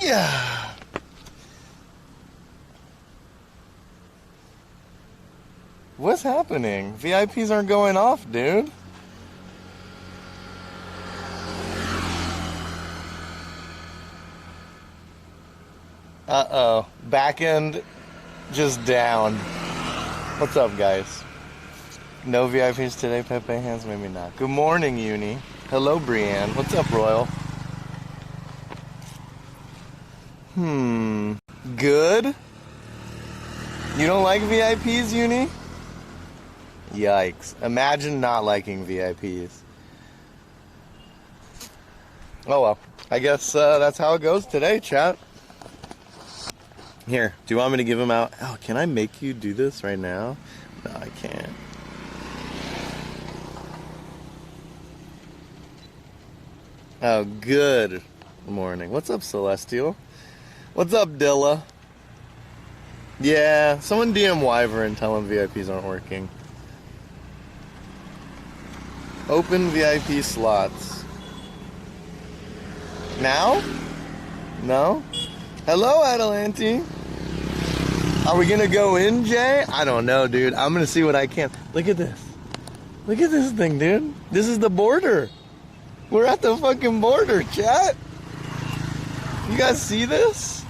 Yeah. What's happening? VIPs aren't going off, dude. Uh-oh. Back end just down. What's up, guys? No VIPs today, Pepe hands? Maybe not. Good morning, Uni. Hello, Brienne. What's up, Royal? Good? You don't like VIPs, Uni? Yikes. Imagine not liking VIPs. Oh well. I guess that's how it goes today, chat. Here, do you want me to give them out? Oh, can I make you do this right now? No, I can't. Oh, good morning. What's up, Celestial? What's up, Dilla? Yeah, someone DM Wyvern and tell him VIPs aren't working. Open VIP slots. Now? No? Hello, Adelanti. Are we gonna go in, Jay? I don't know, dude. I'm gonna see what I can. Look at this. Look at this thing, dude. This is the border. We're at the fucking border, chat. You guys see this?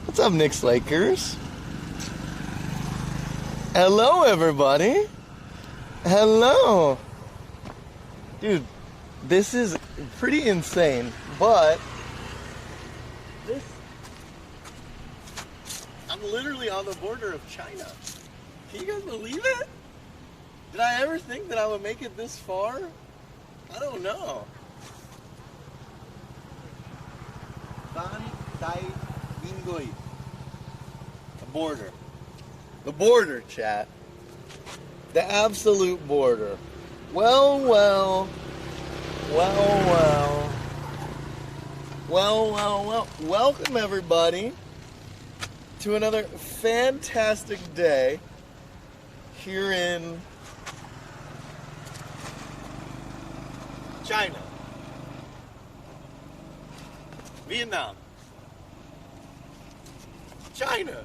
What's up, Knicks Lakers? Hello, everybody. Hello. Dude, this is pretty insane, but I'm literally on the border of China. Can you guys believe it? Did I ever think that I would make it this far? I don't know. The border. The border, chat. The absolute border. Well. Welcome, everybody, to another fantastic day here in China, Vietnam, China,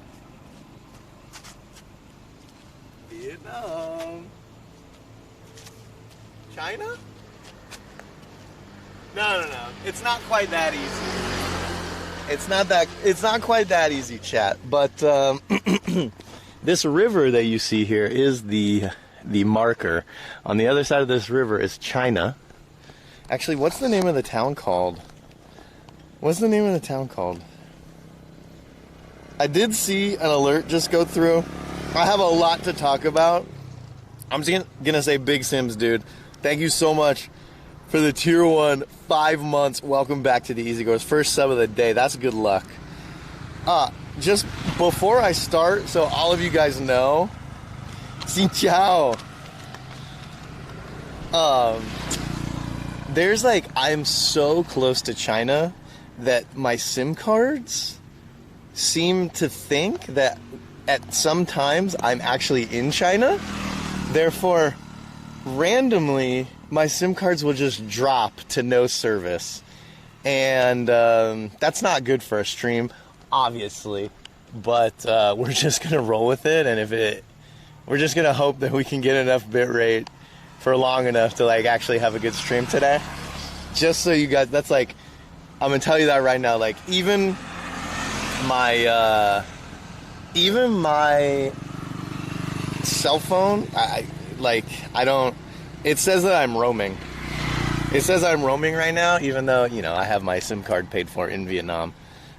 Vietnam, China? No. It's not quite that easy. It's not quite that easy, chat. But this river that you see here is the marker. On the other side of this river is China. Actually, what's the name of the town called? What's the name of the town called? I did see an alert just go through. I have a lot to talk about. I'm just gonna say Big Sims, dude. Thank you so much for the tier 1 5 months. Welcome back to the Easy Goers. First sub of the day. That's good luck. Just before I start, so all of you guys know, xin chao. There's I'm so close to China that my SIM cards seem to think that at some times I'm actually in China. Therefore, randomly, my SIM cards will just drop to no service. And that's not good for a stream, obviously. But we're just going to roll with it. And we're just going to hope that we can get enough bitrate for long enough to actually have a good stream today. Just so you guys, that's I'm going to tell you that right now. Even my cell phone, I don't, it says that I'm roaming. It says I'm roaming right now, even though, I have my SIM card paid for in Vietnam.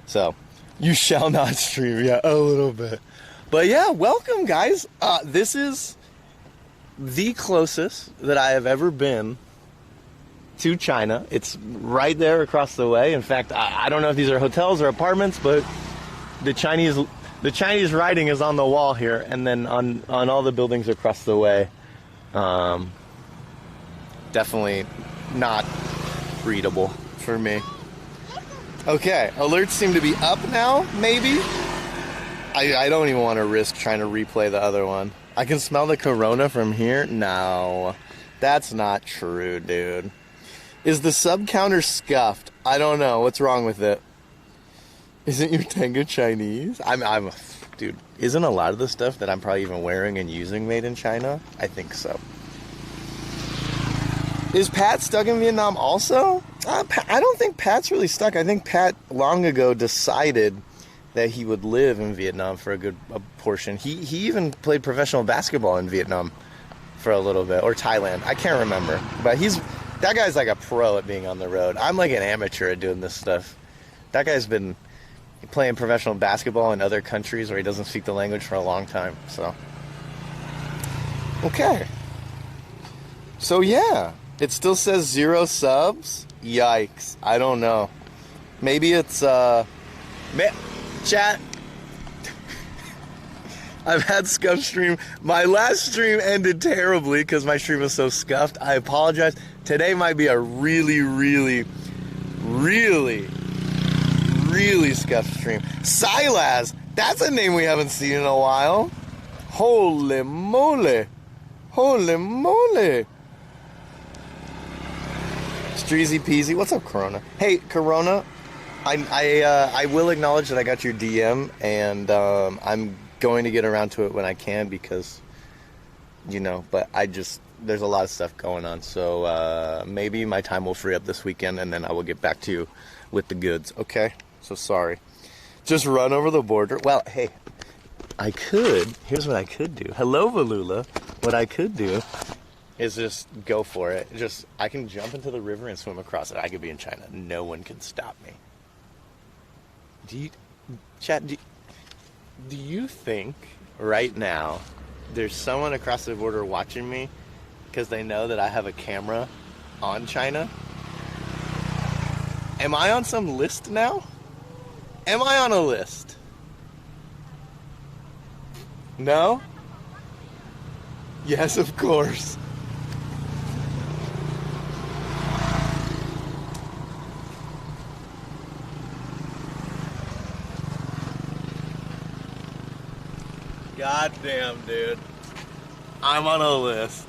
So, you shall not stream. Yeah, a little bit. But yeah, welcome, guys. This is the closest that I have ever been to China. It's right there across the way. In fact, I don't know if these are hotels or apartments, but the Chinese writing is on the wall here, and then on all the buildings across the way. Definitely not readable for me. Okay, alerts seem to be up now, maybe? I don't even want to risk trying to replay the other one. I can smell the corona from here? No, that's not true, dude. Is the sub counter scuffed? I don't know. What's wrong with it? Isn't your Tenga Chinese? Dude, isn't a lot of the stuff that I'm probably even wearing and using made in China? I think so. Is Pat stuck in Vietnam also? I don't think Pat's really stuck. I think Pat long ago decided that he would live in Vietnam for a portion. He even played professional basketball in Vietnam for a little bit, or Thailand. I can't remember. But that guy's like a pro at being on the road. I'm like an amateur at doing this stuff. That guy's been playing professional basketball in other countries where he doesn't speak the language for a long time. So, okay. So yeah, it still says 0 subs. Yikes. I don't know. Maybe it's chat. I've had scuffed stream. My last stream ended terribly because my stream was so scuffed. I apologize. Today might be a really, really, really, really scuffed stream. Silas, that's a name we haven't seen in a while. Holy moly. Holy moly. Streezy peasy. What's up, Corona? Hey, Corona, I will acknowledge that I got your DM, and I'm going to get around to it when I can because, but there's a lot of stuff going on. So maybe my time will free up this weekend, and then I will get back to you with the goods, okay? So sorry. Just run over the border. Well, hey, here's what I could do. Hello, Valula. What I could do is just go for it. I can jump into the river and swim across it. I could be in China. No one can stop me. Do you think right now there's someone across the border watching me because they know that I have a camera on China? Am I on some list now? Am I on a list? No? Yes, of course. Goddamn, dude. I'm on a list.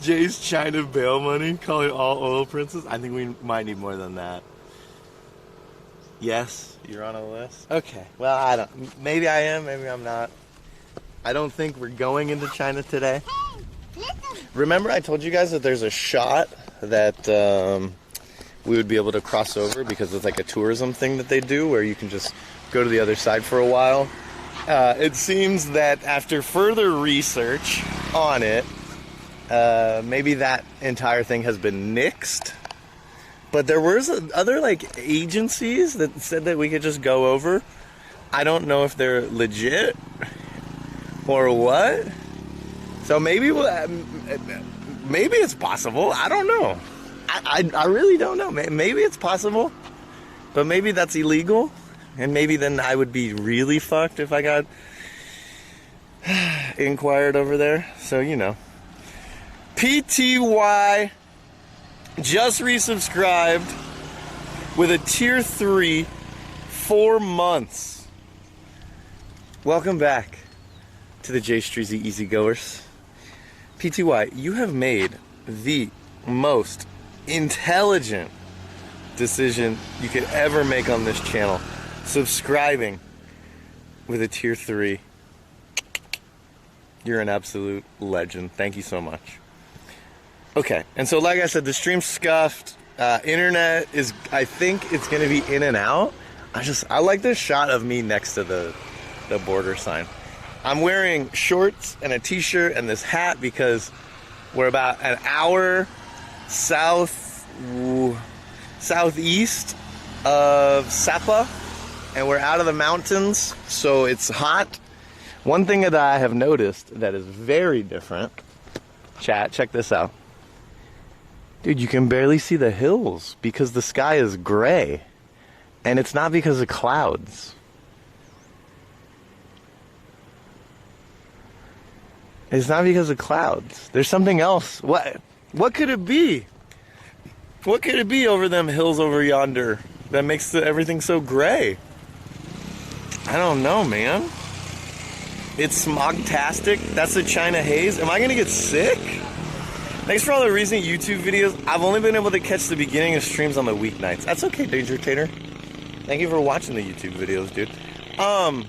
Jay's China bail money, calling all oil princes. I think we might need more than that. Yes, you're on a list? Okay, well, maybe I am, maybe I'm not. I don't think we're going into China today. Remember I told you guys that there's a shot that we would be able to cross over because it's like a tourism thing that they do where you can just go to the other side for a while. It seems that after further research on it, maybe that entire thing has been nixed. But there was other agencies that said that we could just go over. I don't know if they're legit or what. So maybe it's possible. I don't know. I really don't know. Maybe it's possible, but maybe that's illegal. And maybe then I would be really fucked if I got inquired over there. So, PTY just resubscribed with a tier 3, 4 months. Welcome back to the J Streezy Easygoers. PTY, you have made the most intelligent decision you could ever make on this channel. Subscribing with a tier 3. You're an absolute legend. Thank you so much. Okay, and so like I said, the stream's scuffed. Internet is, I think it's going to be in and out. I like this shot of me next to the border sign. I'm wearing shorts and a t-shirt and this hat because we're about an hour southeast of Sapa. And we're out of the mountains, so it's hot. One thing that I have noticed that is very different, chat, check this out. Dude, you can barely see the hills because the sky is gray. And it's not because of clouds. It's not because of clouds. There's something else. What could it be? What could it be over them hills over yonder that makes everything so gray? I don't know, man. It's smog-tastic. That's the China haze. Am I gonna get sick? Thanks for all the recent YouTube videos. I've only been able to catch the beginning of streams on the weeknights. That's okay, Danger Tater. Thank you for watching the YouTube videos, dude. I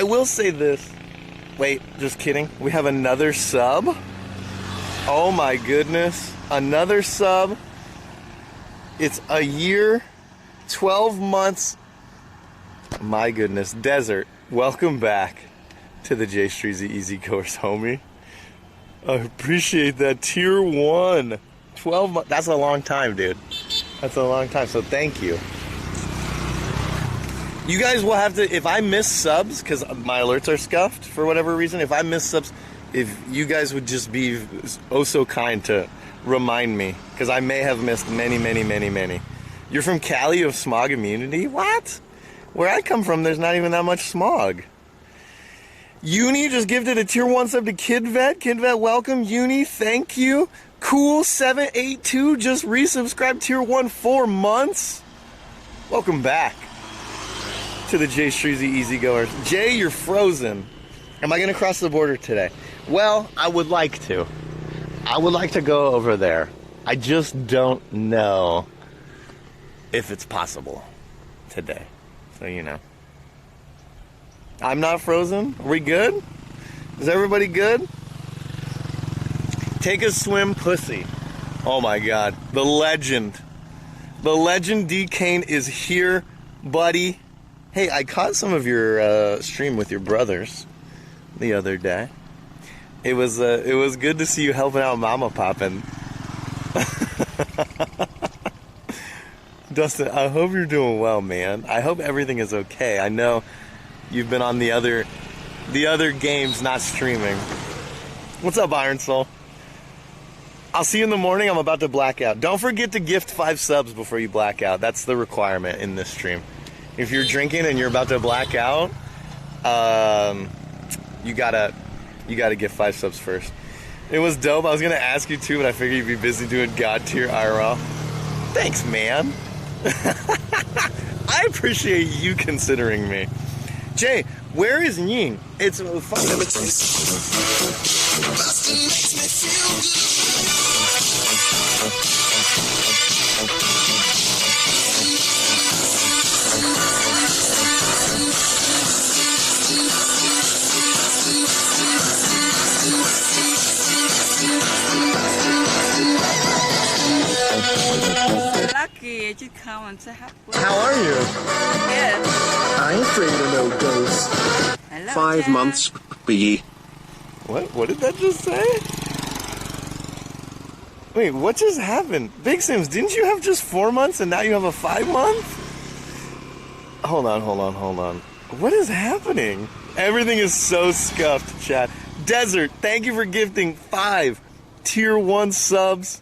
will say this. Wait, just kidding. We have another sub. Oh my goodness. Another sub. It's a year, 12 months. My goodness. Desert. Welcome back to the J Streezy Easy Course, homie. I appreciate that. Tier 1. 12 months. That's a long time, dude. That's a long time. So thank you. You guys will have to, if I miss subs, because my alerts are scuffed for whatever reason, if I miss subs, if you guys would just be oh so kind to remind me, because I may have missed many, many, many, many. You're from Cali of smog immunity? What? Where I come from, there's not even that much smog. Uni just gifted a tier 1 sub to KidVet. KidVet, welcome. Uni, thank you. Cool782 just resubscribed tier 1 4 months. Welcome back to the J Streezy Easy Goers. Jay, you're frozen. Am I gonna cross the border today? Well, I would like to. I would like to go over there. I just don't know if it's possible today. So, you know. I'm not frozen. Are we good? Is everybody good? Take a swim, pussy. Oh my God. The legend. The legend D. Kane is here, buddy. Hey, I caught some of your stream with your brothers the other day. It was good to see you helping out Mama Poppin'. Dustin, I hope you're doing well, man. I hope everything is okay. I know you've been on the other games not streaming. What's up, Iron Soul? I'll see you in the morning. I'm about to black out. Don't forget to gift 5 subs before you black out. That's the requirement in this stream. If you're drinking and you're about to black out, you gotta get 5 subs first. It was dope. I was gonna ask you too, but I figured you'd be busy doing God tier IRL. Thanks, man. I appreciate you considering me. Jay, where is Ying? It's fucking. Lucky, just come and say hi. How are you? Good. I ain't afraid of no ghosts. Hello, 5 Jen. months, be. What did that just say? Wait, what just happened? Big Sims, didn't you have just 4 months and now you have a 5 month? Hold on. What is happening? Everything is so scuffed, chat. Desert, thank you for gifting 5 tier 1 subs.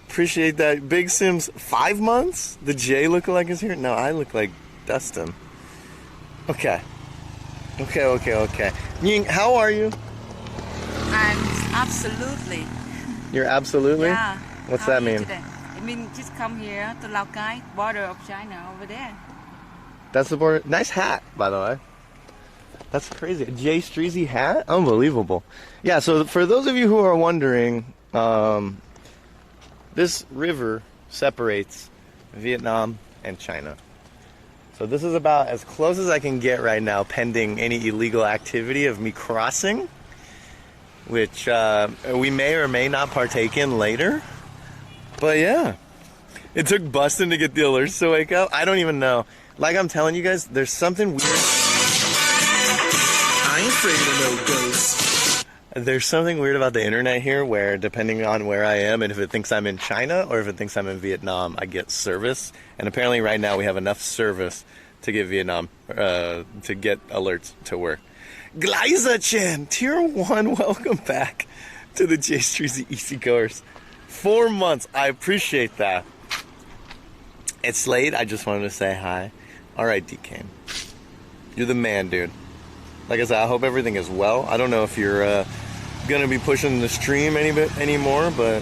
Appreciate that. Big Sims, 5 months? The J lookalike is here? No, I look like Dustin. Okay. Ying, how are you? I'm absolutely. You're absolutely? Yeah. What's How that are you mean? today? It means just come here to Lào Cai, border of China over there. That's the border. Nice hat, by the way. That's crazy. A J Streezy hat? Unbelievable. Yeah, so for those of you who are wondering, this river separates Vietnam and China. So this is about as close as I can get right now, pending any illegal activity of me crossing, which we may or may not partake in later. But yeah, it took Bustin to get the alerts to wake up. I don't even know. Like I'm telling you guys, there's something weird. I ain't afraid of no ghosts. There's something weird about the internet here where depending on where I am and if it thinks I'm in China or if it thinks I'm in Vietnam, I get service. And apparently right now we have enough service to get Vietnam, to get alerts to work. Glyza Chen, tier 1, welcome back to the J Streezy Easy Course. 4 months, I appreciate that. It's late, I just wanted to say hi. Alright, DK. You're the man, dude. Like I said, I hope everything is well. I don't know if you're gonna be pushing the stream any bit anymore, but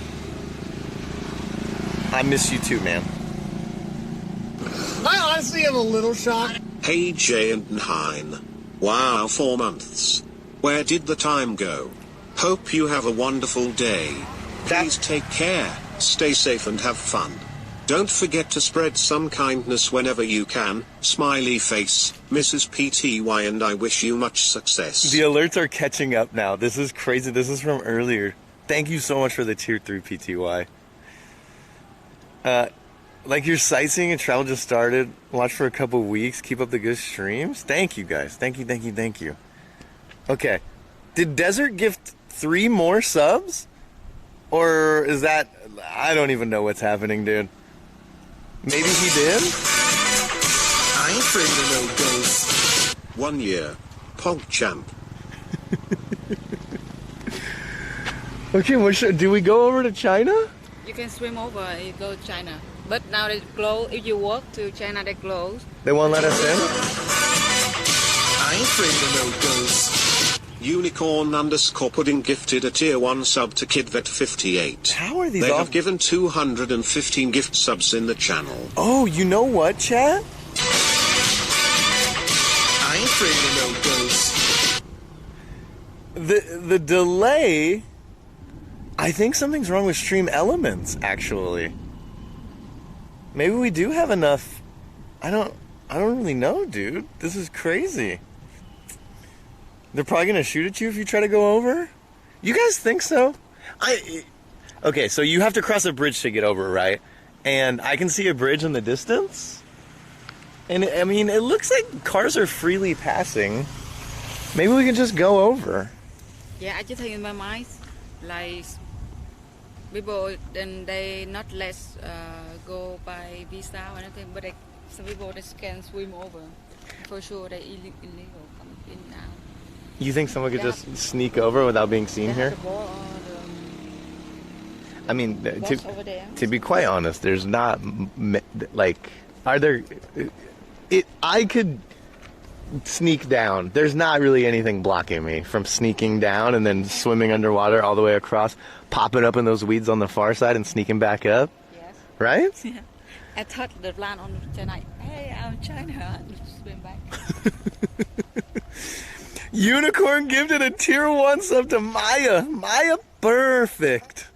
I miss you too, man. I honestly am a little shocked. Hey Jay and Hein. Wow, 4 months. Where did the time go? Hope you have a wonderful day. Please take care, stay safe and have fun. Don't forget to spread some kindness whenever you can. Smiley face, Mrs. PTY, and I wish you much success. The alerts are catching up now. This is crazy. This is from earlier. Thank you so much for the tier 3 PTY. Like your sightseeing and travel just started. Watch for a couple weeks. Keep up the good streams. Thank you guys. Thank you, thank you, thank you. Okay. Did Desert gift 3 more subs? Or is that... I don't even know what's happening, dude. Maybe he did? I ain't afraid of no ghosts. 1 year. Pog champ. Okay, do we go over to China? You can swim over and you go to China. But now they close. If you walk to China, they close. They won't let us in? I ain't afraid of no ghosts. Unicorn_pudding gifted a tier 1 sub to KidVet58. How are these They all... have given 215 gift subs in the channel. Oh, you know what, chat? I ain't afraid of no ghosts. The delay... I think something's wrong with Stream Elements, actually. Maybe we do have enough... I don't really know, dude. This is crazy. They're probably gonna shoot at you if you try to go over? You guys think so? Okay, so you have to cross a bridge to get over, right? And I can see a bridge in the distance. And I mean, it looks like cars are freely passing. Maybe we can just go over. Yeah, I just think in my mind, like people then they not let go by visa or anything, but some people they can swim over. For sure, they illegal come in now. You think someone could just sneak over without being seen here? I mean, to be quite honest, there's not, like, are there, I could sneak down. There's not really anything blocking me from sneaking down and then swimming underwater all the way across, popping up in those weeds on the far side and sneaking back up. Yes. Right? Yeah. I thought the plan on China, hey, I'm China, swim back. Unicorn gifted a tier 1 sub to Maya. Maya Perfect.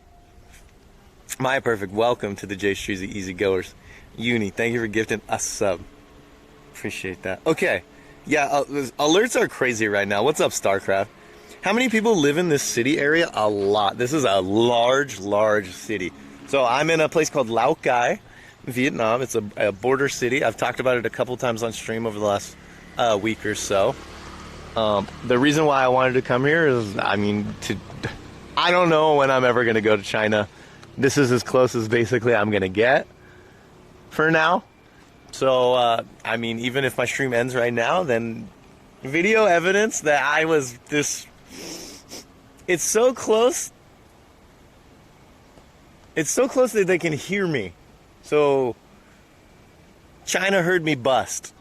Maya Perfect, welcome to the J Streezy Easy Goers. Uni, thank you for gifting a sub. Appreciate that. Okay, yeah, alerts are crazy right now. What's up, StarCraft? How many people live in this city area? A lot. This is a large city. So I'm in a place called Lao Cai, Vietnam. It's a border city. I've talked about it a couple times on stream over the last week or so. The reason why I wanted to come here is, I mean, I don't know when I'm ever going to go to China. This is as close as basically I'm going to get for now. So, I mean, even if my stream ends right now, then video evidence that I was this... It's so close. It's so close that they can hear me. So, China heard me bust.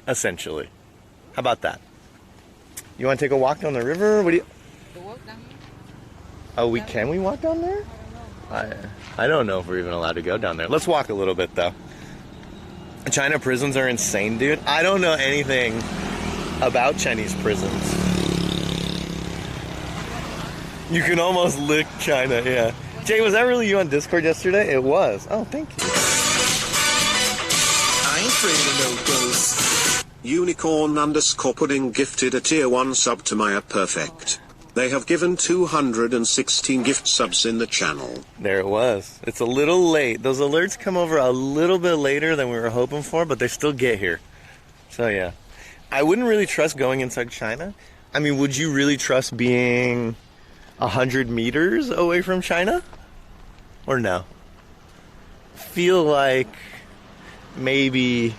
Essentially. How about that? You want to take a walk down the river? What do you... To walk down here? Oh, can we walk down there? I don't know if we're even allowed to go down there. Let's walk a little bit, though. China prisons are insane, dude. I don't know anything about Chinese prisons. You can almost lick China, yeah. Jay, was that really you on Discord yesterday? It was. Oh, thank you. I ain't afraid of no ghosts. Unicorn_pudding gifted a tier 1 sub to Maya Perfect. They have given 216 gift subs in the channel. There it was. It's a little late. Those alerts come over a little bit later than we were hoping for, but they still get here. So yeah. I wouldn't really trust going inside China. I mean, would you really trust being 100 meters away from China? Or no? Feel like maybe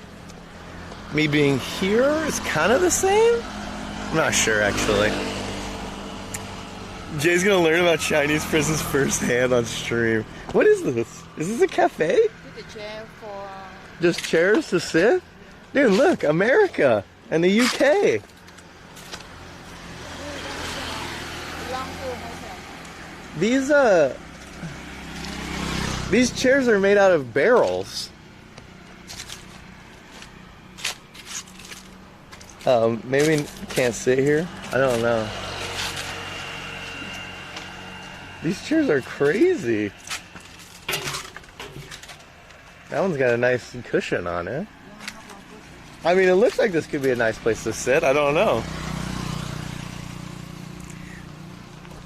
me being here is kind of the same? I'm not sure, actually. Jay's gonna learn about Chinese prisons firsthand on stream. What is this? Is this a cafe? Put the chair for... Just chairs to sit? Dude, look, America and the UK. These chairs are made out of barrels. Maybe can't sit here. I don't know. These chairs are crazy. That one's got a nice cushion on it. I mean, it looks like this could be a nice place to sit. I don't know.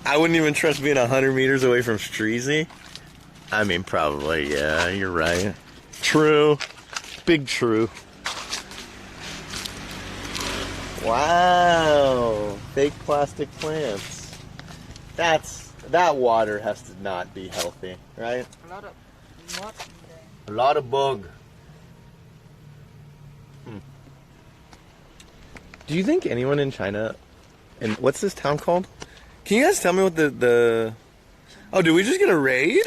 I wouldn't even trust being 100 meters away from Streezy. I mean, probably, yeah, you're right. True. Big true. Wow. Fake plastic plants. That water has to not be healthy, right? A lot of mud in there. A lot of bug. Do you think anyone in China, and what's this town called? Can you guys tell me what the oh, did we just get a raid?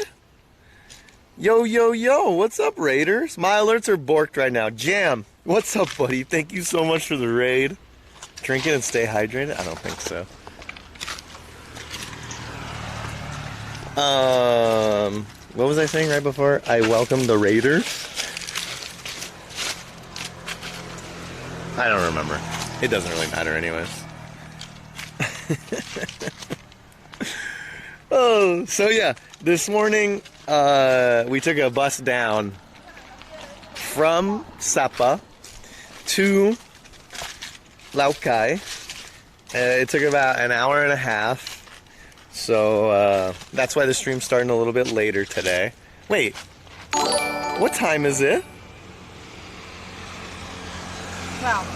Yo, yo, yo, what's up, raiders? My alerts are borked right now. Jam, what's up, buddy? Thank you so much for the raid. Drink it and stay hydrated? I don't think so. What was I saying right before? I welcome the raiders. I don't remember. It doesn't really matter anyways. Oh, so yeah, this morning we took a bus down from Sapa to Laokai. It took about an hour and a half. So that's why the stream's starting a little bit later today. Wait, what time is it? 12.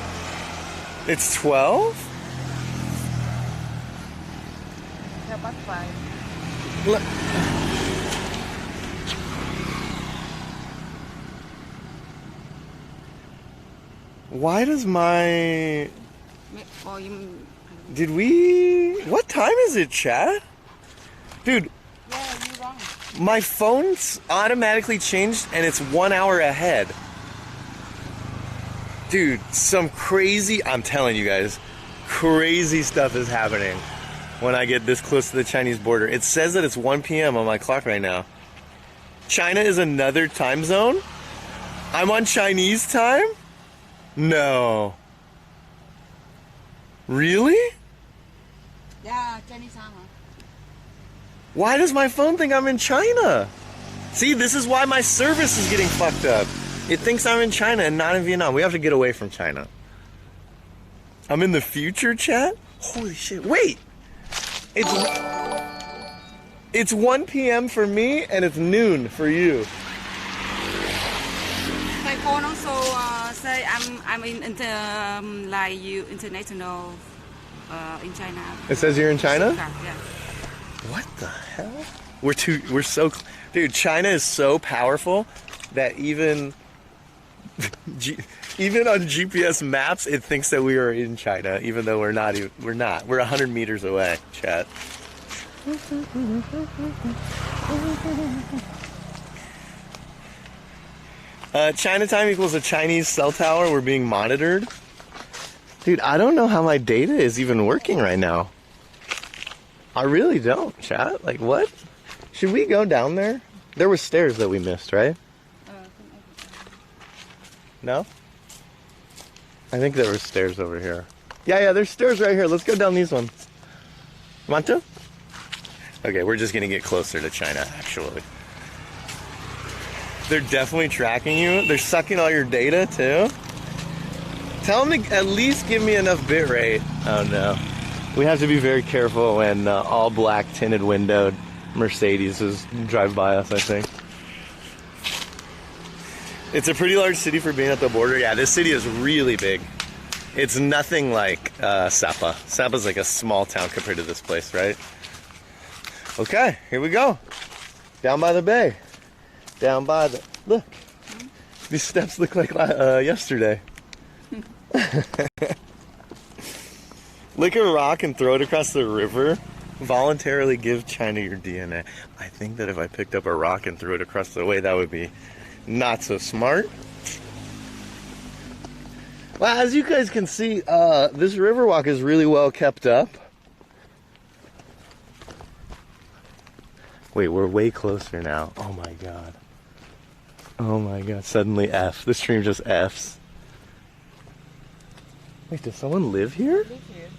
It's 12? Theo bus phải. Why does my... Or you... Did we... What time is it, chat? Dude, Yeah, you're wrong. my phone's automatically changed and it's 1 hour ahead. Dude, some crazy... I'm telling you guys, crazy stuff is happening when I get this close to the Chinese border. It says that it's 1 p.m. on my clock right now. China is another time zone? I'm on Chinese time? No. Really? Yeah, Chinese time. Why does my phone think I'm in China? See, this is why my service is getting fucked up. It thinks I'm in China and not in Vietnam. We have to get away from China. I'm in the future, chat? Holy shit. Wait! It's 1 p.m. for me and it's noon for you. My phone also say I'm in like you international in China. It says you're in China? Yeah. What the hell? Dude, China is so powerful that even on GPS maps, it thinks that we are in China, even though we're not. We're 100 meters away, chat. Chinatown equals a Chinese cell tower. We're being monitored. Dude, I don't know how my data is even working right now. I really don't, chat. Like, what? Should we go down there? There were stairs that we missed, right? No? I think there were stairs over here. Yeah, there's stairs right here. Let's go down these ones. Want to? Okay, we're just gonna get closer to China, actually. They're definitely tracking you. They're sucking all your data, too. Tell them to at least give me enough bitrate. Oh, no. We have to be very careful when all black tinted windowed Mercedes drive by us, I think. It's a pretty large city for being at the border. Yeah, this city is really big. It's nothing like Sapa. Sapa's like a small town compared to this place, right? Okay, here we go. Down by the bay. Down by the... Look. These steps look like yesterday. Lick a rock and throw it across the river. Voluntarily give China your DNA. I think that if I picked up a rock and threw it across the way, that would be not so smart. Well, as you guys can see, this river walk is really well kept up. Wait, we're way closer now. Oh my god. Oh my god, suddenly F. The stream just Fs. Wait, does someone live here? Live here.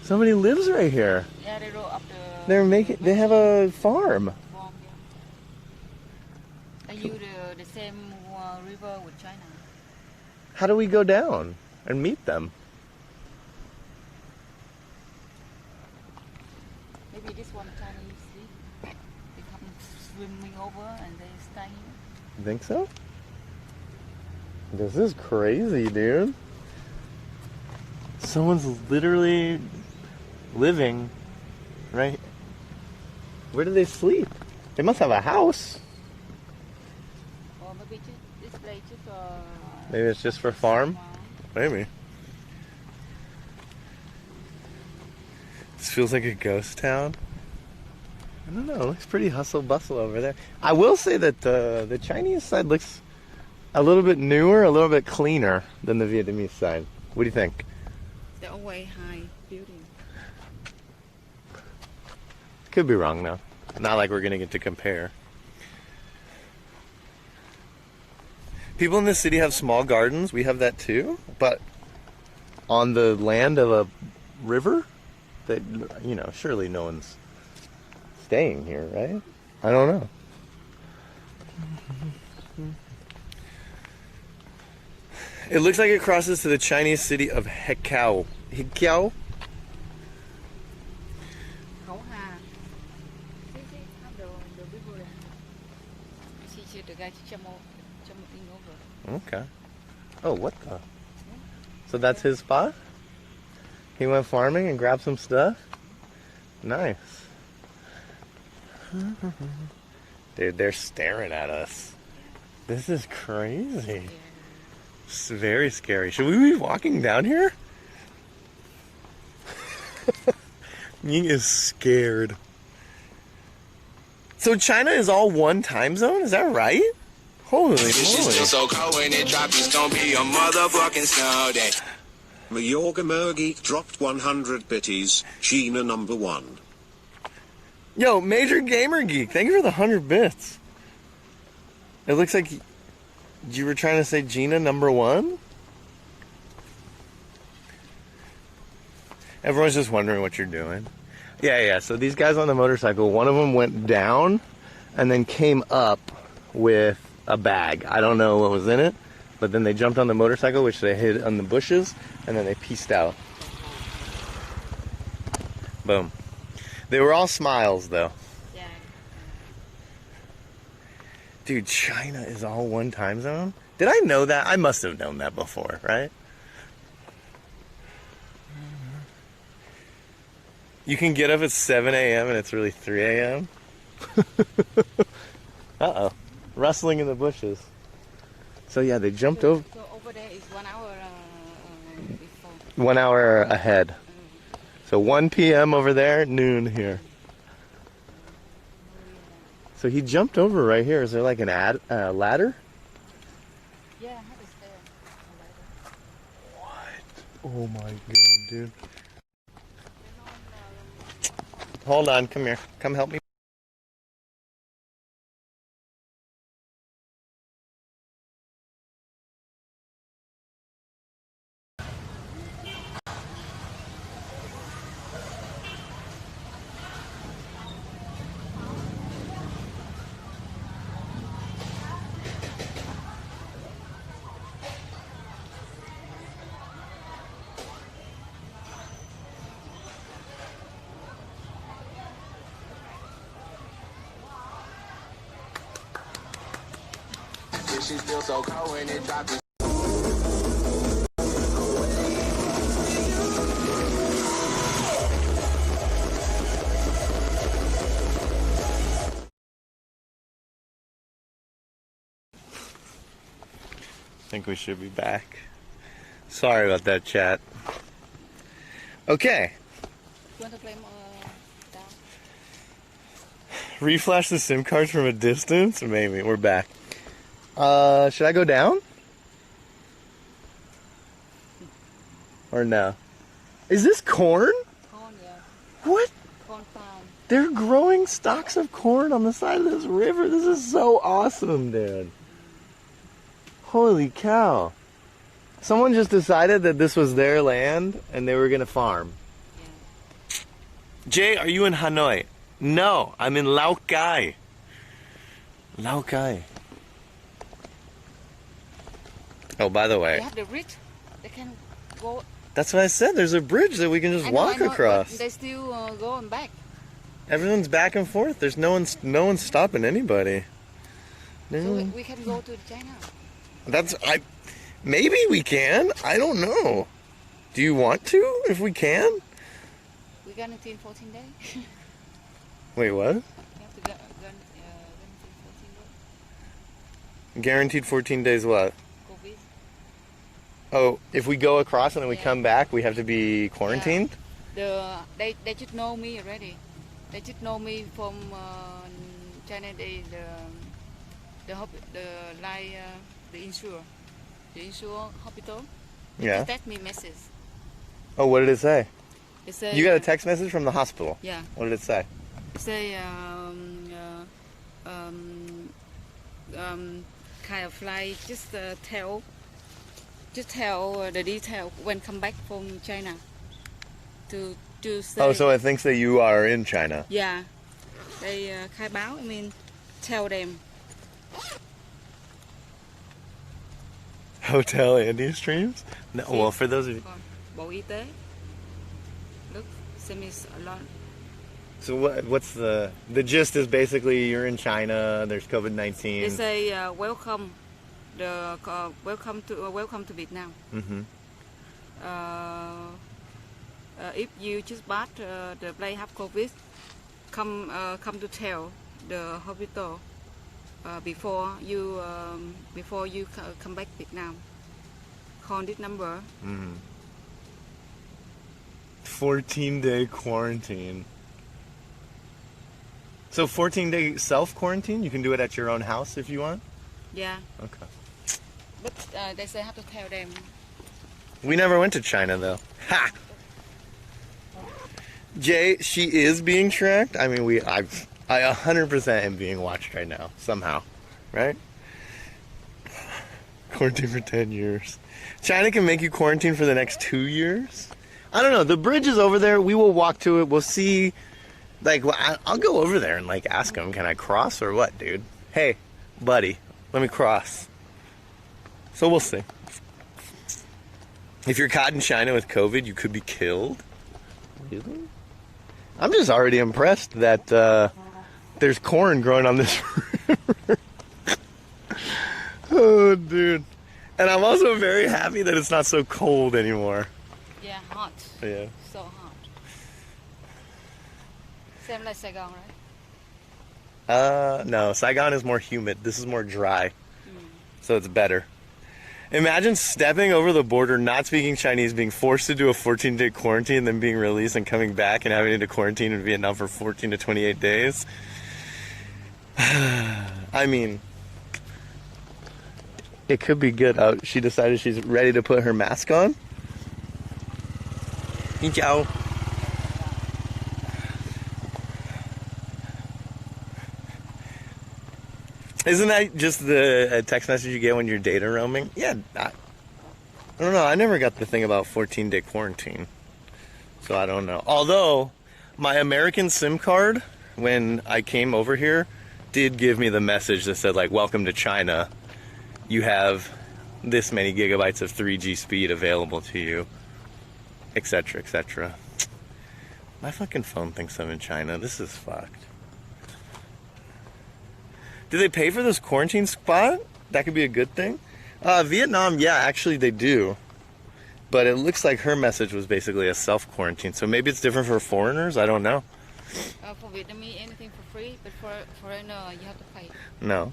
Somebody lives right here. Yeah, they roll up the... They have a farm. They use the same river with China. How do we go down and meet them? Maybe this one Chinese sleep. They come swimming over and they stay here. You think so? This is crazy, dude. Someone's literally living right. Where do they sleep? They must have a house. Or maybe this place just Maybe it's just for farm. Maybe. This feels like a ghost town. I don't know. It looks pretty hustle bustle over there. I will say that the Chinese side looks a little bit newer, a little bit cleaner than the Vietnamese side. What do you think? They're always high building. Could be wrong though. Not like we're gonna get to compare. People in this city have small gardens. We have that too, but on the land of a river, that, you know, surely no one's staying here, right? I don't know. It looks like it crosses to the Chinese city of Hekau. Hekau? Khẩu Hà. See, how the river. See the guy jumping over. Okay. Oh, what the? So that's his spot? He went farming and grabbed some stuff? Nice. Dude, they're staring at us. This is crazy. Yeah. It's very scary. Should we be walking down here? Ying is scared. So China is all one time zone? Is that right? Holy moly. So cold when it drops, it's gonna be a motherfucking snow day. Mayorga Mergeek dropped 100 bitties. Gina number 1. Yo, Major Gamer Geek, thank you for the 100 bits. It looks like you were trying to say Gina number 1? Everyone's just wondering what you're doing. Yeah, so these guys on the motorcycle, one of them went down and then came up with a bag. I don't know what was in it, but then they jumped on the motorcycle, which they hid on the bushes, and then they pieced out. Boom. They were all smiles, though. Yeah. Dude, China is all one time zone? Did I know that? I must have known that before, right? You can get up at 7 a.m. and it's really 3 a.m.? Uh-oh. Rustling in the bushes. So yeah, they jumped over. So over there is 1 hour before. 1 hour ahead. So 1 p.m. over there, noon here. So he jumped over right here. Is there like an ladder? Yeah, I have a stair. What? Oh my god, dude. Hold on, come here. Come help me. She feels so cold when it drops. I think we should be back. Sorry about that, chat. Okay. You want to play more down? Reflash the SIM cards from a distance? Maybe. We're back. Should I go down? Or no? Is this corn? Corn, yeah. What? Corn farm. They're growing stalks of corn on the side of this river. This is so awesome, dude. Holy cow. Someone just decided that this was their land and they were going to farm. Yeah. Jay, are you in Hanoi? No, I'm in Lao Cai. Lao Cai. Oh, by the They way, have the bridge. They can go. that's what I said. There's a bridge that we can just I know, walk I know, across. but they still go and back. Everyone's back and forth. There's no one's stopping anybody. So we can go to China. Maybe we can. I don't know. Do you want to? If we can? We guarantee in 14 days. Wait, what? You have to guarantee 14 days. Guaranteed 14 days what? COVID. Oh, if we go across and then we Yeah. come back, we have to be quarantined? They should know me already. They should know me from China. The insure hospital. Yeah. They text me message. Oh, what did it say? They say You got a text message from the hospital? Yeah. What did it say? They say kind of like just tell the detail when come back from China to say. Oh, so it thinks that you are in China. Yeah, they khai báo. I mean, tell them. Hotel Andy streams? No, well, for those of you. Còn Bộ Y tế. Look, send me a lot. So what's the gist is basically you're in China, there's They COVID-19. say welcome to Vietnam. Mm-hmm. If you just bought the plane have COVID, come to tell the hospital before you come back Vietnam. Call this number. 14-day quarantine. So 14-day self-quarantine? You can do it at your own house if you want? Yeah, Okay. but they say have to tell them. We never went to China, though. Ha! Jay, she is being tracked. I mean, I 100% am being watched right now, somehow. Right? Quarantine for 10 years. China can make you quarantine for the next 2 years? I don't know. The bridge is over there. We will walk to it. We'll see. Like, I'll go over there and, like, ask him, can I cross or what, dude? Hey, buddy, let me cross. So we'll see. If you're caught in China with COVID, you could be killed. Really? I'm just already impressed that there's corn growing on this river. Oh, dude. And I'm also very happy that it's not so cold anymore. Yeah, hot. Yeah. So hot. Same like Saigon, right? No, Saigon is more humid. This is more dry. So it's better. Imagine stepping over the border, not speaking Chinese, being forced to do a 14-day quarantine, then being released and coming back and having to quarantine in Vietnam for 14 to 28 days. I mean, it could be good. Oh, she decided she's ready to put her mask on. Xin chào. Isn't that just the text message you get when you're data roaming? Yeah, I don't know. I never got the thing about 14-day quarantine. So I don't know. Although, my American SIM card, when I came over here, did give me the message that said, like, welcome to China. You have this many gigabytes of 3G speed available to you, etc., etc. My fucking phone thinks I'm in China. This is fucked. Do they pay for this quarantine spot? That could be a good thing. Vietnam, yeah, actually they do. But it looks like her message was basically a self-quarantine. So maybe it's different for foreigners? I don't know. For Vietnamese, anything for free, but for foreigner, you have to pay. No.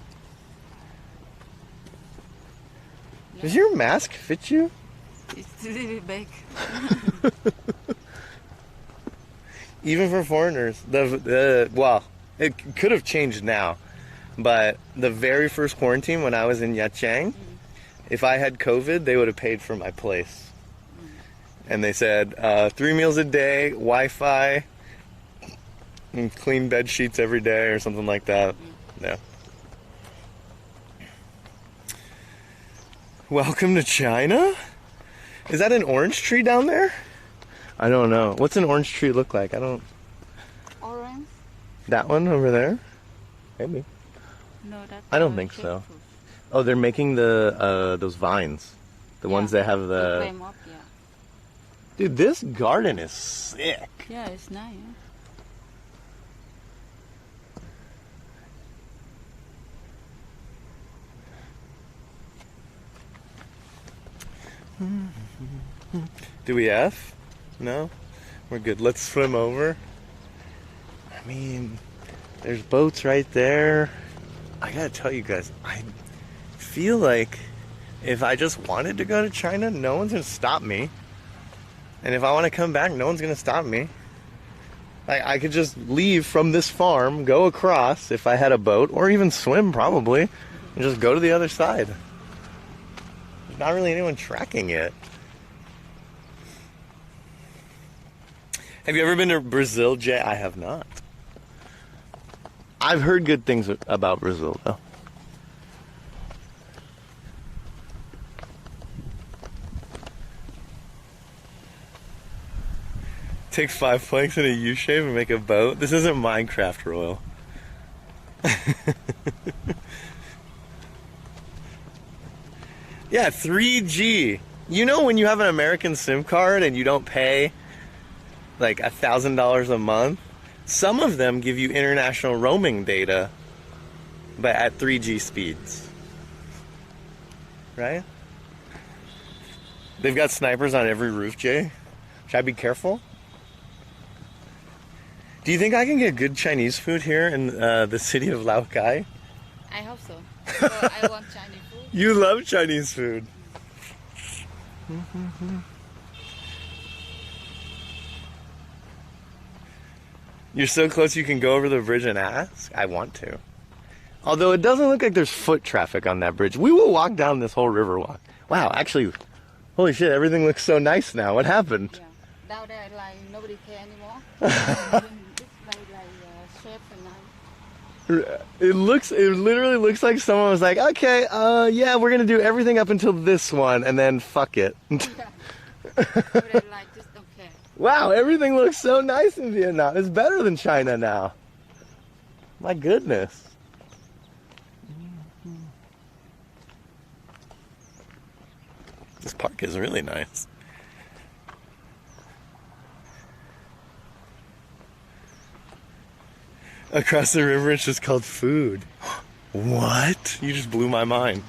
No? Does your mask fit you? It's really big. Even for foreigners. Well, it could have changed now. But the very first quarantine when I was in Yachang, if I had COVID, they would have paid for my place. And they said 3 meals a day, Wi-Fi, and clean bed sheets every day or something like that. Yeah. Welcome to China? Is that an orange tree down there? I don't know. What's an orange tree look like? I don't... Orange? That one over there? Maybe. No, that's I don't think so. Oh, they're making the those vines. The ones that have the... climb up, yeah. Dude, this garden is sick. Yeah, it's nice. Do we F? No? We're good. Let's swim over. I mean, there's boats right there. I gotta tell you guys, I feel like if I just wanted to go to China, no one's gonna stop me. And if I want to come back, no one's gonna stop me. I could just leave from this farm, go across if I had a boat, or even swim probably, and just go to the other side. There's not really anyone tracking it. Have you ever been to Brazil, Jay? I have not. I've heard good things about Brazil, though. Take 5 planks in a U shape and make a boat. This isn't Minecraft, Royal. Yeah, 3G. You know when you have an American SIM card and you don't pay like $1,000 a month? Some of them give you international roaming data, but at 3G speeds. Right? They've got snipers on every roof, Jay. Should I be careful? Do you think I can get good Chinese food here in the city of Laogai? I hope so. So I want Chinese food. You love Chinese food. You're so close you can go over the bridge and ask? I want to. Although it doesn't look like there's foot traffic on that bridge. We will walk down this whole river walk. Wow, actually, holy shit, everything looks so nice now. What happened? Yeah. Down there, like, nobody care anymore. It's like shape and nice. It literally looks like someone was like, okay, yeah, we're gonna do everything up until this one, and then fuck it. Nobody like, just don't care. Wow, everything looks so nice in Vietnam. It's better than China now. My goodness. This park is really nice. Across the river, it's just called food. What? You just blew my mind.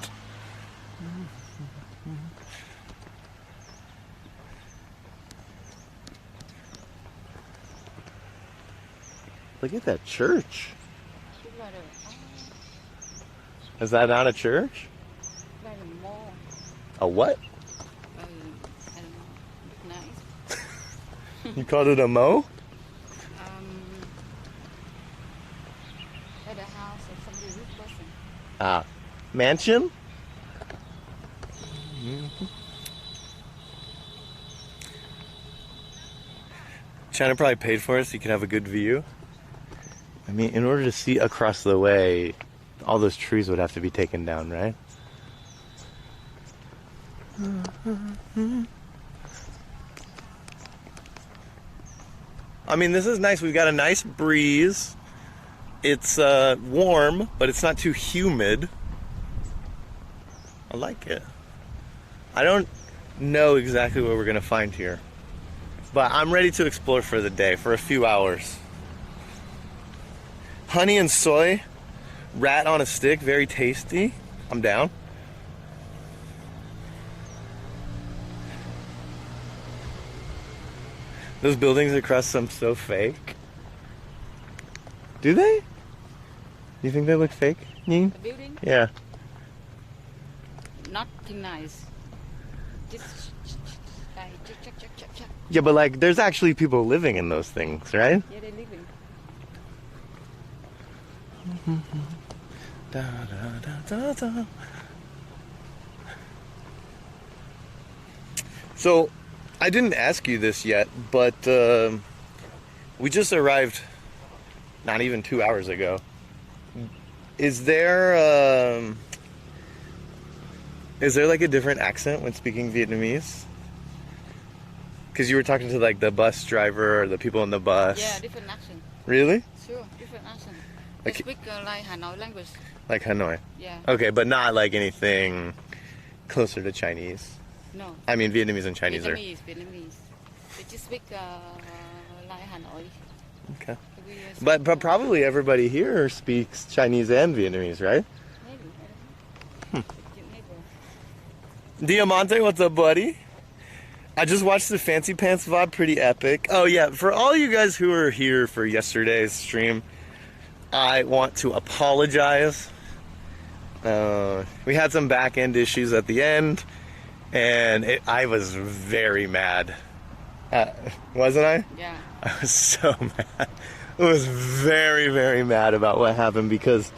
Look at that church. Is that not a church? Like a mall. A what? I don't know. Nice. You called it a mo? At the house of somebody rich person. Ah, mansion? China probably paid for it so you can have a good view. I mean, in order to see across the way, all those trees would have to be taken down, right? I mean, this is nice. We've got a nice breeze. It's warm, but it's not too humid. I like it. I don't know exactly what we're going to find here, but I'm ready to explore for the day, for a few hours. Honey and soy, rat on a stick, very tasty. I'm down. Those buildings across some so fake. Do they? You think they look fake, Yin? The building? Yeah. Nothing nice. Just like check. Yeah, but like, there's actually people living in those things, right? Yeah, they're living. Da, da, da, da, da. So, I didn't ask you this yet, but we just arrived not even 2 hours ago. Is there like a different accent when speaking Vietnamese? Because you were talking to like the bus driver or the people in the bus. Yeah, different accent. Really? Sure, different accent. They Like- speak like Hanoi language. Like Hanoi? Yeah. Okay, but not like anything closer to Chinese. No. I mean, Vietnamese and Chinese Vietnamese. They just speak like Hanoi. Okay. We, But probably everybody here speaks Chinese and Vietnamese, right? maybe. Diamante, what's up, buddy? I just watched the Fancy Pants VOD, pretty epic. Oh yeah, for all you guys who were here for yesterday's stream, I want to apologize. We had some back end issues at the end, and I was very mad. Wasn't I? Yeah. I was so mad. I was very, very mad about what happened because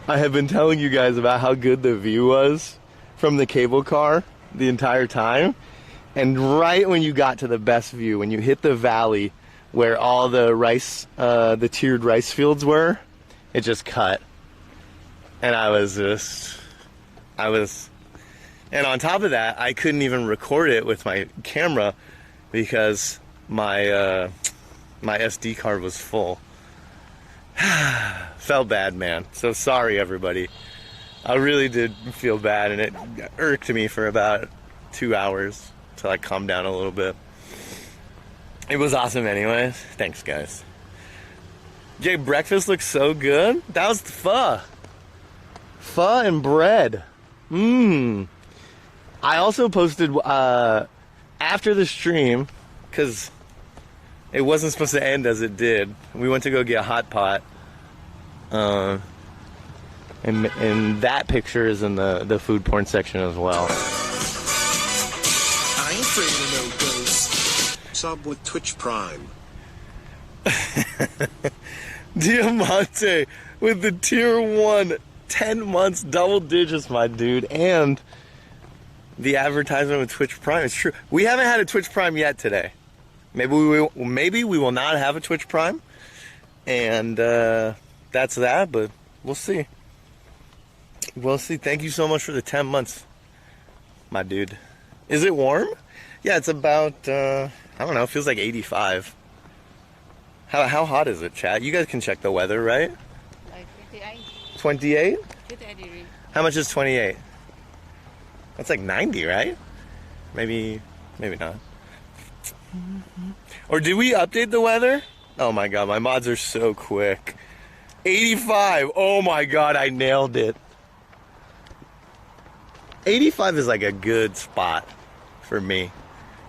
I had been telling you guys about how good the view was from the cable car the entire time. And right when you got to the best view, when you hit the valley where all the rice, the tiered rice fields were, it just cut. And and on top of that, I couldn't even record it with my camera because my SD card was full. Felt bad, man. So sorry, everybody. I really did feel bad, and it irked me for about 2 hours till I calmed down a little bit. It was awesome anyways. Thanks, guys. Jay, breakfast looks so good. That was the pho. Pho and bread. I also posted after the stream, because it wasn't supposed to end as it did. We went to go get a hot pot. And that picture is in the food porn section as well. I ain't afraid of no ghosts. Sub with Twitch Prime. Diamante with the tier 1, 10 months, double digits, my dude. And the advertisement with Twitch Prime. It's true. We haven't had a Twitch Prime yet today. Maybe we will not have a Twitch Prime. And that's that, but we'll see. We'll see. Thank you so much for the 10 months, my dude. Is it warm? Yeah, it's about, I don't know, it feels like 85. How hot is it, chat? You guys can check the weather, right? Like 58. 28? 58 degrees. How much is 28? That's like 90, right? Maybe not. Or did we update the weather? Oh my god, my mods are so quick. 85. Oh my god, I nailed it. 85 is like a good spot for me,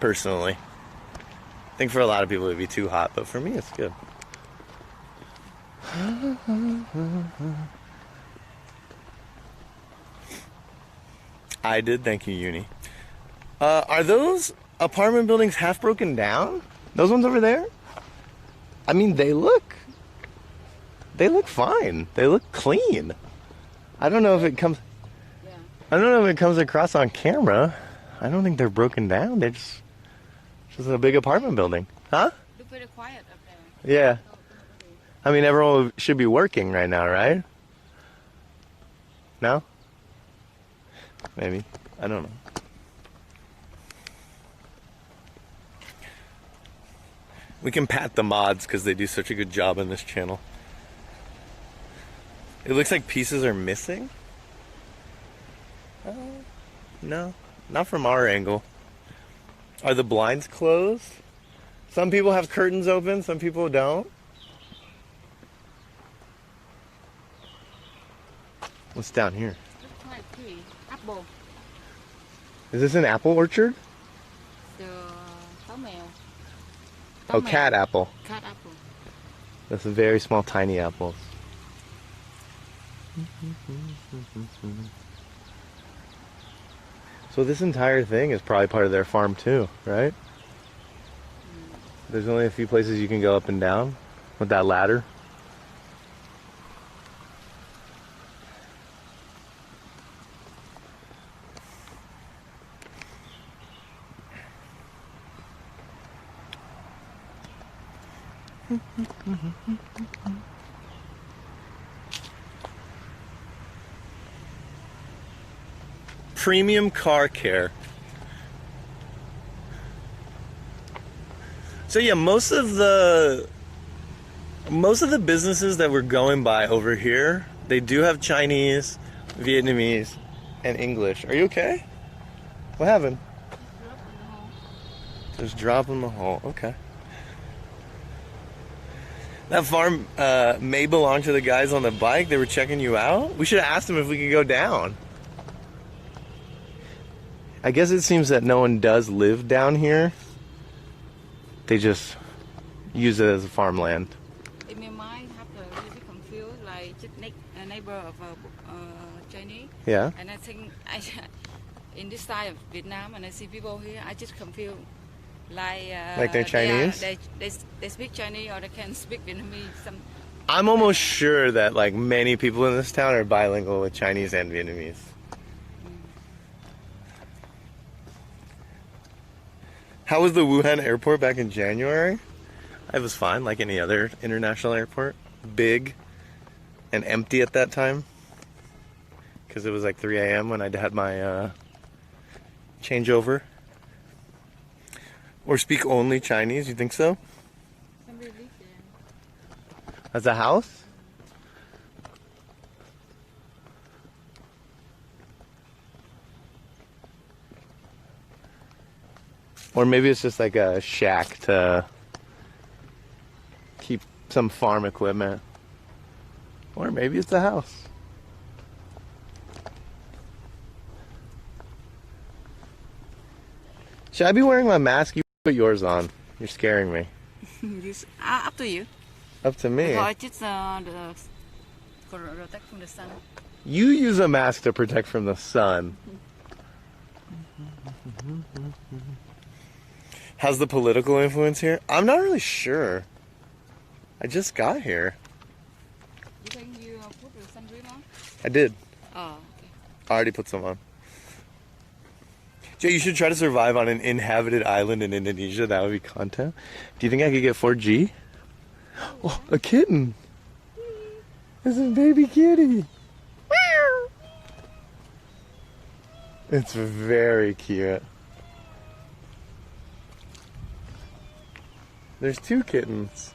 personally. I think for a lot of people it'd be too hot, but for me it's good. I did, thank you, Uni. Are those apartment buildings half broken down? Those ones over there? I mean, they look fine. They look clean. I don't know if it comes across on camera. I don't think they're broken down. They're just a big apartment building. Huh? Look very quiet up there. Yeah. I mean, everyone should be working right now, right? No? Maybe. I don't know. We can pat the mods because they do such a good job on this channel. It looks like pieces are missing. No, not from our angle. Are the blinds closed? Some people have curtains open, some people don't. What's down here? Looks like tree. Apple. Is this an apple orchard? The táo mèo. Oh, cat apple. Cat apple. That's very small, tiny apples. So this entire thing is probably part of their farm too, right? There's only a few places you can go up and down with that ladder. Premium car care. So yeah, most of the businesses that we're going by over here, they do have Chinese, Vietnamese, and English. Are you okay? What happened? Just drop in the hole. Okay. That farm may belong to the guys on the bike. They were checking you out. We should have asked them if we could go down. I guess it seems that no one does live down here. They just use it as a farmland. In my mind, have a little bit confused, like just next neighbor of Chinese. Yeah. And I think in this side of Vietnam, and I see people here, I just confused. Like they're Chinese? They speak Chinese or they can speak Vietnamese. I'm almost sure that like many people in this town are bilingual with Chinese and Vietnamese. How was the Wuhan airport back in January? It was fine, like any other international airport. Big and empty at that time. Because it was like 3 a.m. when I had my changeover. Or speak only Chinese, you think so? Somebody live there. That's a house? Or maybe it's just like a shack to keep some farm equipment. Or maybe it's a house. Should I be wearing my mask? You put yours on. You're scaring me. Up to you. Up to me. Because just the protect from the sun. You use a mask to protect from the sun. How's the political influence here? I'm not really sure. I just got here. You think you put the sunscreen on? I did. Oh, okay. I already put some on. Jay, you should try to survive on an inhabited island in Indonesia. That would be content. Do you think I could get 4G? Oh, a kitten. It's a baby kitty. It's very cute. There's 2 kittens.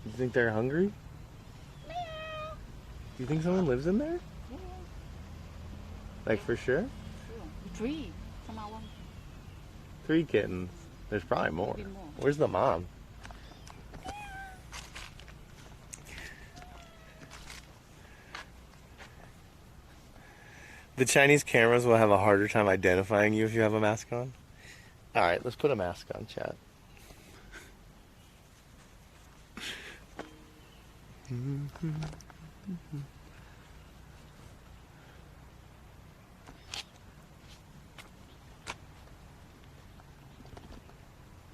You think they're hungry? Do you think someone lives in there? Yeah. Like for sure? 3. Come on. 3 kittens. There's probably more. Maybe more. Where's the mom? The Chinese cameras will have a harder time identifying you if you have a mask on. Alright, let's put a mask on, chat.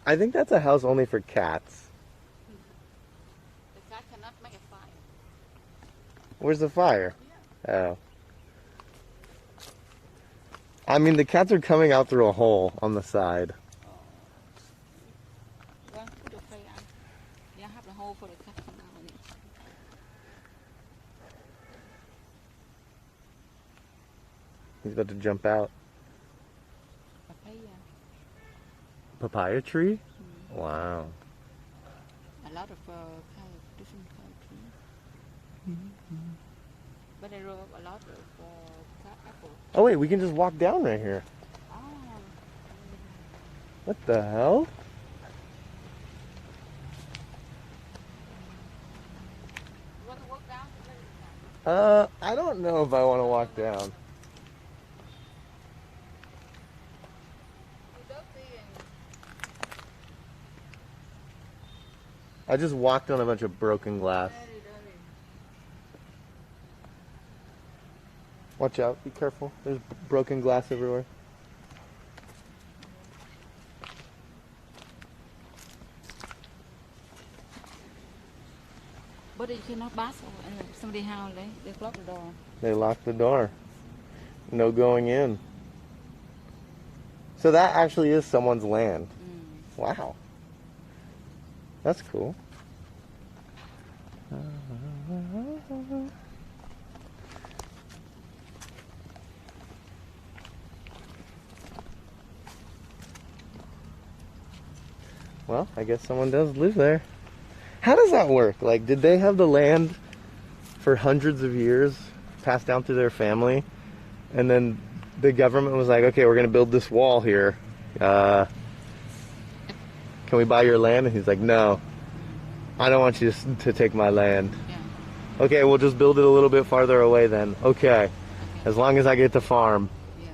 I think that's a house only for cats. The cat cannot make a fire. Where's the fire? Oh. I mean, the cats are coming out through a hole on the side. Well, put the fire on. You have the hole for the cat to come out in it. He's about to jump out. Papaya. Papaya tree? Wow. A lot of kind of different kind of trees. But I grow a lot of cat apple. Oh wait, we can just walk down right here. Oh. What the hell? You want to walk down? I don't know if I want to walk down. You don't see any. I just walked on a bunch of broken glass. Very dirty. Watch out, be careful. There's broken glass everywhere. But you cannot pass over. Somebody house, they block the door. They locked the door. No going in. So that actually is someone's land. Wow. That's cool. Well, I guess someone does live there. How does that work? Like, did they have the land for hundreds of years, passed down through their family, and then the government was like, okay, we're going to build this wall here. Can we buy your land? And he's like, no, I don't want you to take my land. Yeah. Okay, we'll just build it a little bit farther away then. Okay, as long as I get to farm. Yeah.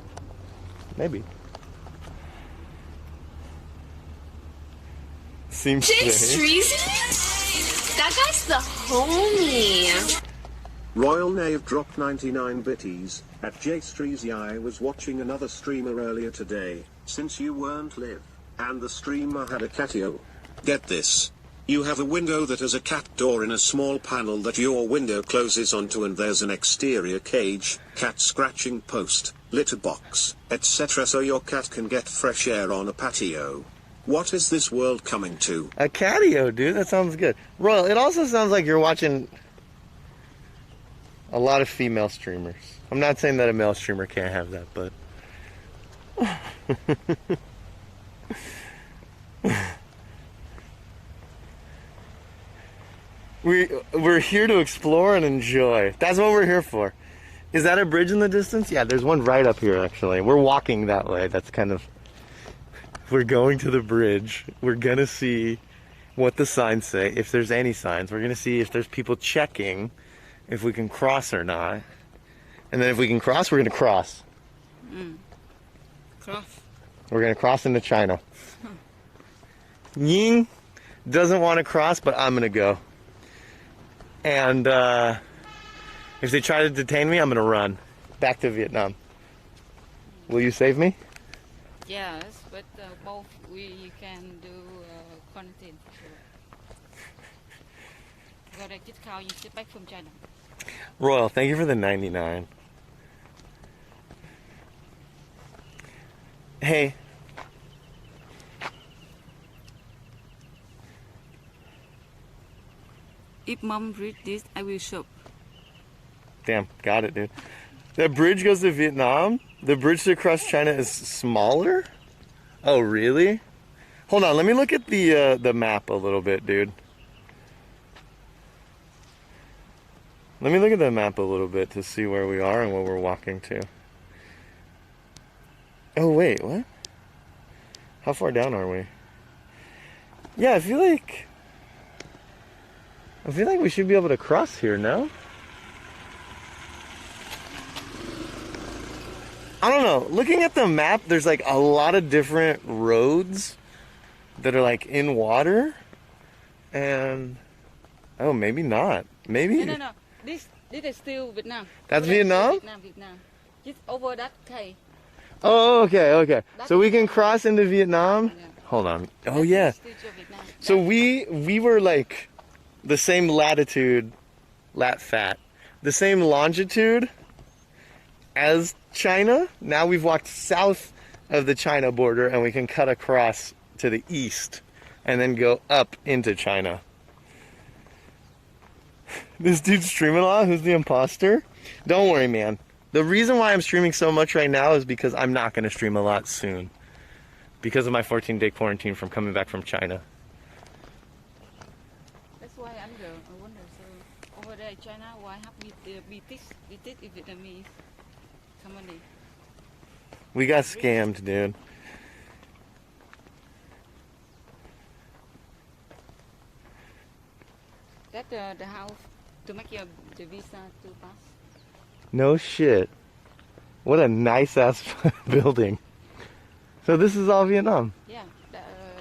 Maybe. Seems Jake strange. Streezy? That guy's the homie. Royal Knave dropped 99 bitties. At J Streezy, I was watching another streamer earlier today, since you weren't live, and the streamer had a catio. Get this. You have a window that has a cat door in a small panel that your window closes onto, and there's an exterior cage, cat scratching post, litter box, etc. so your cat can get fresh air on a patio. What is this world coming to? A catio, dude. That sounds good. Royal, it also sounds like you're watching a lot of female streamers. I'm not saying that a male streamer can't have that, but... We're here to explore and enjoy. That's what we're here for. Is that a bridge in the distance? Yeah, there's one right up here, actually. We're walking that way. That's kind of... We're going to the bridge. We're gonna see what the signs say, if there's any signs. We're gonna see if there's people checking if we can cross or not. And then if we can cross, we're gonna cross. Cross. We're gonna cross into China. Ying doesn't want to cross, but I'm gonna go. And if they try to detain me, I'm gonna run back to Vietnam. Will you save me? Yes, but both we can do quarantine for sure. Because I just call you sit back from China. Royal, thank you for the 99. Hey. If mom read this, I will shop. Damn, got it, dude. That bridge goes to Vietnam? The bridge to cross China is smaller? Oh, really? Hold on, let me look at the map a little bit, dude. Let me look at the map a little bit to see where we are and what we're walking to. Oh, wait, what? How far down are we? Yeah, I feel like we should be able to cross here, no? I don't know. Looking at the map, there's like a lot of different roads that are like in water. And oh, maybe not. Maybe. No. This is still Vietnam. That's Vietnam? Vietnam. Just over that K. Oh, okay. So we can cross into Vietnam. Yeah. Hold on. Oh yeah. Still Vietnam. So we were like the same latitude, the same longitude as China. Now we've walked south of the China border and we can cut across to the east and then go up into China. This dude's streaming a lot. Who's the imposter? Don't worry, man. The reason why I'm streaming so much right now is because I'm not going to stream a lot soon because of my 14-day quarantine from coming back from China. That's why I wonder. So over there in China, why have BTS in Vietnamese? Come on, We got scammed, dude. That's the house to make the visa to pass. No shit. What a nice ass building. So this is all Vietnam. Yeah,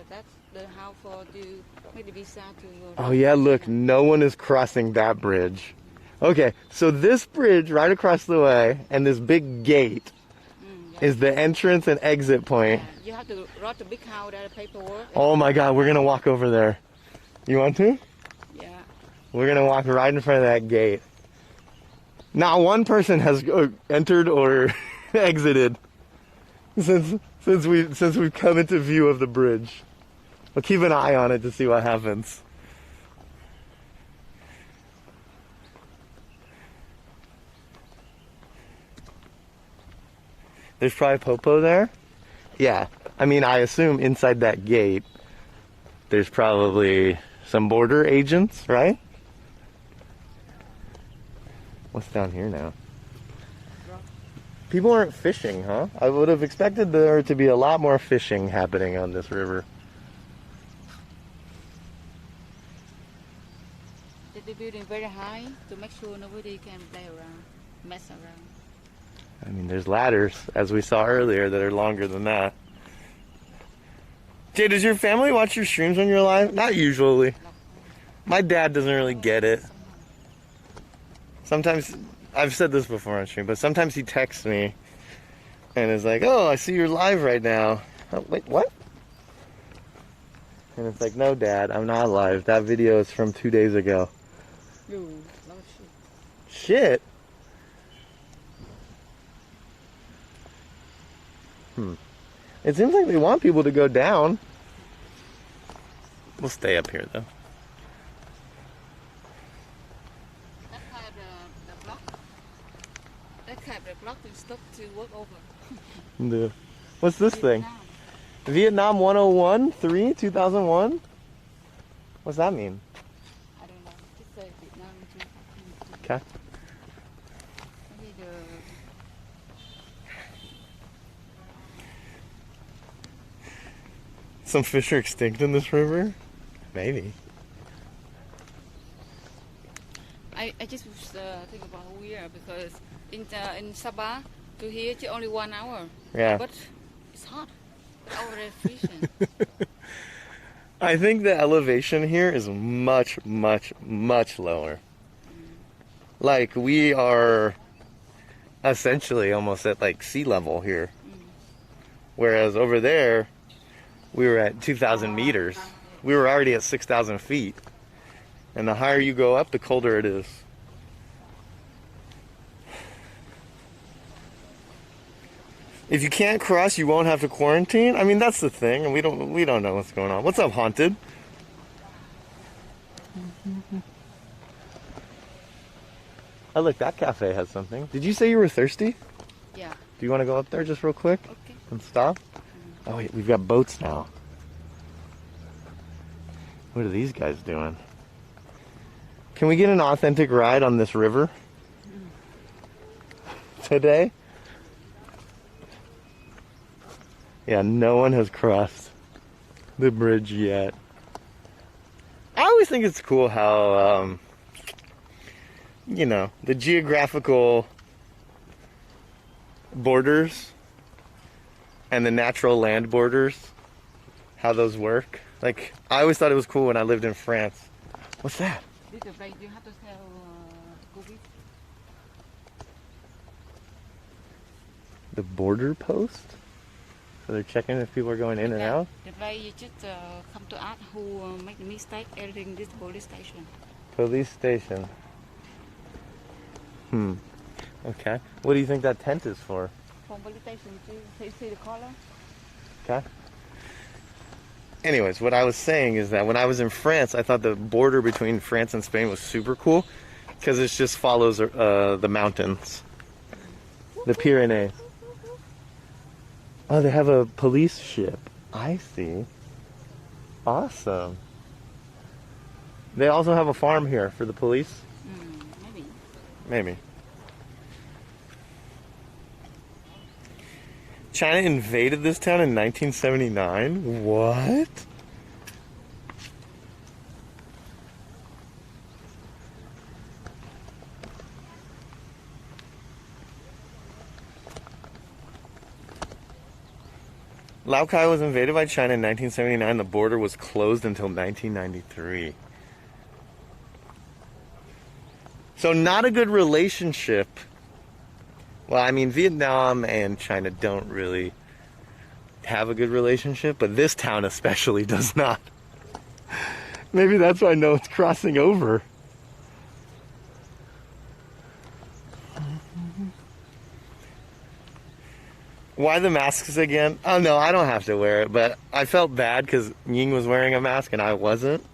that's the house for to make the visa to. Oh yeah, look, no one is crossing that bridge. Okay, so this bridge right across the way and this big gate is the entrance and exit point. Yeah, you have to write the big house, the paperwork. Oh my god, we're gonna walk over there. You want to? Yeah. We're gonna walk right in front of that gate. Not one person has entered or exited since we've come into view of the bridge. We'll keep an eye on it to see what happens. There's probably Popo there. Yeah, I mean, I assume inside that gate, there's probably some border agents, right? What's down here now? People aren't fishing, huh? I would have expected there to be a lot more fishing happening on this river. They're building very high to make sure nobody can play around, mess around. I mean, there's ladders, as we saw earlier, that are longer than that. Jay, does your family watch your streams when you're live? Not usually. My dad doesn't really get it. Sometimes, I've said this before on stream, but sometimes he texts me and is like, oh, I see you're live right now. Oh, wait, what? And it's like, no, Dad, I'm not live. That video is from 2 days ago. Ooh, Shit? It seems like they want people to go down. We'll stay up here, though. The block will stop to walk over. What's this thing? Vietnam 101, 3, 2001? What's that mean? I don't know. Just say Vietnam. Okay. Maybe Some fish are extinct in this river? Maybe. I just think about weird because in Sabah to here it's only 1 hour. Yeah. But it's hot. Over there freezing. I think the elevation here is much, much, much lower. Like, we are essentially almost at like sea level here. Whereas over there, we were at 2,000 meters. We were already at 6,000 feet. And the higher you go up, the colder it is. If you can't cross, you won't have to quarantine. I mean, that's the thing, and we don't know what's going on. What's up, Haunted? Oh, look, that cafe has something. Did you say you were thirsty? Yeah. Do you want to go up there just real quick Okay. and stop? Oh wait, we've got boats now. What are these guys doing? Can we get an authentic ride on this river today? Yeah, no one has crossed the bridge yet. I always think it's cool how, you know, the geographical borders and the natural land borders, how those work. Like, I always thought it was cool when I lived in France. What's that? Little place you have to tell COVID. The border post? So they're checking if people are going in and out? The place you just come to us who make the mistake entering this police station. Police station. Okay. What do you think that tent is for? From police station to see the color. Okay. Anyways, what I was saying is that when I was in France, I thought the border between France and Spain was super cool because it just follows the mountains, the Pyrenees. Oh, they have a police ship. I see. Awesome. They also have a farm here for the police? Maybe. Maybe. China invaded this town in 1979? What? Lao Cai was invaded by China in 1979. The border was closed until 1993. So not a good relationship. Well, I mean, Vietnam and China don't really have a good relationship, but this town especially does not. Maybe that's why no one's crossing over. Why the masks again? Oh no, I don't have to wear it, but I felt bad because Ying was wearing a mask and I wasn't.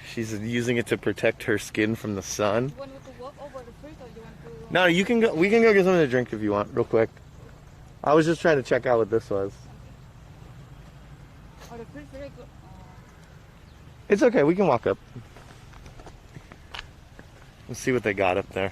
She's using it to protect her skin from the sun. You want to walk over the fridge or you want to... No, you can go. We can go get something to drink if you want, real quick. I was just trying to check out what this was. Oh, the fridge very good. It's okay, we can walk up. Let's see what they got up there.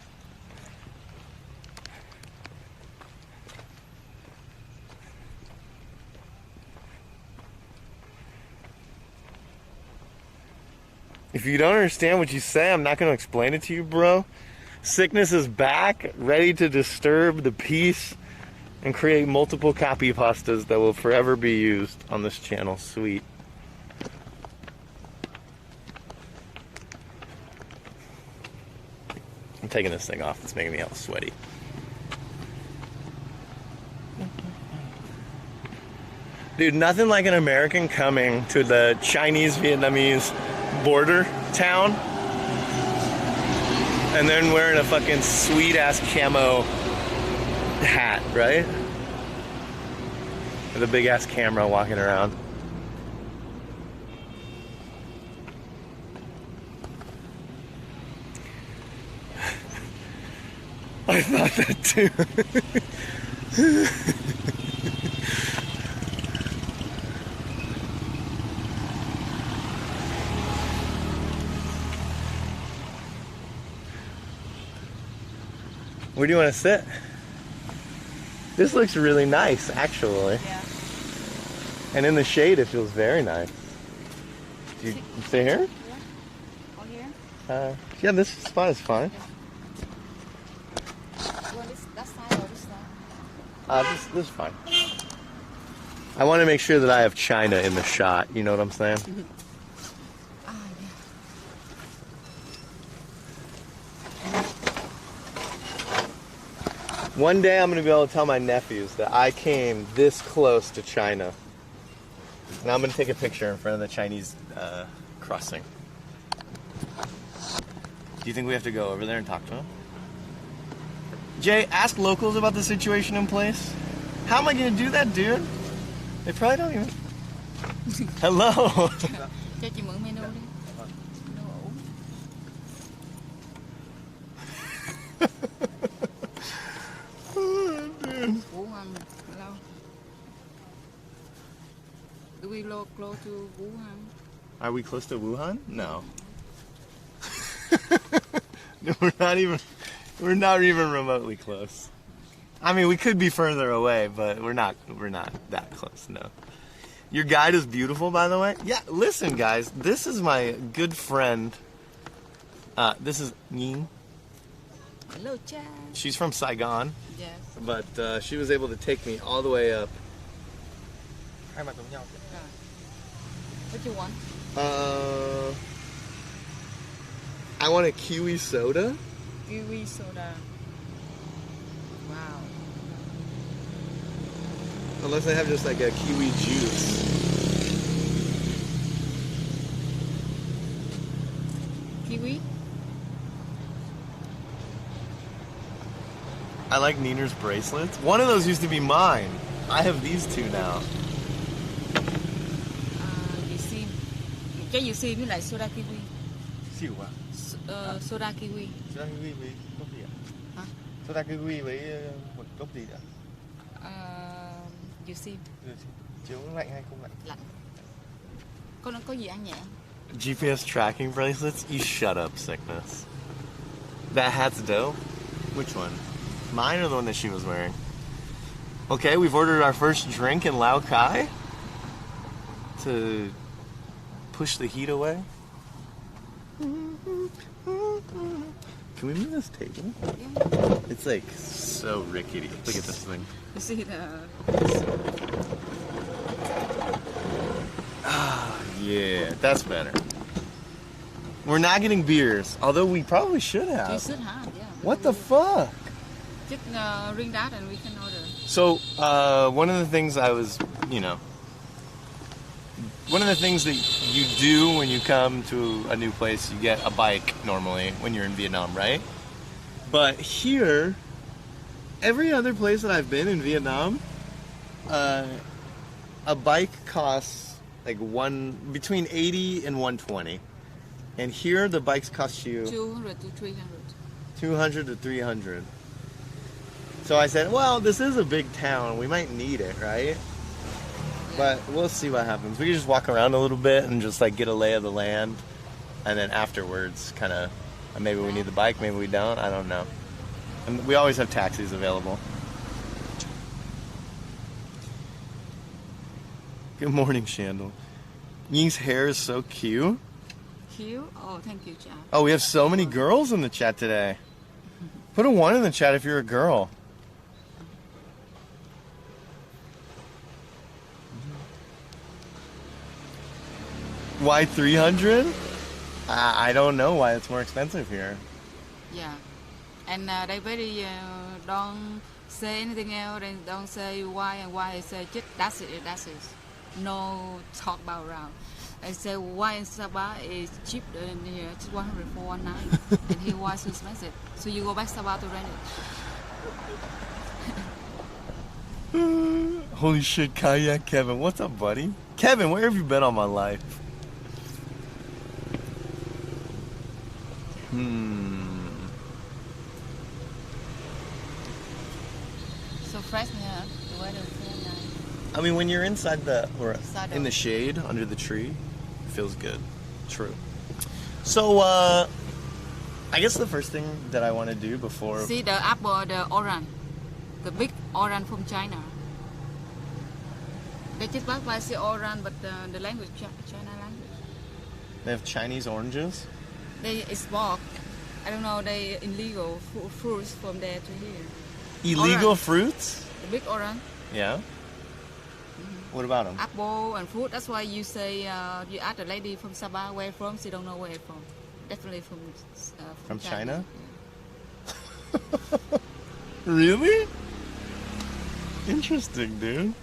If you don't understand what you say, I'm not going to explain it to you, bro. Sickness is back, ready to disturb the peace and create multiple copy pastas that will forever be used on this channel. Sweet. I'm taking this thing off. It's making me all sweaty. Dude, nothing like an American coming to the Chinese-Vietnamese border town and then wearing a fucking sweet-ass camo hat, right? With a big-ass camera walking around. I thought that too. Where do you want to sit? This looks really nice, actually. Yeah. And in the shade, it feels very nice. Do you stay here? Yeah. Or here? Yeah, this spot is fine. Well, that side or this side? This is fine. I want to make sure that I have China in the shot. You know what I'm saying? Ah, yeah. One day I'm going to be able to tell my nephews that I came this close to China. And I'm going to take a picture in front of the Chinese crossing. Do you think we have to go over there and talk to them? Jay, ask locals about the situation in place. How am I going to do that, dude? They probably don't even... Hello. Cho chị mượn menu đi. Đồ ủ. Wuhan, hello. Do we look close to Wuhan? Are we close to Wuhan? No. No, we're not even remotely close. I mean, we could be further away, but we're not that close, no. Your guide is beautiful, by the way. Yeah, listen, guys, this is my good friend. This is Ying. Hello, Chad. She's from Saigon, Yes. but she was able to take me all the way up. What you want? I want a kiwi soda. Kiwi soda. Wow. Unless I have just like a kiwi juice. Kiwi? I like Nina's bracelets. One of those used to be mine. I have these two now. You see. Cái you see với lại soda kiwi. Xỉu à? Soda kiwi. Soda kiwi với cốc gì ạ? Hả? Soda kiwi với một cốc gì ạ? You see. Chiếu lạnh hay không lạnh? Lạnh. Nó có gì ăn nhẹ? GPS tracking bracelets? You shut up, sickness. That hat's dope. Which one? Mine or the one that she was wearing? Okay, we've ordered our first drink in Lao Cai to push the heat away. Can we move this table? Yeah. It's like so rickety. Look at this thing. You see the... Yeah, that's better. We're not getting beers, although we probably should You have. should have, yeah. What the fuck? Just ring that and we can order. So, one of the things one of the things that you do when you come to a new place, you get a bike normally when you're in Vietnam, right? But here, every other place that I've been in Vietnam, a bike costs like between 80 and 120. And here the bikes cost you 200 to 300. 200 to 300. So I said, well, this is a big town. We might need it, right? But we'll see what happens. We can just walk around a little bit and just like get a lay of the land, and then afterwards, kind of, maybe we need the bike, maybe we don't. I don't know. And we always have taxis available. Good morning, Shandel. Ying's hair is so cute. Cute? Oh, thank you, Cha. Oh, we have so many girls in the chat today. Put a 1 in the chat if you're a girl. Why 300? I don't know why it's more expensive here. Yeah. And they very don't say anything else. They don't say why and why. They say just that's it. That's it. No talk about around. I say why in Sabah is cheap than here. It's 100 for one night. And here why so expensive. So you go back Sabah to rent it. Holy shit, Kayak Kevin. What's up, buddy? Kevin, where have you been all my life? So fresh here. The weather is very nice. I mean, when you're inside Inside in the of- shade, under the tree, it feels good. True. So, I guess the first thing that I want to do before... See the apple, the orange. The big orange from China. They just pass by say orange, but the language, China language. They have Chinese oranges. They export, I don't know, they illegal fruits from there to here. Illegal Orange. fruits? The big orange, Yeah. What about them? apple and fruit. That's why you say, you ask the lady from Sabah where from, she don't know where from. Definitely from China? Yeah. Really? Interesting, dude.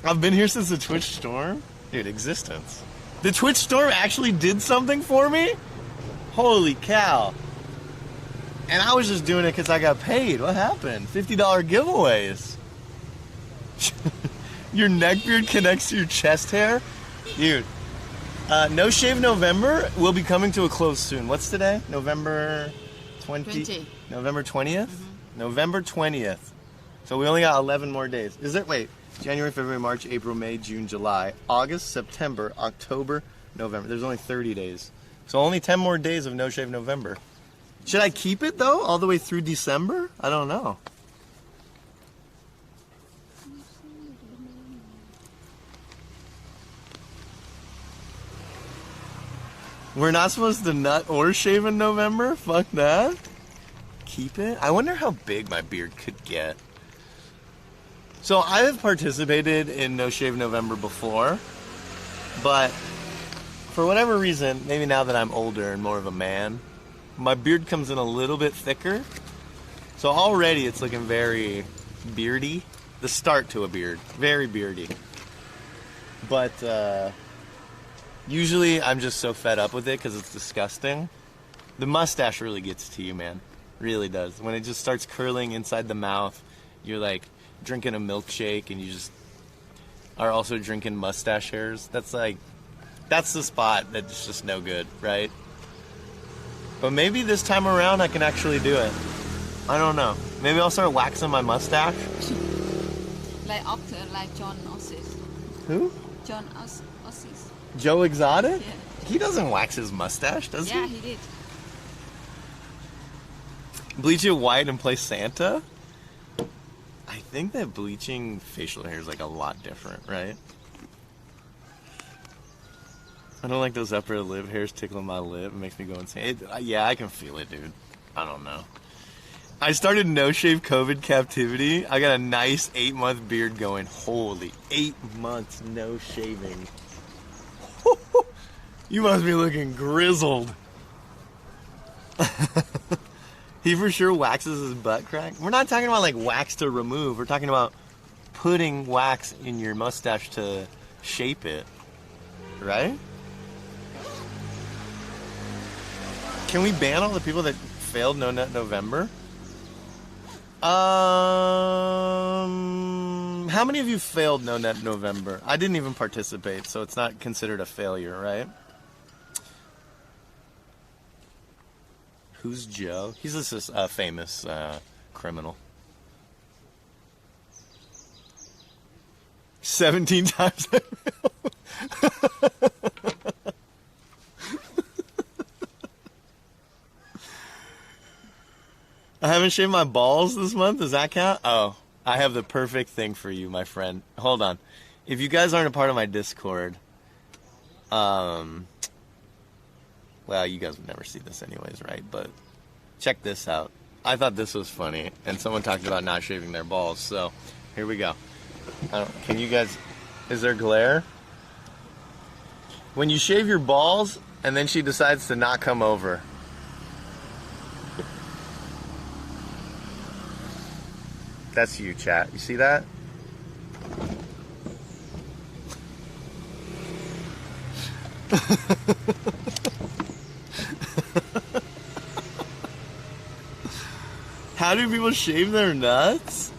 I've been here since the Twitch storm. Dude, existence. The Twitch storm actually did something for me? Holy cow. And I was just doing it because I got paid. What happened? $50 giveaways. Your neck beard connects to your chest hair? Dude. No Shave November will be coming to a close soon. What's today? November 20. November 20th? November 20th. So we only got 11 more days. Is there, wait, January, February, March, April, May, June, July, August, September, October, November. There's only 30 days. So only 10 more days of No Shave November. Should I keep it though, all the way through December? I don't know. We're not supposed to nut or shave in November? Fuck that. Keep it? I wonder how big my beard could get. So I have participated in No Shave November before, but for whatever reason, maybe now that I'm older and more of a man, my beard comes in a little bit thicker. So already it's looking very beardy. The start to a beard. Very beardy. But usually I'm just so fed up with it because it's disgusting. The mustache really gets to you, man. Really does. When it just starts curling inside the mouth, you're like drinking a milkshake and you just are also drinking mustache hairs. That's the spot that's just no good, right? But maybe this time around I can actually do it. I don't know. Maybe I'll start waxing my mustache. Like John Ossis. Who? John Ossis. Joe Exotic? Yeah. He doesn't wax his mustache, does Yeah, he? he did. Bleach it white and play Santa? I think that bleaching facial hair is like a lot different, right? I don't like those upper lip hairs tickling my lip. It makes me go insane. Yeah, I can feel it, dude. I don't know. I started No Shave COVID captivity. I got a nice 8-month beard going. Holy, 8 months no shaving. You must be looking grizzled. He for sure waxes his butt crack. We're not talking about like wax to remove. We're talking about putting wax in your mustache to shape it. Right? Can we ban all the people that failed No Nut November? How many of you failed No Nut November? I didn't even participate, so it's not considered a failure, right? Who's Joe? He's this famous criminal. 17 times I failed. I haven't shaved my balls this month. Does that count? Oh, I have the perfect thing for you, my friend. Hold on. If you guys aren't a part of my Discord, well, you guys would never see this anyways, right? But check this out. I thought this was funny, and someone talked about not shaving their balls, so here we go. Can you guys, is there glare? When you shave your balls, and then she decides to not come over. That's you, chat. You see that? How do people shave their nuts?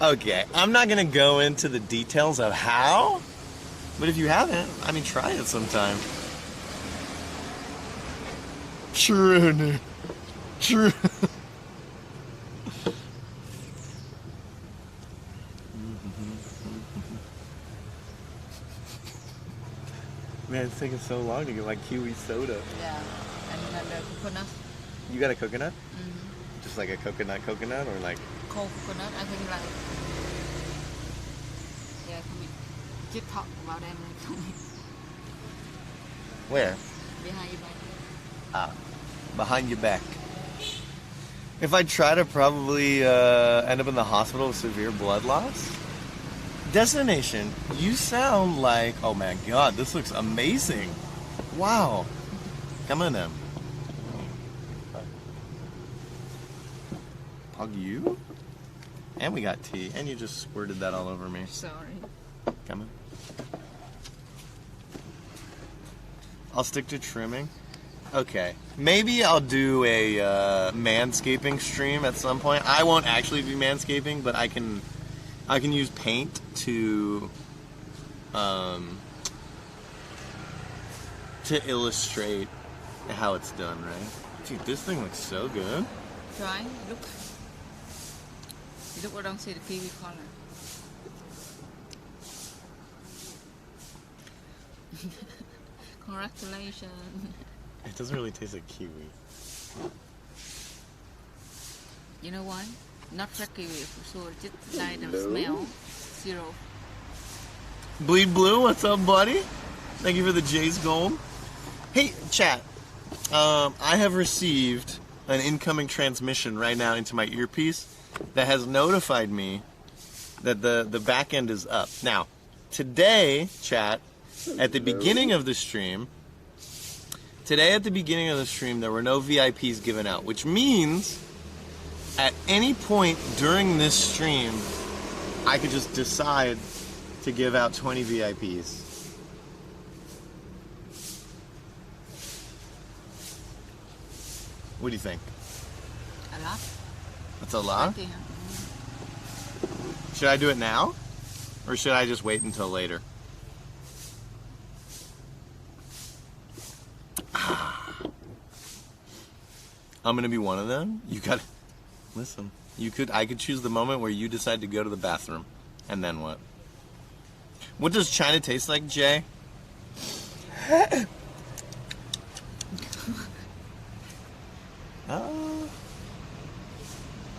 Okay, I'm not gonna go into the details of how, but if you haven't, I mean, try it sometime. True. True. Man, it's taking so long to get my kiwi soda. Yeah, and then the coconut. You got a coconut? Mm-hmm. Just like a coconut or like... Cold coconut, I think like... Yeah, come in. Just talk about them like come in. Where? Behind your back. Ah, behind your back. If I try to probably end up in the hospital with severe blood loss? Destination, you sound like, oh my god, this looks amazing. Wow. Come on in. Hug you? And we got tea. And you just squirted that all over me. Sorry. Come on. I'll stick to trimming. Okay. Maybe I'll do a manscaping stream at some point. I won't actually do manscaping, but I can use paint to illustrate how it's done, right? Dude, this thing looks so good. Try, look. Look, I don't see the kiwi color. Congratulations. It doesn't really taste like kiwi. You know why? Not fresh kiwi for sure, just like the smell. Zero. Bleed Blue, what's up, buddy? Thank you for the J's Gold. Hey, chat. I have received an incoming transmission right now into my earpiece that has notified me that the back end is up. Now, today, chat, at the beginning of the stream, there were no VIPs given out, which means at any point during this stream, I could just decide to give out 20 VIPs. What do you think? A lot? That's a lot? 20, huh? Should I do it now? Or should I just wait until later? I'm gonna be one of them? You gotta... Listen. I could choose the moment where you decide to go to the bathroom. And then what? What does China taste like, Jay?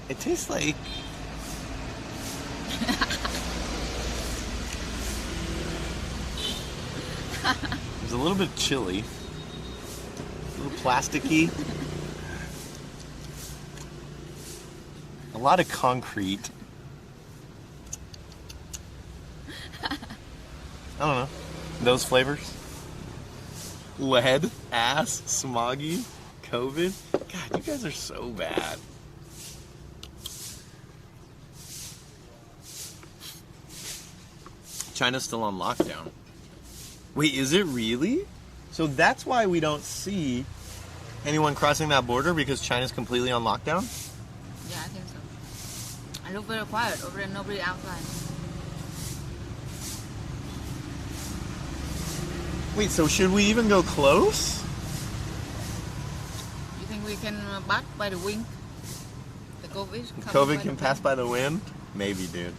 It tastes like... It's a little bit chilly. A little plasticky. A lot of concrete. I don't know. Those flavors? Lead, ass, smoggy, COVID. God, you guys are so bad. China's still on lockdown. Wait, is it really? So that's why we don't see anyone crossing that border, because China's completely on lockdown? Yeah, I think so. I look very quiet over there, nobody outside. Wait, so should we even go close? You think we can pass by the wind? The COVID? COVID can pass by the wind? Maybe, dude.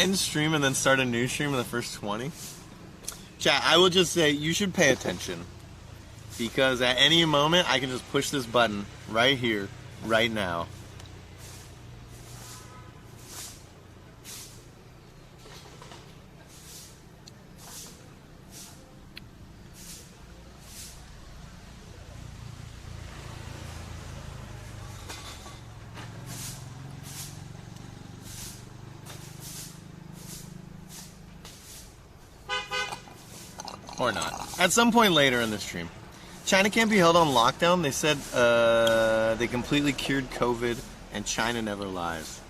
end stream and then start a new stream in the first 20? Chat, I will just say you should pay attention. Because at any moment, I can just push this button right here, right now. Or not. At some point later in the stream. China can't be held on lockdown. They said they completely cured COVID and China never lies.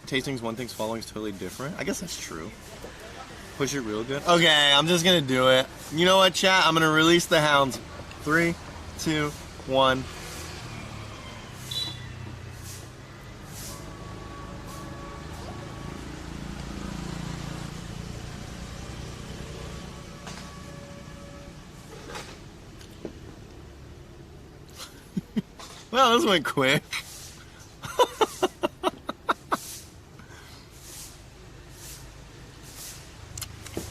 Tasting's one thing, swallowing's totally different. I guess that's true. Push it real good. Okay, I'm just gonna do it. You know what, chat? I'm gonna release the hounds. 3, 2, 1. Well, this went quick.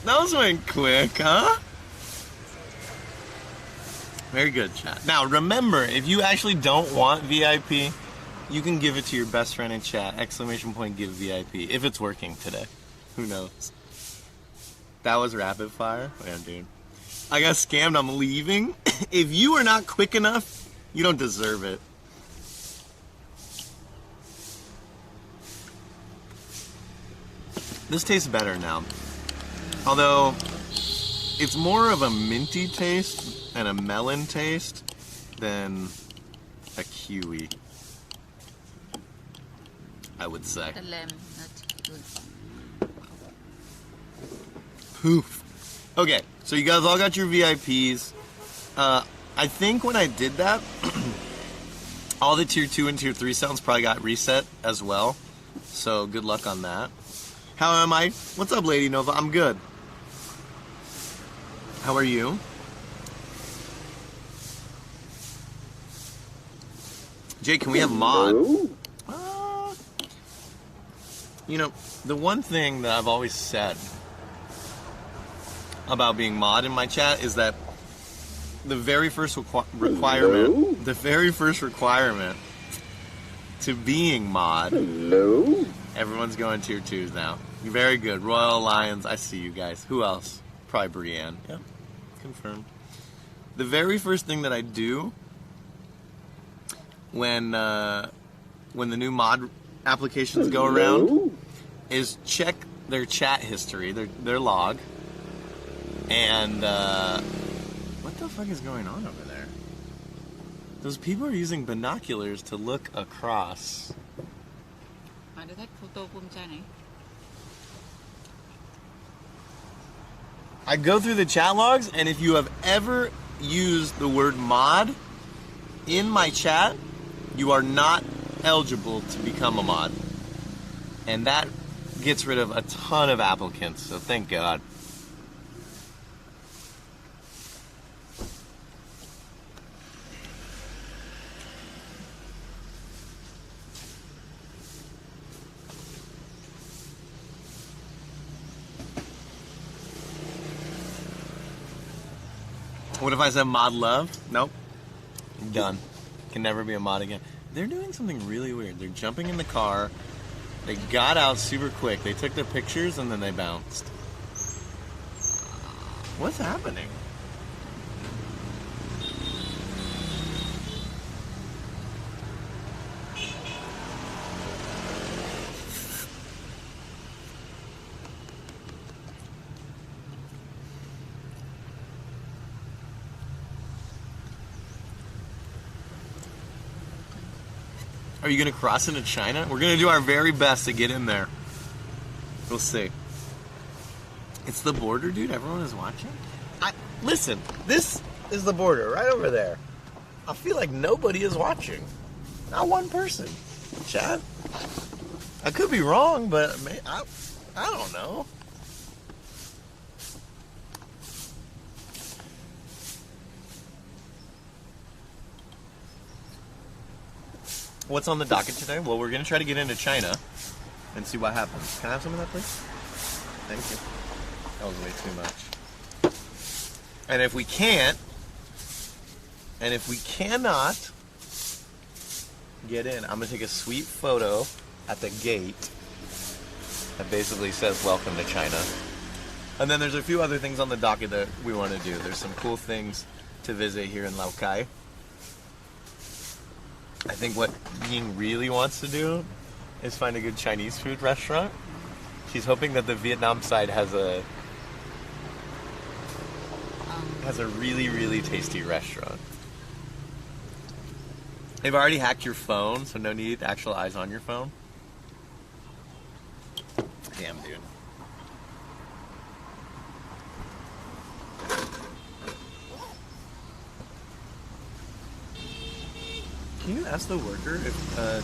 Those went quick, huh? Very good, chat. Now, remember, if you actually don't want VIP, you can give it to your best friend in chat. ! Give VIP. If it's working today. Who knows? That was rapid fire? Yeah, dude. I got scammed. I'm leaving. If you are not quick enough, you don't deserve it. This tastes better now. Although, it's more of a minty taste and a melon taste than a kiwi, I would say. The lamb, not good. Poof. Okay, so you guys all got your VIPs. I think when I did that, all the tier 2 and tier 3 sounds probably got reset as well. So good luck on that. How am I? What's up, Lady Nova? I'm good. How are you? Jay, can we have mod? You know, the one thing that I've always said about being mod in my chat is that the very first requirement to being mod. Hello? Everyone's going tier 2s now. Very good. Royal Lions, I see you guys. Who else? Probably Brienne. Yep, confirmed. The very first thing that I do when the new mod applications go around is check their chat history, their log, and what the fuck is going on over there? Those people are using binoculars to look across. I go through the chat logs, and if you have ever used the word mod in my chat, you are not eligible to become a mod. And that gets rid of a ton of applicants, so thank God. What if I said mod love? Nope. Done. Can never be a mod again. They're doing something really weird. They're jumping in the car. They got out super quick. They took their pictures and then they bounced. What's happening? Are you going to cross into China? We're going to do our very best to get in there. We'll see. It's the border, dude. Everyone is watching. Listen, this is the border right over there. I feel like nobody is watching. Not one person. Chad? I could be wrong, but I don't know. what's on the docket today? Well, we're going to try to get into China and see what happens. Can I have some of that, please? Thank you. That was way too much. And if we can't, and if we cannot get in, I'm going to take a sweet photo at the gate that basically says welcome to China. And then there's a few other things on the docket that we want to do. There's some cool things to visit here in Laokai. I think what Ying really wants to do is find a good Chinese food restaurant. She's hoping that the Vietnam side has a really, really tasty restaurant. They've already hacked your phone, so no need actual eyes on your phone. Damn, dude. Can you ask the worker if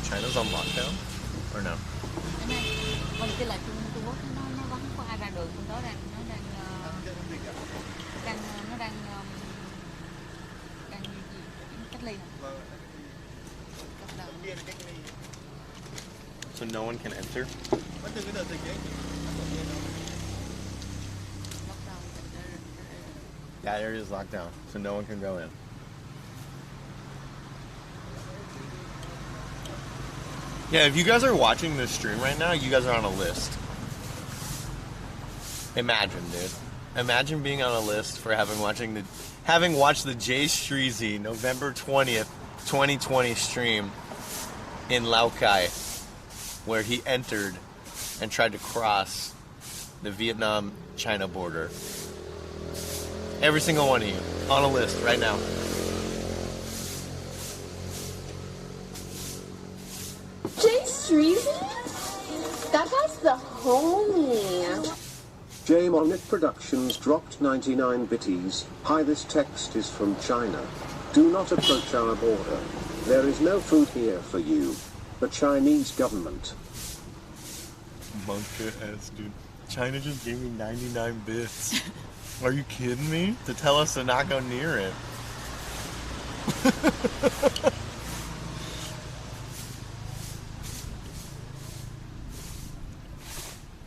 China's on lockdown or no? Vâng, kia là Trung Quốc nó vắng, không có ai ra đường, nó đang cách ly. So no one can enter? That area is locked down, so no one can go in. Yeah, if you guys are watching this stream right now, you guys are on a list. Imagine, dude. Imagine being on a list for having watched the Jay Streezy November 20th, 2020 stream in Laokai, where he entered and tried to cross the Vietnam-China border. Every single one of you on a list right now. Jay Streezy? That guy's the homie. J-Monit Productions dropped 99 bitties. Hi, this text is from China. Do not approach our border. There is no food here for you. The Chinese government. Monkey ass, dude. China just gave me 99 bits. Are you kidding me? To tell us to not go near it.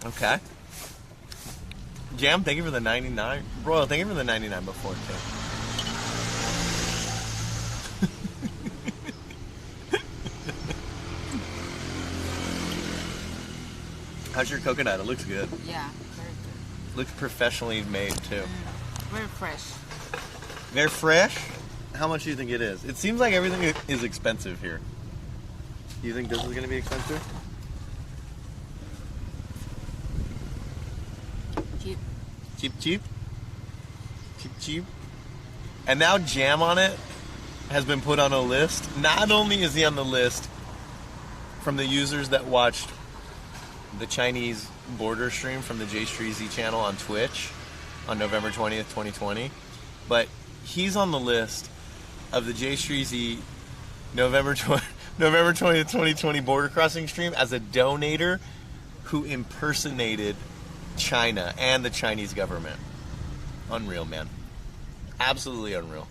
Okay. Jam, thank you for the 99. Royal, thank you for the 99 before, too. How's your coconut? It looks good. Yeah, very good. Looks professionally made, too. Very fresh. They're fresh? How much do you think it is? It seems like everything is expensive here. Do you think this is going to be expensive? Cheap. Cheap, cheap? Cheap, cheap? And now Jam on it has been put on a list. Not only is he on the list from the users that watched the Chinese border stream from the Jay Streezy channel on Twitch on November 20th, 2020, but he's on the list of the Jay Streezy November 20th, 2020 border crossing stream as a donator who impersonated China and the Chinese government. Unreal, man. Absolutely unreal.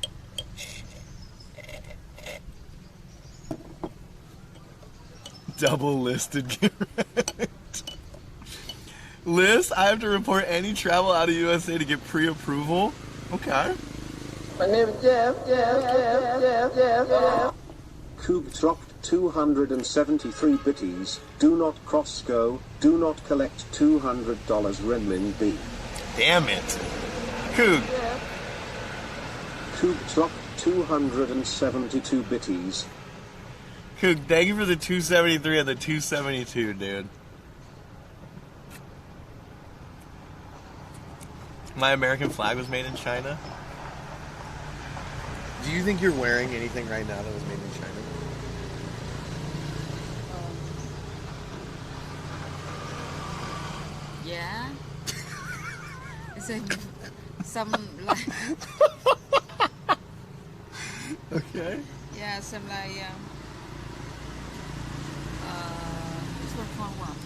Double listed, correct. List, I have to report any travel out of USA to get pre-approval. Okay. My name is Jeff. Coog dropped 273 bitties. Do not cross go. Do not collect $200 renminbi. Damn it. Coog. Coog dropped 272 bitties. Coog, thank you for the 273 and the 272, dude. My American flag was made in China. Do you think you're wearing anything right now that was made in China? Yeah. It's a, some like. Okay. Yeah, some like. It's what called what?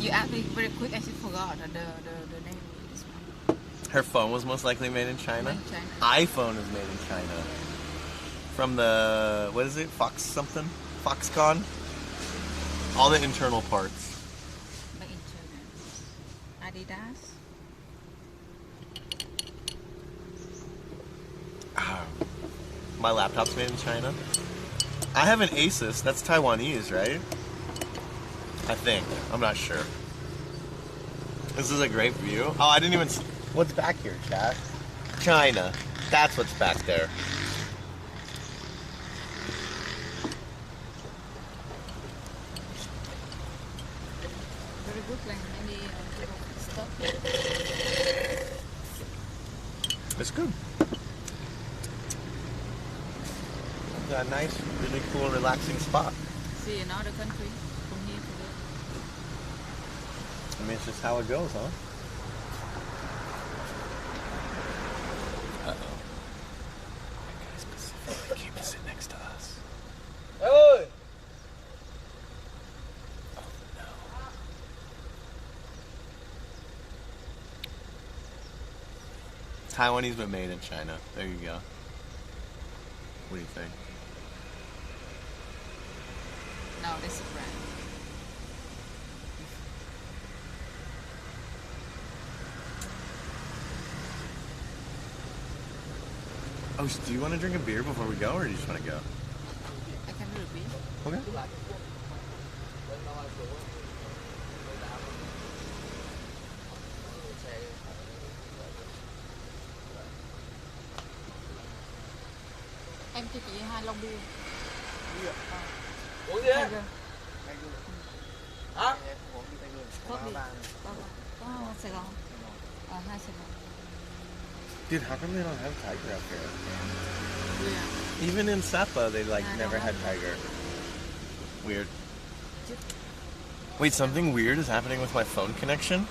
You asked me very quick. I just forgot the name of this one. Her phone was most likely made in China. Made in China. iPhone is made in China. From the, what is it? Fox something? Foxconn? All the internal parts. Made in China. Adidas. My laptop's made in China. I have an Asus. That's Taiwanese, right? I think. I'm not sure. This is a great view. Oh, I didn't even see. What's back here, chat? China. That's what's back there. Very good like many stuff. It's good. It's a nice, really cool, relaxing spot. See another country from here to there. I mean, it's just how it goes, huh? Uh-oh. That guy specifically came to sit next to us. Hey! Oh, no. Taiwanese but made in China. There you go. What do you think? No, this is brand. Oh, do you want to drink a beer before we go, or do you just want to go? I can repeat. Okay. Em cho chị 2 lon bia. Uống gì đấy? Hả? Có gì? Có Sài Gòn. 2 Sài Gòn. Dude, how come they don't have Tiger up here? Yeah. Even in Sapa, they like I never don't had know. Tiger. Weird. Wait, something weird is happening with my phone connection?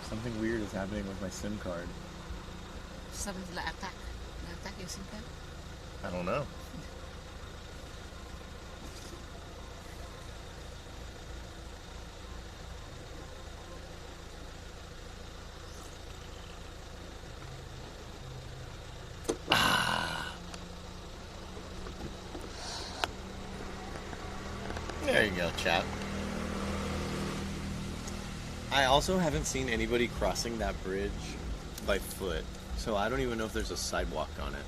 Something weird is happening with my SIM card. Something like attack. Attack your SIM card. I don't know. There you go, chat. I also haven't seen anybody crossing that bridge by foot, so I don't even know if there's a sidewalk on it.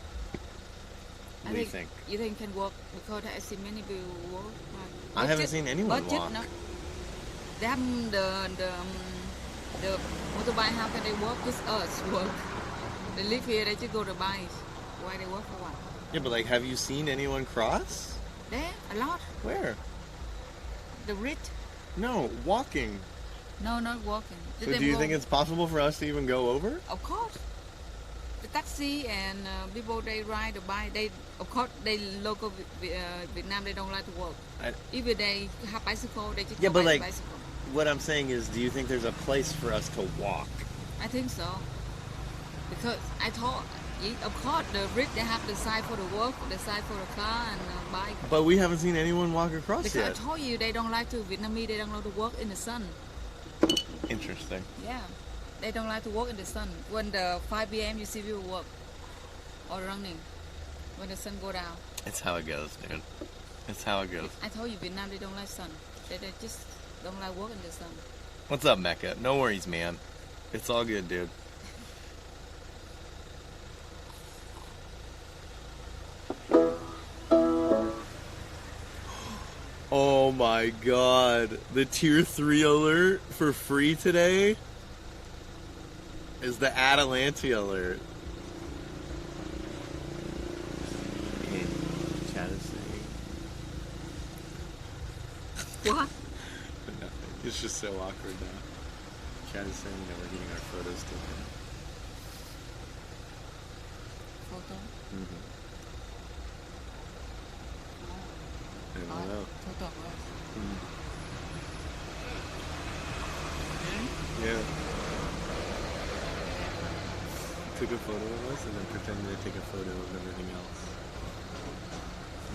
What do you think? You think can walk because I see many people walk. I haven't seen anyone budget, walk. No. They have the motorbike. How can they walk? Just us walk. They live here. They just go to bike. Why they walk for what? Yeah, but like, have you seen anyone cross? There, a lot. Where? The rich. No, walking. No, not walking. So do you think it's possible for us to even go over? Of course. The taxi and people they ride the bike. They of course they local Vietnam they don't like to walk. Even they have bicycle, they just Yeah, go but by like, bicycle. what I'm saying is, do you think there's a place for us to walk? I think so. Because I thought, of course, the rich they have the side for the work, the side for the car and bike. But we haven't seen anyone walk across Because yet. I told you they don't like to Vietnamese. They don't like to walk in the sun. Interesting. Yeah, they don't like to walk in the sun. When the 5 p.m. you see people walk or running when the sun go down. It's how it goes, dude. It's how it goes. I told you Vietnam they don't like sun. They just don't like walk in the sun. What's up, Mecca? No worries, man. It's all good, dude. Oh my god. The tier 3 alert for free today is the Atalante alert. Hey, chat is saying. What? Nothing. It's just so awkward now. Chat is saying that we're getting our photos taken. Photo? Mm-hmm. I don't know. Photo of us. Yeah. Took a photo of us and then pretended to take a photo of everything else.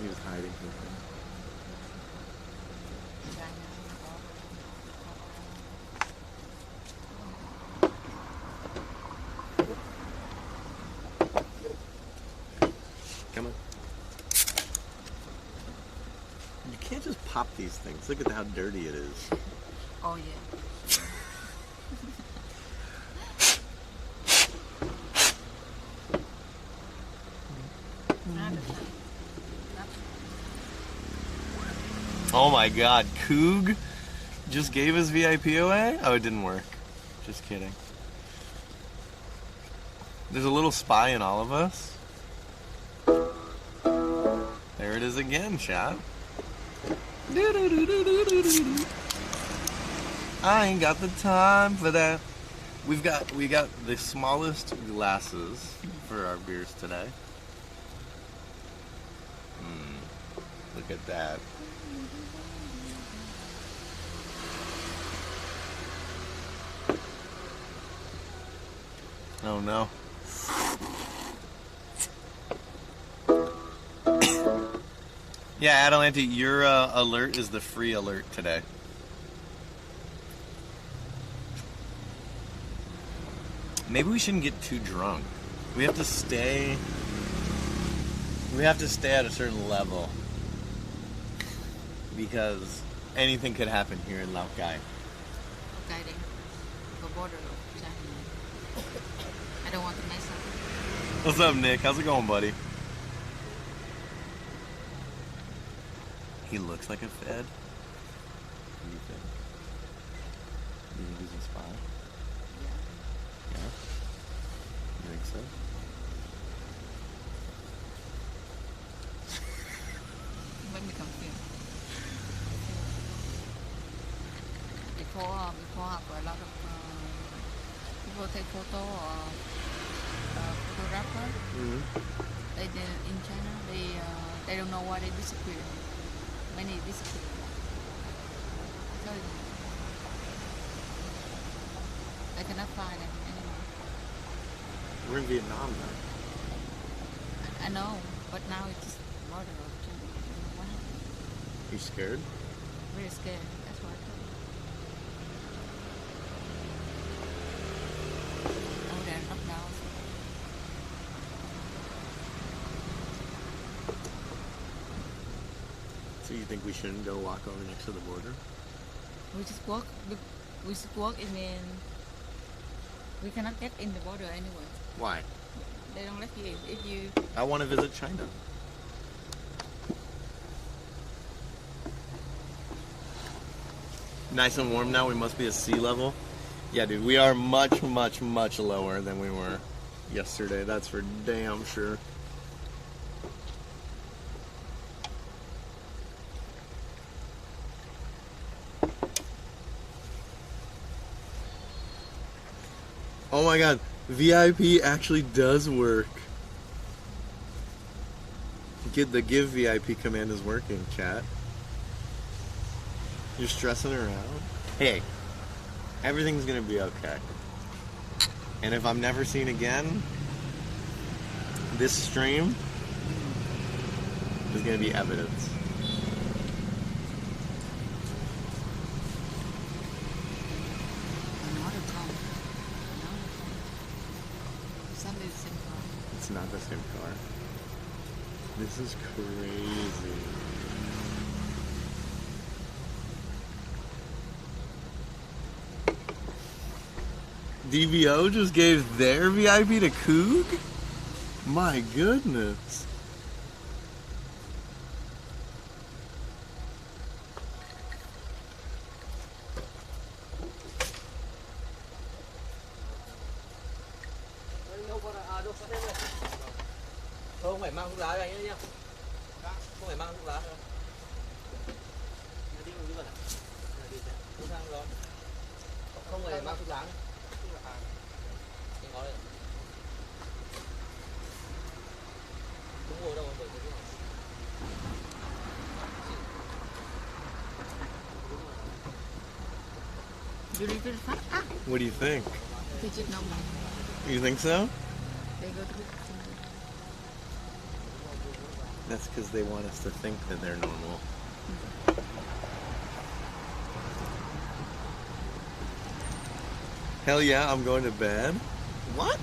He was hiding something. Come on. You can't just pop these things. Look at how dirty it is. Oh yeah. Oh my god, Coog just gave his VIP away? Oh, it didn't work. Just kidding. There's a little spy in all of us. There it is again, chat. I ain't got the time for that. We got the smallest glasses for our beers today. Look at that. Oh no. Yeah, Atalanta, your alert is the free alert today. Maybe we shouldn't get too drunk. We have to stay at a certain level. Because anything could happen here in Lao Cai. Okay then. The border of China. I don't want to mess up. What's up, Nick? How's it going, buddy? He looks like a Fed. What do you think? Do you think he's a spy? Yeah. Yeah? You think so? Make me confused. Before have a lot of people take photo or photographer. Mm-hmm. They did in China. They don't know why they disappear. Many disappear. So they cannot find them anymore. We're in Vietnam now. I know, but now it's just border of China. What happened? You scared? Really scared. That's what I told you. Oh, they're not now. So you think we shouldn't go walk over next to the border? We just walk. We just walk. I mean, we cannot get in the border anyway. Why? They don't let you. If you. I want to visit China. Nice and warm now. We must be at sea level. Yeah, dude, we are much, much, much lower than we were yesterday. That's for damn sure. Oh my god, VIP actually does work. The give VIP command is working, chat. You're stressing her out? Hey, everything's gonna be okay. And if I'm never seen again, this stream is gonna be evidence. It's not the same car. This is crazy. DVO just gave their VIP to Coog? My goodness. Không phải mang thuốc lá đây nhá. Không phải mang thuốc lá đâu. Đi như vậy. Đi sang đó. Không phải mang thuốc lá. Cái ngó đây. Đúng ngồi đâu rồi. You leave it fast. Ah, What do you think? they just know me. You think so? They go to. That's because they want us to think that they're normal. Hell yeah, I'm going to bed. What?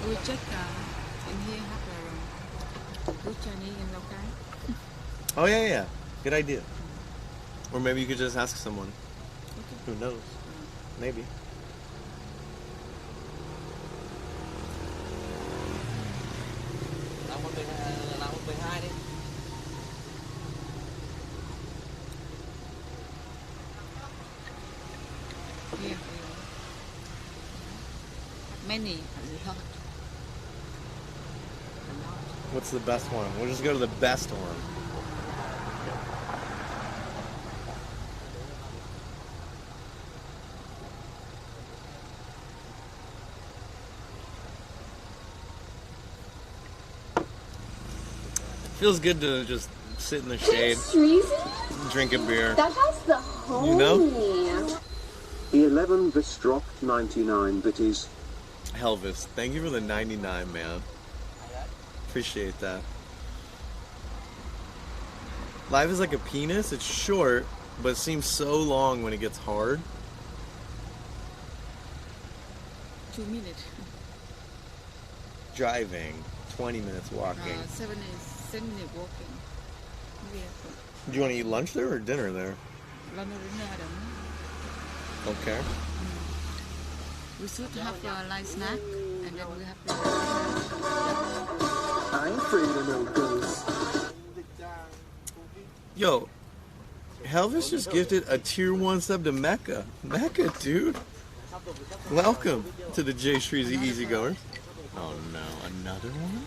We check in here have good Chinese and local. Oh yeah. Good idea. Or maybe you could just ask someone. Okay. Who knows? Maybe. Làm món 12 đi. Here. Many. A lot. What's the best one? We'll just go to the best one. Feels good to just sit in the shade, drink a beer. That has the homie. You know? 11 Vis dropped 99 bitties. Helvis, thank you for the 99, man. Appreciate that. Life is like a penis. It's short, but it seems so long when it gets hard. 2 minutes. Driving, 20 minutes walking. 7 minutes walking. Yeah. Do you want to eat lunch there or dinner there? Lunch or dinner, I don't know. Okay. We should have a light snack and then we have to. I ain't afraid of no ghosts. Yo, Helvis just gifted a tier 1 sub to Mecca. Mecca, dude. Welcome to the J Streezy Easygoers. Oh no, another one?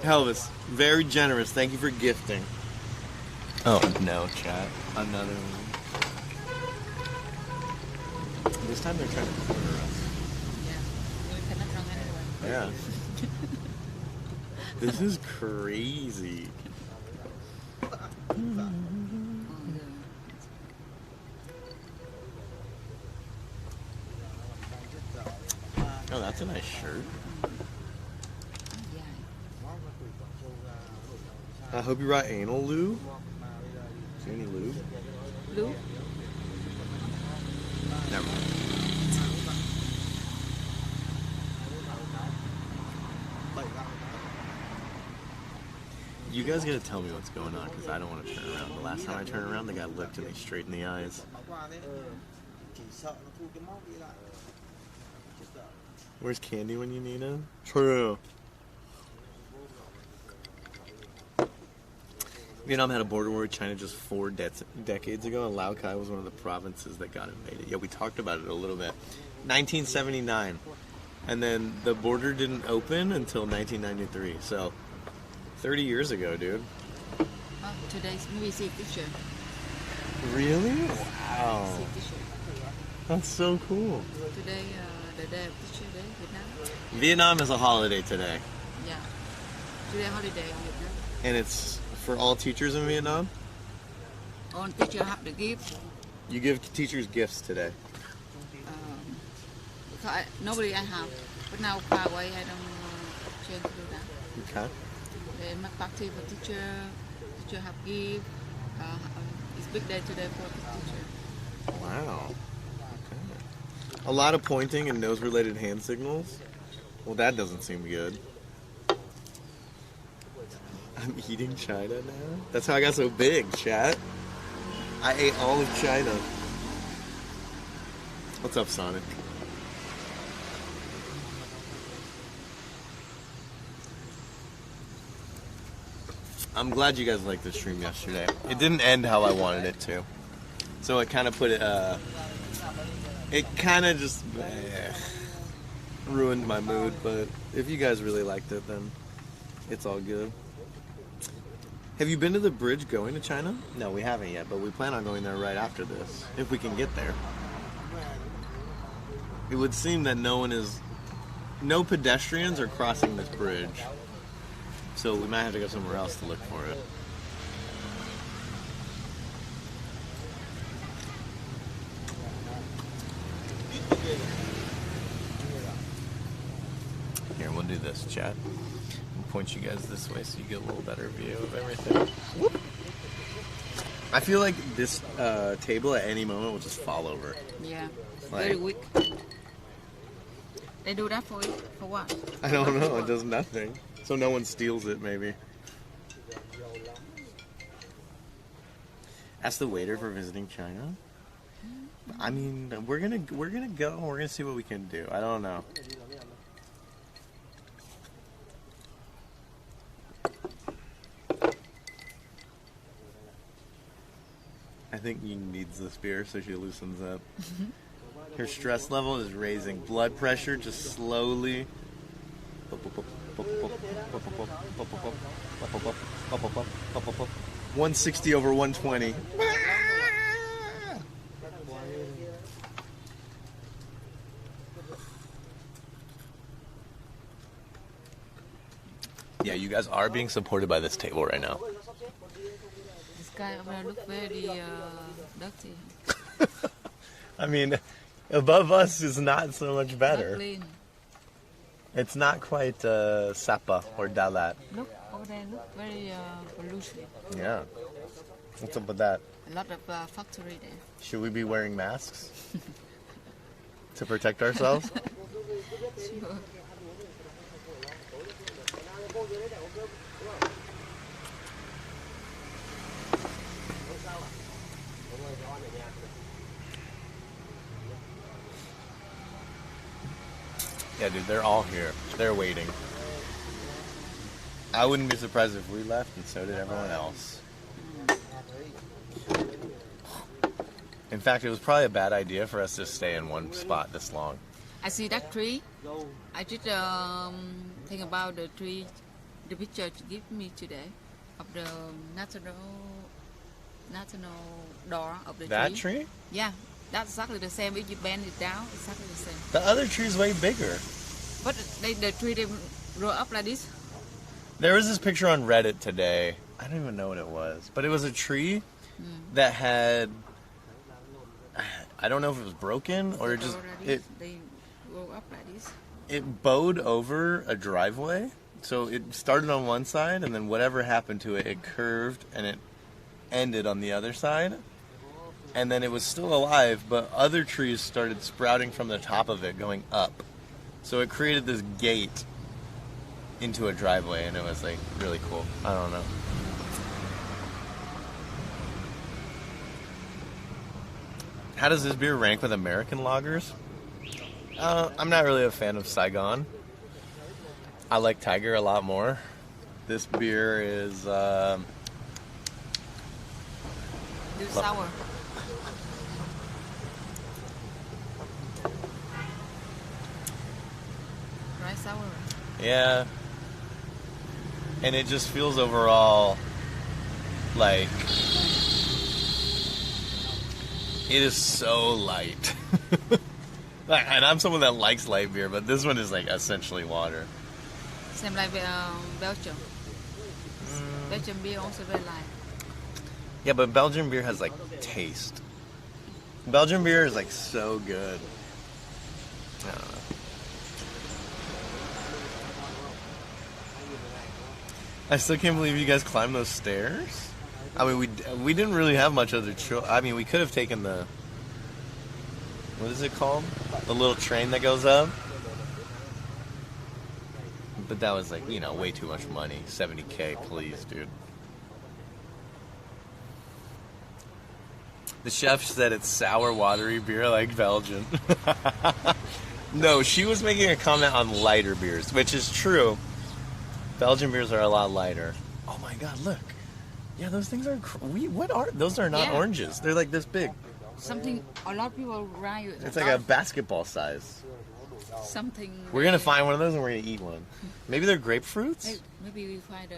Helvis, very generous. Thank you for gifting. Oh no, chat. Another one. This time they're trying to corner us. Yeah, we cannot run anywhere. Yeah. This is crazy. Oh, that's a nice shirt. I hope you brought anal lube. Is there any lube? Blue? Never mind. You guys gotta tell me what's going on because I don't want to turn around. The last time I turned around, the guy looked at me straight in the eyes. Where's Candy when you need him? True. Vietnam had a border war with China just 4 decades ago, and Lao Cai was one of the provinces that got invaded. Yeah, we talked about it a little bit. 1979. And then the border didn't open until 1993. So, 30 years ago, dude. Today's movie see picture. Really? Wow. See picture. That's so cool. Today, the day of teacher day, Vietnam. Vietnam is a holiday today. Yeah. Today holiday in Vietnam. And it's for all teachers in Vietnam? All teacher have the gift. You give teachers gifts today. Nobody I have. But now far away, I don't change to do that. Okay. They make party for teacher. Teacher have gift. It's big day today for the teacher. Wow. Okay. A lot of pointing and nose-related hand signals. Well, that doesn't seem good. I'm eating China now? That's how I got so big, chat. I ate all of China. What's up, Sonic? I'm glad you guys liked the stream yesterday. It didn't end how I wanted it to. So it kind of put it, it kind of just ruined my mood, but if you guys really liked it, then it's all good. Have you been to the bridge going to China? No, we haven't yet, but we plan on going there right after this, if we can get there. It would seem that no pedestrians are crossing this bridge. So we might have to go somewhere else to look for it. Here, we'll do this, chat. I'll point you guys this way so you get a little better view of everything. Whoop. I feel like this table at any moment will just fall over. Yeah, Like, very weak. They do that for what? I don't know. It does nothing. So no one steals it, maybe. Ask the waiter for visiting China. I mean, we're gonna go. We're gonna see what we can do. I don't know. I think Ying needs this beer so she loosens up. Her stress level is raising. Blood pressure just slowly. 160 over 120. Yeah, you guys are being supported by this table right now. This guy over there look very dirty. I mean, above us is not so much Not better. clean. It's not quite Sapa or Dalat. Look over there. Look very pollution. Yeah. What's up with that? A lot of factory there. Should we be wearing masks to protect ourselves? Sure. Yeah, dude, they're all here. They're waiting. I wouldn't be surprised if we left, and so did everyone else. In fact, it was probably a bad idea for us to stay in one spot this long. I see that tree. I just think about the tree, the picture you give me today of the national door of the That tree? Yeah, that's exactly the same. If you bend it down, exactly the same. The other tree's way bigger. But the tree they grow up like this. There was this picture on Reddit today. I don't even know what it was, but it was a tree that had. I don't know if it was broken or it just They grow up like this. it bowed over a driveway. So it started on one side, and then whatever happened to it, it curved and it ended on the other side. And then it was still alive, but other trees started sprouting from the top of it, going up. So it created this gate into a driveway, and it was like really cool. I don't know. How does this beer rank with American lagers? I'm not really a fan of Saigon. I like Tiger a lot more. This beer is Do sour. Dry sour. yeah. And it just feels overall like it is so light. And I'm someone that likes light beer, but this one is like essentially water. Same like Belgium. Belgium beer also very light. Yeah, but Belgian beer has like taste. Belgian beer is like so good. I don't know. I still can't believe you guys climbed those stairs. I mean, we didn't really have much other choice. I mean, we could have taken the, what is it called? The little train that goes up. But that was like, way too much money. $70K, please, dude. The chef said it's sour, watery beer like Belgian. No, she was making a comment on lighter beers, which is true. Belgian beers are a lot lighter. Oh my god, look. Yeah, those things are... what are... Those are not oranges. They're like this big. Something a lot of people around you. It's like a basketball size. Something. We're going to find one of those and we're going to eat one. Maybe they're grapefruits? Maybe we find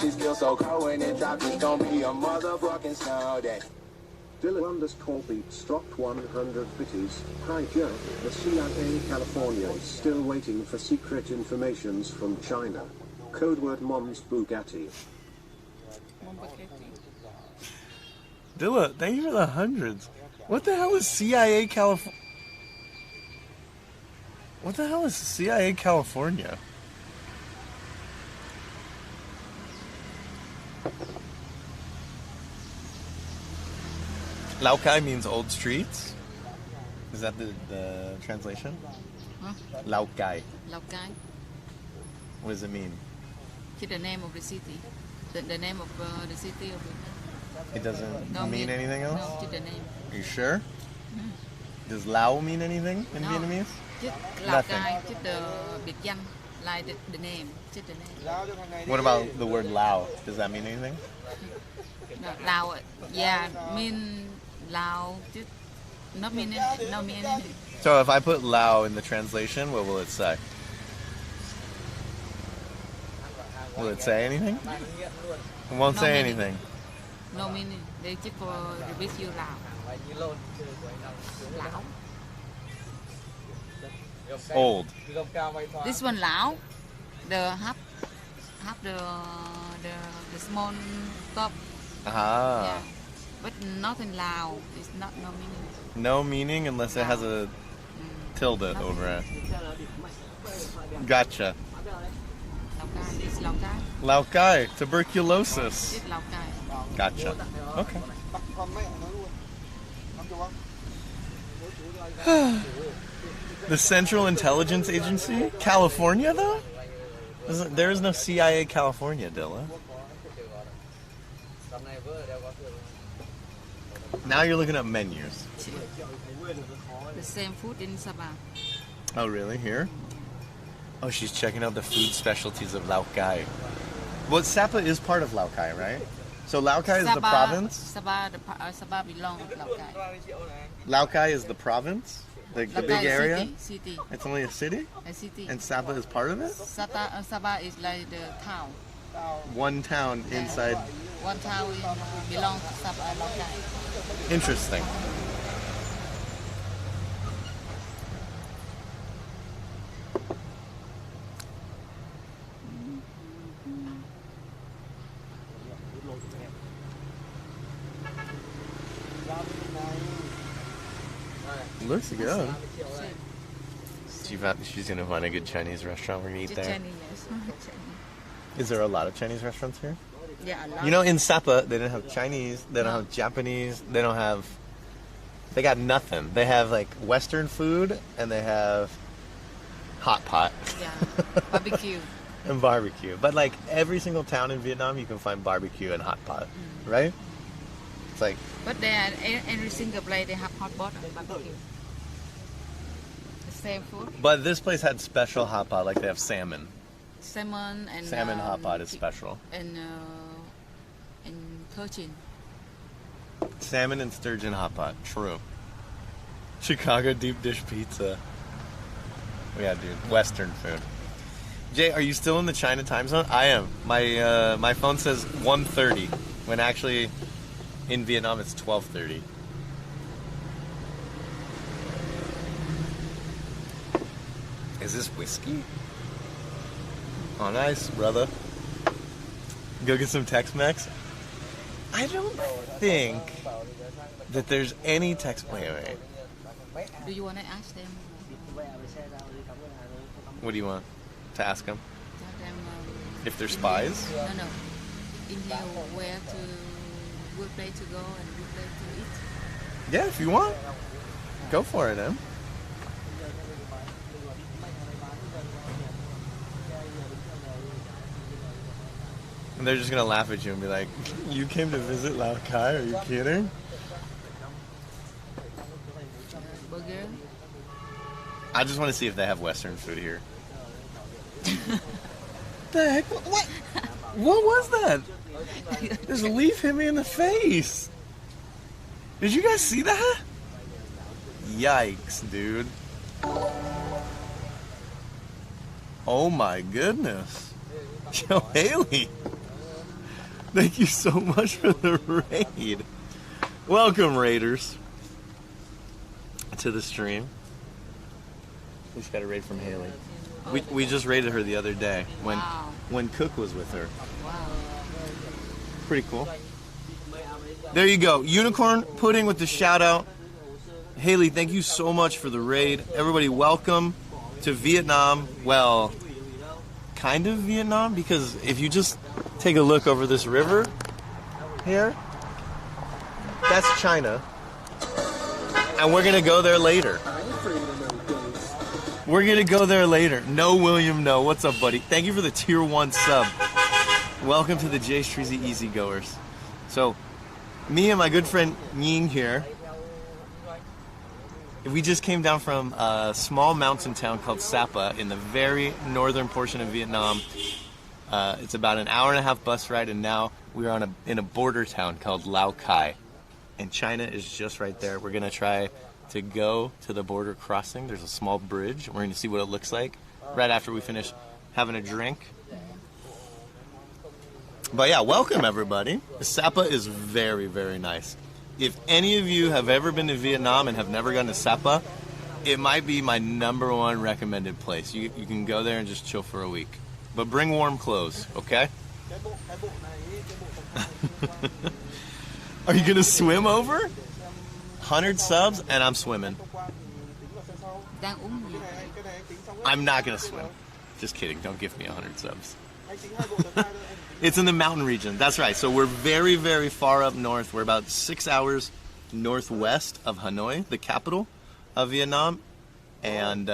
She's still so cold when it drops, it's gonna be a motherfucking snow day. Dylan_Beats dropped 100 bitties. Hi Joe, the CIA California is still waiting for secret informations from China. Code word Mom's Bugatti. Dilla, thank you for the hundreds. What the hell is CIA California? What the hell is CIA California? Lao Cai means old streets? Is that the translation? Huh? Lao Cai. Lao Cai. What does it mean? Just the name of the city. The name of the city of Vietnam. It doesn't No, mean anything else? No, just the name. Are you sure? Does Lao mean anything in No. Vietnamese? Just Lao Nothing. Cai, just the biệt danh, like the name, just the name. What about the word Lao? Does that mean anything? No, Lao, yeah, mean Lao, just not mean anything. So if I put Lao in the translation, what will it say? Will it say anything? It won't No say meaning. anything. No meaning. They just for repeat you Lao. Lao. Old. This one Lao. The half the small top. Ah. Yeah. But nothing Lao. It's not no meaning. No meaning unless it has a tilde Nothing. over it. Gotcha. Lao Cai. It's Lao Cai. Lao Cai, tuberculosis. It's Lao Cai. Gotcha. Okay. The Central Intelligence Agency? California, though? There is no CIA California, Dilla. Now you're looking up menus. The same food in Sabah. Oh, really? Here? Oh, she's checking out the food specialties of Lao Cai. Well, Sapa is part of Lao Cai, right? So Lao Cai is the province? Sabah belongs to Lao Cai. Lao Cai is the province? The Lao big Cai area? City. It's only a city? A city. And Sapa is part of it? Sabah is like the town. One town inside. One town belongs to Sabah, Lao Cai. Interesting. Looks good. She's gonna find a good Chinese restaurant we're gonna eat Just there. Chinese, yes. Is there a lot of Chinese restaurants here? Yeah, a lot. You know, in Sapa, they don't have Chinese, they don't have Japanese, they got nothing. They have like Western food and they have hot pot. Yeah, barbecue. And barbecue. But like every single town in Vietnam, you can find barbecue and hot pot, right? It's like, But they are, every single place they have hot pot and barbecue. The same food. but this place had special hot pot, like they have salmon. Salmon and Salmon hot pot is special. And cochin. Salmon and sturgeon hot pot, true. Chicago deep dish pizza. Yeah, dude, Western food. Jay, are you still in the China time zone? I am. My phone says 1:30, when actually in Vietnam it's 12:30. Is this whiskey? Oh, nice, brother. Go get some Tex-Mex. I don't think that there's any Wait. Do you want to ask them? What do you want to ask them? Tell them If they're spies? No. In here, where to good place to go and good place to eat. Yeah, if you want. Go for it, Em. And they're just gonna laugh at you and be like, "You came to visit Lao Cai? Are you kidding?" Burger. I just want to see if they have Western food here. The heck? What? What was that? This leaf hit me in the face. Did you guys see that? Yikes, dude. Oh my goodness. Yo, Haley. Thank you so much for the raid. Welcome, Raiders, to the stream. We just got a raid from Haley. We just raided her the other day when Cook was with her. Wow. Pretty cool. There you go. Unicorn Pudding with the shout out. Haley, thank you so much for the raid. Everybody, welcome to Vietnam. Well, kind of Vietnam, because if you just take a look over this river here, that's China. And we're going to go there later. We're gonna go there later. No, William, no. What's up, buddy? Thank you for the tier 1 sub. Welcome to the J Streezy Easy Goers. So, me and my good friend Ying here, we just came down from a small mountain town called Sapa in the very northern portion of Vietnam. It's about an hour-and-a-half bus ride, and now we're in a border town called Lao Cai. And China is just right there. We're gonna try to go to the border crossing. There's a small bridge. We're gonna see what it looks like right after we finish having a drink. But yeah, welcome everybody. Sapa is very, very nice. If any of you have ever been to Vietnam and have never gone to Sapa, it might be my #1 recommended place. You can go there and just chill for a week. But bring warm clothes, okay? Are you gonna swim over? 100 subs and I'm swimming. I'm not gonna swim. Just kidding, don't give me 100 subs. It's in the mountain region, that's right. So we're very, very far up north. We're about 6 hours northwest of Hanoi, the capital of Vietnam. And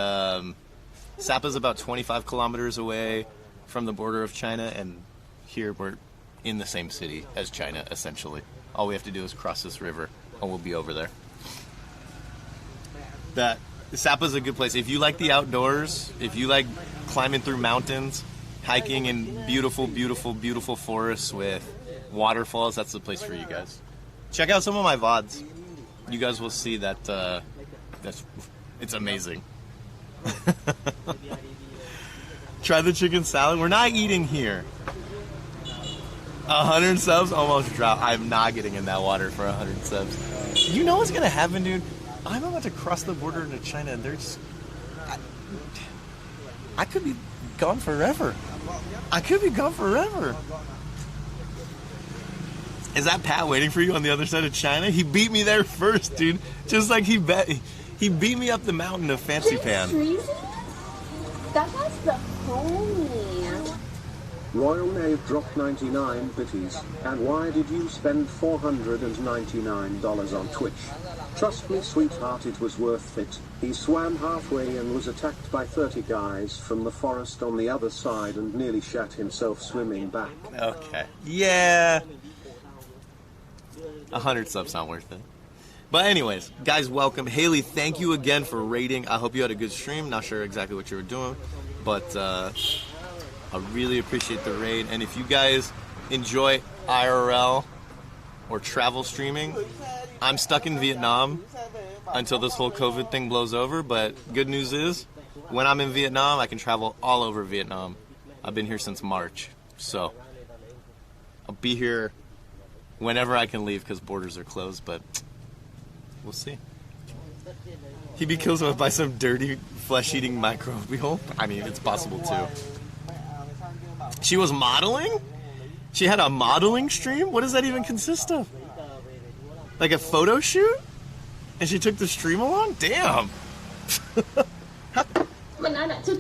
Sapa's about 25 kilometers away from the border of China. And here we're in the same city as China, essentially. All we have to do is cross this river and we'll be over there. Sapa's a good place. If you like the outdoors, if you like climbing through mountains, hiking in beautiful, beautiful, beautiful forests with waterfalls, that's the place for you guys. Check out some of my VODs. You guys will see that it's amazing. Try the chicken salad. We're not eating here. 100 subs almost dropped. I'm not getting in that water for 100 subs. You know what's gonna happen, dude? I'm about to cross the border into China and there's... I could be gone forever. I could be gone forever. Is that Pat waiting for you on the other side of China? He beat me there first, dude. Just like he beat me up the mountain of Fancy Pan. That was the homie. Royal Knave dropped 99 bitties. And why did you spend $499 on Twitch? Trust me, sweetheart, it was worth it. He swam halfway and was attacked by 30 guys from the forest on the other side and nearly shat himself swimming back. Okay. Yeah. 100 subs not worth it. But anyways, guys, welcome. Haley, thank you again for raiding. I hope you had a good stream. Not sure exactly what you were doing, but I really appreciate the raid. And if you guys enjoy IRL or travel streaming, I'm stuck in Vietnam until this whole COVID thing blows over, but good news is, when I'm in Vietnam, I can travel all over Vietnam. I've been here since March, so I'll be here whenever I can leave because borders are closed, but we'll see. He'd be killed by some dirty, flesh-eating microbial. I mean, it's possible too. She was modeling? She had a modeling stream? What does that even consist of? Like a photo shoot? And she took the stream along? Damn!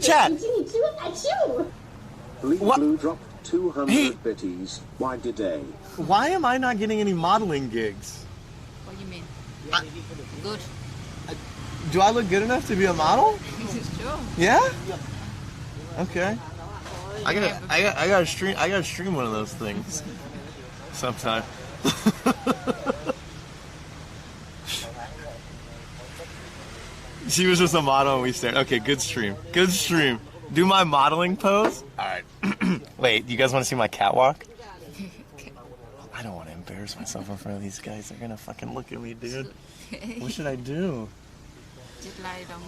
Chat! What? Blue dropped 200 bitties. Why did they? Why am I not getting any modeling gigs? What do you mean? Good. Do I look good enough to be a model? Sure. Yeah? Okay. I gotta stream one of those things sometime. She was just a model and we stared. Okay, good stream. Good stream. Do my modeling pose? Alright. Wait, you guys want to see my catwalk? I don't want to embarrass myself in front of these guys. They're gonna fucking look at me, dude. What should I do? Just lie down.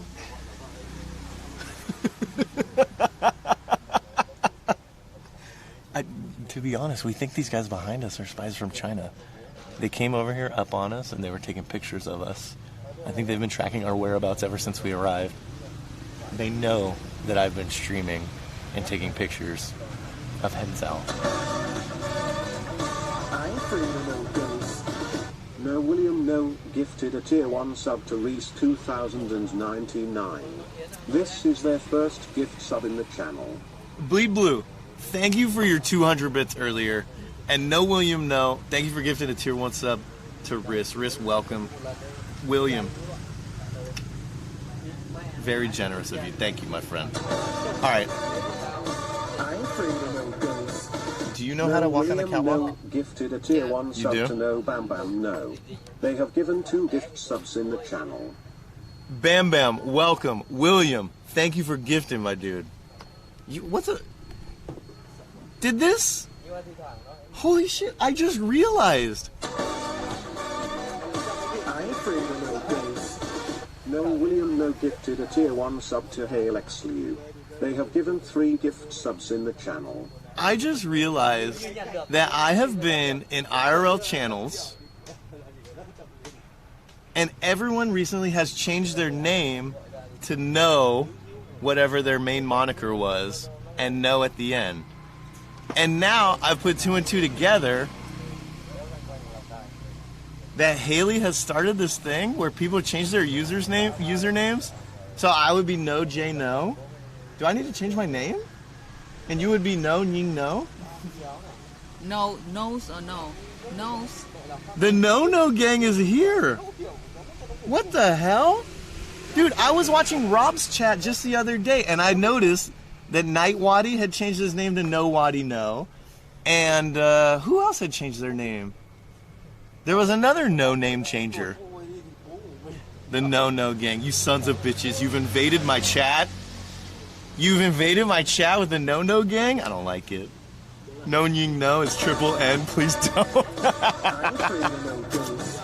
To be honest, we think these guys behind us are spies from China. They came over here up on us and they were taking pictures of us. I think they've been tracking our whereabouts ever since we arrived. They know that I've been streaming and taking pictures of Hensao. I ain't afraid of no ghosts. No William No gifted a tier 1 sub to Reese 2099. This is their first gift sub in the channel. Bleed Blue, thank you for your 200 bits earlier. And No William No, thank you for gifting a tier 1 sub to Riss. Riss, welcome. William, Very generous of you. Thank you, my friend. All right. I'm afraid of no ghosts. Do you know how to walk on the William catwalk? No gifted a tier 1 You sub do? to No Bam Bam No. They have given 2 gift subs in the channel. Bam Bam, welcome. William, thank you for gifting, my dude. What's a... Did this? Holy shit, I just realized. I'm afraid of no ghosts. No William No gifted a tier 1 sub to Hail X Liu. They have given 3 gift subs in the channel. I just realized that I have been in IRL channels and everyone recently has changed their name to No, whatever their main moniker was, and No at the end. And now I've put 2 and 2 together that Haley has started this thing where people change their usernames. So I would be No J No. Do I need to change my name? And you would be No Ying No? No, nose or no? Nose. The No gang is here. What the hell? Dude, I was watching Rob's chat just the other day and I noticed that Night Waddy had changed his name to No Waddy No. And who else had changed their name? There was another no name changer. The No gang. You sons of bitches, you've invaded my chat. You've invaded my chat with the No gang? I don't like it. No Ying No is triple N, please don't. I'm afraid of no ghosts.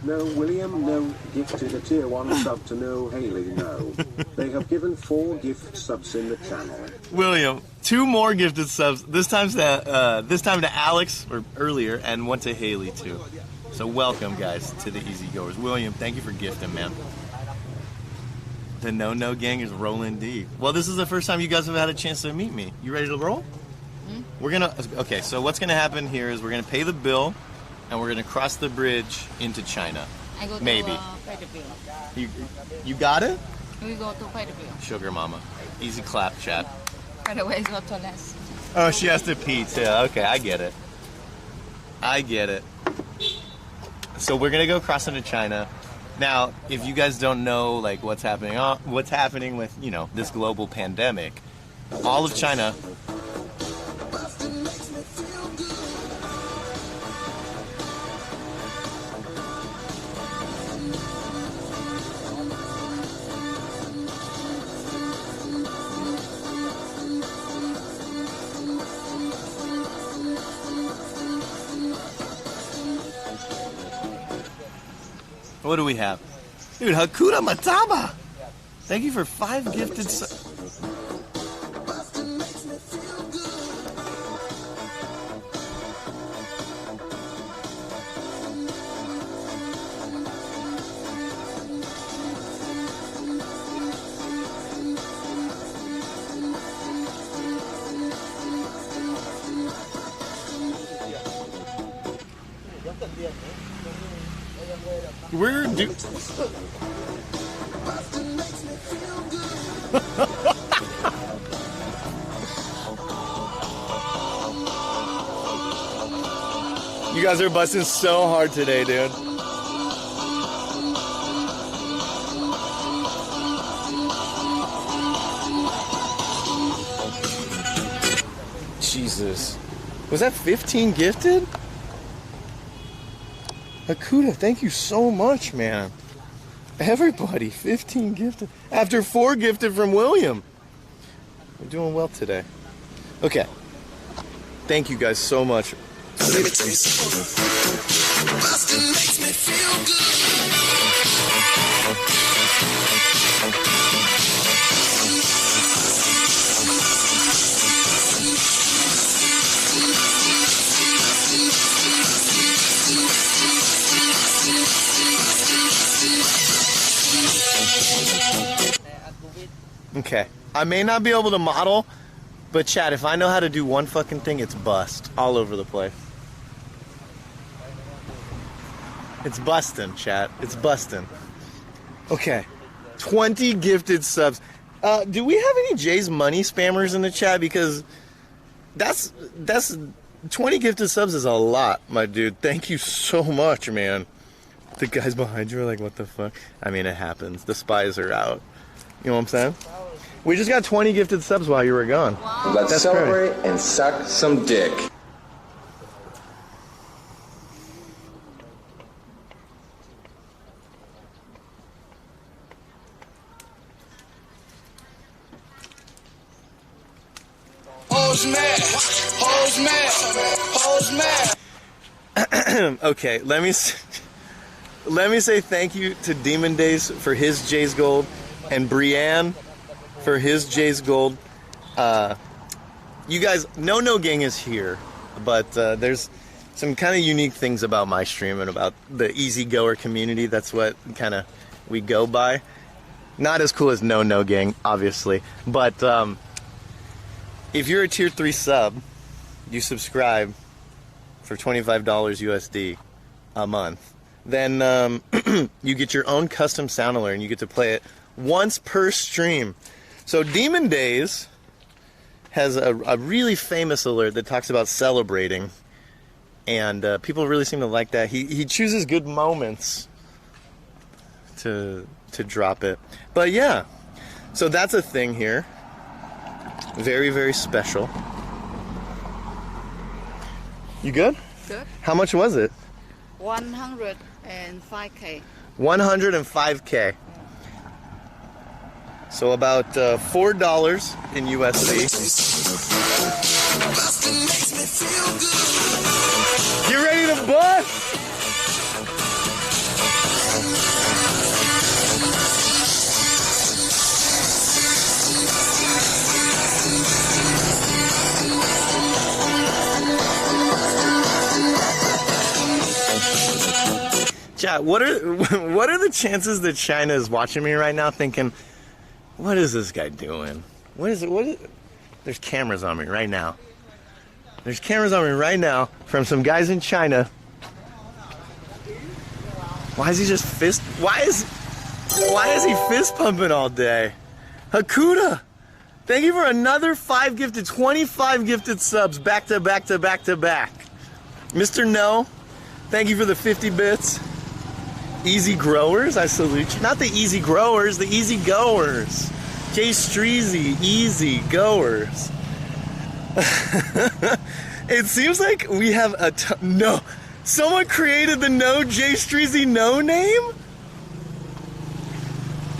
No William No gifted a tier 1 sub to No Haley No. They have given 4 gift subs in the channel. William, 2 more gifted subs. This time to Alex, or earlier, and 1 to Haley too. So welcome, guys, to the Easy Goers. William, thank you for gifting, man. The No gang is rolling deep. Well, this is the first time you guys have had a chance to meet me. You ready to roll? We're gonna. Okay, so what's gonna happen here is we're gonna pay the bill, and we're gonna cross the bridge into China. I go to Maybe. pay the bill. You got it? We go to pay the bill. Sugar mama. Easy clap, chat. By the way, go to less. Oh, she has to pee too. Okay, I get it. I get it. So we're gonna go cross into China. Now, if you guys don't know like what's happening with, you know, this global pandemic, all of China. What do we have? Dude, Hakuda Mataba! Thank you for 5 gifted We're do. You guys are busting so hard today, dude. Jesus. Was that 15 gifted? Hakuda, thank you so much, man. Everybody, 15 gifted. After 4 gifted from William. We're doing well today. Okay. Thank you guys so much. Let me tell you something. Boston makes me feel Okay. I may not be able to model, but chat, if I know how to do one fucking thing, it's bust all over the place. It's busting, chat. It's busting. Okay. 20 gifted subs. Do we have any Jay's Money spammers in the chat? Because that's 20 gifted subs is a lot, my dude. Thank you so much, man. The guys behind you are like, what the fuck? I mean, it happens. The spies are out. You know what I'm saying? We just got 20 gifted subs while you were gone. Let's That's celebrate and suck some dick. Okay, let me say thank you to Demon Days for his Jay's Gold and Brienne for his Jay's Gold. You guys, No Gang is here, but there's some kind of unique things about my stream and about the easygoer community. That's what kind of we go by. Not as cool as No Gang, obviously, but if you're a tier 3 sub, you subscribe for $25 USD a month, then you get your own custom sound alert and you get to play it once per stream. So Demon Days has a really famous alert that talks about celebrating, and people really seem to like that. He chooses good moments to drop it. But yeah, so that's a thing here. Very, very special. You good? Good. How much was it? 105K. 105K. So about $4 in USD. You ready to bust? Chat, what are the chances that China is watching me right now thinking, what is this guy doing? What is it? There's cameras on me right now. There's cameras on me right now from some guys in China. Why is he just why is he fist pumping all day? Hakuda, thank you for another 25 gifted subs back to back to back to back. Mr. No, thank you for the 50 bits. Easy growers, I salute you. Not the easy growers, the easy goers. Jay Streezy, easy goers. It seems like we have no. Someone created the No Jay Streezy No name?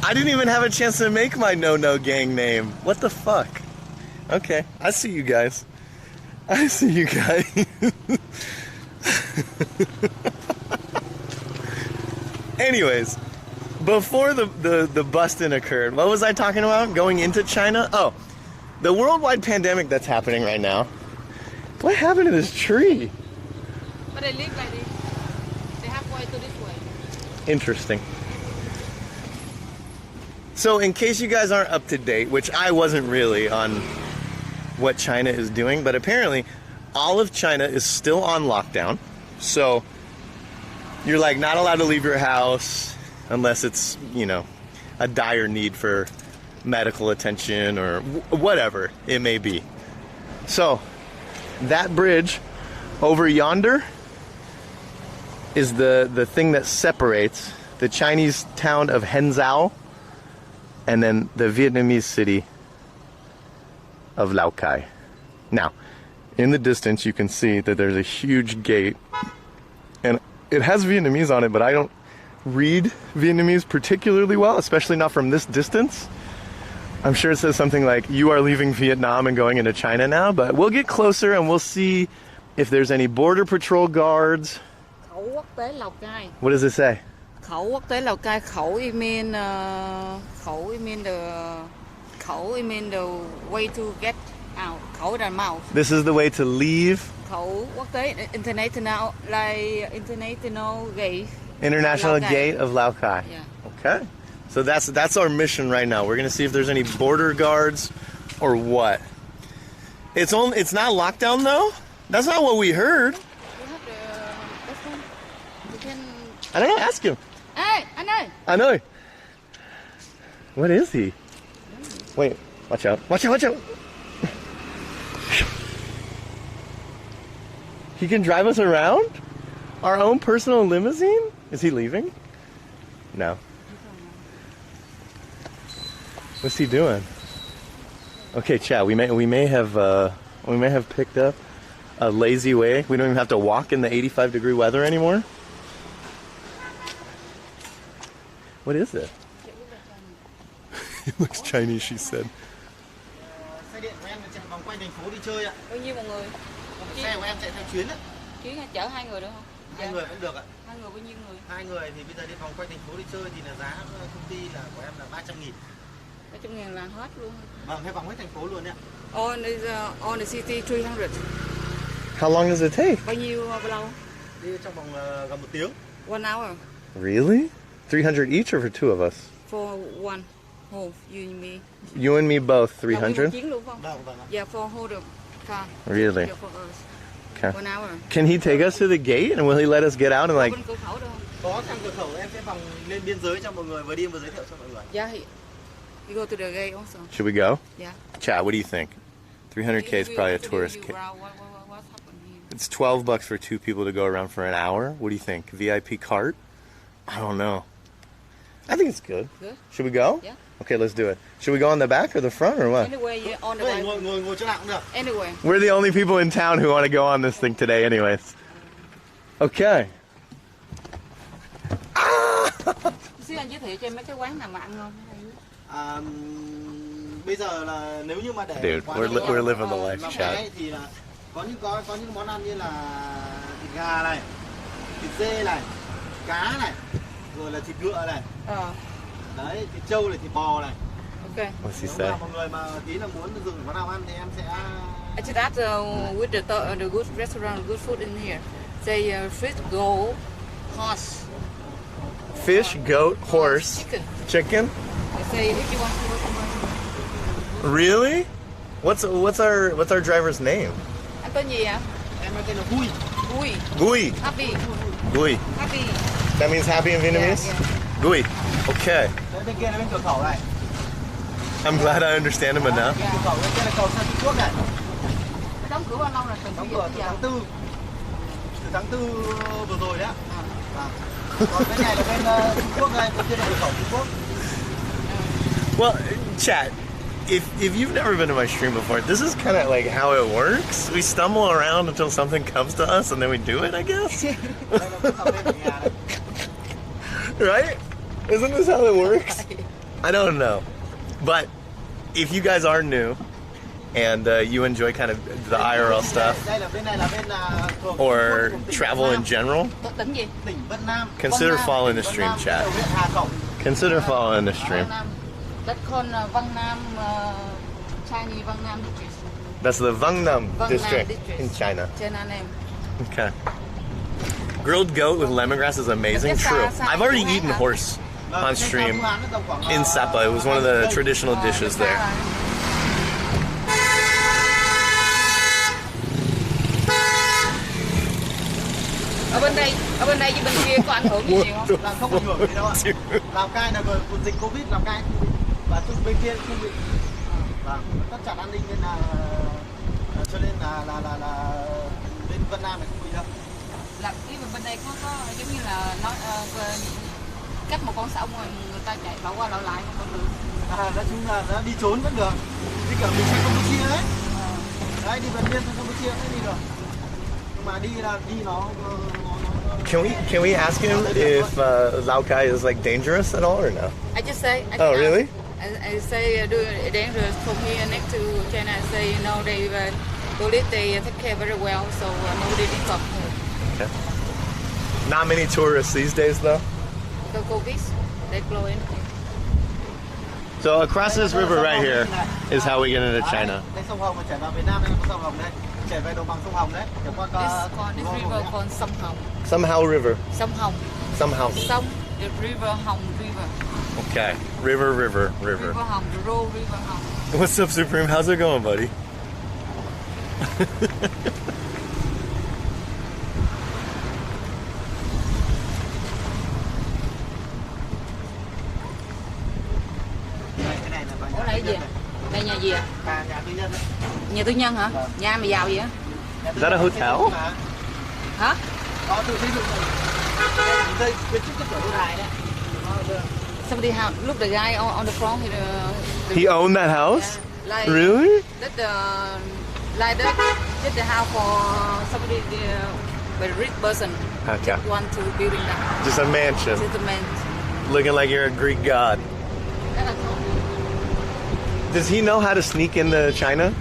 I didn't even have a chance to make my No Gang name. What the fuck? Okay, I see you guys. I see you guys. Anyways, before the busting occurred, what was I talking about? Going into China? Oh, the worldwide pandemic that's happening right now. What happened to this tree? But they live like this. They have way to this way. Interesting. So in case you guys aren't up to date, which I wasn't really on what China is doing, but apparently all of China is still on lockdown. So you're like not allowed to leave your house unless it's, you know, a dire need for medical attention or whatever it may be. So that bridge over yonder is the thing that separates the Chinese town of Henzhou and then the Vietnamese city of Lao Cai. Now, in the distance you can see that there's a huge gate, and it has Vietnamese on it, but I don't read Vietnamese particularly well, especially not from this distance. I'm sure it says something like, you are leaving Vietnam and going into China now, but we'll get closer and we'll see if there's any border patrol guards. Khẩu quốc tế Lào Cai. What does it say? Khẩu quốc tế Lào Cai. Khẩu it mean the way to get out. Khẩu the mouth. This is the way to leave. Khẩu quốc tế international, like international gate. International Gate of Lao Cai. Yeah. Okay. So that's our mission right now. We're gonna see if there's any border guards or what. It's not lockdown though? That's not what we heard. You have this one. You can. I don't know, ask him. Hey, I know. I know. What is he? Wait, watch out. Watch out, watch out. He can drive us around? Our own personal limousine? Is he leaving? No. What's he doing? Okay, chat. We may have picked up a lazy way. We don't even have to walk in the 85-degree weather anymore. What is it? It looks Chinese, she said. Xe điện của em là chạy vòng quanh thành phố đi chơi ạ. Bao nhiêu một người? Xe của em chạy theo chuyến á. Chuyến chở 2 người được không? 2 người vẫn được ạ. 2 người bao nhiêu người? 2 người thì bây giờ đi vòng quanh thành phố đi chơi thì là giá công ty là của em là 300.000. 300.000 là hết luôn. Vâng, hay vòng hết thành phố luôn đấy ạ. On the city 300. How long does it take? Bao lâu? Đi trong vòng gần 1 tiếng. 1 hour. Really? 300 each or for two of us? For one. Oh, you and me. You and me both, 300? Chuyến luôn không? Vâng, vâng ạ. Yeah, for hold the car. Really? Yeah, for us. Okay. 1 hour. Can he take us to the gate and will he let us get out and like... Bên cửa khẩu được không? Có sang cửa khẩu em sẽ vòng lên biên giới cho mọi người, vừa đi vừa giới thiệu cho mọi người. Yeah, you go to the gate also. Should we go? Yeah. Chat, what do you think? 300K is probably a tourist kit. What's happened here? It's $12 for two people to go around for an hour. What do you think? VIP cart? I don't know. I think it's good. Good? Should we go? Yeah. Okay, let's do it. Should we go on the back or the front or what? Anyway, you're on the Ngồi, right. ngồi chỗ nào cũng được. Anyway. We're the only people in town who want to go on this thing today anyways. Okay. Xíu anh giới thiệu cho em mấy cái quán nào mà ăn ngon. Bây giờ là nếu như mà để Dude, we're living the life, chat. thì là có những món ăn như là thịt gà này, thịt dê này, cá này, rồi là thịt ngựa này. Đấy, thịt trâu này, thịt bò này. Okay. What's he Nếu say? mà mọi người mà tí là muốn dừng quán nào ăn thì em sẽ I just asked with the good restaurant, good food in here. Say fish, goat, horse. Fish, goat, horse, Chicken. chicken? They say if you want to go somewhere. Really? What's our driver's name? Anh tên gì ạ? em tên là Vui. Vui. Gui. Happy. Gui. Happy. That means happy in Vietnamese? Yeah. Gui. Okay. Đấy, bên kia là bên cửa khẩu này. I'm glad I understand him enough. Cửa khẩu bên kia là cầu sang Trung Quốc này. Cái đóng cửa bao lâu rồi? Đóng cửa từ tháng 4. Từ tháng 4 vừa rồi đấy ạ. Còn bên này là bên Trung Quốc đây, bên kia là cửa khẩu Trung Quốc. Well, chat, if you've never been to my stream before, this is kind of like how it works. We stumble around until something comes to us and then we do it, I guess. Right? Isn't this how it works? I don't know. But if you guys are new and you enjoy kind of the IRL stuff or travel in general, Tỉnh gì? Tỉnh Vân Nam. consider following the stream, chat. Consider following the stream. That's called Vân Nam, Chinese Vân Nam district. That's the Vang Nam Vân Nam district district. in China. China name. Okay. Grilled goat with lemongrass is amazing. True. I've already eaten horse on stream in Sapa. It was one of the traditional dishes there. Ở bên đây với bên kia có ảnh hưởng gì nhiều không? Là không ảnh hưởng gì đâu ạ. Lào Cai là vừa dịch Covid, Lào Cai không bị. Và bên kia không bị. Vâng, tất cả an ninh nên là cho nên là bên Vân Nam này không bị đâu. Là ý bên đây có giống như là nói cách một con sông rồi người ta chạy bảo qua bảo lại không được. Nói chung là nó đi trốn vẫn được. Như kiểu mình sang Campuchia ấy. Đấy, đi vượt biên sang Campuchia mới đi được. Nhưng mà đi là đi nó Can we ask him if Lao Cai is like dangerous at all or no? I just say. Oh, really? I say do dangerous from here next to China. I say no, they police they take care very well, so nobody disturb. Okay. Not many tourists these days, though. The COVID, they blow in. So across this river right here is how we get into China. Đây sông Hồng mà chảy vào Việt Nam đây là có sông Hồng đấy. Chảy về đồng bằng sông Hồng đấy. Chảy qua This river called Sông Hồng. Somehow river. Sông Hồng. Somehow. Sông, the river Hồng river. Okay. River. River Hồng, the road river Hồng. What's up, Supreme? How's it going, buddy? Ủa này gì? Đây nhà gì ạ? Nhà tư nhân đấy. Nhà tư nhân hả? Nhà mà giàu vậy á? Is that a hotel? Hả? Có tự xây dựng rồi. Đây, bên trước cái cửa đài đấy. Somebody have look the guy on the front here. He owned that house? Yeah, like, Really? That like that, the house for somebody, very rich person. Okay. Just want to building that. Just a mansion. Just a man. Looking like you're a Greek god. Does he know how to sneak into China?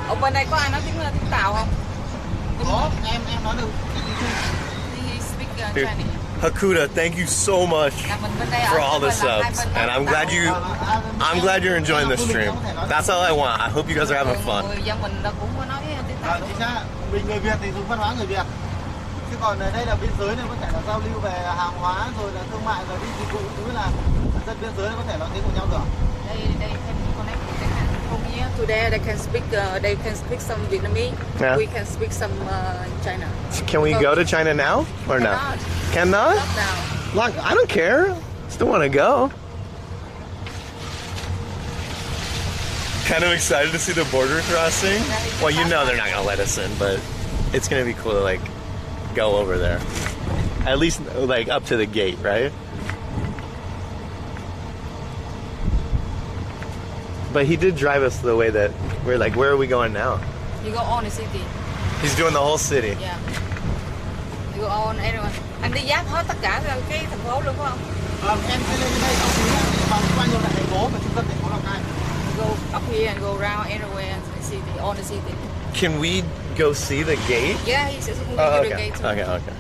Ở bên đây có ai nói tiếng Tàu không? Có, em nói được. He speak Dude, Chinese. Hakuda, thank you so much for all the subs, and I'm glad you're enjoying this stream. That's all I want. I hope you guys are having fun. Người dân mình đã cũng có nói tiếng Tàu. Chính xác. Mình người Việt thì dùng văn hóa người Việt. Chứ còn ở đây là biên giới nên có thể là giao lưu về hàng hóa rồi là thương mại rồi đi dịch vụ cũng là dân biên giới có thể nói tiếng của nhau được. They can connect. They can come here to there. They can speak some Vietnamese. Yeah. We can speak some China. Can we go to China now or no? Cannot? Lockdown. Look, I don't care. Still want to go. Kind of excited to see the border crossing. Well, you know they're not gonna let us in, but it's gonna be cool to like go over there. At least like up to the gate, right? But he did drive us the way that we're like, where are we going now? You go on the city. He's doing the whole city. Yeah. You go on everyone. Anh đi giáp hết tất cả cái thành phố luôn phải không? Em sẽ lên đây xong thì vòng qua nhiều đại thành phố và trung tâm thành phố Lào Cai. Go up here and go around everywhere in the city, on the city. Can we go see the gate? Yeah, he says we Oh, can okay. do the gate too. Okay.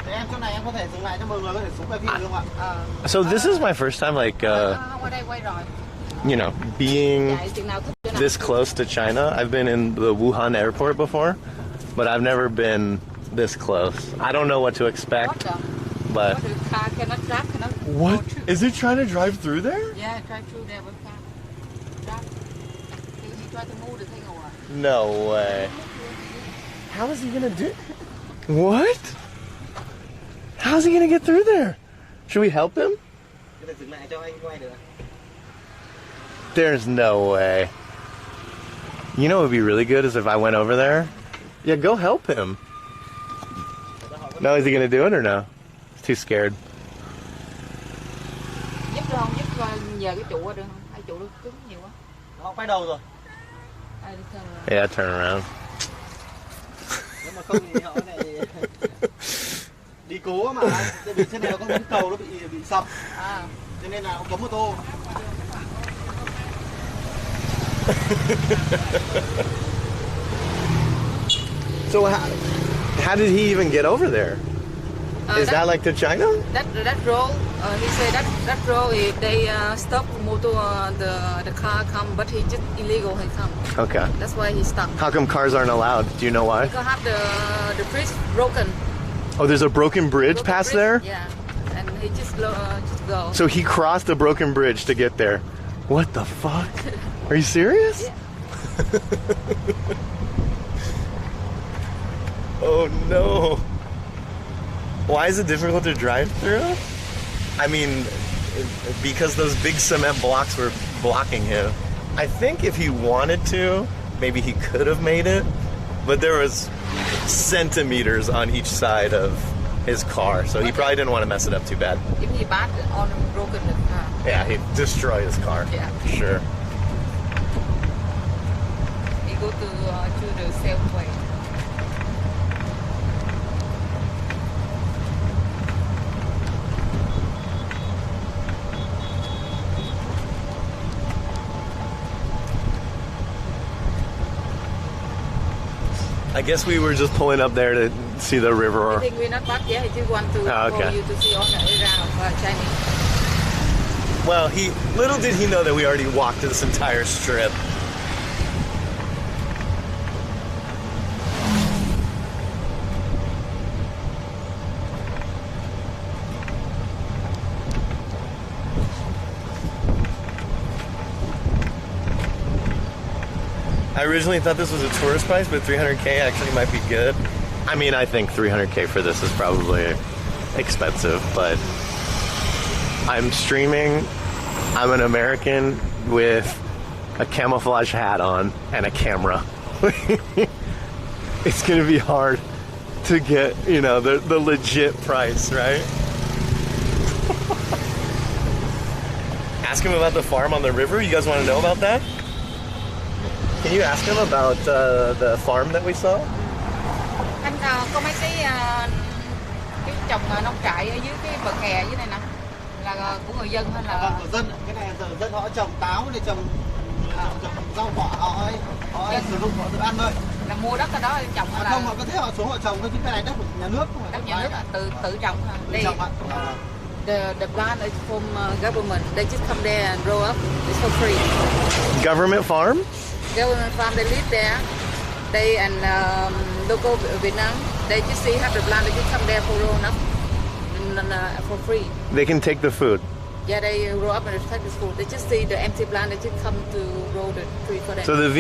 Thế em chỗ này em có thể dừng lại cho mọi người có thể xuống quay phim được không ạ? So this is my first time like Qua đây quay rồi. you know, being Chạy chừng nào thích chỗ nào. this close to China. I've been in the Wuhan airport before, but I've never been this close. I don't know what to expect, but What the car cannot drive, cannot what go through. is it trying to drive through there? Yeah, drive through there with car. Drive. He tried to move the thing over. No way. How is he gonna do? What? How's he gonna get through there? Should we help him? Có thể dừng lại cho anh quay được. There's no way. You know what would be really good is if I went over there. Yeah, go help him. No, is he gonna do it or no? He's too scared. Giúp được không? Giúp nhờ cái trụ qua được không? Hai trụ nó cứng nhiều quá. Họ quay đầu rồi. Ai đi theo rồi. Yeah, turn around. Nếu mà không thì họ lại đi cố mà tại vì trên này nó có cái cầu nó bị sập. Cho nên là họ cấm ô tô. So how did he even get over there? Is that like to China? That road, he said that road they stop motor the car come, but he just illegal he come. Okay. That's why he stuck. How come cars aren't allowed? Do you know why? Because have the bridge broken. Oh, there's a broken bridge Broken past bridge, there? Yeah, and he just go. So he crossed a broken bridge to get there. What the fuck? Are you serious? Yeah. Oh no. Why is it difficult to drive through? I mean, because those big cement blocks were blocking him. I think if he wanted to, maybe he could have made it, but there was centimeters on each side of his car, so he probably didn't want to mess it up too bad. If he bad on broken the car. Yeah, he'd destroy his car. Yeah. Sure. He go to the safe way. I guess we were just pulling up there to see the river. I think we're not back yet. He just want to okay. go you to see all the area of Chinese. Well, little did he know that we already walked this entire strip. I originally thought this was a tourist price, but 300K actually might be good. I mean, I think 300K for this is probably expensive, but I'm streaming. I'm an American with a camouflage hat on and a camera. It's gonna be hard to get, you know, the legit price, right? ask him about the farm on the river? You guys want to know about that? Can you ask him about the farm that we saw? Anh có mấy cái trồng nông trại ở dưới cái bờ kè dưới này nè, là của người dân hay là? Vâng, của dân. Cái này dân họ trồng táo để trồng rau quả, họ sử dụng họ tự ăn thôi. Là mua đất ở đó trồng hay là? Không, họ có thể họ xuống họ trồng thôi, chứ cái này đất của nhà nước. Đất nhà nước tự trồng hả? Tự trồng ạ. The plant is from government. They just come there and grow up. It's for free. Government farm? Government farm. They live there. They and local Vietnam. They just see have the plant. They just come there for growing up and for free. They can take the food. Yeah, they grow up and they take the food. They just see the empty plant. They just come to grow the tree for them. So the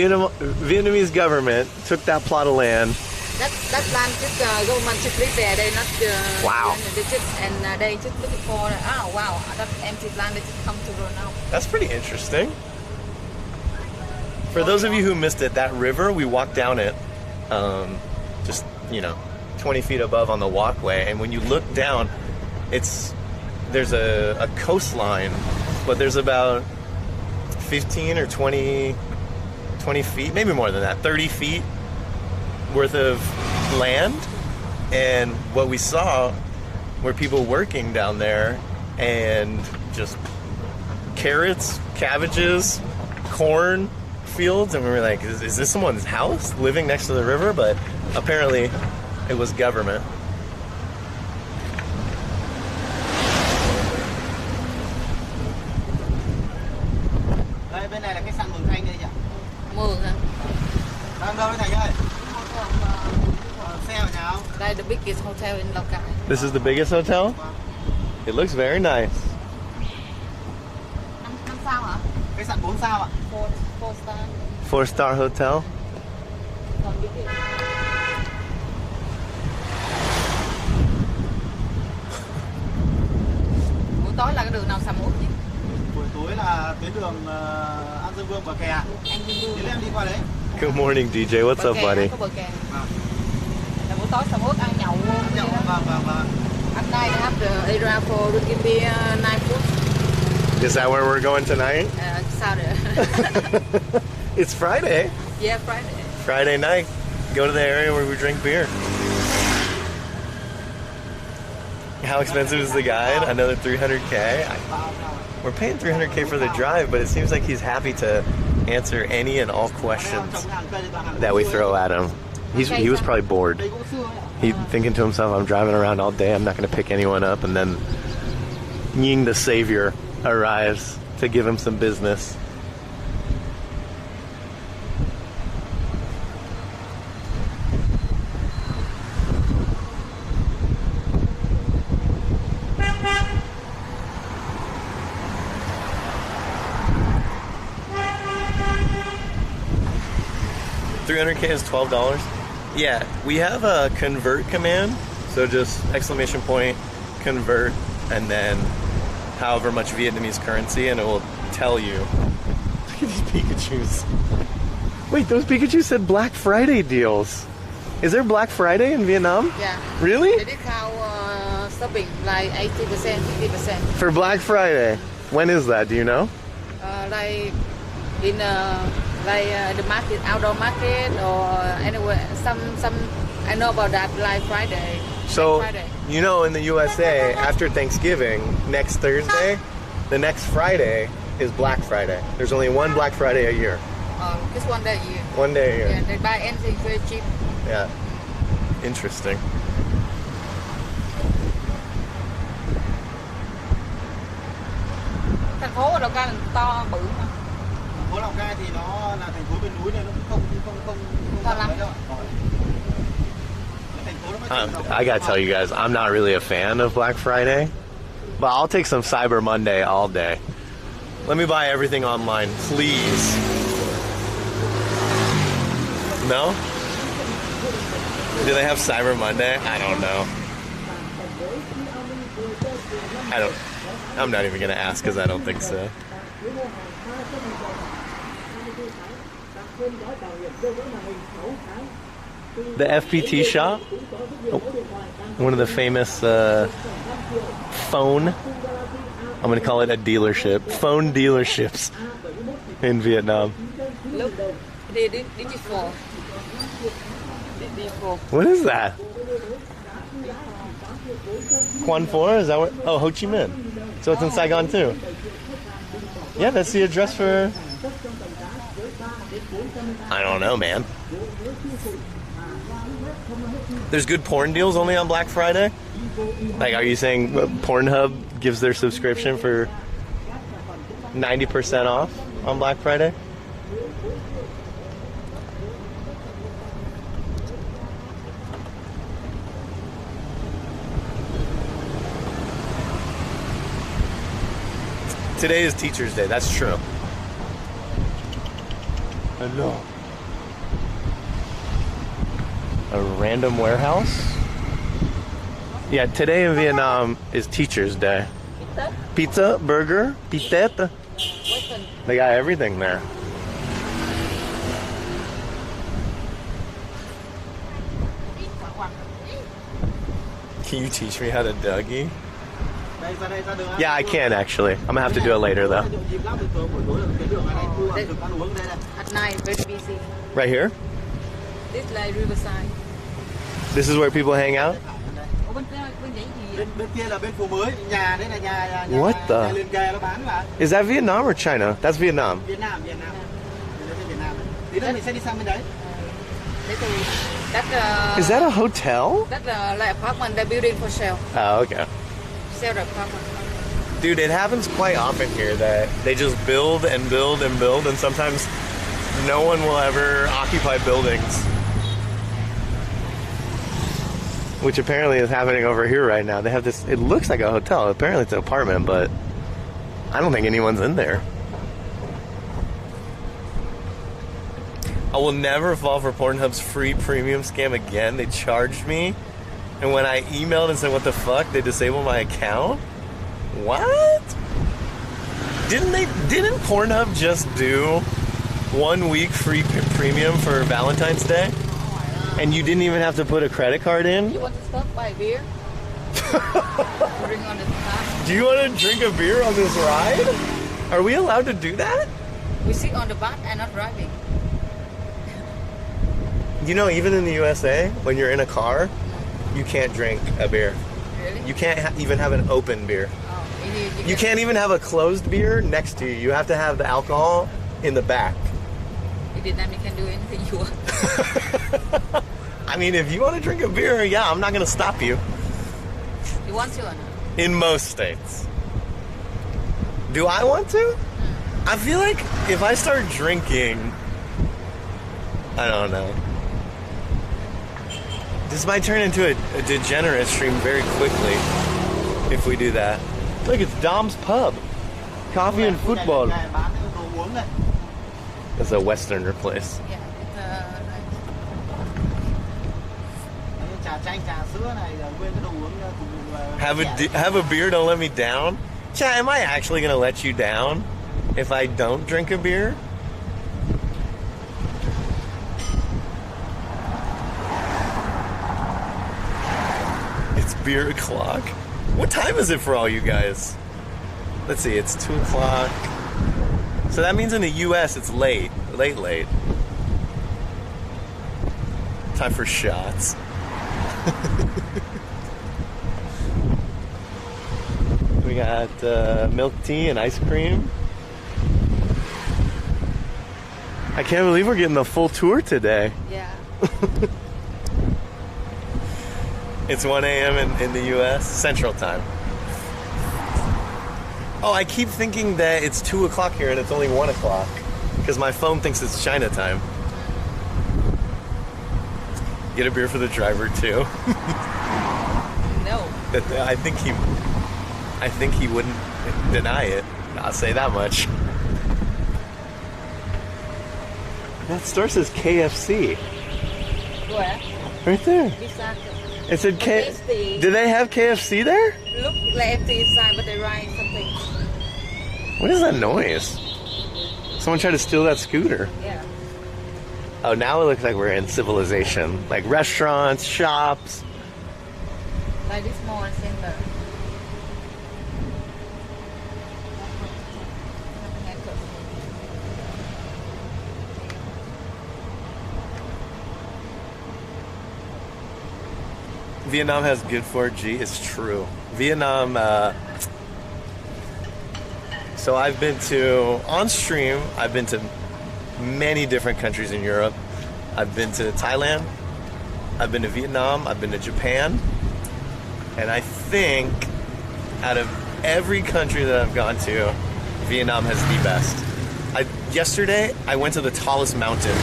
Vietnamese government took that plot of land. That plant just government just live there. They not. Wow. They just they just looking for. Oh wow, that empty plant. They just come to grow now. That's pretty interesting. For those of you who missed it, that river, we walked down it, just, 20 feet above on the walkway. And when you look down, there's a coastline, but there's about 15 or 20 feet, maybe more than that, 30 feet worth of land. And what we saw were people working down there and just carrots, cabbages, corn fields, and we were like, is this someone's house living next to the river? But apparently it was government. Đây, bên này là khách sạn Mường Thanh đây nhỉ? Mường hả? Đang đâu đấy Thành ơi? Xe ở nhà không? Đây, the biggest hotel in Lào Cai. This is the biggest hotel? It looks very nice. 5 sao hả? Khách sạn 4 sao ạ? 4 star. 4-star hotel. Buổi tối là cái đường nào sầm uất chứ? Buổi tối là tuyến đường An Dương Vương bờ kè. An Dương Vương. Thì em đi qua đấy. Good morning, DJ. What's Bờ up, kè, buddy? có bờ kè. Là buổi tối sầm uất ăn nhậu luôn. Vâng. At night I have the area for drinking beer, night food. Is that where we're going tonight? Sao nữa? It's Friday. Yeah, Friday. Friday night. Go to the area where we drink beer. How expensive is the guide? Another 300K? We're paying 300K for the drive, but it seems like he's happy to answer any and all questions that we throw at him. He was probably bored. He's thinking to himself, I'm driving around all day, I'm not going to pick anyone up, and then Ying the Savior arrives to give him some business. $300K is $12. Yeah, we have a convert command, so just exclamation point, convert, and then however much Vietnamese currency, and it will tell you. Look at these Pikachus. Wait, those Pikachu said Black Friday deals. Is there Black Friday in Vietnam? Yeah. Really? They discount shopping like 80%, 50%. For Black Friday. When is that? Do you know? Like in the market, outdoor market, or anywhere. Some I know about that. Like Friday. So, Friday. you know, in the USA, after Thanksgiving, next Thursday, the next Friday is Black Friday. There's only one Black Friday a year. Just one day a year. One day a year. Yeah, they buy anything very cheap. Yeah. Interesting. Thành phố ở Lào Cai là to bự mà. Thành phố Lào Cai thì nó là thành phố bên núi nên nó cũng không To lắm. đâu. I gotta tell you guys, I'm not really a fan of Black Friday, but I'll take some Cyber Monday all day. Let me buy everything online, please. No? Do they have Cyber Monday? I don't know. I'm not even gonna ask because I don't think so. The FPT shop, one of the famous phone I'm gonna call it a dealership. Phone dealerships in Vietnam. Look, this is for. What is that? Quan Pho? Is that what? Oh, Ho Chi Minh. So it's in Saigon too. Yeah, that's the address for. I don't know, man. There's good porn deals only on Black Friday? Like, are you saying Pornhub gives their subscription for 90% off on Black Friday? Today is Teacher's Day, that's true. Hello. A random warehouse? Yeah, today in Vietnam is Teacher's Day. Pizza, burger, pizzetta. They got everything there. Can you teach me how to Dougie? Yeah, I can actually. I'm gonna have to do it later though. At night, very busy. Right here? This like riverside. This is where people hang out? What the? Is that Vietnam or China? That's Vietnam. Is that a hotel? That's like apartment they're building for sale. Oh, okay. Sell the apartment. Dude, it happens quite often here that they just build and build and build, and sometimes no one will ever occupy buildings. Which apparently is happening over here right now. They have this, it looks like a hotel. Apparently it's an apartment, but I don't think anyone's in there. I will never fall for Pornhub's free premium scam again. They charged me, and when I emailed and said, what the fuck, they disabled my account? What? Didn't Pornhub just do 1 week free premium for Valentine's Day? And you didn't even have to put a credit card in? You want to stop by beer? Drink on the bus. Do you want to drink a beer on this ride? Are we allowed to do that? We sit on the bus and not driving. You know, even in the USA, when you're in a car, you can't drink a beer. Really? You can't even have an open beer. Oh, You can't even have a closed beer next to you. You have to have the alcohol in the back. In Vietnam, you can do anything you want. I mean, if you want to drink a beer, yeah, I'm not going to stop you. You want to or not? In most states. Do I want to? I feel like if I start drinking, I don't know. This might turn into a degenerate stream very quickly if we do that. Look, it's Dom's Pub. Coffee and football. It's a Westerner place. Yeah, Have a beer, don't let me down? Chat, am I actually going to let you down if I don't drink a beer? It's beer o'clock. What time is it for all you guys? Let's see, it's 2 o'clock. So that means in the US it's late. Late. Time for shots. We got milk tea and ice cream. I can't believe we're getting the full tour today. yeah. It's 1 a.m. in the U.S. Central Time. Oh, I keep thinking that it's 2 o'clock here and it's only 1 o'clock because my phone thinks it's China time. Get a beer for the driver too. No. I think he wouldn't deny it. I'll say that much. That store says KFC. Where? Right there. Beside. It said K. Do they have KFC there? Look like empty inside, but they write something. What is that noise? Someone tried to steal that scooter. Yeah. Oh, now it looks like we're in civilization. Like restaurants, shops. Like this mall center. Vietnam has good 4G. It's true. Vietnam. So I've been to, on stream, I've been to many different countries in Europe. I've been to Thailand. I've been to Vietnam. I've been to Japan. And I think out of every country that I've gone to, Vietnam has the best. Yesterday, I went to the tallest mountain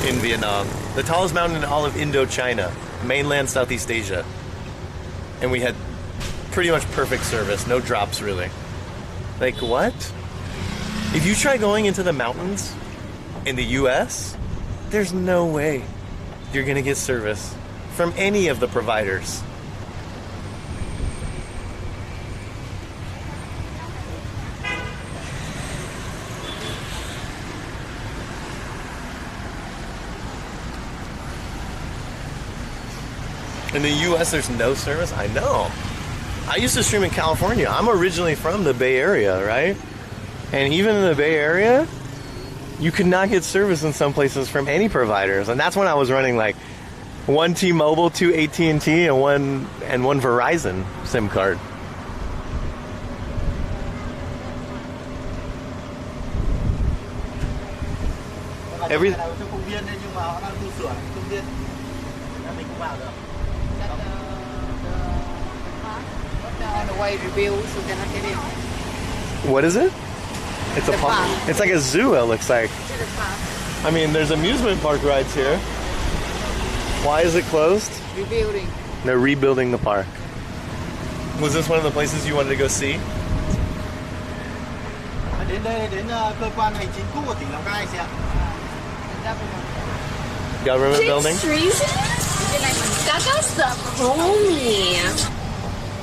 in Vietnam. The tallest mountain in all of Indochina, mainland Southeast Asia. And we had pretty much perfect service, no drops really. Like, what? If you try going into the mountains in the US, there's no way you're gonna get service from any of the providers. In the US, there's no service? I know. I used to stream in California. I'm originally from the Bay Area, right? And even in the Bay Area, you could not get service in some places from any providers. And that's when I was running like one T-Mobile, two AT&T, and one Verizon SIM card. Every on the way review, so cannot get in. What is it? It's a park. It's like a zoo, it looks like. To the park. I mean, there's amusement park rides here. Why is it closed? Rebuilding. They're rebuilding the park. Was this one of the places you wanted to go see? Đến đây đến cơ quan hành chính cũ của tỉnh Lào Cai chị ạ. Government building? That's the homie.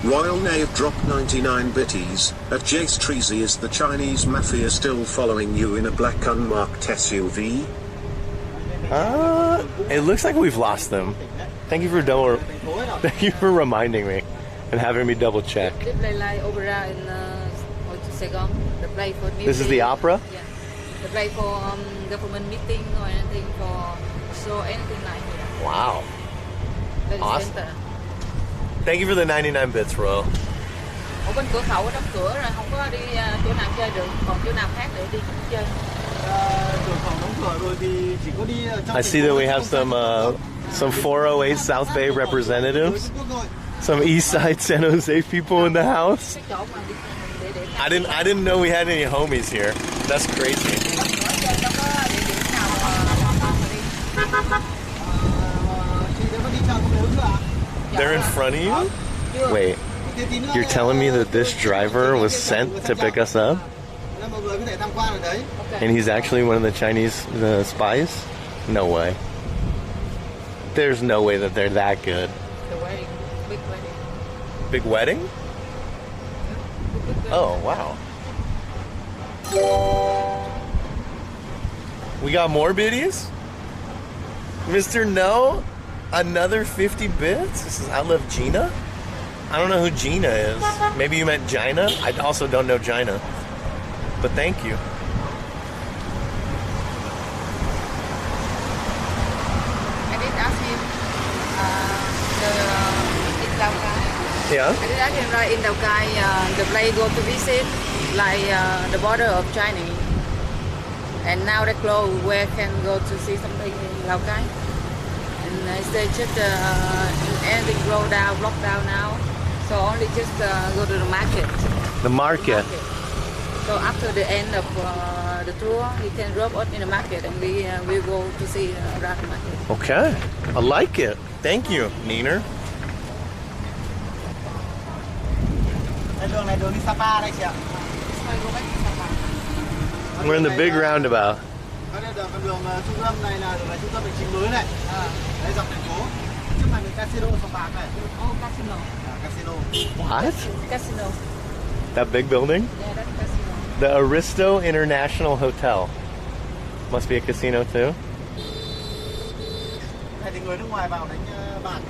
Royal Nave dropped 99 bitties. At Jace Treasy, is the Chinese mafia still following you in a black unmarked SUV? It looks like we've lost them. Thank you for reminding me and having me double check. They play opera in Saigon. They play for music. This is the opera? Yeah. They play for government meeting or anything, for show, anything like that. Wow. That is Awesome. center. Thank you for the 99 bits, Royal. Ở bên cửa khẩu đóng cửa rồi, không có đi chỗ nào chơi được, còn chỗ nào khác để đi chơi. Cửa khẩu đóng cửa rồi thì chỉ có đi trong. I see that we have some 408 South Bay representatives, some East Side San Jose people in the house. I didn't know we had any homies here. That's crazy. They're in front of you? Wait, you're telling me that this driver was sent to pick us up? And he's actually one of the Chinese spies? No way. There's no way that they're that good. The wedding, big wedding. Big wedding? Oh, wow. We got more biddies? Mr. No? Another 50 bits? This is I Love Gina? I don't know who Gina is. Maybe you meant Gina? I also don't know Gina. But thank you. I did ask him in Lào Cai. Yeah? I did ask him right in Lào Cai, the place go to visit, like the border of China. And now they close, where can go to see something in Lào Cai? And I said just anything blocked down now. So only just go to the market. The market. So after the end of the tour, you can drop us in the market and we will go to see around the market. Okay. I like it. Thank you, Neener. Đường này đường đi Sapa đây chị ạ. We're in the big roundabout. Đây là đường trung tâm này là trung tâm hành chính mới này. Đây dọc thành phố. Trước mặt là casino Sapa này. Oh, casino. Casino. What? Casino. That big building? Yeah, that's casino. The Aristo International Hotel. Must be a casino too. Này thì người nước ngoài vào đánh bạc.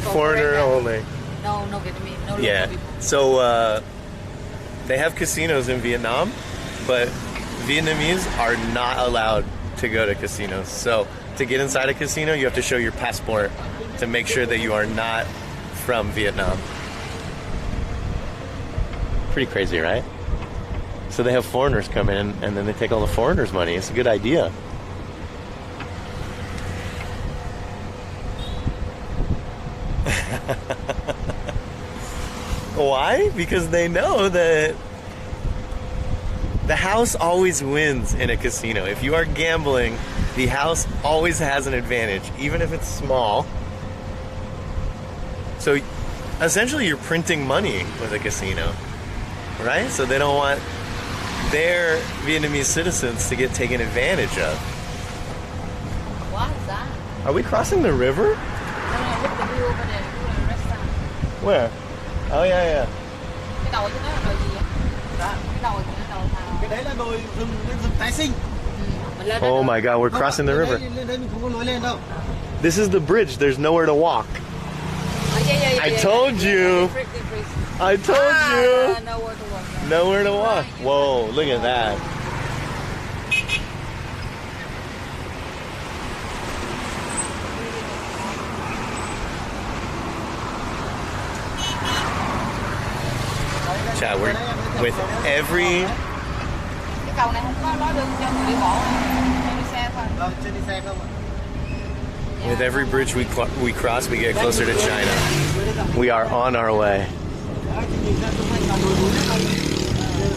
For Foreigner only. No Vietnamese, no local Yeah. people. So they have casinos in Vietnam, but Vietnamese are not allowed to go to casinos. So to get inside a casino, you have to show your passport to make sure that you are not from Vietnam. Pretty crazy, right? So they have foreigners come in and then they take all the foreigners' money. It's a good idea. Why? Because they know that the house always wins in a casino. If you are gambling, the house always has an advantage, even if it's small. So essentially you're printing money with a casino, right? So they don't want their Vietnamese citizens to get taken advantage of. What is that? Are we crossing the river? Look at the view over there. Look at the restaurant. Where? Oh yeah. Cái đầu trên đó là đồi gì vậy? Cái đầu thảo. Cái đấy là đồi rừng tái sinh. Mình lên đó Oh được. my god, we're crossing the river. Lên đấy mình không có lối lên đâu. This is the bridge. There's nowhere to walk. I told you. I told you. Nowhere to walk. Nowhere to walk. Whoa, look at that. Chad, we're with every Cái cầu này không có lối đường cho người đi bộ. Đi xe thôi. Vâng, chưa đi xe không ạ? with every bridge we cross, we get closer to China. We are on our way.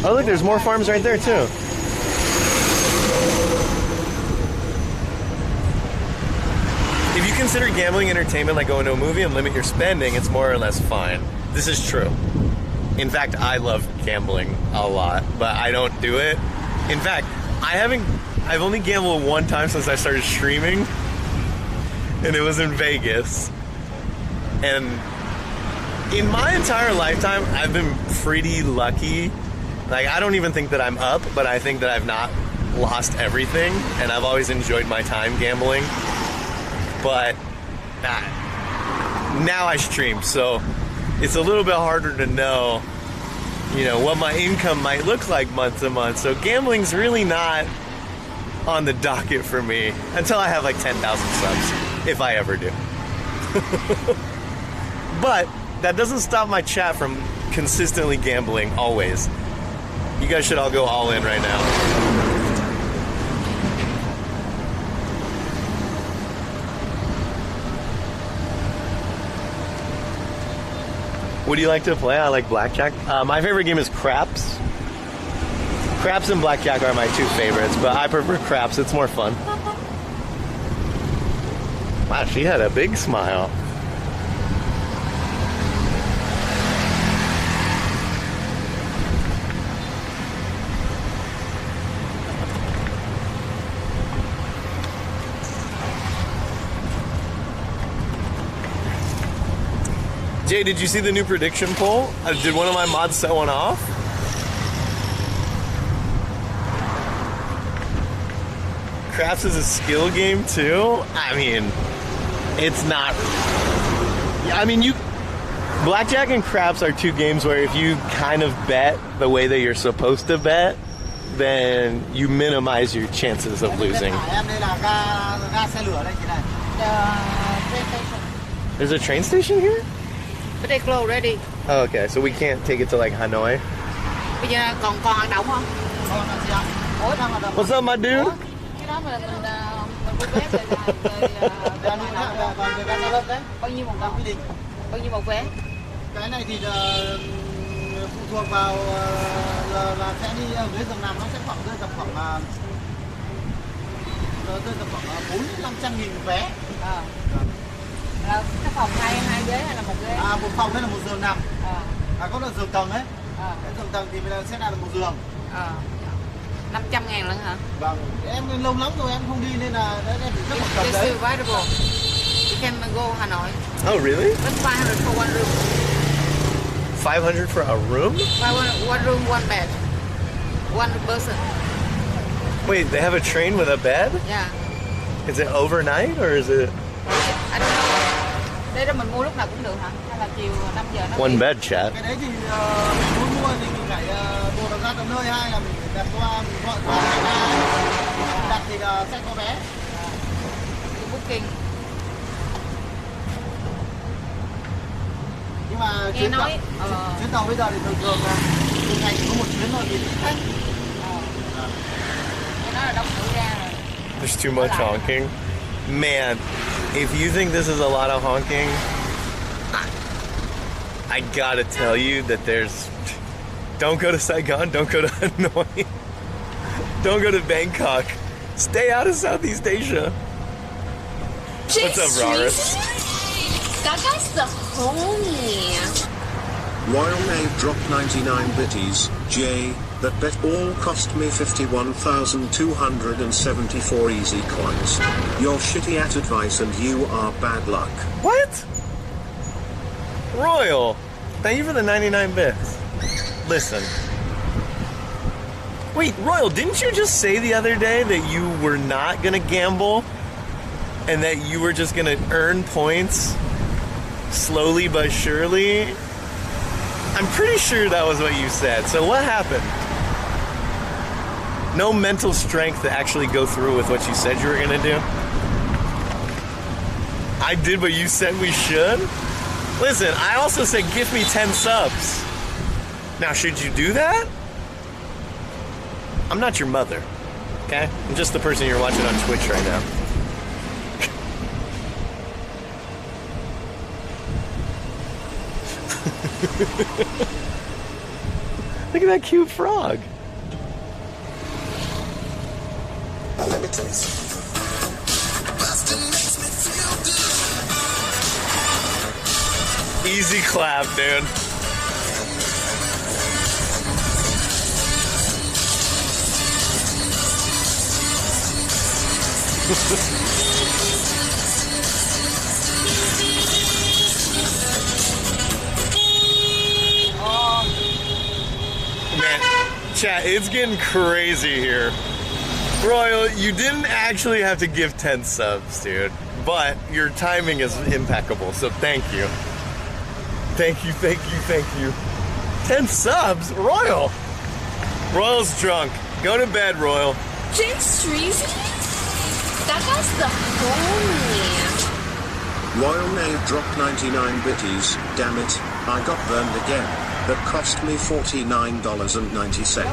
Oh, look, there's more farms right there, too. If you consider gambling entertainment like going to a movie and limit your spending, it's more or less fine. This is true. In fact, I love gambling a lot, but I don't do it. In fact, I've only gambled one time since I started streaming, and it was in Vegas. And in my entire lifetime, I've been pretty lucky. Like, I don't even think that I'm up, but I think that I've not lost everything, and I've always enjoyed my time gambling. But now I stream, so it's a little bit harder to know, you know, what my income might look like month to month. So gambling's really not on the docket for me until I have like 10,000 subs, if I ever do. But that doesn't stop my chat from consistently gambling always. You guys should all go all in right now. What do you like to play? I like blackjack. My favorite game is craps. Craps and blackjack are my two favorites, but I prefer craps. It's more fun. Wow, she had a big smile. Jay, did you see the new prediction poll? Did one of my mods set one off? Craps is a skill game too? I mean, it's not. I mean, blackjack and craps are two games where if you kind of bet the way that you're supposed to bet, then you minimize your chances of losing. There's a train station here? But they closed already. Oh, okay, so we can't take it to like Hanoi. Bây giờ còn hoạt động không? What's up, my dude? Cái đó mà mình mua vé bao nhiêu một cặp quy định? Bao nhiêu một vé? Cái này thì phụ thuộc vào là sẽ đi dưới giường nằm, nó sẽ rơi tầm khoảng 400-500.000 một vé. Là cái phòng hai ghế hay là một ghế? Một phòng đây là một giường nằm. Có là giường tầng ấy. Cái giường tầng thì sẽ là một giường. 500.000 lần hả? Vâng, em lâu lắm rồi em không đi nên là em bị rất một tầm đấy. It's available. You can go Hanoi. Oh, really? That's 500 for one room. 500 for a room? One room, one bed. One person. Wait, they have a train with a bed? Yeah. Is it overnight or is it? I don't know. Đây là mình mua lúc nào cũng được hả? Hay là chiều 5 giờ nó One bed, chat. Cái đấy thì mình muốn mua thì mình phải mua được ra tận nơi, hay là mình đặt qua mình gọi qua người ta đặt thì sẽ có vé. honking. Nhưng mà Nghe nói chuyến tàu bây giờ thì thường thường là một ngày chỉ có một chuyến thôi vì ít khách. nghe nói là đóng cửa ra rồi. There's too much honking. Man, if you think this is a lot of honking, I gotta tell you that don't go to Saigon, don't go to Hanoi, don't go to Bangkok. Stay out of Southeast Asia. What's up, Raris? That guy's the homie. Royal Knave dropped 99 bitties. J, that bet all cost me 51,274 easy coins. You're shitty at advice and you are bad luck. What? Royal, thank you for the 99 bits. Listen. Wait, Royal, didn't you just say the other day that you were not gonna gamble and that you were just gonna earn points slowly but surely? I'm pretty sure that was what you said. So what happened? No mental strength to actually go through with what you said you were gonna do? I did what you said we should? Listen, I also said give me 10 subs. Now, should you do that? I'm not your mother, okay? I'm just the person you're watching on Twitch right now. Look at that cute frog. Let me tell you something. Bustin' makes me feel good. Easy clap, dude. Man, chat, it's getting crazy here. Royal, you didn't actually have to give 10 subs, dude. But your timing is impeccable, so thank you. Thank you, thank you, thank you. 10 subs? Royal! Royal's drunk. Go to bed, Royal. James Streezy? That guy's the homie. Royal Knave dropped 99 bitties. Damn it, I got burned again. That cost me $49.90.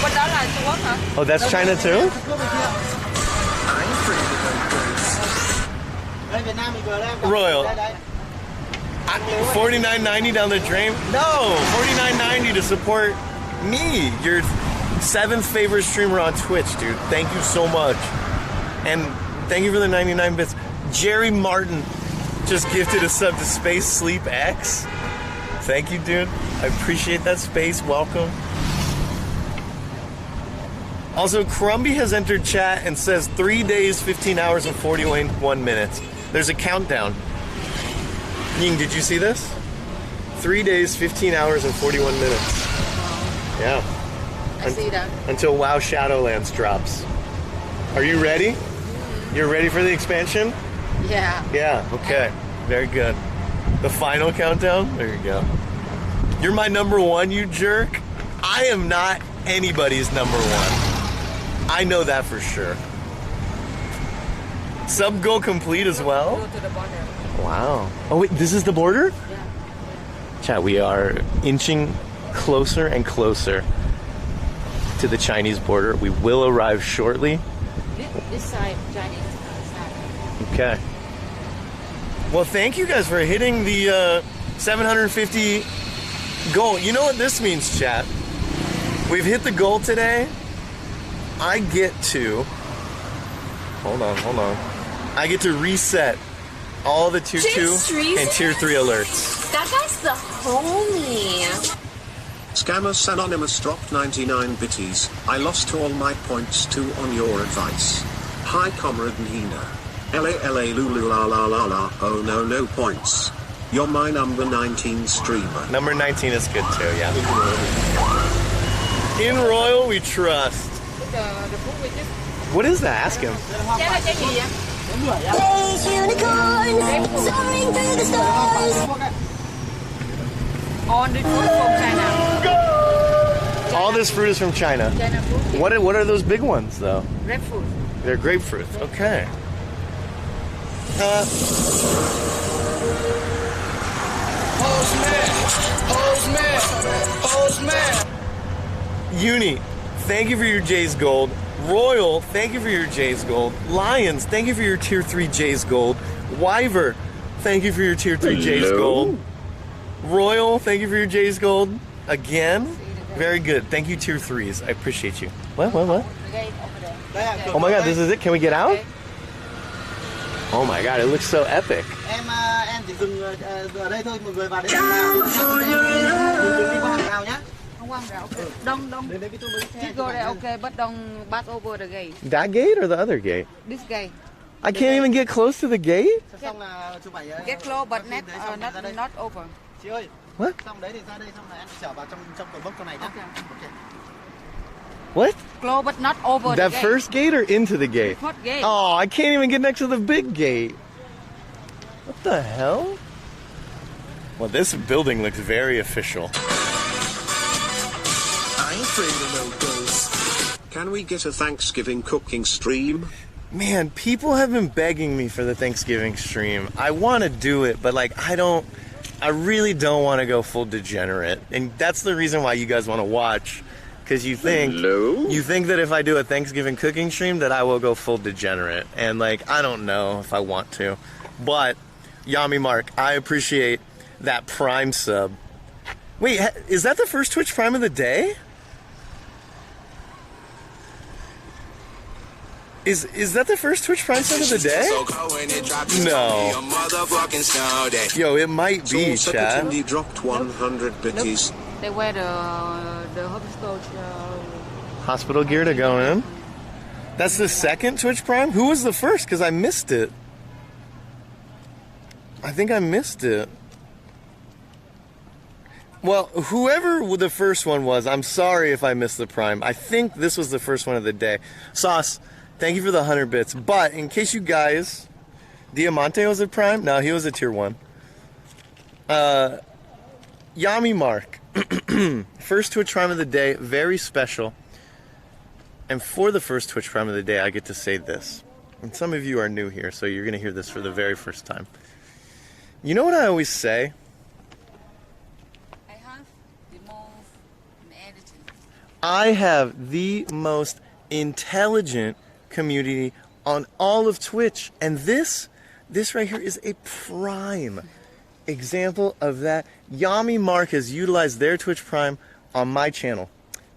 Bên đó là Trung Quốc hả? Oh, that's China too? I'm free to go crazy. Đây Việt Nam mình vừa đây. Royal. Đây, đây. $49.90 down the drain? No! $49.90 to support me, your 7th favorite streamer on Twitch, dude. Thank you so much. And thank you for the 99 bits. Jerry Martin just gifted a sub to Space Sleep X. Thank you, dude. I appreciate that, Space. Welcome. Also, Crumby has entered chat and says 3 days, 15 hours, and 41 minutes. There's a countdown. Ying, did you see this? 3 days, 15 hours, and 41 minutes. Yeah. I see that. Until WoW Shadowlands drops. Are you ready? You're ready for the expansion? Yeah. Yeah, okay. Very good. The final countdown? There you go. You're my number one, you jerk. I am not anybody's number one. I know that for sure. Sub goal complete as well? Go to the border. Wow. Oh wait, this is the border? Yeah. Chat, we are inching closer and closer to the Chinese border. We will arrive shortly. This side, Chinese side. Okay. Well, thank you guys for hitting the 750 goal. You know what this means, chat? We've hit the goal today. I get to... Hold on. I get to reset all the tier 2 and tier 3 alerts. That guy's the homie. Scammers Anonymous dropped 99 bitties. I lost all my points too on your advice. Hi Comrade Nina. LA lulu la la la la. Oh no points. You're my number 19 streamer. Number 19 is good too, yeah. In Royal we trust. The food we just... What is that? Ask him. Chén là chén gì vậy? Soaring through the stars. All the food from China. All this fruit is from China. China food. What are those big ones though? Grapefruit. They're grapefruit. Okay. Uni, thank you for your J's Gold. Royal, thank you for your J's Gold. Lions, thank you for your Tier 3 J's Gold. Wyver, thank you for your Tier 3 J's Gold. Royal, thank you for your J's Gold. Again, very good. Thank you, Tier 3s. I appreciate you. What? The gate over there. Oh my god, this is it? Can we get out? Oh my god, it looks so epic. Em chỉ dừng ở đây thôi, mọi người vào đấy làm nào. Đừng đi qua hàng rào nhá. Không qua rào, okay. Don't. Đến đây cái tôi mới xe. Just go there, okay, but don't pass over the gate. That gate or the other gate? This gate. I can't even get close to the gate? Xong là chụp ảnh. Get close, but not over. Chị ơi. What? Xong đấy thì ra đây, xong là em trở vào trong cột mốc con này nhá. Okay. What? Close, but not over That the gate. first gate or into the gate? What gate? Oh, I can't even get next to the big gate. What the hell? Well, this building looks very official. I ain't afraid of no ghosts. Can we get a Thanksgiving cooking stream? Man, people have been begging me for the Thanksgiving stream. I want to do it, but like I really don't want to go full degenerate. And that's the reason why you guys want to watch. Because you think that if I do a Thanksgiving cooking stream that I will go full degenerate. And like, I don't know if I want to. But, Yami Mark, I appreciate that Prime sub. Wait, is that the first Twitch Prime of the day? Is that the first Twitch Prime sub of the day? No. Yo, it might be, chat. Dropped 100 bitties. They wear the hospital. Hospital gear to go in. That's the second Twitch Prime? Who was the first? Because I missed it. I think I missed it. Well, whoever the first one was, I'm sorry if I missed the Prime. I think this was the first one of the day. Sauce, thank you for the 100 bits. But in case you guys, Diamante was a Prime? No, he was a Tier 1. Yami Mark. First Twitch Prime of the day, very special. And for the first Twitch Prime of the day, I get to say this. And some of you are new here, so you're going to hear this for the very first time. You know what I always say? I have the most editing. I have the most intelligent community on all of Twitch. And this right here is a prime example of that. Yami Mark has utilized their Twitch Prime on my channel.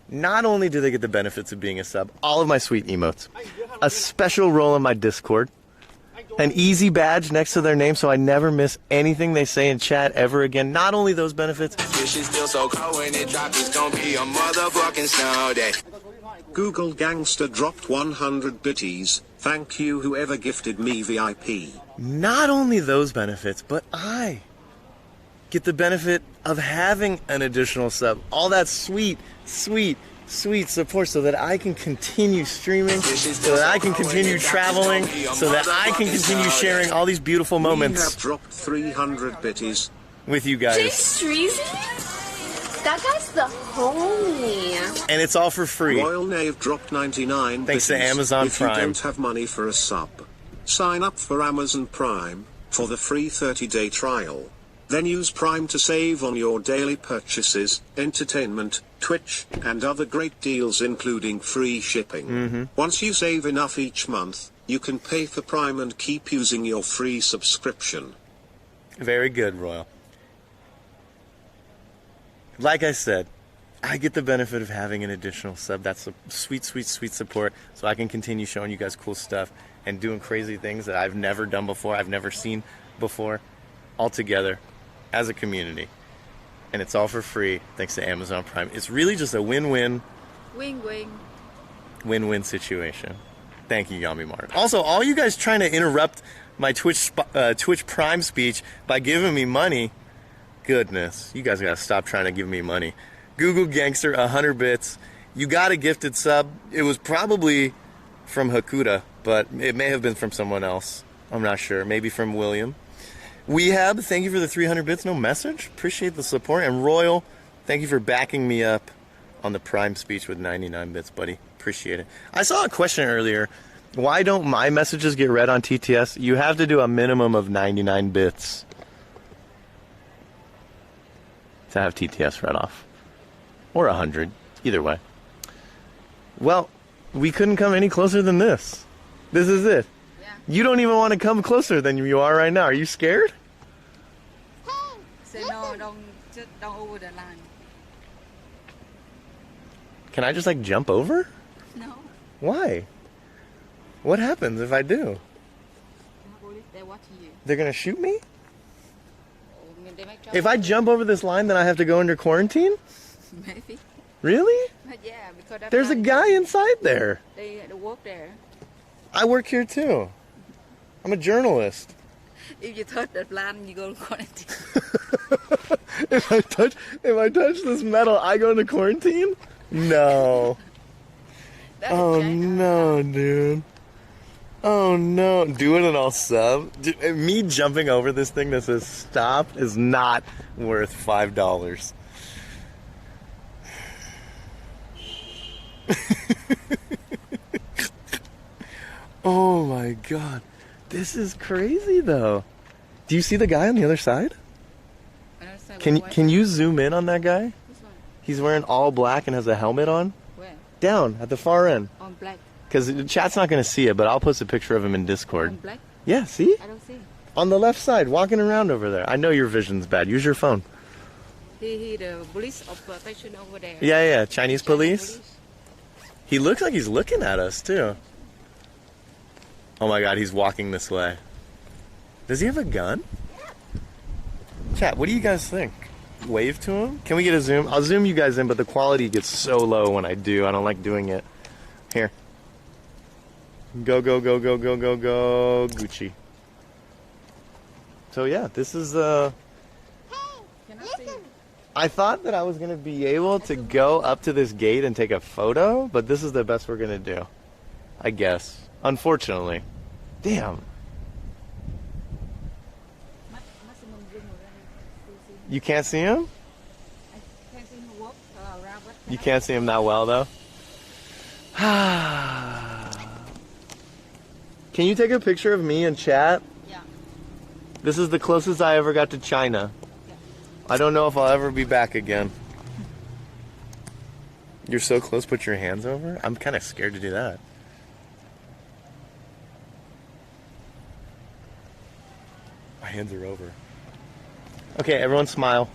Not only do they get the benefits of being a sub, all of my sweet emotes, a special role in my Discord, an easy badge next to their name so I never miss anything they say in chat ever again. Not only those benefits. Google Gangster dropped 100 bitties. Thank you whoever gifted me VIP. Not only those benefits, but I get the benefit of having an additional sub. All that sweet support so that I can continue streaming, so that I can continue traveling, so that I can continue sharing all these beautiful moments. We have dropped 300 bitties With you Jay guys. Streezy? That guy's the homie. And it's all for free. Royal Knave dropped 99 Thanks to bitties. Amazon If Prime. you don't have money for a sub, sign up for Amazon Prime for the free 30-day trial. Then use Prime to save on your daily purchases, entertainment, Twitch, and other great deals including free shipping. Once you save enough each month, you can pay for Prime and keep using your free subscription. Very good, Royal. Like I said, I get the benefit of having an additional sub. That's a sweet support, so I can continue showing you guys cool stuff and doing crazy things that I've never done before, I've never seen before, all together as a community. And it's all for free thanks to Amazon Prime. It's really just a win-win situation. Thank you, Yami Mark. Also, all you guys trying to interrupt my Twitch Prime speech by giving me money, goodness, you guys gotta stop trying to give me money. Google Gangster, 100 bits. You got a gifted sub. It was probably from Hakuda, but it may have been from someone else. I'm not sure. Maybe from William. Wehab, thank you for the 300 bits. No message. Appreciate the support. And Royal, thank you for backing me up on the Prime speech with 99 bits, buddy. Appreciate it. I saw a question earlier Why don't my messages get read on TTS? You have to do a minimum of 99 bits to have TTS read off. Or 100. Either way. Well, we couldn't come any closer than this. This is it. Yeah. You don't even want to come closer than you are right now. Are you scared? Say no, don't over the line. Can I just like jump over? No. Why? What happens if I do? They're watching you. They're gonna shoot me? They make If I jump over this line, then I have to go under quarantine? maybe. Really? But yeah, because that There's a line, guy inside there. They work there. I work here too. I'm a journalist. If you touch that line, you go to quarantine. If I touch this metal, I go into quarantine? No. That's Oh China. no, dude. Oh no. Do it and I'll sub. Me jumping over this thing that says stop is not worth $5. Oh my god. This is crazy though. Do you see the guy on the other side? I don't say Can you zoom in on that guy? This one. He's wearing all black and has a helmet on. Where? Down at the far end. On black. Because the chat's not going to see it, but I'll post a picture of him in Discord. On black? Yeah, see? I don't see. On the left side, walking around over there. I know your vision's bad. Use your phone. He the police of protection over there. Yeah, Chinese police. He looks like he's looking at us, too. Oh my god, he's walking this way. Does he have a gun? Chat, what do you guys think? Wave to him? Can we get a zoom? I'll zoom you guys in, but the quality gets so low when I do. I don't like doing it. Here. Go, go, go, go, go, go, go, Gucci. So yeah, this is Can I see? I thought that I was gonna be able to go up to this gate and take a photo, but this is the best we're gonna do. I guess. Unfortunately. Damn. Maximum zoom already. You can't see him? I can't see him walk around. But You can't see him that well though? Can you take a picture of me in chat? Yeah. This is the closest I ever got to China. Yeah. I don't know if I'll ever be back again. You're so close, put your hands over? I'm kind of scared to do that. My hands are over. Okay, everyone smile.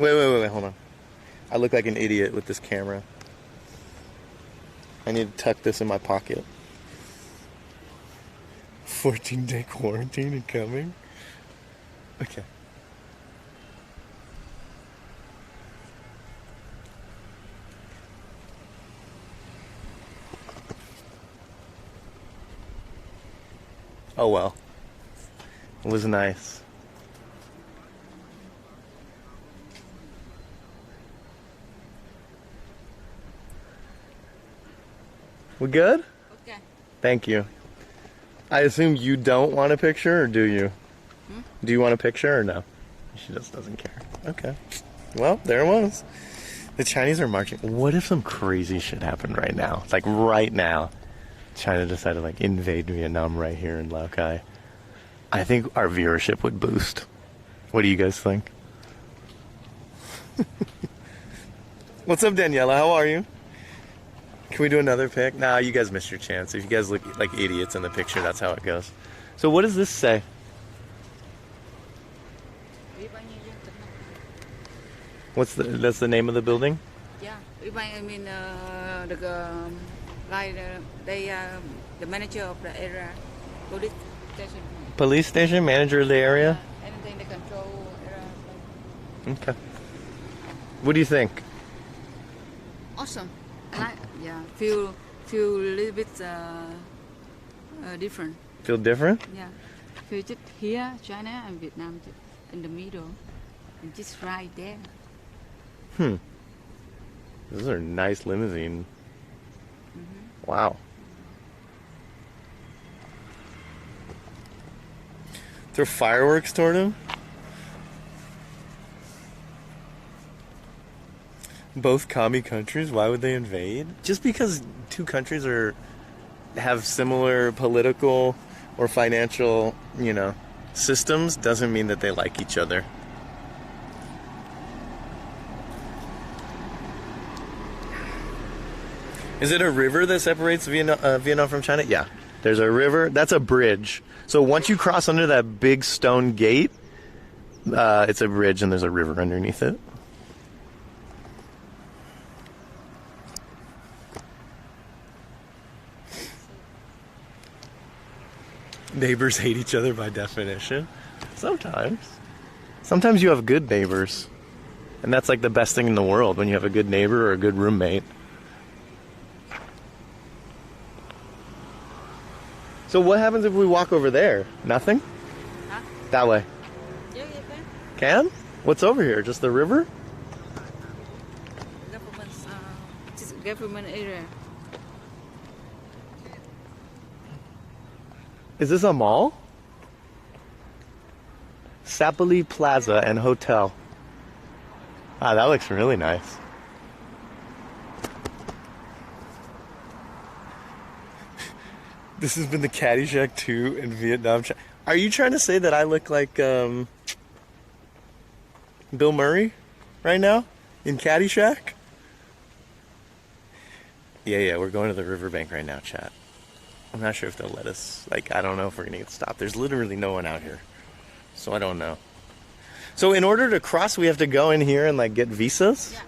Wait, hold on. I look like an idiot with this camera. I need to tuck this in my pocket. 14-day quarantine and coming? Okay. Oh well. It was nice. We good? Okay. Thank you. I assume you don't want a picture, or do you? Do you want a picture or no? She just doesn't care. Okay. Well, there it was. The Chinese are marching. What if some crazy shit happened right now? Like right now, China decided to like invade Vietnam right here in Laogai. I think our viewership would boost. What do you guys think? What's up, Daniela? How are you? Can we do another pic? Nah, you guys missed your chance. If you guys look like idiots in the picture, that's how it goes. So what does this say? That's the name of the building? Yeah. I mean, the manager of the area, police station. Police station, manager of the area? Anything they control area. Okay. What do you think? Awesome. Yeah, feel a little bit different. Feel different? Yeah, feel just here, China and Vietnam just in the middle, and just right there. Those are nice limousine. Wow. Throw fireworks toward him? Both commie countries, why would they invade? Just because two countries have similar political or financial, systems doesn't mean that they like each other. Is it a river that separates Vietnam from China? Yeah. There's a river. That's a bridge. So once you cross under that big stone gate, it's a bridge and there's a river underneath it. Neighbors hate each other by definition. Sometimes. Sometimes you have good neighbors. And that's like the best thing in the world, when you have a good neighbor or a good roommate. So what happens if we walk over there? Nothing? Huh? That way. Yeah, you can. Can? What's over here? Just the river? Government area. Is this a mall? Sapoli Plaza and Hotel. Ah, that looks really nice. This has been the Caddyshack 2 in Vietnam. Are you trying to say that I look like Bill Murray right now in Caddyshack? Yeah, we're going to the riverbank right now, chat. I'm not sure if they'll let us. I don't know if we're going to get stopped. There's literally no one out here. So I don't know. So in order to cross, we have to go in here and, get visas? Yeah.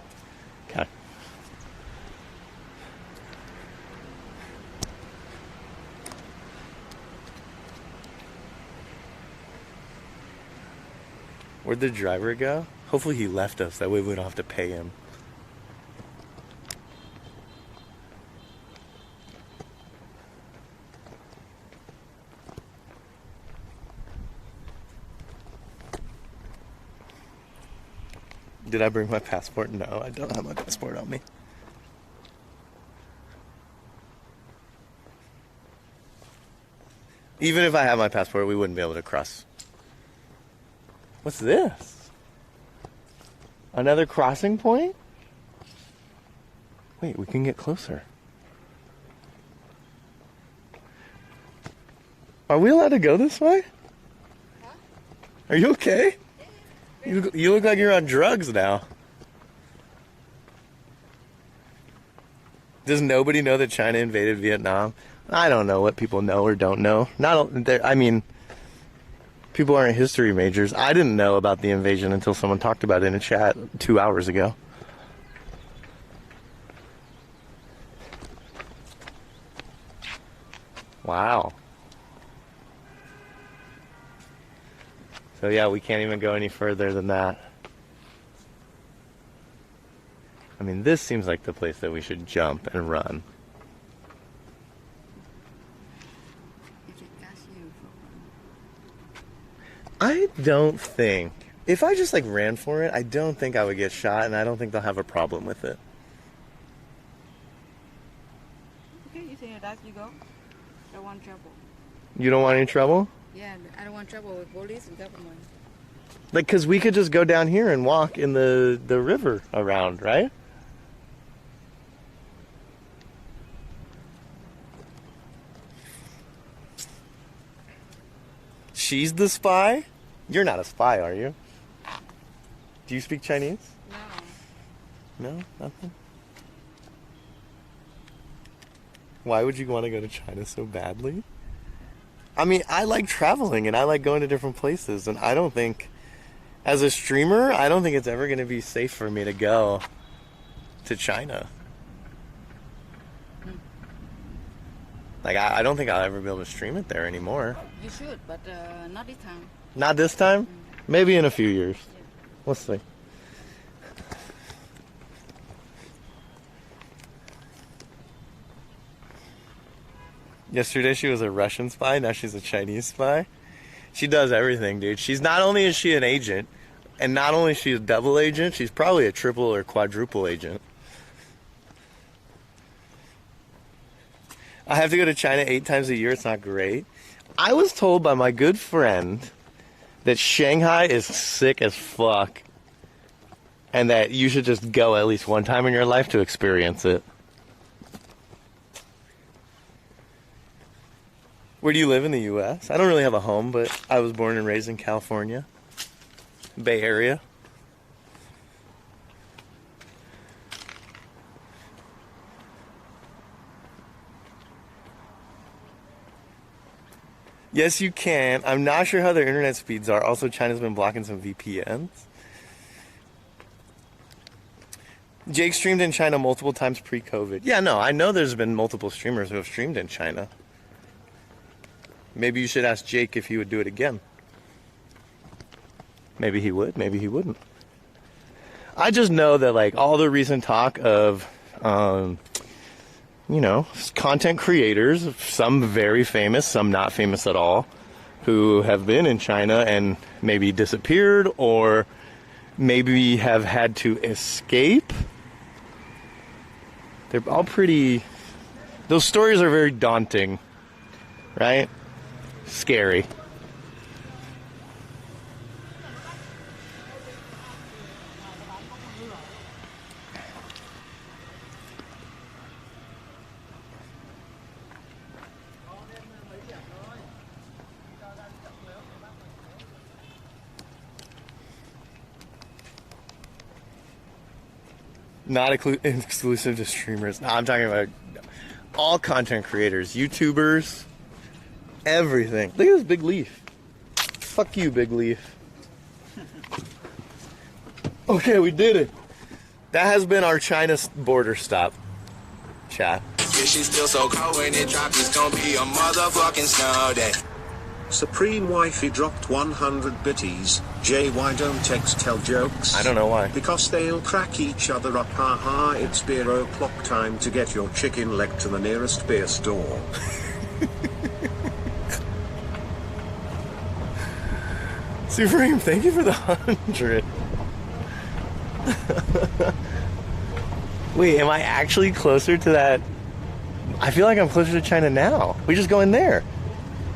Okay. Where'd the driver go? Hopefully he left us. That way we don't have to pay him. Did I bring my passport? No, I don't have my passport on me. Even if I had my passport, we wouldn't be able to cross. What's this? Another crossing point? Wait, we can get closer. Are we allowed to go this way? Huh? Are you okay? You look like you're on drugs now. Does nobody know that China invaded Vietnam? I don't know what people know or don't know. People aren't history majors. I didn't know about the invasion until someone talked about it in a chat 2 hours ago. Wow. So yeah, we can't even go any further than that. This seems like the place that we should jump and run. I don't think, if I just ran for it, I don't think I would get shot, and I don't think they'll have a problem with it. Okay, you say that you go. Don't want trouble. You don't want any trouble? Yeah, I don't want trouble with police and government. Because we could just go down here and walk in the river around, right? She's the spy? You're not a spy, are you? Do you speak Chinese? No. No? Nothing? Why would you want to go to China so badly? I like traveling and I like going to different places, and I don't think, as a streamer, I don't think it's ever going to be safe for me to go to China. I don't think I'll ever be able to stream it there anymore. You should, but not this time. Not this time? Maybe in a few years. Yeah. We'll see. Yesterday she was a Russian spy, now she's a Chinese spy. She does everything, dude. Not only is she an agent, and not only is she a double agent, she's probably a triple or quadruple agent. I have to go to China 8 times a year. It's not great. I was told by my good friend that Shanghai is sick as fuck. and that you should just go at least one time in your life to experience it. Where do you live in the U.S.? I don't really have a home, but I was born and raised in California, Bay Area. Yes, you can. I'm not sure how their internet speeds are. Also, China's been blocking some VPNs. Jake streamed in China multiple times pre-COVID. Yeah, no, I know there's been multiple streamers who have streamed in China. Maybe you should ask Jake if he would do it again. Maybe he would, maybe he wouldn't. I just know that, like, all the recent talk of, you know, content creators, some very famous, some not famous at all, who have been in China and maybe disappeared or maybe have had to escape. They're all pretty... Those stories are very daunting, right? Scary. Not exclusive to streamers. No, I'm talking about all content creators, YouTubers, everything. Look at this big leaf. Fuck you, big leaf. Okay, we did it. That has been our China border stop. Chat. Yeah, she's still so cold when it drops. It's gonna be a motherfucking snow day. Supreme Wifey dropped 100 bitties. Jay, why don't X tell jokes? I don't know why. Because they'll crack each other up. Haha, it's beer o'clock time to get your chicken leg to the nearest beer store. Supreme, thank you for the 100. Wait, am I actually closer to that? I feel like I'm closer to China now. We just go in there.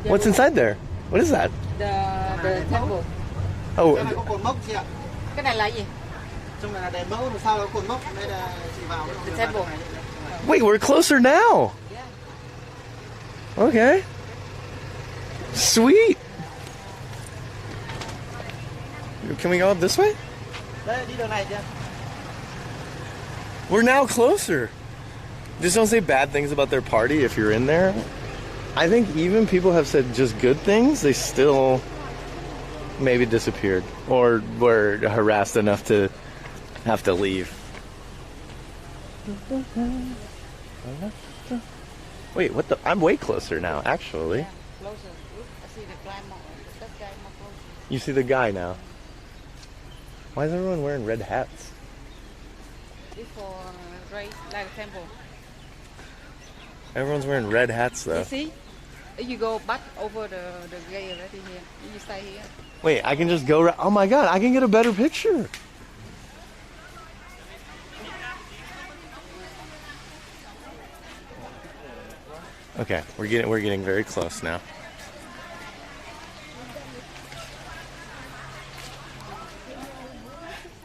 What's inside there? What is that? The temple. Oh, Cái này có cột mốc chị ạ. Cái này là gì? Trong này là đèn mẫu, làm sao có cột mốc, đây là chị vào. The temple. wait, we're closer now. Okay. Sweet. Can we go up this way? Đây, đi đường này chị ạ. We're now closer. Just don't say bad things about their party if you're in there. I think even people have said just good things, they still maybe disappeared or were harassed enough to have to leave. Wait, what the? I'm way closer now, actually. Yeah, closer. Look, I see the guy more, that guy more closer. You see the guy now. Why is everyone wearing red hats? This for race, like a temple. Everyone's wearing red hats, though. You see? If you go back over the gate already here, you stay here. Wait, I can just go right. Oh my god, I can get a better picture. Okay, we're getting very close now.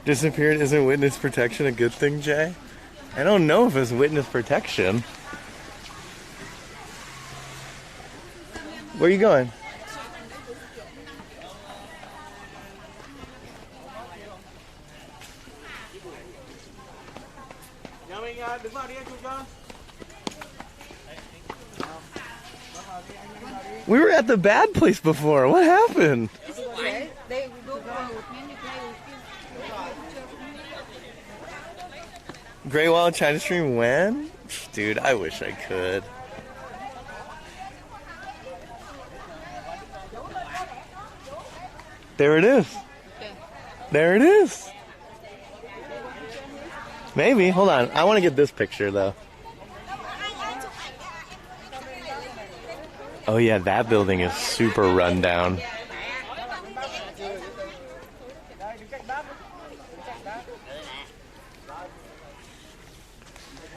Disappeared isn't witness protection a good thing, Jay? I don't know if it's witness protection. Where are you going? Nhà mình đứng vào đi anh chụp cho. We were at the bad place before. What happened? They go with me, you play with you. Great Wall China stream when? Dude, I wish I could. There it is. There it is. Maybe. Hold on. I want to get this picture, though. Oh, yeah. That building is super run down.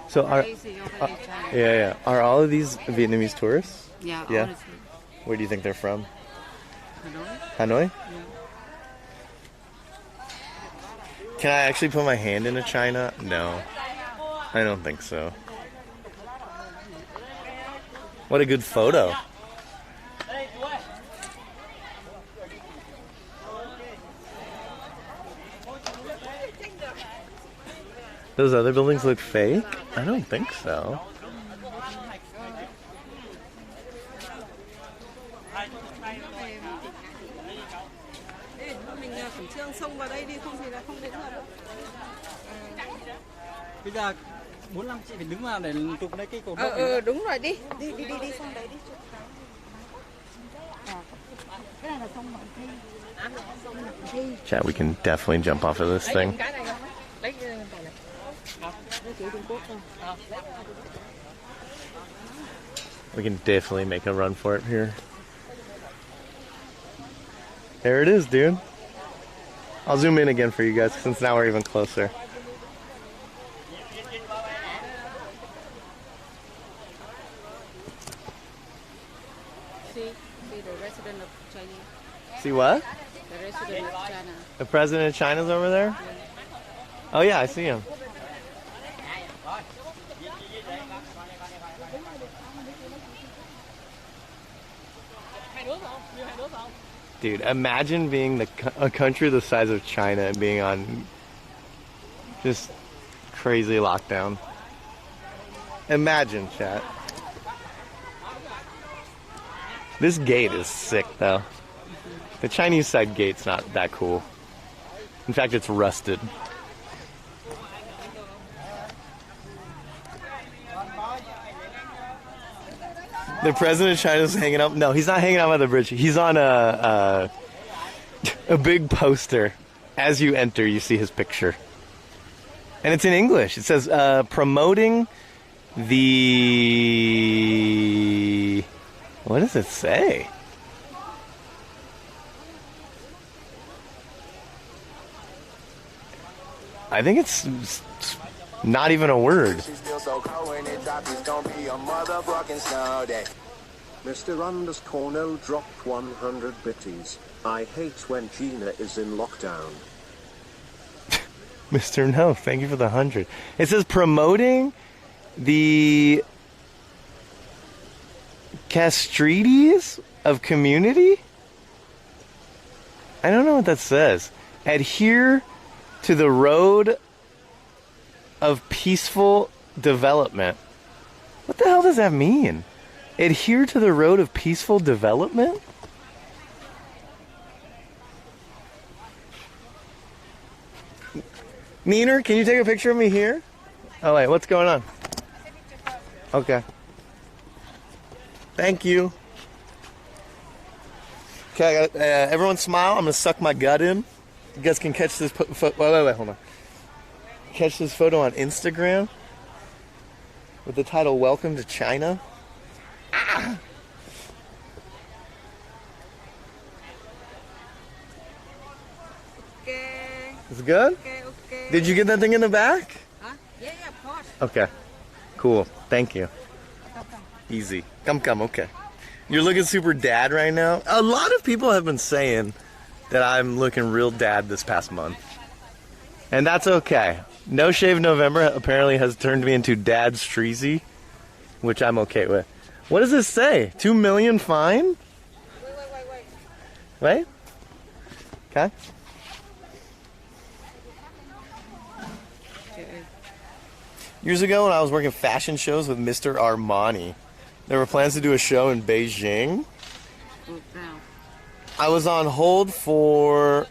So yeah. Are all of these Vietnamese tourists? Yeah. Yeah. Honestly. Where do you think they're from? Hanoi? Hanoi? Can I actually put my hand into China? No. I don't think so. What a good photo. Those other buildings look fake? I don't think so. Bây giờ 45 chị phải đứng vào để chụp lấy cái cột. Đúng rồi, đi sang đấy đi chụp. Cái này là sông Mận Thi. Chat, we can definitely jump off of this thing. We can definitely make a run for it here. There it is, dude. I'll zoom in again for you guys since now we're even closer. See the resident of China. See what? The resident of China. The president of China's over there? Yeah. Oh yeah, I see him. Dude, imagine being a country the size of China and being on just crazy lockdown. Imagine, chat. This gate is sick, though. The Chinese side gate's not that cool. In fact, it's rusted. The president of China's hanging out. No, he's not hanging out by the bridge. He's on a big poster. As you enter, you see his picture. And it's in English. It says, promoting the... What does it say? I think it's not even a word. Mr_No dropped 100 bitties. I hate when Gina is in lockdown. Mr. No, thank you for the 100. It says promoting the castrities of community? I don't know what that says. Adhere to the road of peaceful development. What the hell does that mean? Adhere to the road of peaceful development? Neener, can you take a picture of me here? Oh wait, what's going on? Okay. Thank you. Okay, everyone smile. I'm gonna suck my gut in. You guys can catch this. Wait, hold on. Catch this photo on Instagram with the title "Welcome to China." Ah! Okay. Is it good? Okay. Did you get that thing in the back? Huh? Yeah, of course. Okay. Cool. Thank you. Easy. Come. Okay. You're looking super dad right now. A lot of people have been saying that I'm looking real dad this past month. And that's okay. No Shave November apparently has turned me into Dad Streezy, which I'm okay with. What does this say? 2 million fine? Wait. Okay. Years ago when I was working fashion shows with Mr. Armani, there were plans to do a show in Beijing. I was on hold for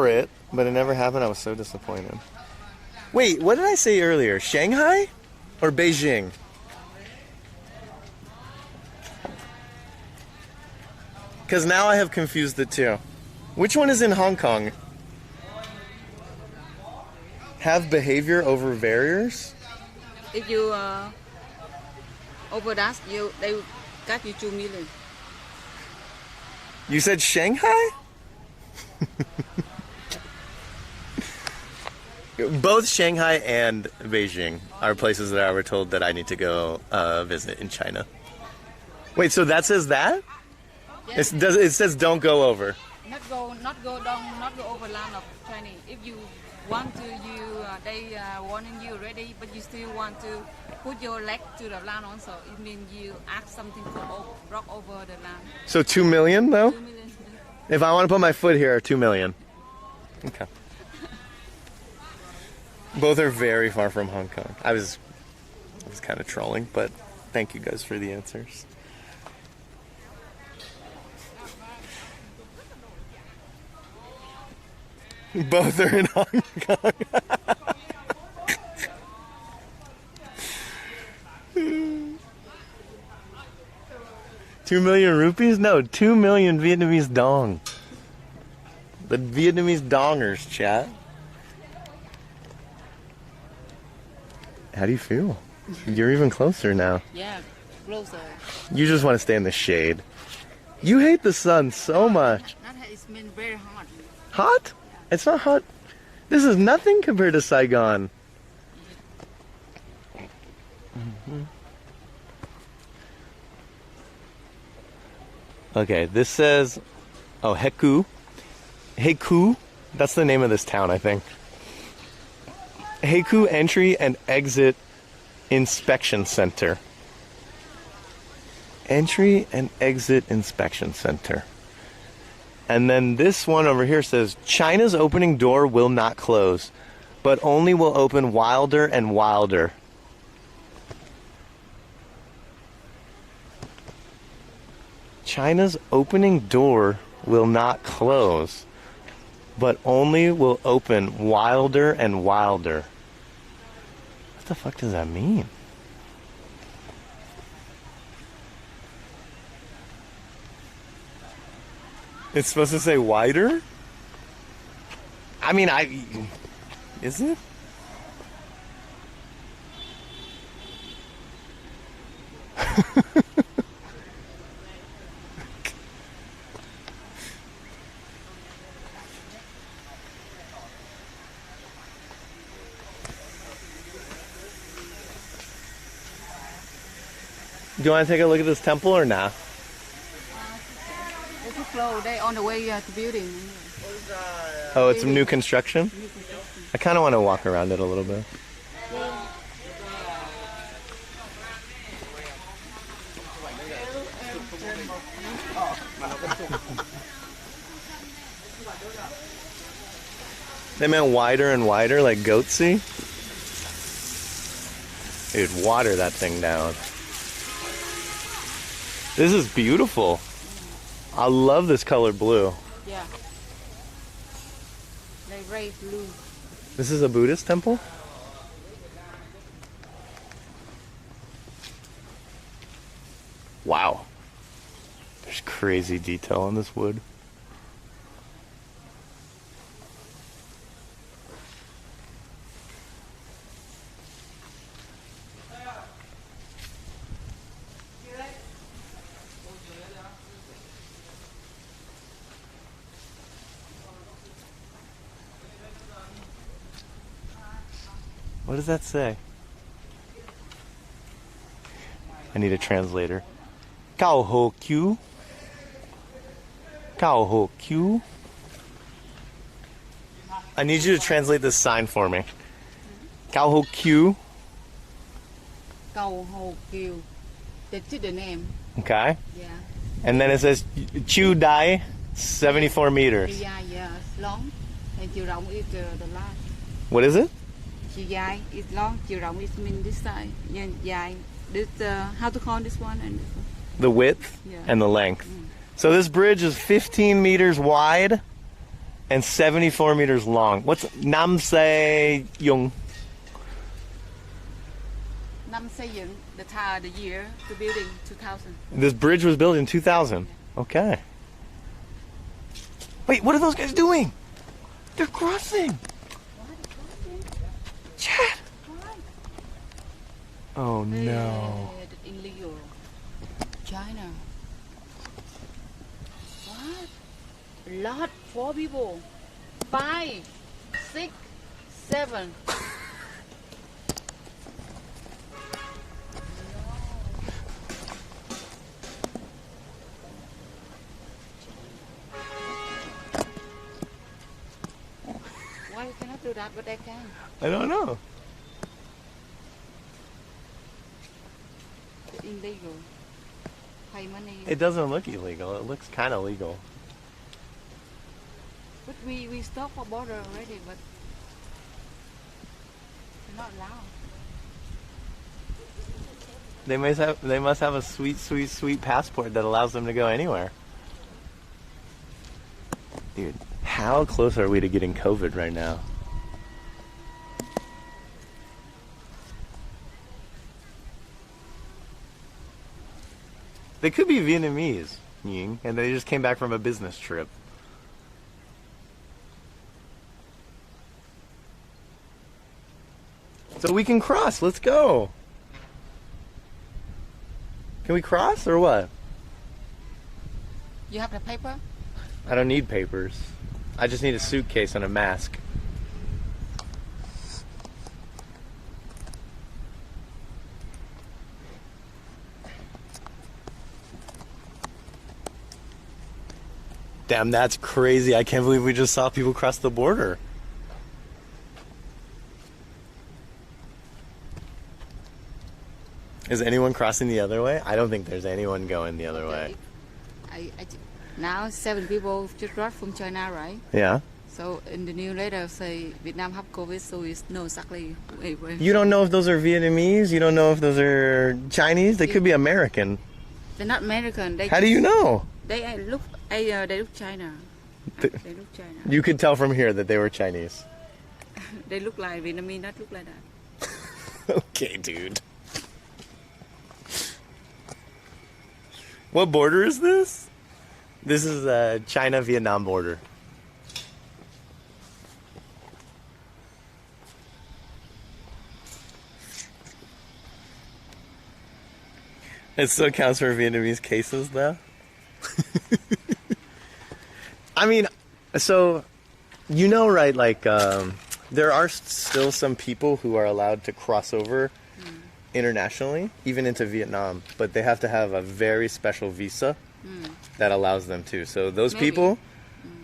it, but it never happened. I was so disappointed. Wait, what did I say earlier? Shanghai or Beijing? Because now I have confused the two. Which one is in Hong Kong? Have behavior over barriers? If you overdash, they will cut you 2 million. You said Shanghai? Both Shanghai and Beijing are places that I were told that I need to go visit in China. Wait, so that says that? Yes. It says don't go over. not go down, not go over land of Chinese. If you want to, they warning you already, but you still want to put your leg to the land also. It means you ask something to rock over the land. So 2 million though? 2 million. If I want to put my foot here, 2 million. Okay. Both are very far from Hong Kong. I was kind of trolling, but thank you guys for the answers. Both are in Hong Kong. 2 million rupees? No, 2 million Vietnamese dong. The Vietnamese dongers, chat. How do you feel? You're even closer now. Yeah, closer. You just want to stay in the shade. You hate the sun so much. Not it's been very hot. Hot? It's not hot. This is nothing compared to Saigon. Okay, this says, oh, Heku. Heku, that's the name of this town, I think. Heku Entry and Exit Inspection Center. Entry and Exit Inspection Center. And then this one over here says, China's opening door will not close, but only will open wilder and wilder. China's opening door will not close, but only will open wilder and wilder. What the fuck does that mean? It's supposed to say wider? I mean, is it? Do you want to take a look at this temple or not? It's too slow. They on the way to building. Oh, it's new construction? I kind of want to walk around it a little bit. They meant wider and wider, like goatsy? Dude, water that thing down. This is beautiful. I love this color blue. Yeah. They raise blue. This is a Buddhist temple? Wow. There's crazy detail on this wood. What does that say? I need a translator. Cao ho Q. Cao ho Q. I need you to translate this sign for me. Cao ho Q. Cầu Hồ Kiều. That's the name. Okay. Yeah. And then it says Chu Dai, 74 meters. Yeah, yeah, it's long. And chiều rộng is the line. What is it? Chiều dài is long. Chiều rộng is mean this side. Yeah, dài. This how to call this one and this one. The width Yeah. and the length. So this bridge is 15 meters wide and 74 meters long. What's Nam Se Yung? Năm xây dựng, the year, the building 2000. This bridge was built in 2000. Okay. Wait, what are those guys doing? They're crossing. Chad. Oh no. Illegal. China. What? Lot 4 people. 5, 6, 7. Why we cannot do that, but they can? I don't know. It's illegal. Pay money. It doesn't look illegal. It looks kind of legal. But we stop for border already, but they're not allowed. They must have a sweet passport that allows them to go anywhere. Dude, how close are we to getting COVID right now? They could be Vietnamese, Ying, and they just came back from a business trip. So we can cross. Let's go. Can we cross or what? You have the paper? I don't need papers. I just need a suitcase and a mask. Damn, that's crazy. I can't believe we just saw people cross the border. Is anyone crossing the other way? I don't think there's anyone going the other way. Now 7 people just got from China, right? Yeah. So in the new letter say Vietnam have COVID, so it's no exactly. You don't know if those are Vietnamese? You don't know if those are Chinese? They could be American. They're not American. How do you know? They look China. They look China. You could tell from here that they were Chinese. They look like Vietnamese, not look like that. Okay, dude. What border is this? This is the China-Vietnam border. It still counts for Vietnamese cases, though? I mean, so, you know, right, like, there are still some people who are allowed to cross over internationally, even into Vietnam, but they have to have a very special visa that allows them to. So those people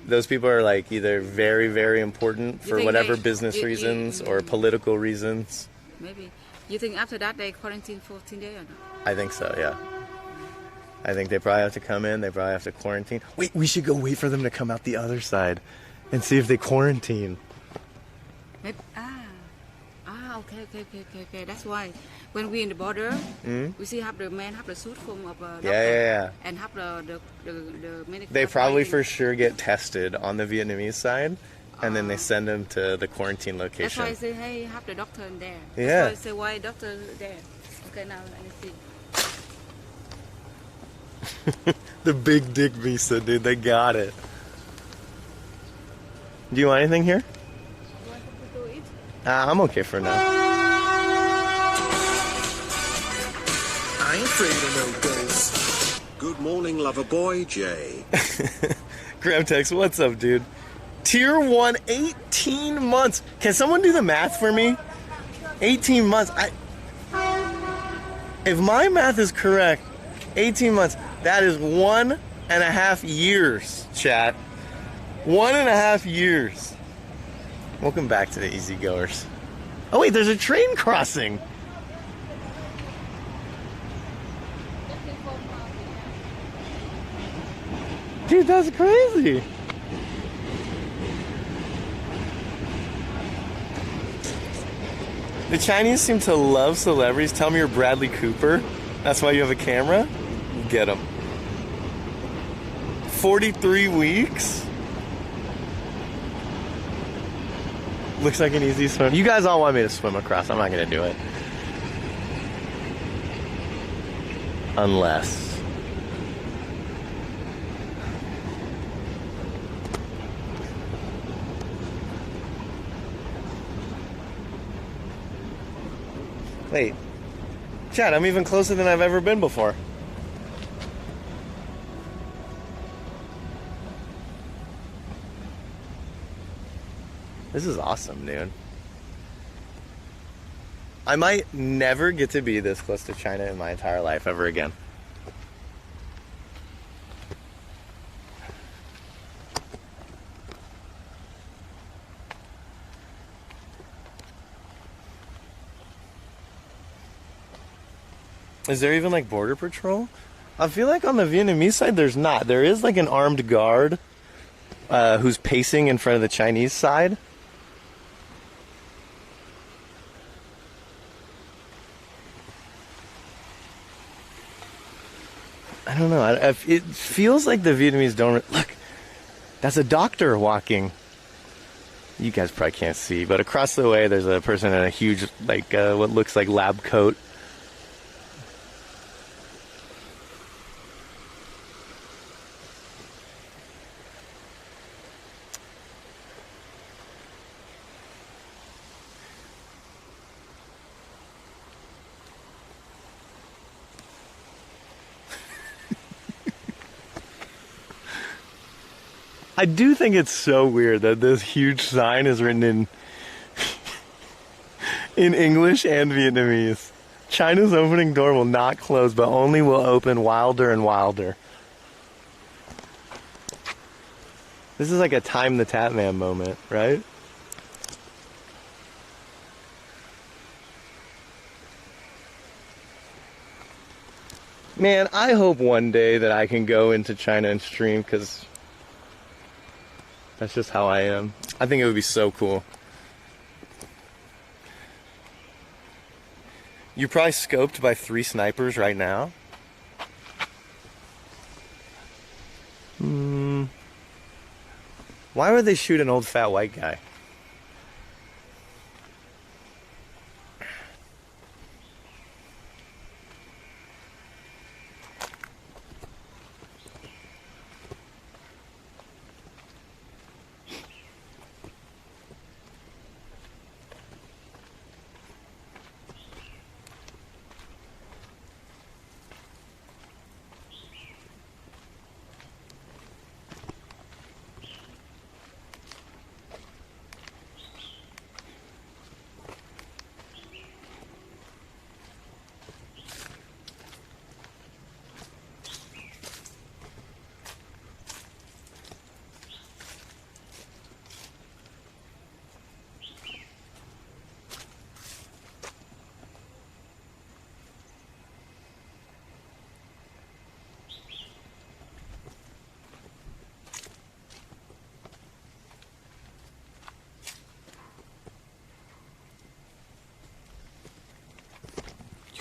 are like either very, very important for whatever business reasons or political reasons. Maybe. You think after that they quarantine 14 days or not? I think so, yeah. I think they probably have to come in, they probably have to quarantine. Wait, we should go wait for them to come out the other side and see if they quarantine. Maybe, okay. That's why when we in the border, we see have the man have the suit from of doctor, Yeah. and have the medical. They probably for sure get tested on the Vietnamese side, and then they send them to the quarantine That's location. why I say, hey, have the doctor in there. Yeah. That's why I say, why doctor there? Okay, now let me see. The big dick visa, dude. They got it. Do you want anything here? You want something to eat? I'm okay for now. I ain't afraid of no ghosts. Good morning, lover boy Jay. Gramtex, what's up, dude? Tier 1, 18 months. Can someone do the math for me? 18 months. If my math is correct, 18 months, that is 1.5 years, chat. 1.5 years. Welcome back to the easygoers. Oh wait, there's a train crossing. Dude, that's crazy. The Chinese seem to love celebrities. Tell me you're Bradley Cooper. That's why you have a camera? Get him. 43 weeks? Looks like an easy swim. You guys all want me to swim across. I'm not going to do it. Unless... Wait. Chad, I'm even closer than I've ever been before. This is awesome, dude. I might never get to be this close to China in my entire life ever again. Is there even like border patrol? I feel like on the Vietnamese side there's not. There is like an armed guard who's pacing in front of the Chinese side. I don't know. It feels like the Vietnamese don't... Look, that's a doctor walking. You guys probably can't see, but across the way there's a person in a huge, like, what looks like lab coat. I do think it's so weird that this huge sign is written in English and Vietnamese. China's opening door will not close, but only will open wilder and wilder. This is like a Time the Tap Man moment, right? Man, I hope one day that I can go into China and stream, because that's just how I am. I think it would be so cool. You're probably scoped by 3 snipers right now. Why would they shoot an old fat white guy?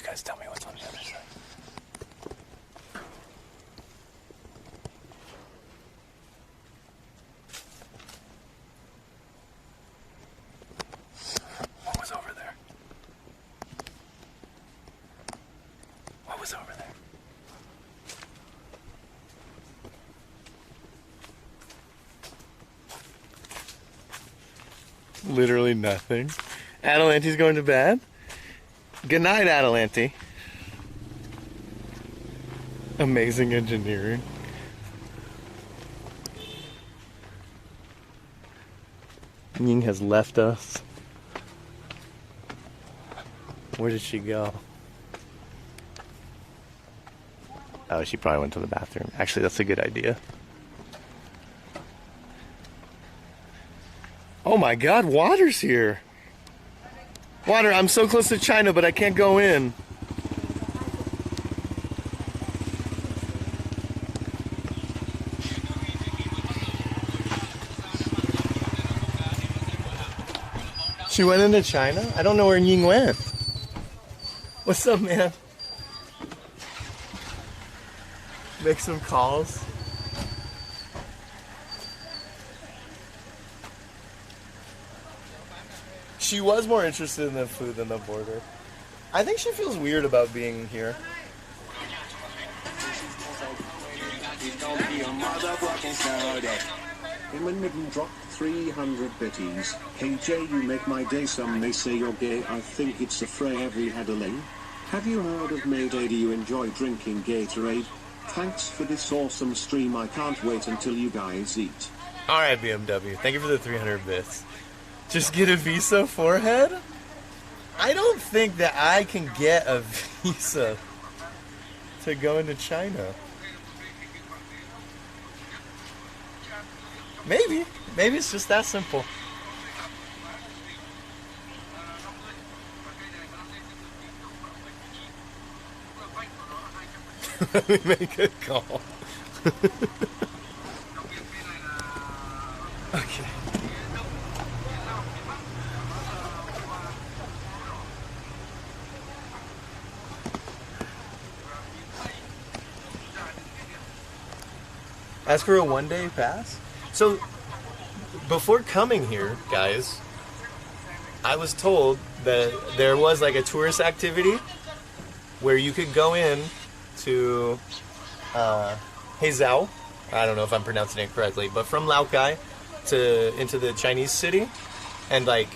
Guys, tell me what's on the other side. What was over there? What was over there? Literally nothing. Atalante's going to bed? Good night, Atalante. Amazing engineering. Ying has left us. Where did she go? Oh, she probably went to the bathroom. Actually, that's a good idea. Oh my God, water's here. Water, I'm so close to China, but I can't go in. She went into China? I don't know where Ying went. What's up, man? Make some calls. She was more interested in the food than the border. I think she feels weird about being here. Eminem dropped 300 bitties. Hey Jay, you make my day. Some may say you're gay. I think it's a fray every headling. Have you heard of Mayday? Do you enjoy drinking Gatorade? Thanks for this awesome stream. I can't wait until you guys eat. Alright, BMW. Thank you for the 300 bits. Just get a visa forehead? I don't think that I can get a visa to go into China. Maybe. Maybe it's just that simple. Let me make a call. Okay. Ask for a one-day pass? So, before coming here, guys, I was told that there was like a tourist activity where you could go in to Heizhou. I don't know if I'm pronouncing it correctly, but from Laogai into the Chinese city, and like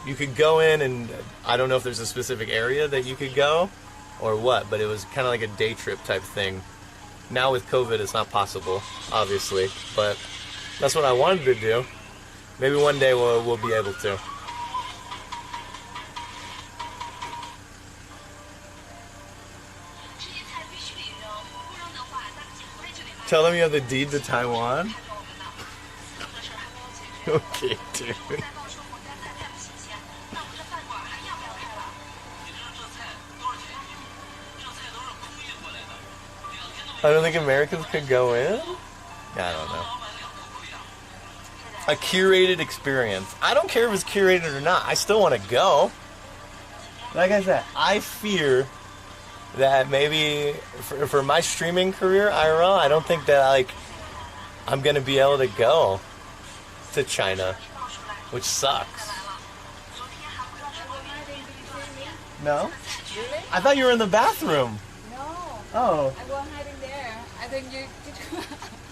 you could go in, and I don't know if there's a specific area that you could go or what, but it was kind of like a day trip type thing. Now with COVID, it's not possible, obviously, but that's what I wanted to do. Maybe one day we'll be able to. Tell them you have the deed to Taiwan. Okay, dude. I don't think Americans could go in? I don't know. A curated experience. I don't care if it's curated or not. I still want to go. Like I said, I fear that maybe for my streaming career, IRL, I don't think that like I'm gonna be able to go to China, which sucks. No? Really? I thought you were in the bathroom. No. Oh. I was hiding there. I think you did.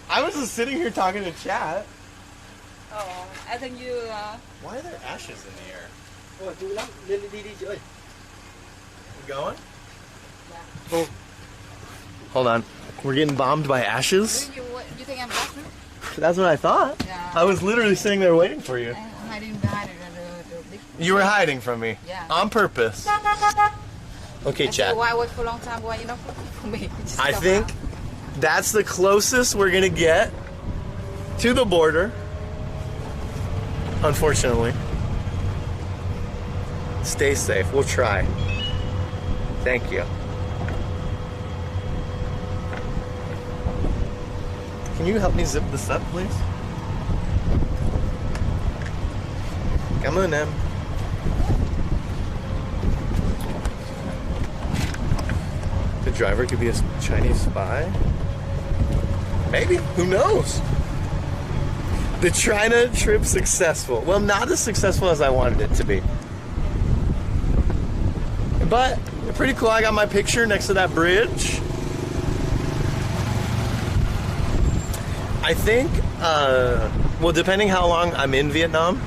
I was just sitting here talking to chat. Oh, I think you. Why are there ashes in the air? Ôi, chú lắm, lên đi đi chị ơi. You going? Oh. Hold on. We're getting bombed by ashes? You think I'm bathroom? That's what I thought. Yeah. I was literally sitting there waiting for you. I'm hiding behind the big. You were hiding from me. Yeah. On purpose. Okay, chat. Why wait for a long time? Why you not for me? Just I come think out. that's the closest we're gonna get to the border. Unfortunately. Stay safe. We'll try. Thank you. Can you help me zip this up, please? Come on, em. The driver could be a Chinese spy? Maybe. Who knows? The China trip successful. Well, not as successful as I wanted it to be. But pretty cool. I got my picture next to that bridge. I think, well, depending how long I'm in Vietnam,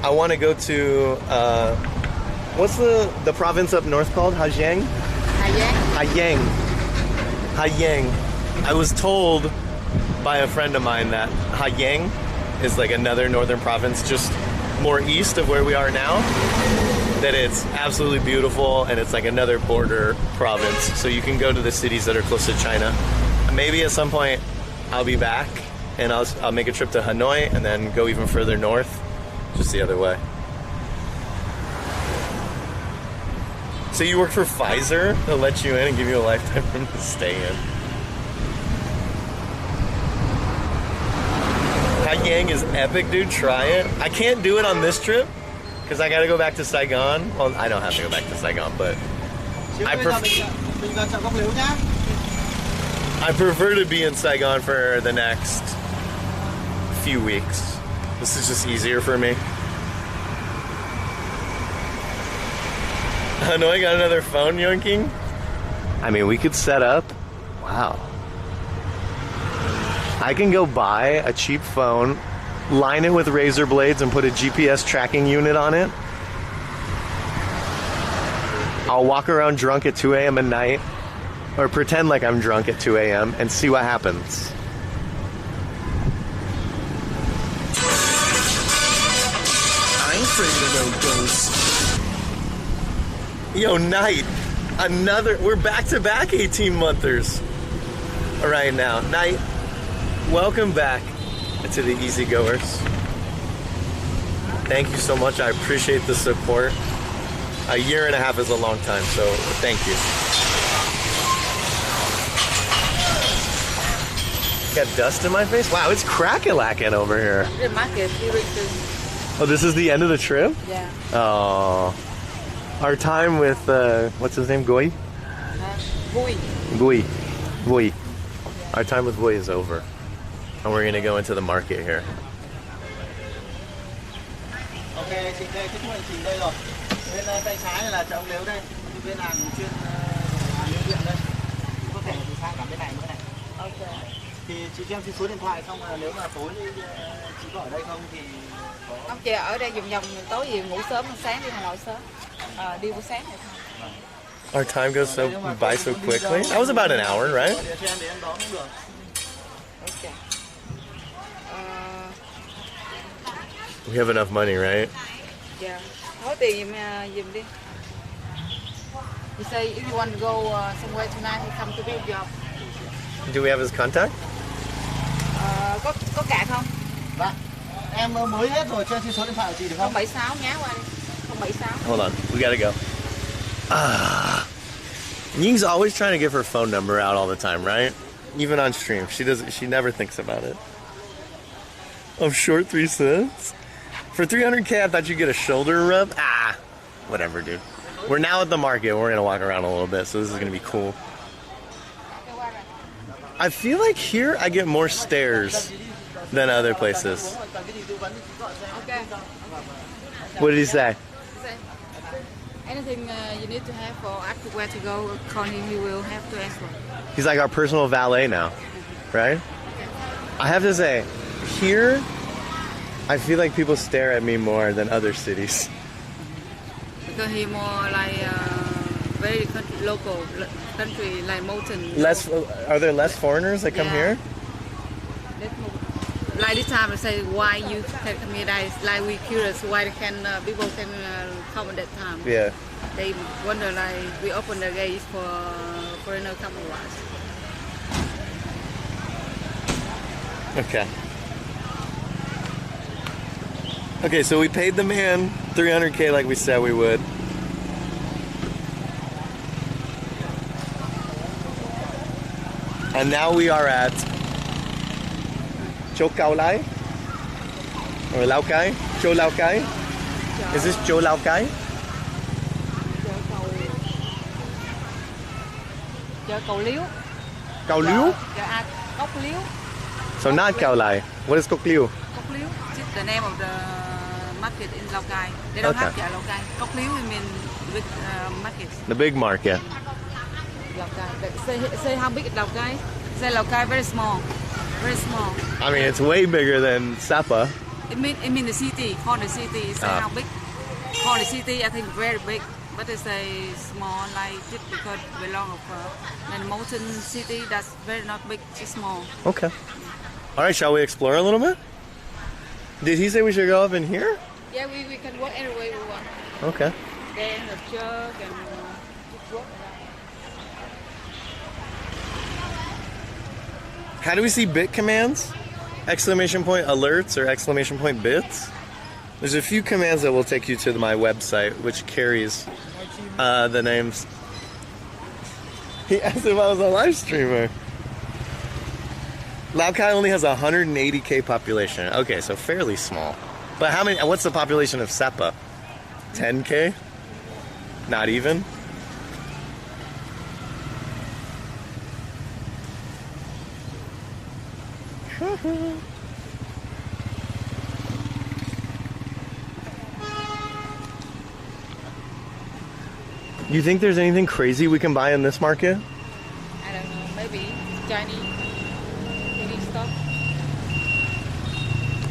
I want to go to, what's the province up north called? Haijiang? Haijiang. Haijiang. I was told by a friend of mine that Haijiang is like another northern province just more east of where we are now, that it's absolutely beautiful and it's like another border province, so you can go to the cities that are close to China. Maybe at some point I'll be back and I'll make a trip to Hanoi and then go even further north, just the other way. So you work for Pfizer? They'll let you in and give you a lifetime room to stay in. Haijiang is epic, dude. Try it. I can't do it on this trip because I gotta go back to Saigon. Well, I don't have to go back to Saigon, but I prefer to be in Saigon for the next few weeks. This is just easier for me. Hanoi got another phone yoinking? I mean, we could set up. Wow. I can go buy a cheap phone, line it with razor blades, and put a GPS tracking unit on it. I'll walk around drunk at 2 a.m. at night, or pretend like I'm drunk at 2 a.m. and see what happens. I ain't afraid of no ghosts. Yo, Knight, we're back-to-back 18-monthers right now. Knight, welcome back to the Easygoers. Thank you so much. I appreciate the support. A year and a half is a long time, so thank you. Got dust in my face? Wow, it's crack-a-lackin' over here. The market, Oh, this is the end of the trip? yeah. Oh. Our time with, what's his name, Gui? Vui. Gui. Our time with Gui is over. And we're gonna go into the market here. Ok, chị đây, cái mời chị đây rồi. Bên tay trái này là chợ Nếu đây. Bên hàng chuyên hàng lưu điện đây. Có thể thì sang cả bên này nữa này. Ok. Thì chị cho em xin số điện thoại xong là nếu mà tối chị có ở đây không thì có. Ông chị ở đây vòng tối gì ngủ sớm, sáng đi Hà Nội sớm. Đi buổi sáng này thôi. Our time goes by so quickly. That was about an hour, right? Để cho em để em đón cũng được. Ok. We have enough money, right? Yeah. Có tiền dùm đi. You say if you want to go somewhere tonight, you come to get a job. Do we have his contact? Có cạn không? Vâng. Em mới hết rồi, cho em xin số điện thoại của chị được không? 076 nhá qua đi. 076. Hold on, we gotta go. Ying's always trying to give her phone number out all the time, right? Even on stream, she never thinks about it. I'm short 3 cents. For 300K, I thought you'd get a shoulder rub. Whatever, dude. We're now at the market. We're gonna walk around a little bit, so this is gonna be cool. I feel like here I get more stares than other places. Okay. What did he say? Anything you need to have or ask where to go, call him, he will have to answer. He's like our personal valet now, right? I have to say, here, I feel like people stare at me more than other cities. Because he more like very local country, like mountain. Are there less foreigners that come here? Like this time, I say why you can come here. Like we curious why people can come at that time. Yeah. They wonder like we open the gates for foreigner come and watch. Okay. Okay, so we paid the man 300K like we said we would. And now we are at Châu Cao Lai or Lao Cai? Châu Lao Cai? Is this Châu Lao Cai? Chợ Cầu Liếu. Cao Liu? Cốc Liếu. So not Cao Lai. What is Cốc Liu? Cốc Liếu. It's the name of the market in Lào Cai. They don't have chợ Lào Cai. Cốc Liếu mean big market. The big market. Lào Cai. Say how big is Lào Cai? Say Lào Cai very small. Very small. I mean, it's way bigger than Sapa. It mean the city. For the city, say how big. For the city, I think very big. But they say small, like just because belong of the mountain city. That's very not big, just small. Okay. All right, shall we explore a little bit? Did he say we should go up in here? Yeah, we can walk any way we want. Okay. Then the church and just walk around. How do we see bit commands? Exclamation point alerts or exclamation point bits? There's a few commands that will take you to my website, which carries the names. He asked if I was a live streamer. Lao Cai only has 180K population. Okay, so fairly small. But how many? What's the population of Sapa? 10K? Not even? You think there's anything crazy we can buy in this market? I don't know, maybe Chinese stuff.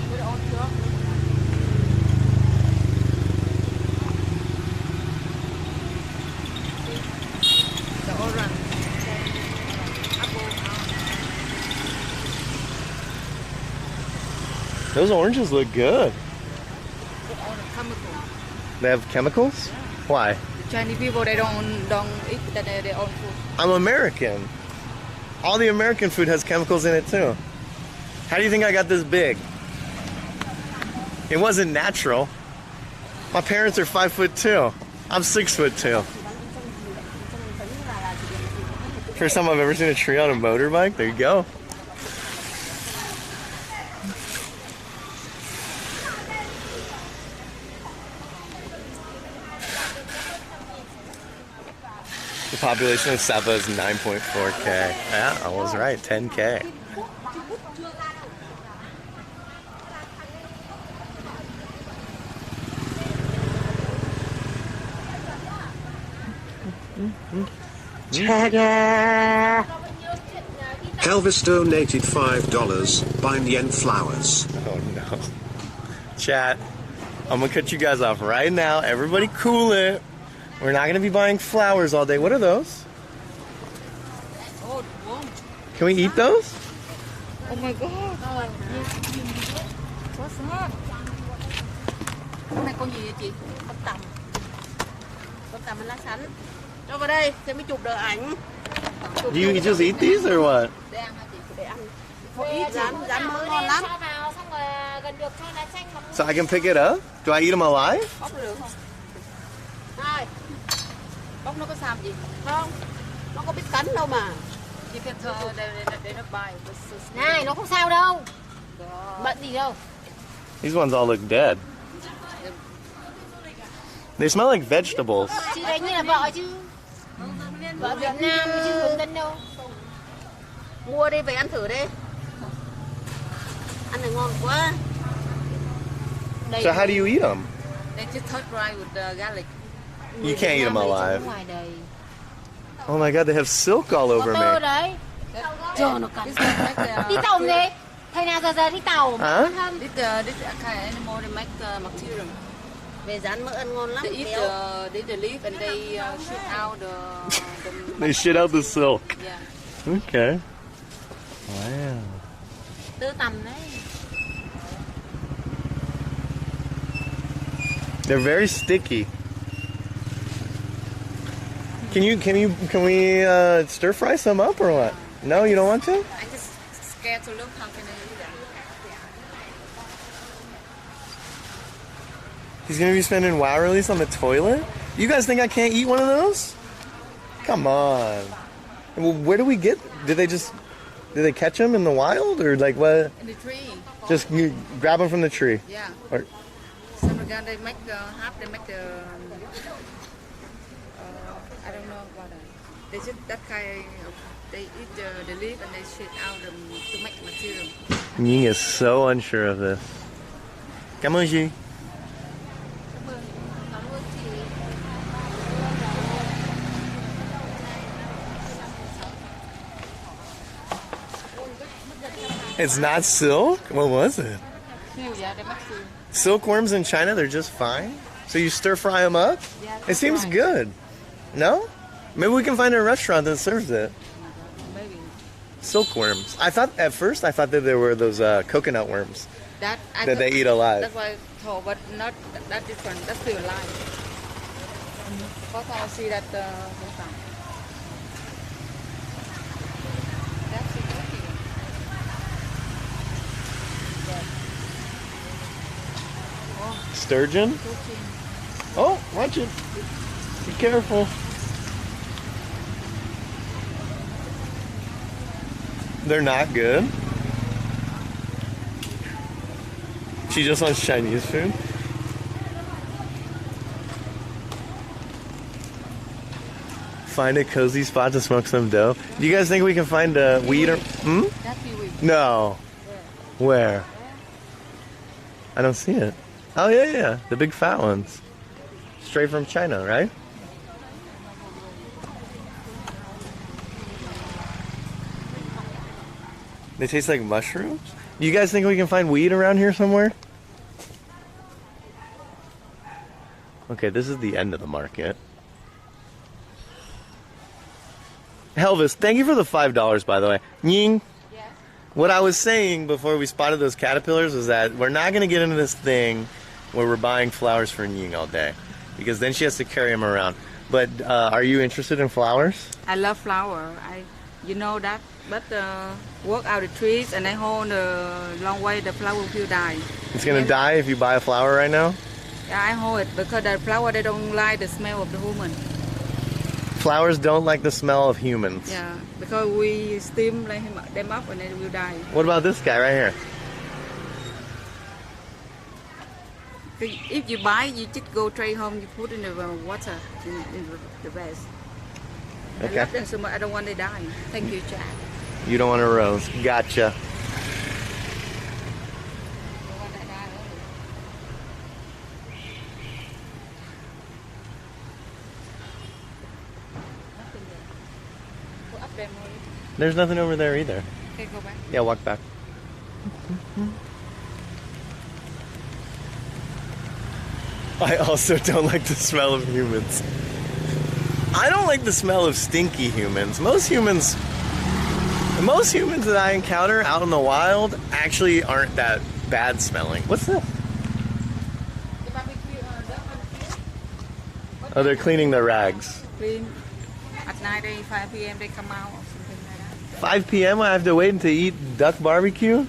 With all shop. The orange, apple. Those oranges look good. With all the chemicals. They have chemicals? Why? Chinese people, they don't eat their own food. I'm American. All the American food has chemicals in it too. How do you think I got this big? It wasn't natural. My parents are 5'2". I'm 6'2". First time I've ever seen a tree on a motorbike. There you go. The population of Sapa is 9.4K. Yeah, I was right. 10K. Elvis donated $5. Buying yen flowers. Oh no. Chat, I'm gonna cut you guys off right now. Everybody cool it. We're not gonna be buying flowers all day. What are those? Can we eat those? Oh my god. What's that? Cái này con gì vậy chị? Con tằm. Con tằm với lá sắn. Cho vào đây, sẽ mới chụp được ảnh. Do you just eat these or what? Để ăn hả chị? Để ăn. Rán mới ngon lắm. So I can pick it up? Do I eat them alive? Bóc được không? Này. Bóc nó có xàm gì? Không. Nó có biết cắn đâu mà. Chị can throw để nó bay. Này, nó không sao đâu. Bận gì đâu. These ones all look dead. They smell like vegetables. Chị đấy như là vợ chứ. Vợ Việt Nam chứ hướng dẫn đâu. Mua đi về ăn thử đi. Ăn này ngon quá. So how do you eat them? They just hot dry with garlic. You can't eat them alive. Oh my god, they have silk all over me. Đấy. Chờ nó cắn. Đi tàu gì? Thầy nào giờ đi tàu? Hả? This kind of animal they make material. Về rán mỡ ăn ngon lắm. They eat the leaf and they shoot out the They shit out the silk. yeah. Okay. Wow. Tư tầm đấy. They're very sticky. Can we stir fry some up or what? No, you don't want to? I just scared to look how can I eat that. He's gonna be spending WoW release on the toilet? You guys think I can't eat one of those? Come on. Well, where do we get? Did they catch them in the wild or like what? In the tree. Just you grab them from the tree. Yeah. Or, Some again they make half. They make the I don't know about that. They just that kind. They eat the leaf and they shit out them to make material. Ying is so unsure of this. Cảm ơn chị. It's not silk? What was it? Yeah, they make silk. Silkworms in China, they're just fine? So you stir fry them up? Yeah, It seems good. No? Maybe we can find a restaurant that serves it. Maybe. Silkworms. At first that there were those coconut worms That they eat alive. That's why I told, but not that different. That's still alive. First time I see that first time. That's it. Sturgeon? Oh, watch it. Be careful. They're not good. She just wants Chinese food. Find a cozy spot to smoke some dough. Do you guys think we can find a weed or... Hmm? That's kiwi. No. Where? I don't see it. Oh, yeah. The big fat ones. Straight from China, right? They taste like mushrooms? You guys think we can find weed around here somewhere? Okay, this is the end of the market. Elvis, thank you for the $5, by the way. Ying, Yes. what I was saying before we spotted those caterpillars was that we're not going to get into this thing where we're buying flowers for Ying all day, because then she has to carry them around. But are you interested in flowers? I love flower. You know that. But work out the trees and I hold a long way. The flower will die. It's going to die if you buy a flower right now? Yeah, I hold it because the flower they don't like the smell of the woman. Flowers don't like the smell of humans. Yeah, because we steam them up and they will die. What about this guy right here? If you buy, you just go straight home. You put in the water in the vase. Okay. I love them so much. I don't want they die. Thank you, Jack. You don't want a rose. Gotcha. There's nothing over there either. Okay, go back. Yeah, walk back. I also don't like the smell of humans. I don't like the smell of stinky humans. Most humans that I encounter out in the wild actually aren't that bad smelling. What's this? Oh, they're cleaning their rags. Clean. At night, 5 p.m. they come out or something like that. 5 p.m. I have to wait until eat duck barbecue?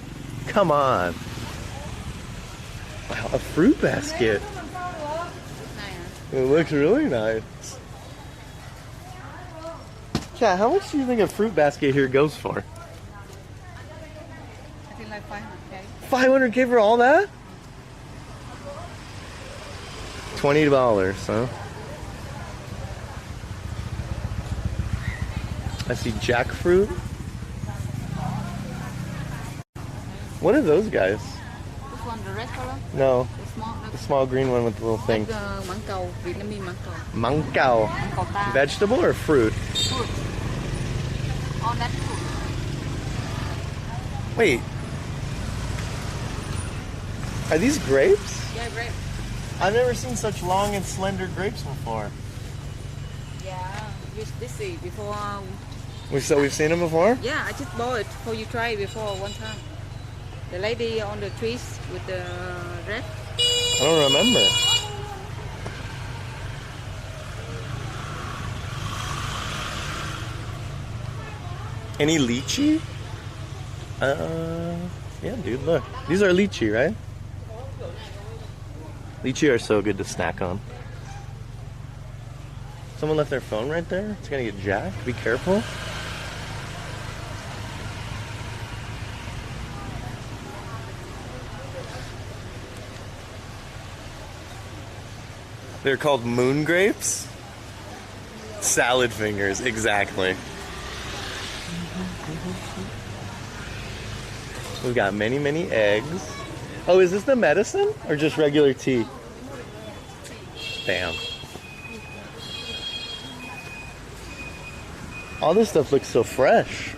Come on. Wow, a fruit basket. It looks really nice. Chat, how much do you think a fruit basket here goes for? I think like 500K. 500K for all that? $20, huh? I see jackfruit. What are those guys? This one, the red color? No, The the small green one with the little thing. mãng cầu, Vietnamese mãng cầu. Mãng cầu. Mãng cầu ta. Vegetable or fruit? Fruit. All that fruit. Wait. Are these grapes? Yeah, grape. I've never seen such long and slender grapes before. Yeah, this seed before. So we've seen them before? Yeah, I just bought it for you try before one time. The lady on the trees with the red. I don't remember. Any lychee? Yeah, dude, look. These are lychee, right? Lychee are so good to snack on. Someone left their phone right there. It's gonna get jacked. Be careful. They're called moon grapes. Salad fingers, exactly. We've got many, many eggs. Oh, is this the medicine or just regular tea? Damn. All this stuff looks so fresh.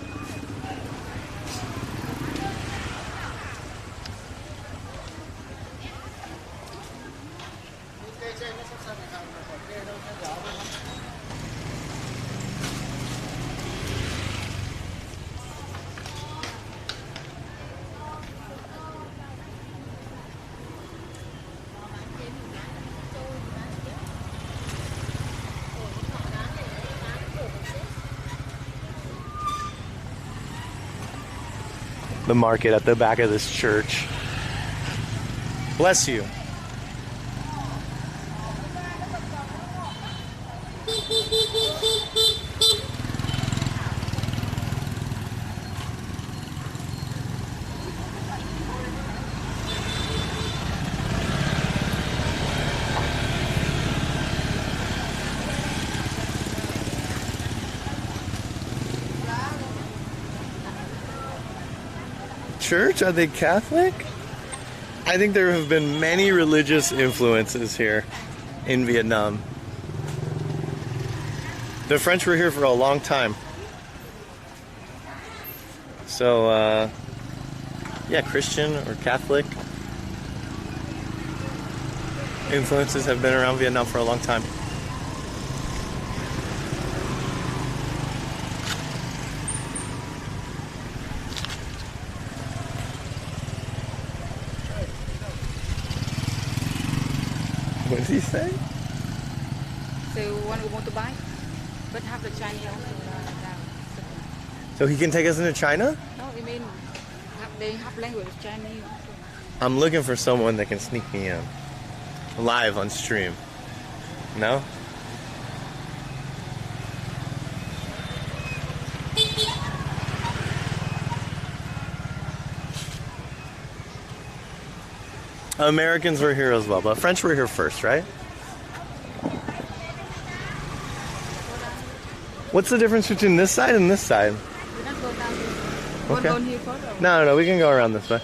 The market at the back of this church. Bless you. Church? Are they Catholic? I think there have been many religious influences here in Vietnam. The French were here for a long time. So, yeah, Christian or Catholic influences have been around Vietnam for a long time. What did he say? So one we want to buy, but have the Chinese also down. So he can take us into China? No, I mean they have language Chinese also. I'm looking for someone that can sneak me in. live on stream. No? Americans were here as well, but French were here first, right? What's the difference between this side and this side? Okay. No, we can go around this way.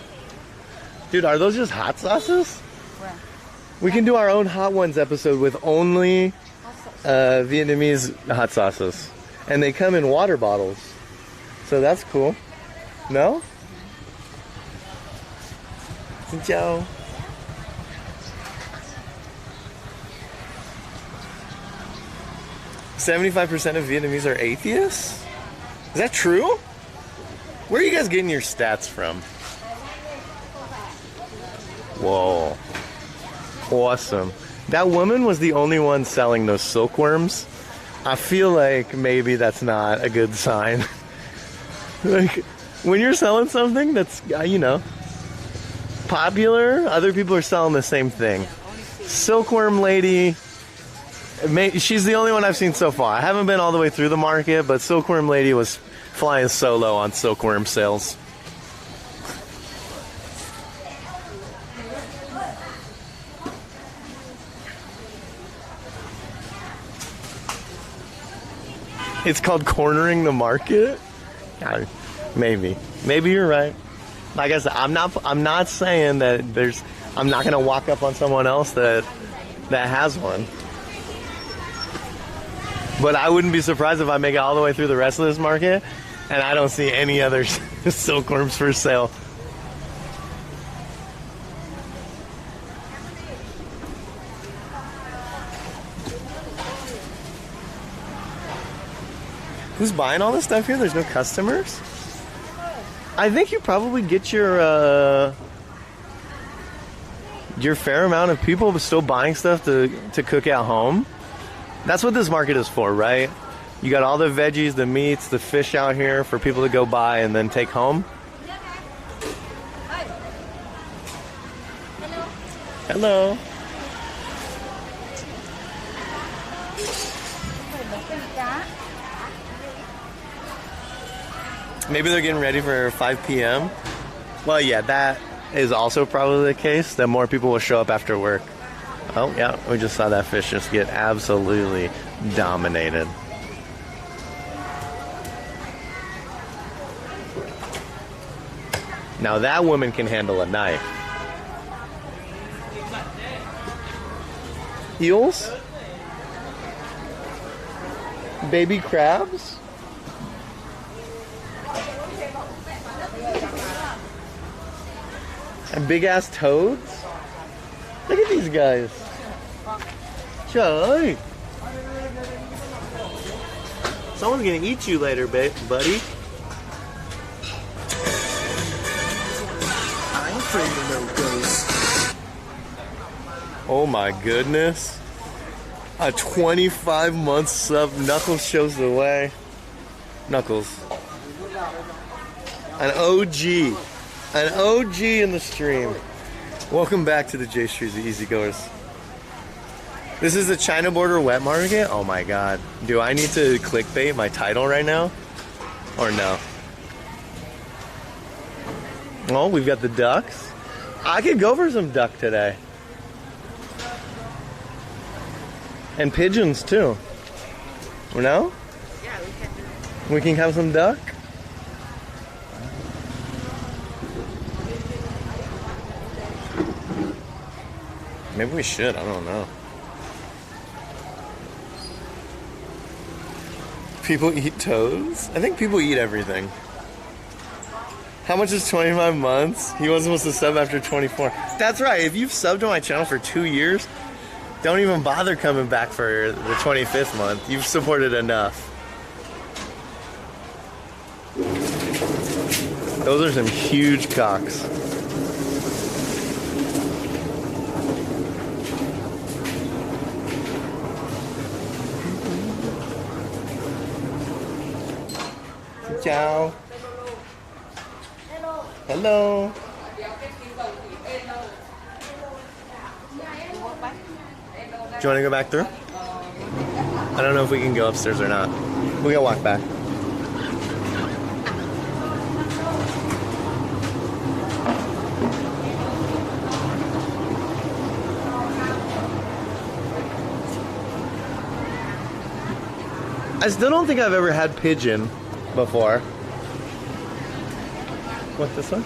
Dude, are those just hot sauces? Where? We can do our own Hot Ones episode with only Vietnamese hot sauces. And they come in water bottles. So that's cool. No? Xin chào. "75% of Vietnamese are atheists?" Is that true? Where are you guys getting your stats from? Whoa. Awesome. That woman was the only one selling those silkworms. I feel like maybe that's not a good sign. Like, when you're selling something that's, popular, other people are selling the same thing. Silkworm lady, she's the only one I've seen so far. I haven't been all the way through the market, but Silkworm lady was flying solo on silkworm sales. It's called cornering the market? Yeah, maybe you're right. Like I said, I'm not saying that I'm not gonna walk up on someone else that has one. But I wouldn't be surprised if I make it all the way through the rest of this market and I don't see any other silkworms for sale. Who's buying all this stuff here? There's no customers? I think you probably get your fair amount of people still buying stuff to cook at home. That's what this market is for, right? You got all the veggies, the meats, the fish out here for people to go buy and then take home. Hello. Maybe they're getting ready for 5 p.m. Well, yeah, that is also probably the case, that more people will show up after work. Oh, yeah, we just saw that fish just get absolutely dominated. Now that woman can handle a knife. Eels? Baby crabs? And big ass toads? Look at these guys. Trời ơi. Someone's gonna eat you later, buddy. I ain't afraid of no ghosts. Oh my goodness. A 25-month sub. Knuckles shows the way. Knuckles. An OG. An OG in the stream. Welcome back to the J Street, the Easygoers. This is the China Border Wet Market? Oh my god. Do I need to clickbait my title right now? Or no? Oh, we've got the ducks. I could go for some duck today. And pigeons too. No? Yeah, we can do. We can have some duck? Maybe we should, I don't know. People eat toads? I think people eat everything. How much is 25 months? He wasn't supposed to sub after 24. That's right, if you've subbed to my channel for 2 years, don't even bother coming back for the 25th month. You've supported enough. Those are some huge cocks. Ciao. Hello. you want to go back through? I don't know if we can go upstairs or not. We gotta walk back. I still don't think I've ever had pigeon before. What's this one?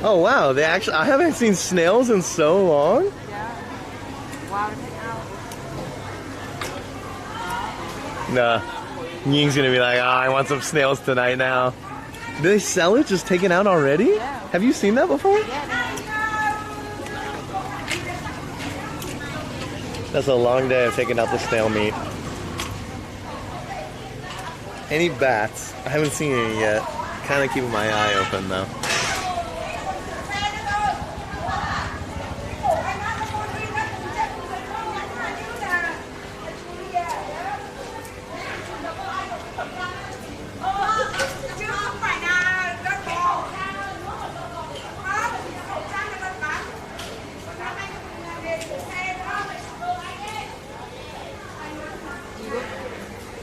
Oh wow, they actually, I haven't seen snails in so long. Nah, Ying's gonna be like, oh, I want some snails tonight now. Do they sell it just taken out already? Yeah. Have you seen that before? That's a long day of taking out the snail meat. Any bats? I haven't seen any yet. Kind of keeping my eye open though.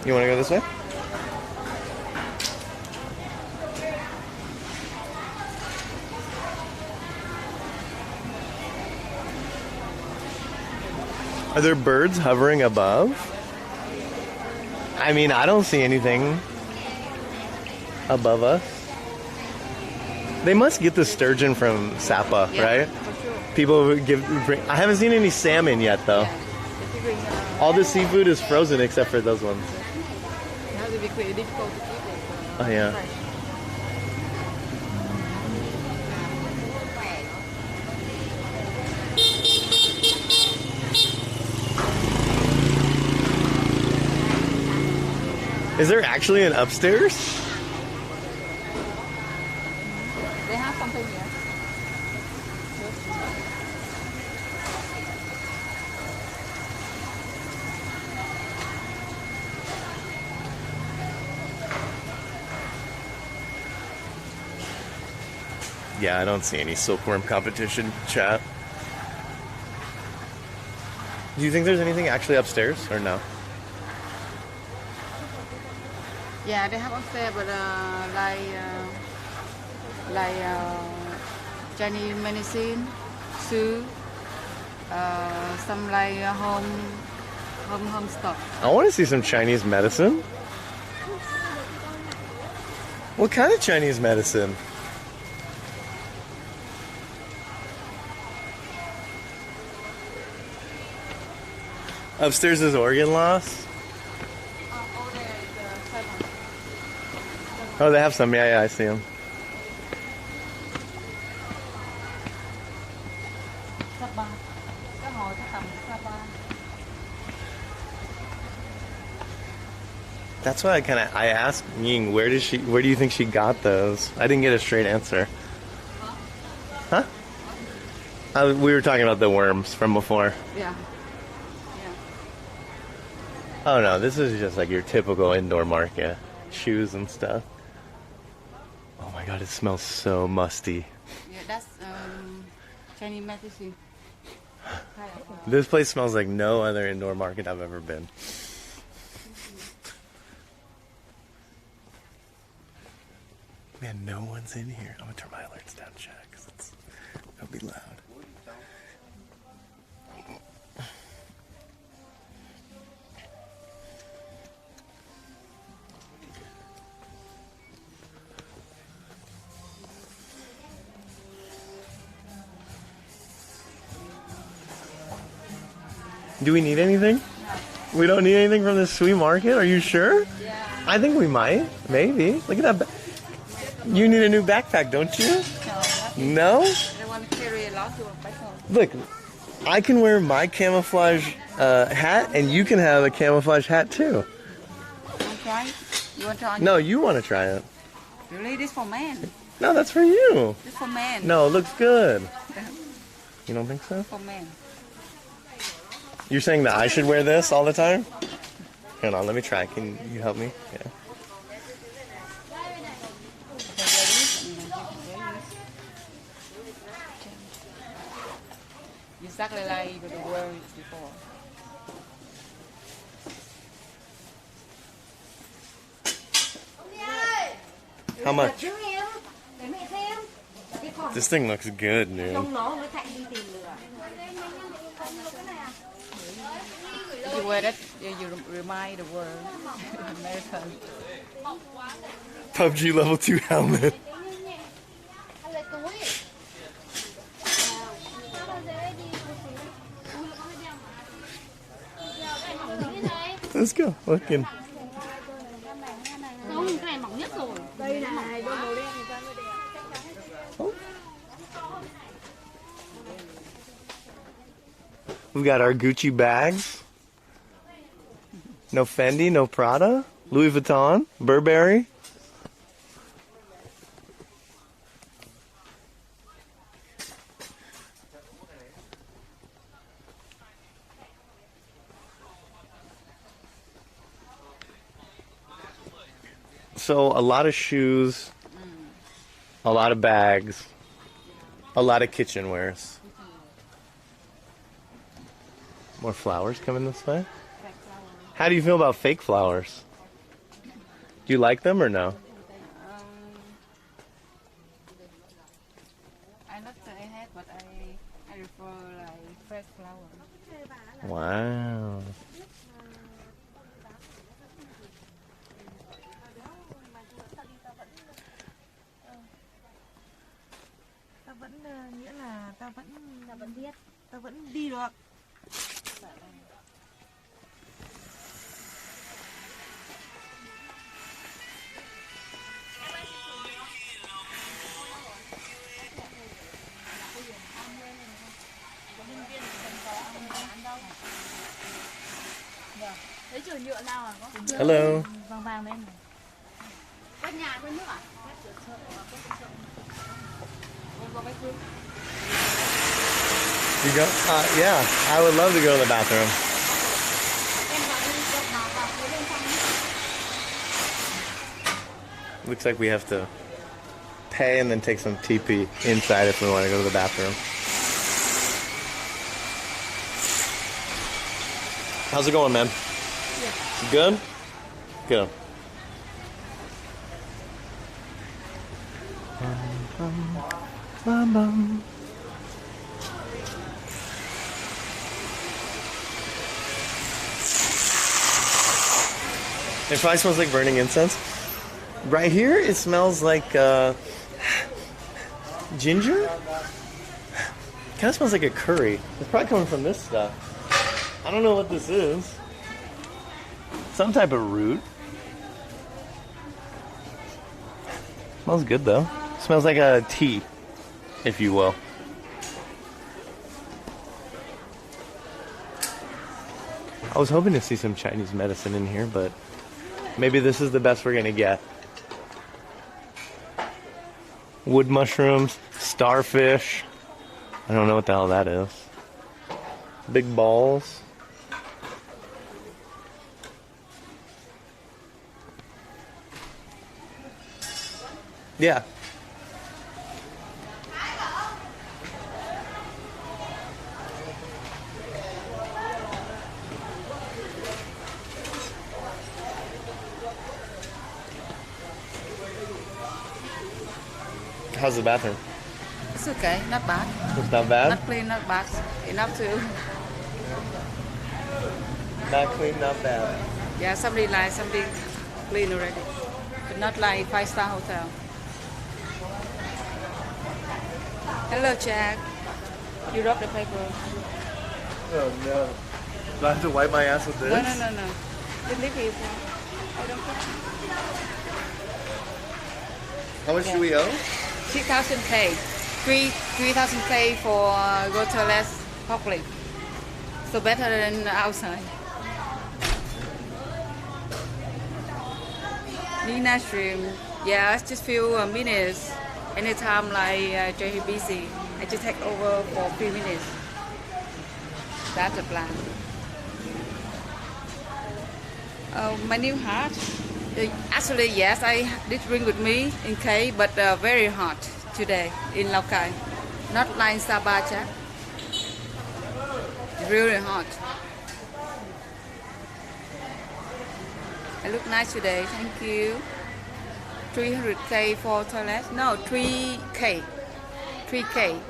You want to go this way? Are there birds hovering above? I mean, I don't see anything above us. They must get the sturgeon from Sapa, right? For sure. People bring. I haven't seen any salmon yet, though. All the seafood is frozen except for those ones. Oh yeah. Is there actually an upstairs? They have something here. Yeah, I don't see any silkworm competition, chat. Do you think there's anything actually upstairs or no? Yeah, they have upstairs, but Chinese medicine, soup, some like home stuff. I want to see some Chinese medicine. What kind of Chinese medicine? Upstairs is organ loss. Oh, they have some. Yeah, I see them. That's why I asked Ying, where do you think she got those? I didn't get a straight answer. Huh? We were talking about the worms from before. Yeah. Oh no, this is just like your typical indoor market. Shoes and stuff. Oh my god, it smells so musty. Yeah, that's Chinese medicine. This place smells like no other indoor market I've ever been. Man, no one's in here. I'm gonna turn my alerts down, chat, because it'll be loud. Do we need anything? No. We don't need anything from this sweet market? Are you sure? Yeah. I think we might. Maybe. Look at that. You need a new backpack, don't you? No? I want to carry a lot of back home. Look, I can wear my camouflage hat, and you can have a camouflage hat too. You want to try it? You want to try it? No, you want to try it. Really? This for men. No, that's for you. This for men. No, it looks good. You don't think so? For men. You're saying that I should wear this all the time? Hang on, let me try. Can you help me? Yeah. exactly like the world before. How much? Chứ em, để mẹ xem. Cái còn This thing looks good, dude. trong nó mới Thạnh đi tìm lửa. If you wear that, you remind the world American. PUBG level 2 helmet. Anh lấy túi. Let's go. Looking. Không, cái này mỏng nhất rồi. Đây này, đôi màu đen thì ra mới đẹp. We've got our Gucci bags. No Fendi, no Prada. Louis Vuitton, Burberry. So a lot of shoes, a lot of bags, a lot of kitchenwares. More flowers coming this way. How do you feel about fake flowers? Do you like them or no? I not say I had, but I prefer like fresh flower. Wow. Ta vẫn nghĩa là ta vẫn biết, ta vẫn đi được. Lấy chổi nhựa nào à? Hello. Vàng vàng lên này. Quét nhà quét nước à? You go? Yeah, I would love to go to the bathroom. Looks like we have to pay and then take some TP inside if we want to go to the bathroom. How's it going, man? Yeah. Good? Good. Bum, bum. It probably smells like burning incense. Right here, it smells like ginger. Kind of smells like a curry. It's probably coming from this stuff. I don't know what this is. Some type of root. Smells good though. Smells like a tea, if you will. I was hoping to see some Chinese medicine in here, but maybe this is the best we're gonna get. Wood mushrooms, starfish. I don't know what the hell that is. Big balls. Yeah. How's the bathroom? It's okay, not bad. It's not bad? Not clean, not bad. Enough to. Not clean, not bad. Yeah, somebody clean already. But not like 5-star hotel. Hello, Jack. You dropped the paper. Oh no. Do I have to wipe my ass with this? No. Just leave it. I don't care. How much do we owe? 3,000 K. 3,000 K for go toilet public. So better than outside. Nina stream. Yeah, it's just few minutes. Anytime like Jay busy, I just take over for 3 minutes. That's the plan. My new heart. Actually, yes, I did bring with me in K, but very hot today in Lào Cai. Not like Sabah, Jack. really hot. I look nice today, thank you. 300k for toilet? No, 3k. 3k.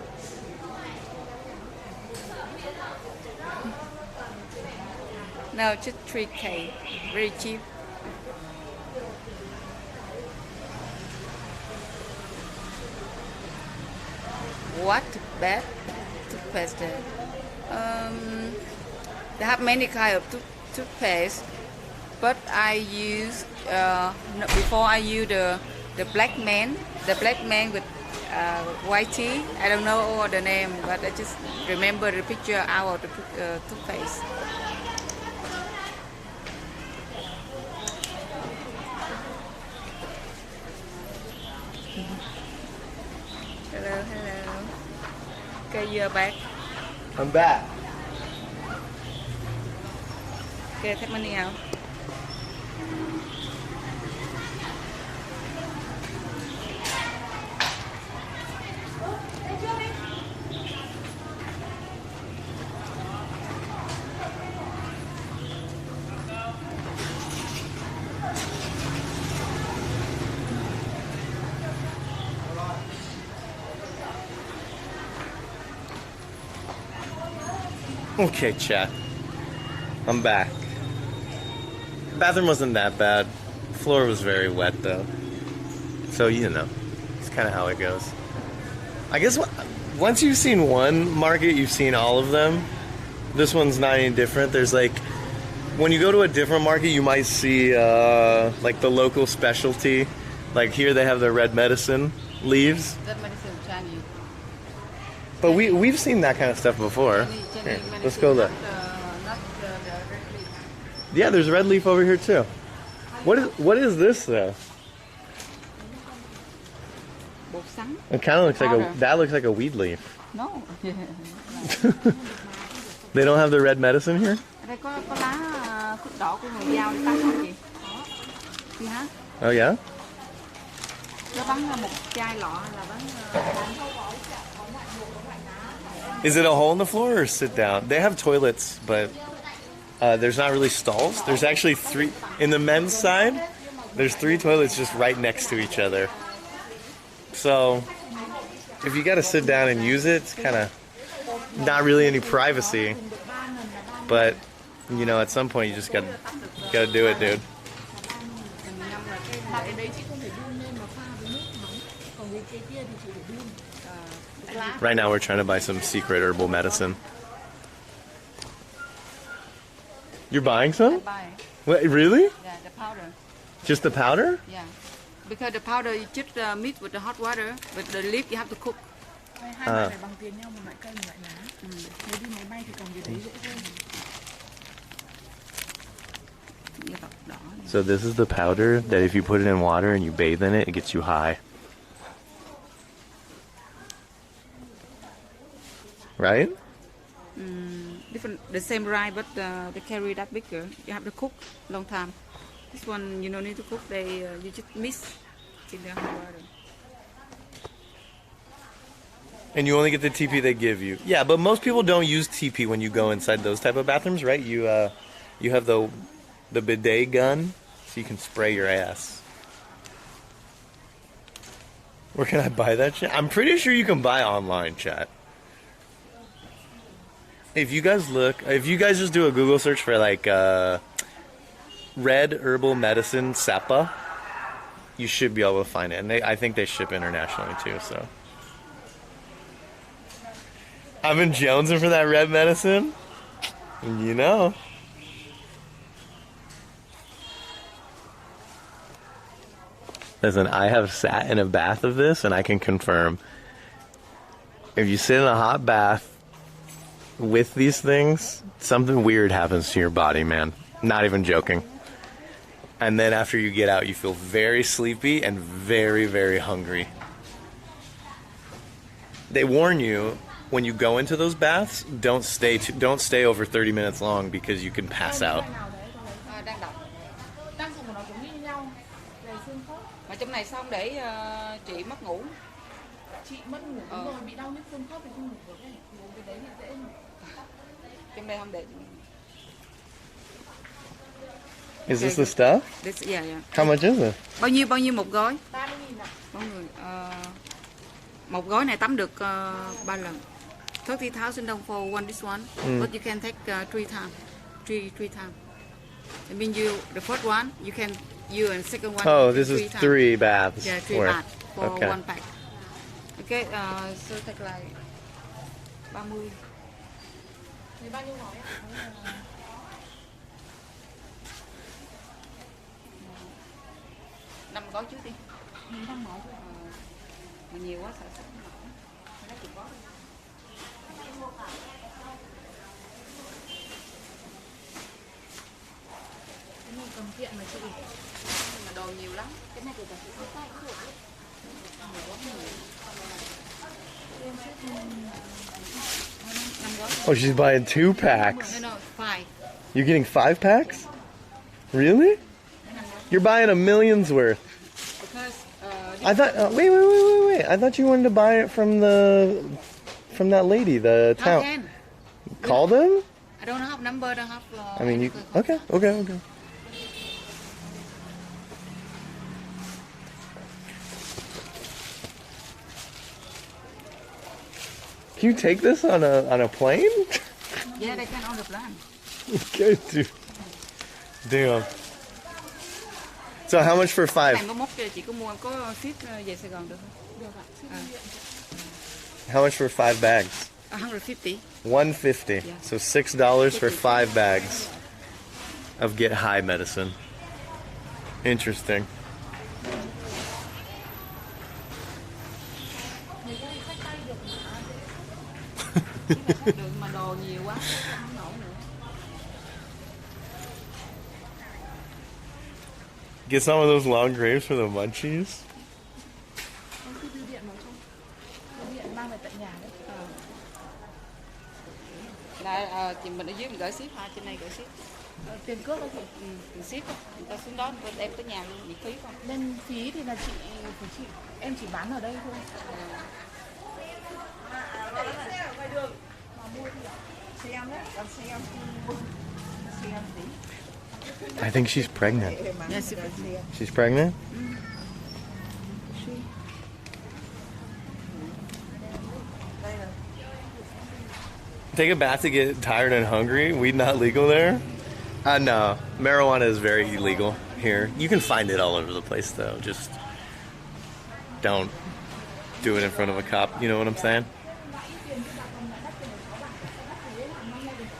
No, just 3k. Very cheap. What bad toothpaste there? They have many kind of toothpaste, but I use before I use the black man with white tea. I don't know all the name, but I just remember the picture out of the toothpaste. Hello. Okay, you're back. I'm back. Okay, take money out. Okay, chat. I'm back. Bathroom wasn't that bad. Floor was very wet though. So, you know, it's kind of how it goes. I guess once you've seen one market, you've seen all of them. This one's not any different. There's like, when you go to a different market, you might see like the local specialty. Like here they have the red medicine leaves. Red medicine Chinese. But we've seen that kind of stuff before. Here, let's go look. Yeah, there's red leaf over here too. What is this though? It kind of looks like that looks like a weed leaf. No. They don't have the red medicine here? Oh yeah? Is it a hole in the floor or sit down? They have toilets, but there's not really stalls. There's actually 3 in the men's side. There's 3 toilets just right next to each other. So if you got to sit down and use it, it's kind of not really any privacy. But you know, at some point you just gotta do it, dude. Right now we're trying to buy some secret herbal medicine. You're buying some? I'm buying. What, really? Yeah, the powder. Just the powder? Yeah. Because the powder you just mix with the hot water, but the leaf you have to cook. So this is the powder that if you put it in water and you bathe in it, it gets you high. Right? Different, the same rice, but they carry that bigger. You have to cook long time. This one you don't need to cook. They you just mix in the hot water. And you only get the TP they give you. Yeah, but most people don't use TP when you go inside those type of bathrooms, right? You have the bidet gun, so you can spray your ass. Where can I buy that shit? I'm pretty sure you can buy online, chat. If you guys just do a Google search for like red herbal medicine Sapa, you should be able to find it. And I think they ship internationally too, so. I've been jonesing for that red medicine. You know. Listen, I have sat in a bath of this and I can confirm. If you sit in a hot bath with these things, something weird happens to your body, man. Not even joking. And then after you get out, you feel very sleepy and very, very hungry. They warn you when you go into those baths, don't stay over 30 minutes long because you can pass out. Mà trong này xong để chị mất ngủ. Chị mất ngủ rồi bị đau nhức xương khớp thì không ngủ được. Ngủ cái đấy thì dễ ngủ. Trong đây không để. Is this the stuff? This, yeah. How much is it? Bao nhiêu một gói? 30.000 ạ. Mọi người, một gói này tắm được 3 lần. 30,000 đồng for one this one, but you can take 3 times. Three times. I mean, the first one you and second one. Oh, this is 3 baths. Yeah, 3 baths for one pack. Okay, so take like 30. Thì bao nhiêu gói ạ? 5 gói trước đi. 5 gói. Mà nhiều quá sợ không nổi. Nó chỉ có. Cái này cầm kiện mà chị. Mà đồ nhiều lắm. Cái này thì cả chị tay cũng được. Oh, she's buying 2 packs. No, 5. You're getting 5 packs? Really? You're buying a million's worth. Because I thought. Wait! I thought you wanted to buy it from that lady, the town. can. Call them. I don't have number, don't have. I mean, you. Okay. Can you take this on a plane? Yeah, they can on the plan. Okay, dude. Damn. So how much for 5? Này mốt chị có mua có ship về Sài Gòn được không? Được ạ. How much for 5 bags? 150. 150. Yeah. So $6 for 5 bags of get high medicine. Interesting. Mà đồ nhiều quá, không nổi nữa. Get some of those long grapes for the munchies. Em cứ đưa điện vào trong. Đưa điện mang về tận nhà đấy. Là chị mình ở dưới mình gửi ship ha, trên này gửi ship. Tiền cước đó chị. Tiền ship á, người ta xuống đó bên em tới nhà luôn, miễn phí không? Nên phí thì là em chỉ bán ở đây thôi. I think she's pregnant. Yes, She's pregnant? Take a bath to get tired and hungry? Weed not legal there? No. Marijuana is very illegal here. You can find it all over the place though. Just don't do it in front of a cop. You know what I'm saying?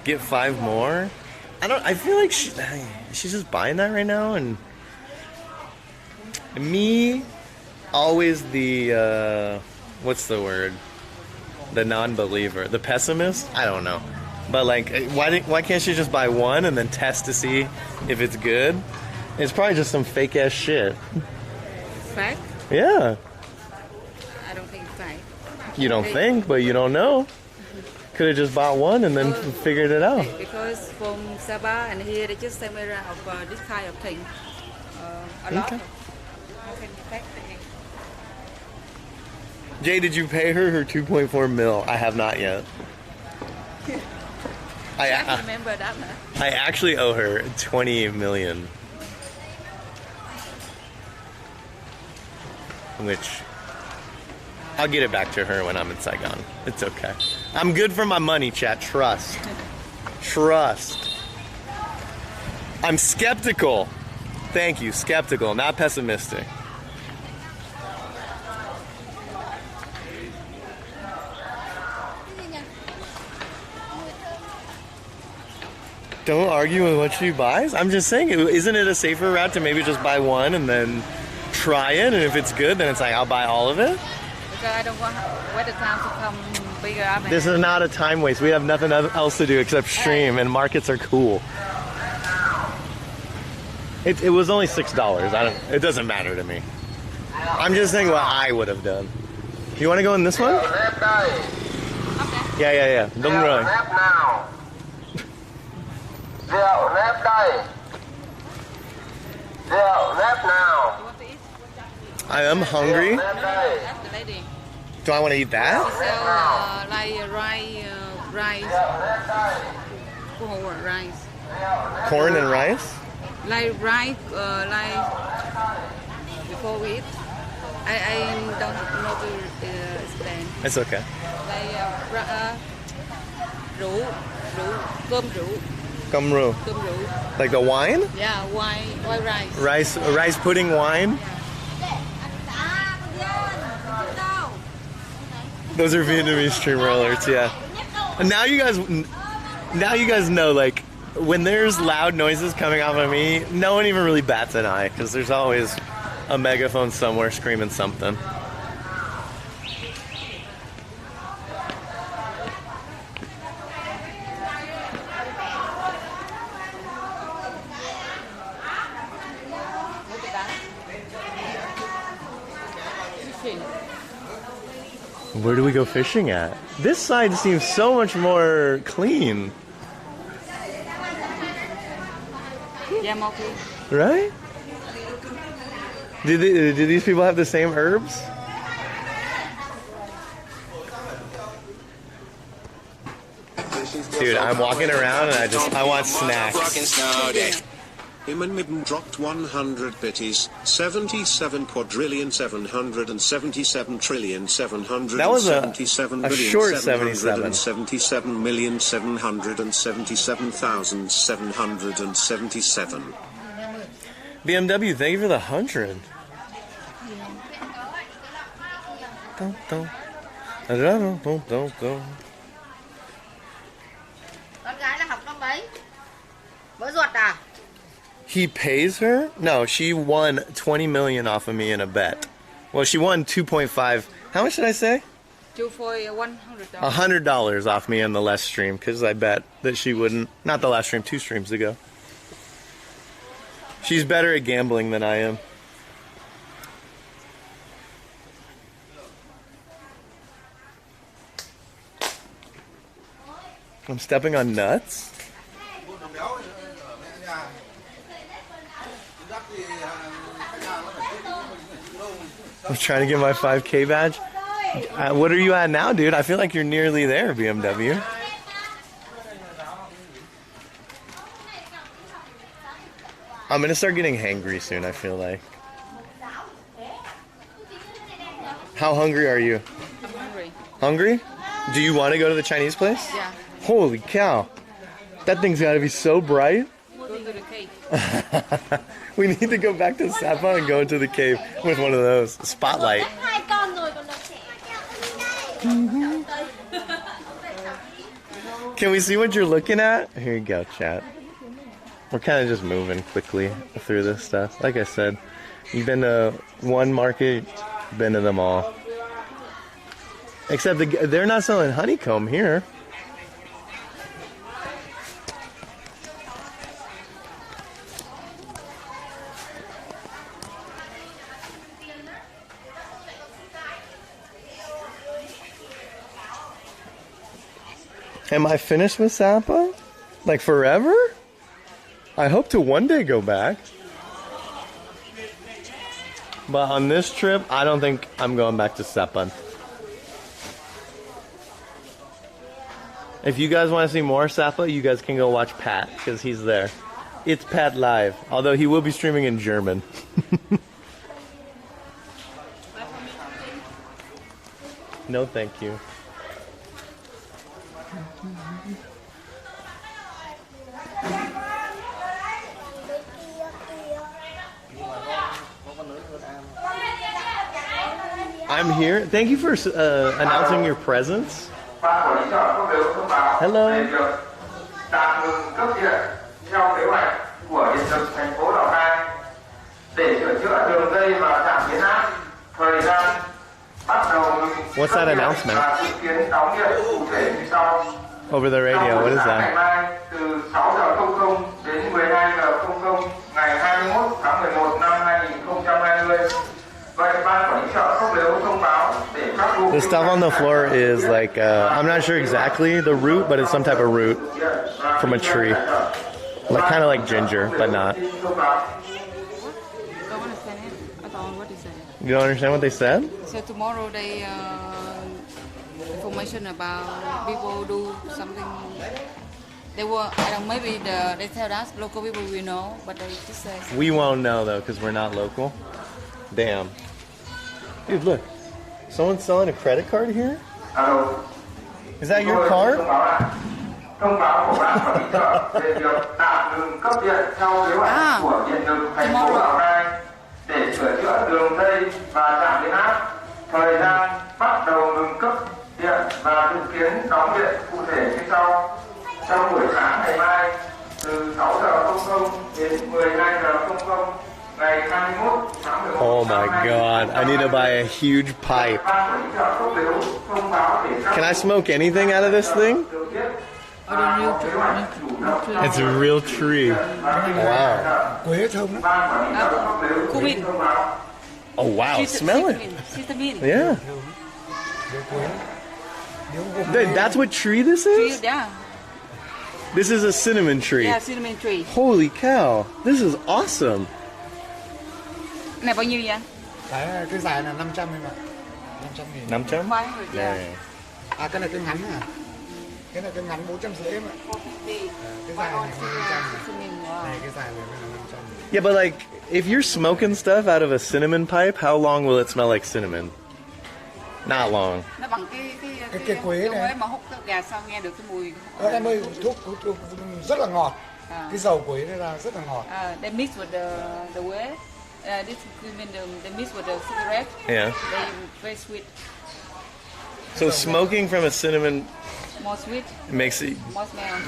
Get 5 more? I feel like she's just buying that right now, and me, always the, what's the word? The non-believer, the pessimist? I don't know. But like, why can't she just buy 1 and then test to see if it's good? It's probably just some fake ass shit. Fake? Yeah. I don't think fake. You don't think, but you don't know. Could have just bought 1 and then figured it out. Because from Sabah and here they just send me around of this kind of thing. A lot. Okay. How can you fake thing? Jay, did you pay her 2.4 mil? I have not yet. I remember that, huh? I actually owe her 20 million. Which I'll get it back to her when I'm in Saigon. It's okay. I'm good for my money, chat. Trust. Trust. I'm skeptical. Thank you. Skeptical, not pessimistic. Don't argue with what she buys. I'm just saying, isn't it a safer route to maybe just buy 1 and then try it, and if it's good, then it's like, I'll buy all of it? Because I don't want wait the time to come bigger up. This is not a time waste. We have nothing else to do except stream, and markets are cool. It was only $6. It doesn't matter to me. I'm just saying what I would have done. You want to go in this one? Okay. Yeah. Don't run. I am hungry. That's the lady. Do I want to eat that? She sell like rice. alcohol or rice. Corn and rice? Like rice, like before we eat. I don't know to explain. It's okay. Like rượu, cơm rượu. Cơm rượu. Like the wine? Yeah, white rice. Rice pudding wine? Those are Vietnamese streamer alerts, yeah. And now you guys know, like, when there's loud noises coming off of me, no one even really bats an eye, because there's always a megaphone somewhere screaming something. Where do we go fishing at? This side seems so much more clean. Yeah, okay. Right? Do these people have the same herbs? Dude, I'm walking around and I want snacks. Imman dropped 100 bitties, 77 quadrillion 777 trillion 777 that was a short 77 million 777,777. BMW, thank you for the 100. Con gái là học năm mấy? Bữa ruột à? He pays her? No, she won 20 million off of me in a bet. Well, she won 2.5. How much did I say? $100. $100 off me in the last stream, because I bet that she wouldn't. Not the last stream, 2 streams ago. She's better at gambling than I am. I'm stepping on nuts? I'm trying to get my 5K badge. What are you at now, dude? I feel like you're nearly there, BMW. I'm gonna start getting hangry soon, I feel like. How hungry are you? I'm hungry. Hungry? Do you want to go to the Chinese place? Yeah. Holy cow. That thing's gotta be so bright. Go to the cave. We need to go back to Sapa and go into the cave with one of those. Spotlight. Can we see what you're looking at? Here you go, chat. We're kind of just moving quickly through this stuff. Like I said, you've been to one market, been to them all. Except they're not selling honeycomb here. Am I finished with Sapa? Like forever? I hope to one day go back. But on this trip, I don't think I'm going back to Sapa. If you guys want to see more Sapa, you guys can go watch Pat, because he's there. It's Pat Live, although he will be streaming in German. No, thank you. I'm here. Thank you for announcing your presence. Hello. What's that announcement? Over the radio, what is that? The stuff on the floor is like, I'm not sure exactly the root, but it's some type of root from a tree. Like kind of like ginger, but not. You don't understand what they said? So tomorrow they information about people do something They were, I don't know, maybe they tell us local people will know, but they just say. We won't know though, because we're not local. Damn. Dude, look. Someone's selling a credit card here? Is that your card? Thông báo của ban quản lý chợ về việc tạm ngừng cấp điện theo kế hoạch của Điện lực thành phố Lào Cai để sửa chữa đường dây và trạm biến áp. Thời gian bắt đầu ngừng cấp điện và dự kiến đóng điện cụ thể như sau. Trong buổi sáng ngày mai từ 6 giờ 00 đến 12 giờ 00 ngày 21 tháng 11. Oh my god, I need to buy a huge pipe. Can I smoke anything out of this thing? It's a real tree. Wow. Quế thơm lắm. Oh wow, smell it. Yeah. Dude, that's what tree this is? Yeah. This is a cinnamon tree. Yeah, cinnamon tree. Holy cow, this is awesome. Này bao nhiêu vậy? Cái dài là 500 em ạ. 500.000. 500? Khoai rồi Yeah, yeah. yeah. À cái này cái ngắn à? Cái này cái ngắn 450 em ạ. Cái dài này 500. Này cái dài này là 500. Yeah, but like, if you're smoking stuff out of a cinnamon pipe, how long will it smell like cinnamon? Not long. Nó bằng cái quế này mà hút cái gà sao nghe được cái mùi. Em ơi, thuốc rất là ngọt. Cái dầu quế này là rất là ngọt. They mix with the quế. This mean they mix with the cigarette. Yeah. They very sweet. So smoking from a cinnamon More sweet. makes it More smell.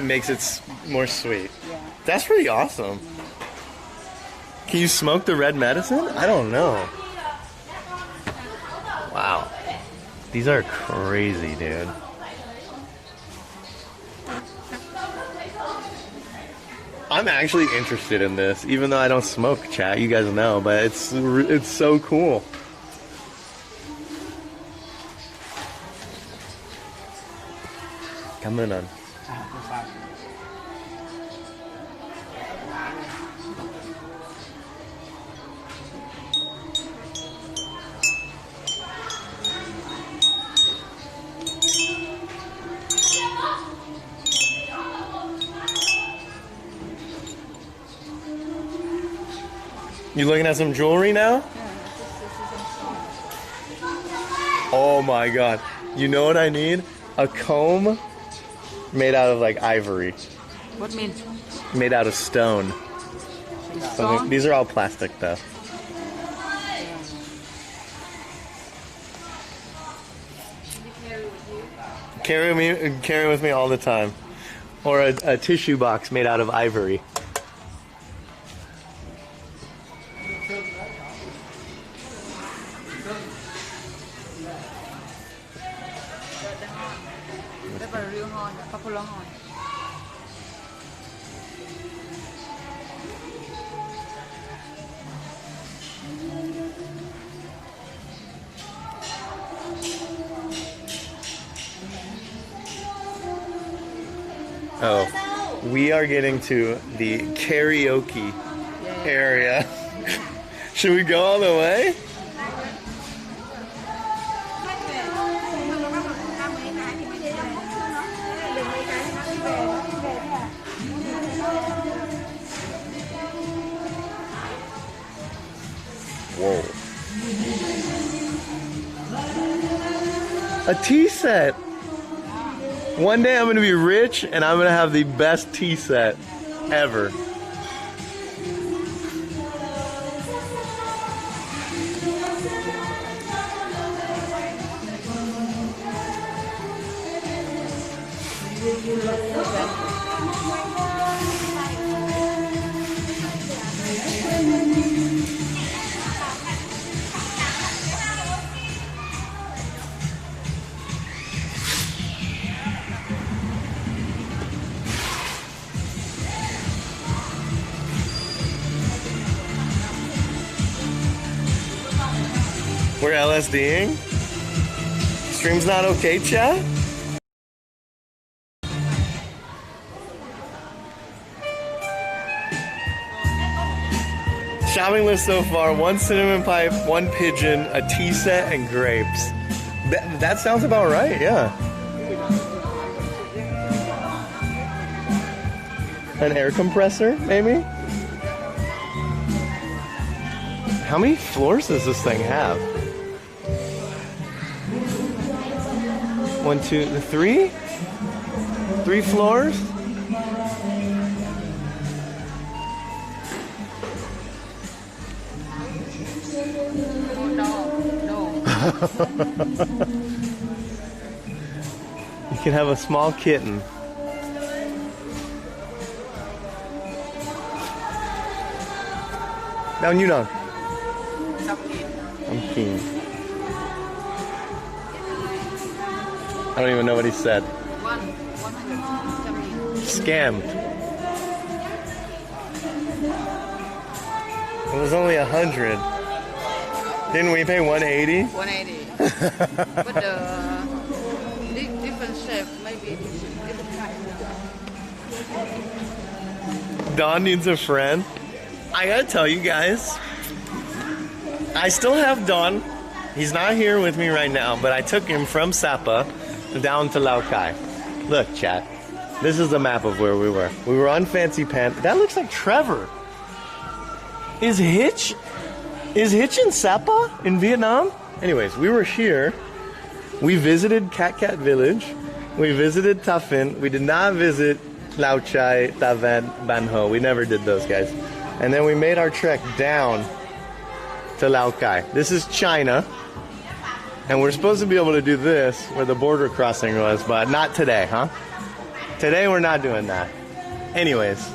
more sweet. Yeah. That's pretty awesome. Can you smoke the red medicine? I don't know. Wow. These are crazy, dude. I'm actually interested in this, even though I don't smoke, chat. You guys know, but it's so cool. Come on. You looking at some jewelry now? Oh my god. You know what I need? A comb made out of like ivory. What means? Made out of stone. Stone? These are all plastic though. Carry with me all the time. Or a tissue box made out of ivory. That's a real horn, a popular horn. Oh, we are getting to the karaoke area. Should we go all the way? Whoa. A tea set. One day I'm going to be rich and I'm going to have the best tea set ever. We're LSDing? Stream's not okay, chat? Shopping list so far, 1 cinnamon pipe, 1 pigeon, a tea set, and grapes. That sounds about right, yeah. An air compressor, maybe? How many floors does this thing have? 1, 2, 3? 3 floors? You can have a small kitten. Down you down. I'm keen. I don't even know what he said. 100. Scammed. It was only 100. Didn't we pay 180? 180. But the different shape, maybe different kind. Don needs a friend. I gotta tell you guys, I still have Don. He's not here with me right now, but I took him from Sapa down to Lào Cai. Look, chat. This is the map of where we were. We were on Fancy Pan. That looks like Trevor. Is Hitch in Sapa in Vietnam? Anyways, we were here. We visited Cat Cat Village. We visited Ta Phin. We did not visit Lao Chai, Ta Van, Ban Ho. We never did those guys. And then we made our trek down to Lào Cai. This is China. And we're supposed to be able to do this where the border crossing was, but not today, huh? Today we're not doing that. Anyways,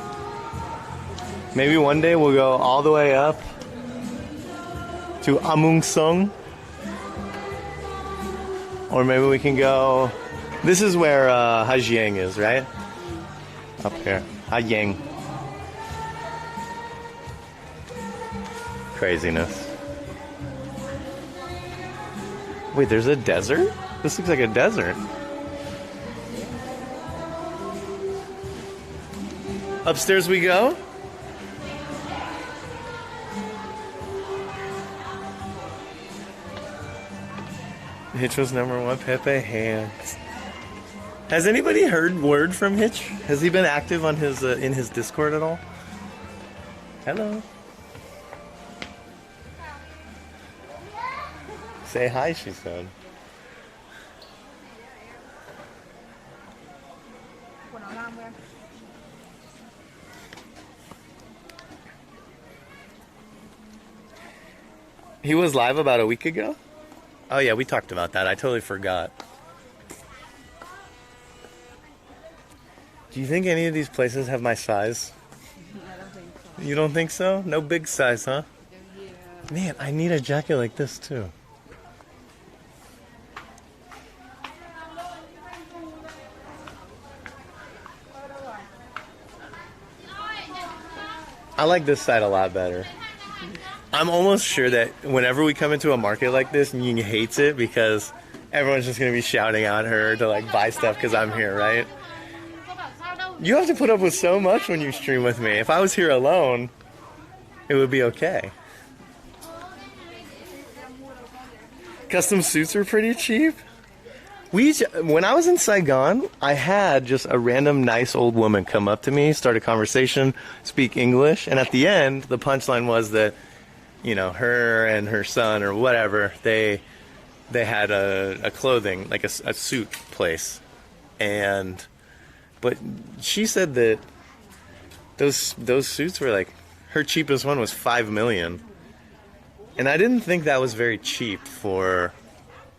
maybe one day we'll go all the way up to Amung Song. Or maybe we can go... This is where Hajiang is, right? Up here. Hajiang. Craziness. Wait, there's a desert? This looks like a desert. Upstairs we go. Hitch was #1, Pepe Hands. Has anybody heard word from Hitch? Has he been active on his in his Discord at all? Hello. Say hi, she said. He was live about a week ago? Oh yeah, we talked about that. I totally forgot. Do you think any of these places have my size? I don't think so. You don't think so? No big size, huh? Man, I need a jacket like this too. I like this side a lot better. I'm almost sure that whenever we come into a market like this, Ying hates it because everyone's just going to be shouting at her to like buy stuff because I'm here, right? You have to put up with so much when you stream with me. If I was here alone, it would be okay. Custom suits are pretty cheap. When I was in Saigon, I had just a random nice old woman come up to me, start a conversation, speak English, and at the end, the punchline was that, you know, her and her son or whatever, they had a clothing, like a suit place, but she said that those suits were like, her cheapest one was $5 million, and I didn't think that was very cheap for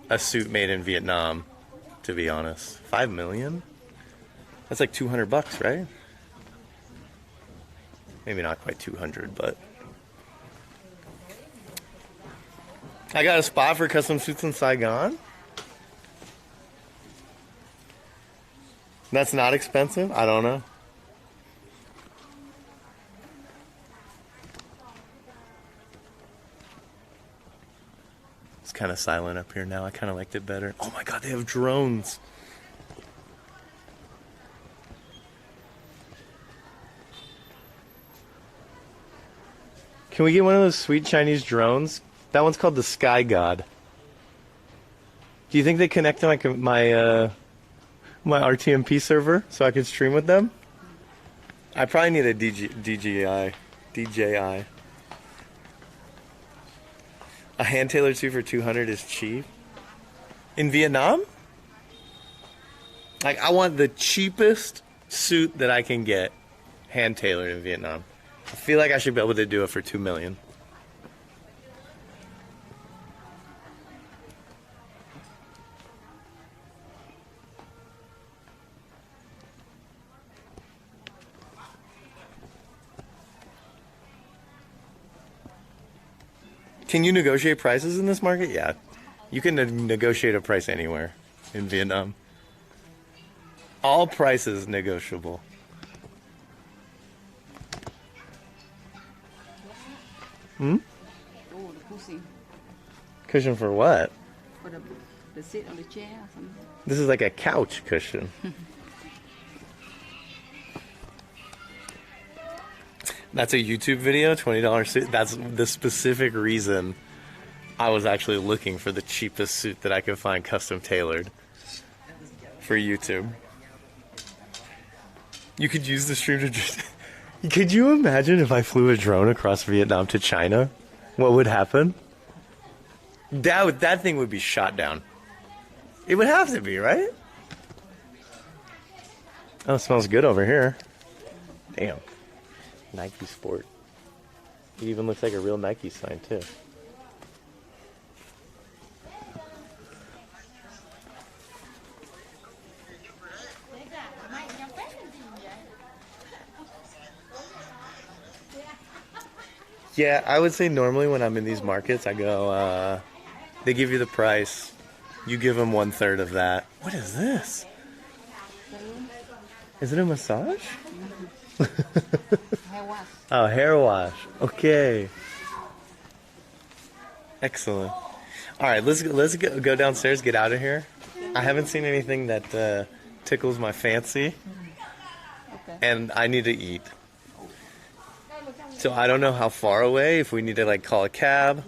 a suit made in Vietnam. To be honest, $5 million? That's like $200, right? Maybe not quite 200, but I got a spot for custom suits in Saigon. That's not expensive? I don't know. It's kind of silent up here now. I kind of liked it better. Oh my god, they have drones. Can we get one of those sweet Chinese drones? That one's called the Sky God. Do you think they connect to my RTMP server so I can stream with them? I probably need a DJI. A hand tailored suit for 200 is cheap. In Vietnam? Like, I want the cheapest suit that I can get hand tailored in Vietnam. I feel like I should be able to do it for 2 million. Can you negotiate prices in this market? Yeah. You can negotiate a price anywhere in Vietnam. All prices negotiable. Hmm? Oh, the cushion. Cushion for what? For the seat on the chair or something. This is like a couch cushion. That's a YouTube video, $20 suit. That's the specific reason I was actually looking for the cheapest suit that I could find custom tailored for YouTube. You could use the stream to just... Could you imagine if I flew a drone across Vietnam to China? What would happen? That thing would be shot down. It would have to be, right? Oh, it smells good over here. Damn. Nike Sport. It even looks like a real Nike sign, too. Yeah, I would say normally when I'm in these markets, I go, they give you the price. You give them 1/3 of that. What is this? Is it a massage? Hair wash. Oh, hair wash. Okay. Excellent. All right, let's go downstairs, get out of here. I haven't seen anything that tickles my fancy, and I need to eat. So I don't know how far away, if we need to like call a cab.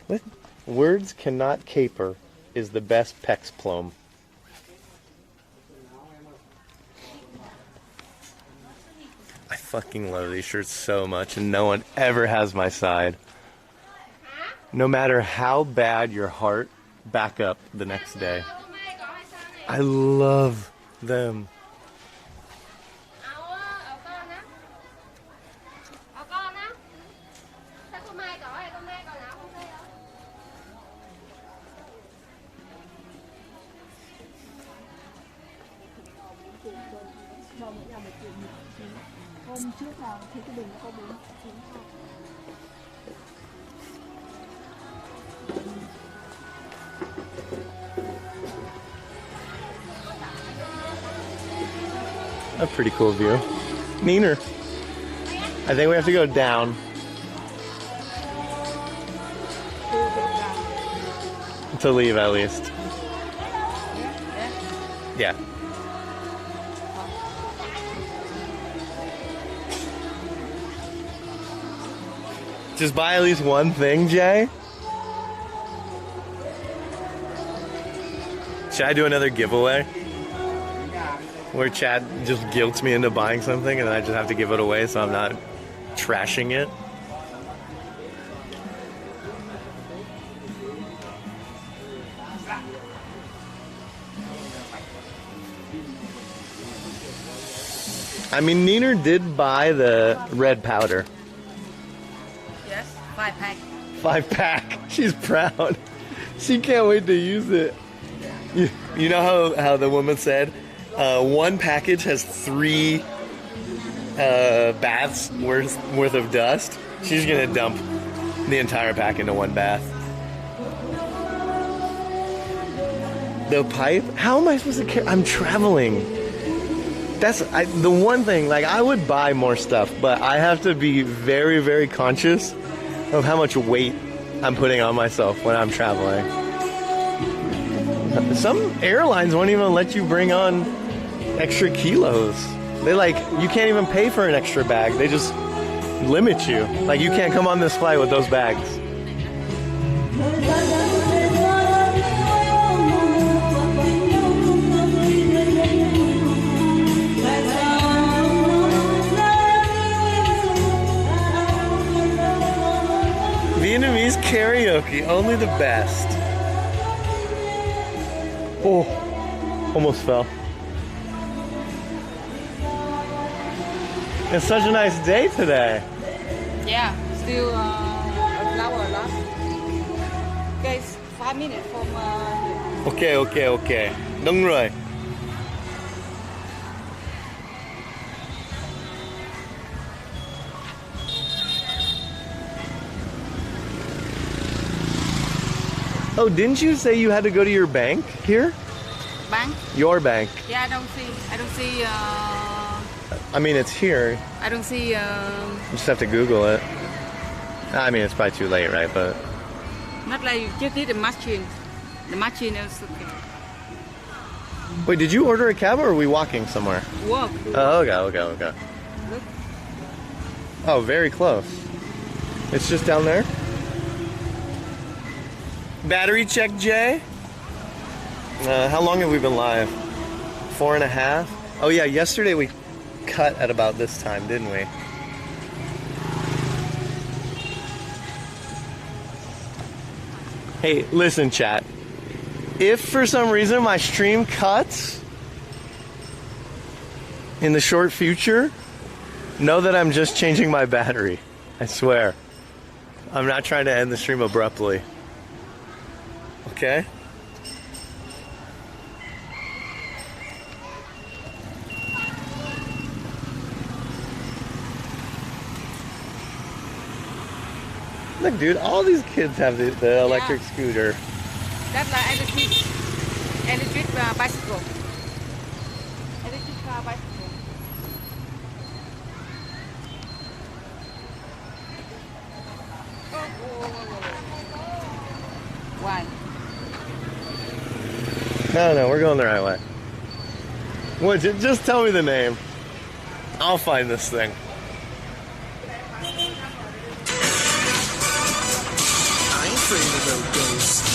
What? Words cannot caper is the best pex plum. I fucking love these shirts so much, and no one ever has my side. No matter how bad your heart, back up the next day. I love them. Hôm trước là thấy cái bình có 4 9. A pretty cool view. Neener. I think we have to go down. To leave at least. Yeah. Just buy at least one thing, Jay. Should I do another giveaway? Where Chad just guilts me into buying something and I just have to give it away so I'm not trashing it? I mean, Neener did buy the red powder. Yes, 5-pack. 5-pack. She's proud. She can't wait to use it. You know how the woman said, one package has 3 baths worth of dust? She's gonna dump the entire pack into one bath. The pipe? How am I supposed to carry? I'm traveling. That's the one thing, like, I would buy more stuff, but I have to be very, very conscious of how much weight I'm putting on myself when I'm traveling. Some airlines won't even let you bring on extra kilos. They you can't even pay for an extra bag. They just limit you. Like, you can't come on this flight with those bags. karaoke, only the best. Oh, almost fell. It's such a nice day today. Yeah, still a flower lot. Okay, 5 minutes from here. Ok. Đúng rồi. Oh, didn't you say you had to go to your bank here? Bank? Your bank. Yeah, I don't see. I mean, it's here. I don't see. You just have to Google it. I mean, it's probably too late, right? But Not like you just need the machine. The machine is okay. wait, did you order a cab or are we walking somewhere? Walk. Oh, okay. Look. Oh, very close. It's just down there. Battery check, Jay. How long have we been live? 4.5. Oh yeah, yesterday we cut at about this time, didn't we? Hey, listen, chat. If for some reason my stream cuts in the short future, know that I'm just changing my battery. I swear. I'm not trying to end the stream abruptly. Okay? Look, dude, all these kids have the electric scooter. That's like electric bicycle. Electric car bicycle. Why? No, we're going the right way. What? Just tell me the name. I'll find this thing. I ain't afraid of no ghosts.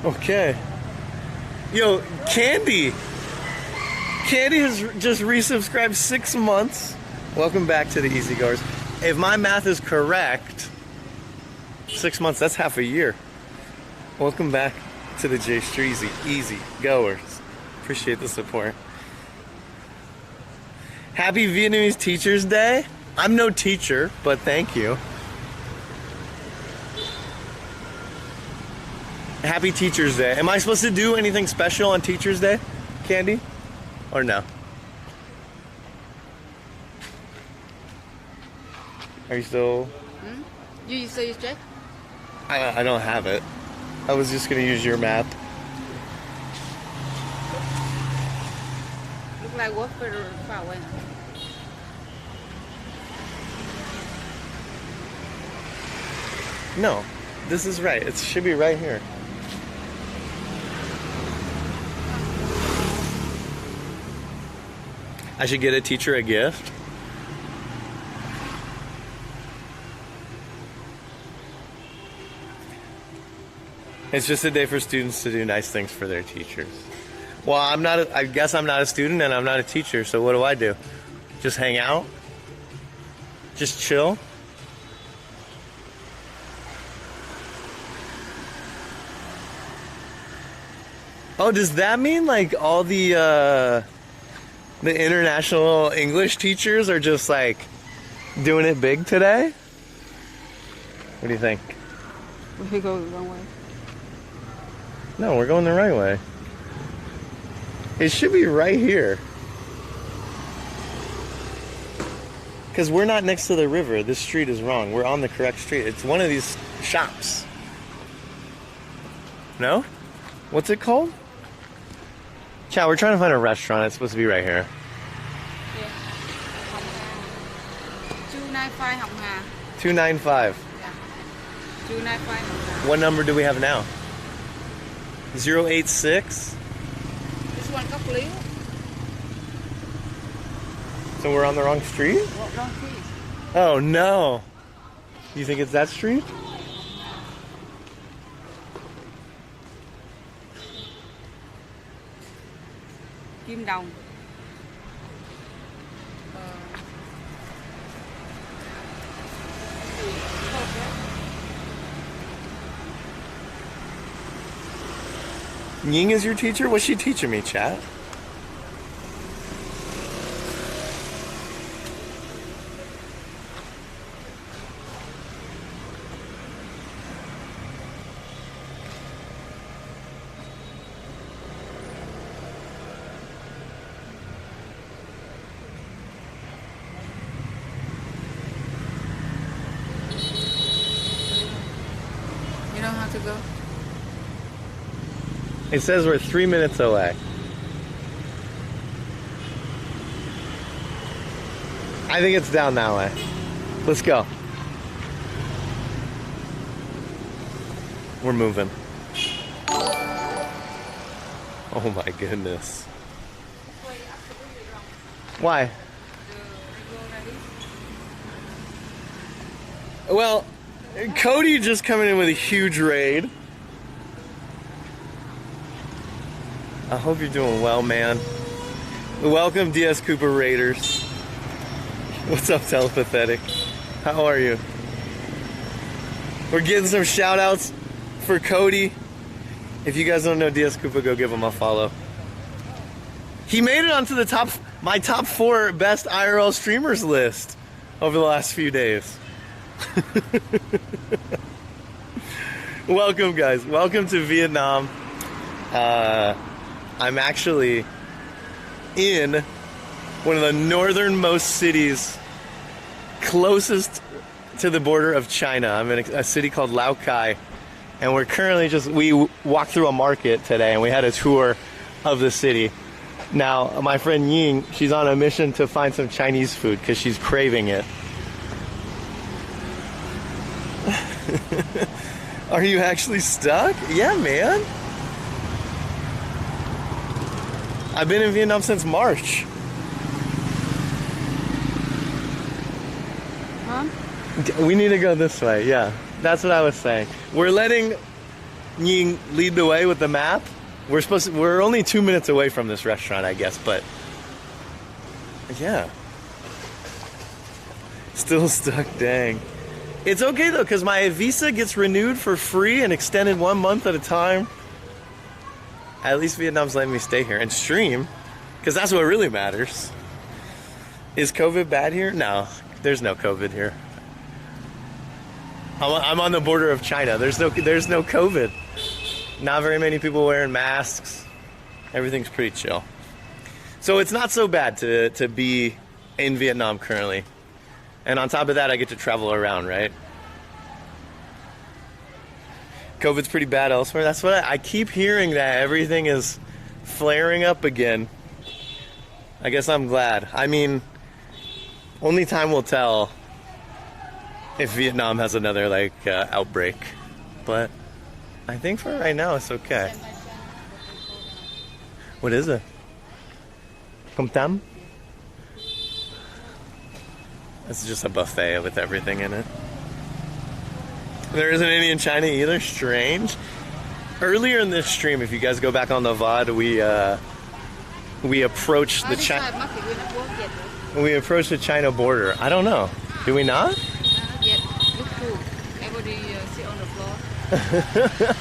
Okay. Yo, Candy has just resubscribed 6 months. Welcome back to the Easy Goers. If my math is correct, 6 months, that's half a year. Welcome back to the J Streezy Easy Goers. Appreciate the support. Happy Vietnamese Teachers Day. I'm no teacher, but thank you. Happy Teachers Day. Am I supposed to do anything special on Teachers Day, Candy? Or no? Are you still... You say you check? I don't have it. I was just going to use your map. Look like walk very far away. No, this is right. It should be right here. I should get a teacher a gift. It's just a day for students to do nice things for their teachers. Well, I guess I'm not a student and I'm not a teacher, so what do? Just hang out? Just chill? Oh, does that mean like all the international English teachers are just like doing it big today? What do you think? We go the wrong way. No, we're going the right way. It should be right here. Because we're not next to the river. This street is wrong. We're on the correct street. It's one of these shops. No? What's it called? Chat, we're trying to find a restaurant. It's supposed to be right here. Yeah. 295 Hồng Hà. 295. Yeah. 295 Hồng Hà. What number do we have now? 086? This one Cốc Lý. So we're on the wrong street? Wrong street. Oh no. You think it's that street? Kim Đồng. Ying is your teacher? What's she teaching me, chat? You know how to go? It says we're 3 minutes away. I think it's down that way. Let's go. We're moving. Oh my goodness. Why? Well, Cody just coming in with a huge raid. I hope you're doing well, man. Welcome, DS Cooper Raiders. What's up, Telepathetic? How are you? We're getting some shout outs for Cody. If you guys don't know DS Cooper, go give him a follow. He made it onto the my top 4 best IRL streamers list over the last few days. Welcome, guys. Welcome to Vietnam. I'm actually in one of the northernmost cities closest to the border of China. I'm in a city called Lao Cai, and we're currently we walked through a market today and we had a tour of the city. Now, my friend Ying, she's on a mission to find some Chinese food because she's craving it. Are you actually stuck? Yeah, man. I've been in Vietnam since March. Huh? We need to go this way, yeah. That's what I was saying. We're letting Ying lead the way with the map. We're only 2 minutes away from this restaurant, I guess, but yeah. Still stuck, dang. It's okay though, because my visa gets renewed for free and extended 1 month at a time. At least Vietnam's letting me stay here and stream, because that's what really matters. Is COVID bad here? No, there's no COVID here. I'm on the border of China. There's no COVID. Not very many people wearing masks. Everything's pretty chill. So it's not so bad to be in Vietnam currently. And on top of that, I get to travel around, right? COVID's pretty bad elsewhere. That's what I keep hearing, that everything is flaring up again. I guess I'm glad. I mean, only time will tell if Vietnam has another outbreak. But I think for right now it's okay. What is it? Cơm tấm? It's just a buffet with everything in it. There isn't any in China either. Strange. Earlier in this stream, if you guys go back on the VOD, we approached the China border. I don't know. Do we not? Yet. Look cool. Everybody sit on the floor.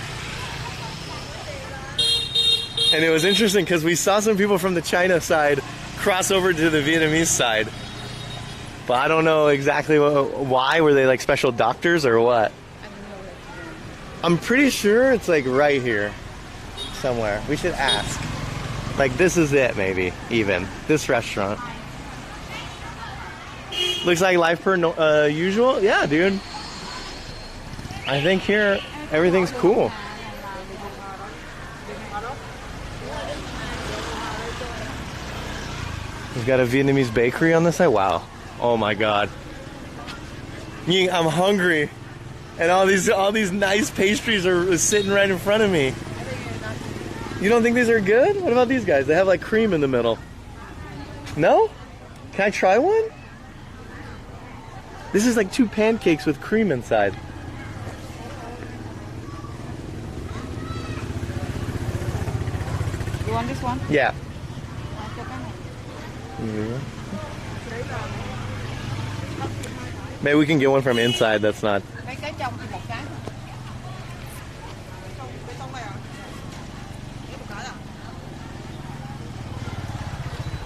And it was interesting because we saw some people from the China side cross over to the Vietnamese side. But I don't know exactly why. Were they like special doctors or what? I'm pretty sure it's like right here somewhere. We should ask. Like this is it, maybe, even. This restaurant. Looks like life per usual. Yeah, dude. I think here everything's cool. We've got a Vietnamese bakery on this side. Wow. Oh my god. Ying, I'm hungry. And all these nice pastries are sitting right in front of me. You don't think these are good? What about these guys? They have like cream in the middle. No? Can I try one? This is like 2 pancakes with cream inside. You want this one? Yeah. Maybe we can get one from inside that's not.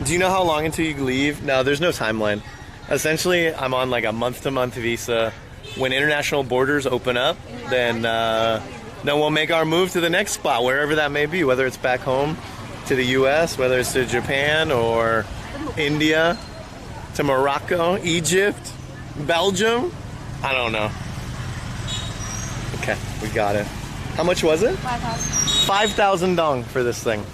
Do you know how long until you leave? No, there's no timeline. Essentially, I'm on like a month-to-month visa. When international borders open up, then we'll make our move to the next spot, wherever that may be, whether it's back home to the U.S., whether it's to Japan or India, to Morocco, Egypt, Belgium. I don't know. Okay, we got it. How much was it? 5,000. 5,000 dong for this thing.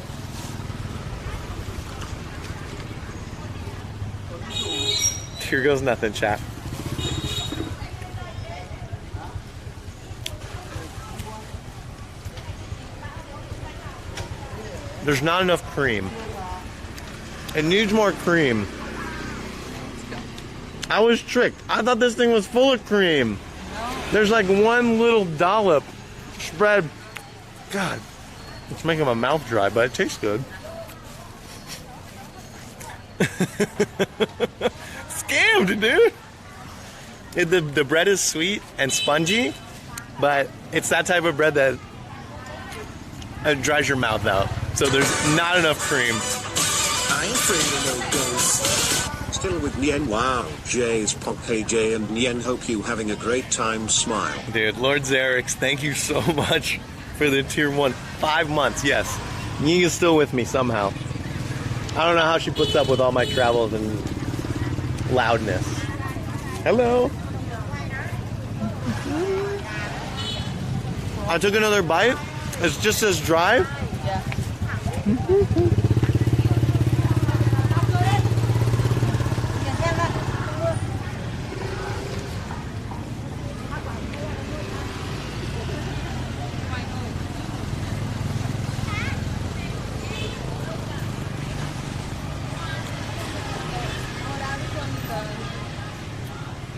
Here goes nothing, chat. There's not enough cream. It needs more cream. I was tricked. I thought this thing was full of cream. There's like one little dollop spread. God, it's making my mouth dry, but it tastes good. Scammed, dude. The bread is sweet and spongy, but it's that type of bread that it dries your mouth out. So there's not enough cream. I ain't afraid of no ghosts. Still with Nien. Wow, Jay's pop. Hey Jay and Nien, hope you having a great time. Smile. Dude, Lord Xerix, thank you so much for the tier 1. 5 months, yes. Ying is still with me somehow. I don't know how she puts up with all my travels and loudness. Hello. I took another bite. It's just as dry. Yeah.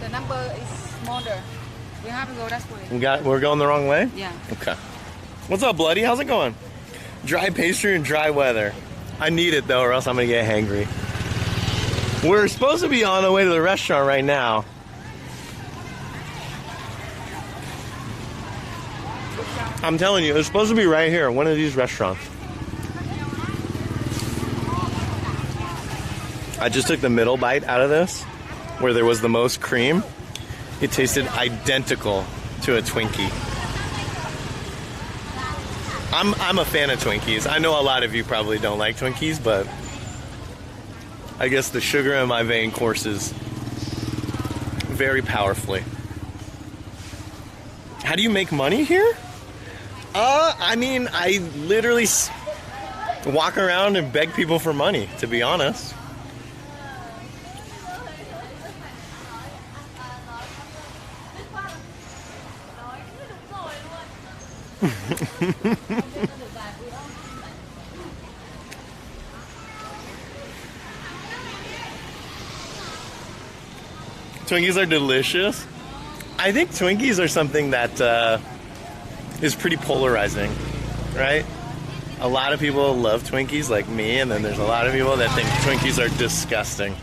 The number is smaller. We have to go that way. We're going the wrong way? Yeah. Okay. What's up, Bloody? How's it going? Dry pastry and dry weather. I need it though, or else I'm gonna get hangry. We're supposed to be on the way to the restaurant right now. I'm telling you, it's supposed to be right here, one of these restaurants. I just took the middle bite out of this, where there was the most cream. It tasted identical to a Twinkie. I'm a fan of Twinkies. I know a lot of you probably don't like Twinkies, but I guess the sugar in my vein courses very powerfully. How do you make money here? I mean, I literally walk around and beg people for money, to be honest. Twinkies are delicious. I think Twinkies are something that is pretty polarizing, right? A lot of people love Twinkies like me, and then there's a lot of people that think Twinkies are disgusting.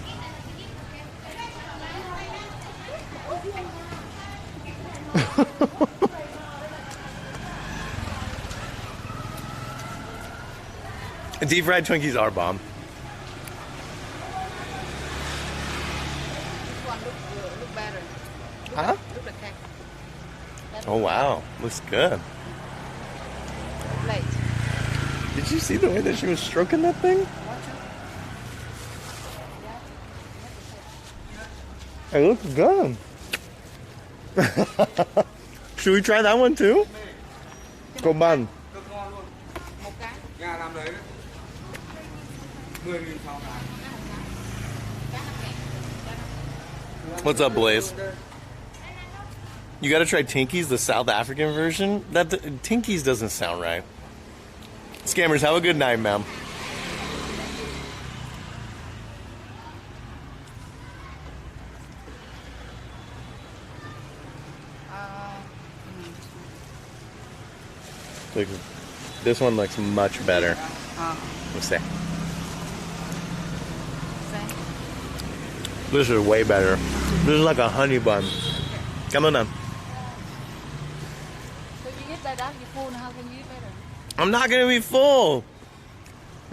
Deep fried Twinkies are bomb. This one look better. Huh? Look like cake. Oh wow, looks good. Plate. Did you see the way that she was stroking that thing? It looks good. Should we try that one too? Go bun. Một cái. Nhà làm đấy. 10.000 sau này. What's up, Blaze? You gotta try Tinkies, the South African version. Tinkies doesn't sound right. Scammers, have a good night, ma'am. Look, this one looks much better. Let's see. This is way better. This is like a honey bun. Come on, now. So you eat like that, you full, how can you eat better? I'm not gonna be full.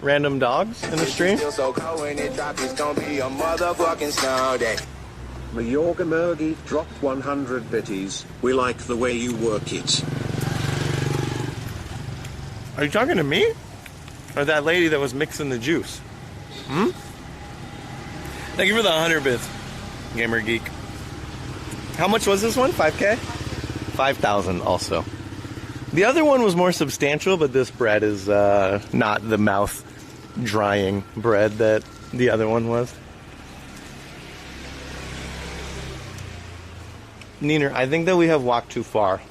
random dogs in the stream. Mayorga Murgy dropped 100 biddies. We like the way you work it. Are you talking to me? Or that lady that was mixing the juice? Hmm? Thank you for the 100 bits, Gamer Geek. How much was this one? 5K? 5,000 also. The other one was more substantial, but this bread is not the mouth drying bread that the other one was. Neener, I think that we have walked too far.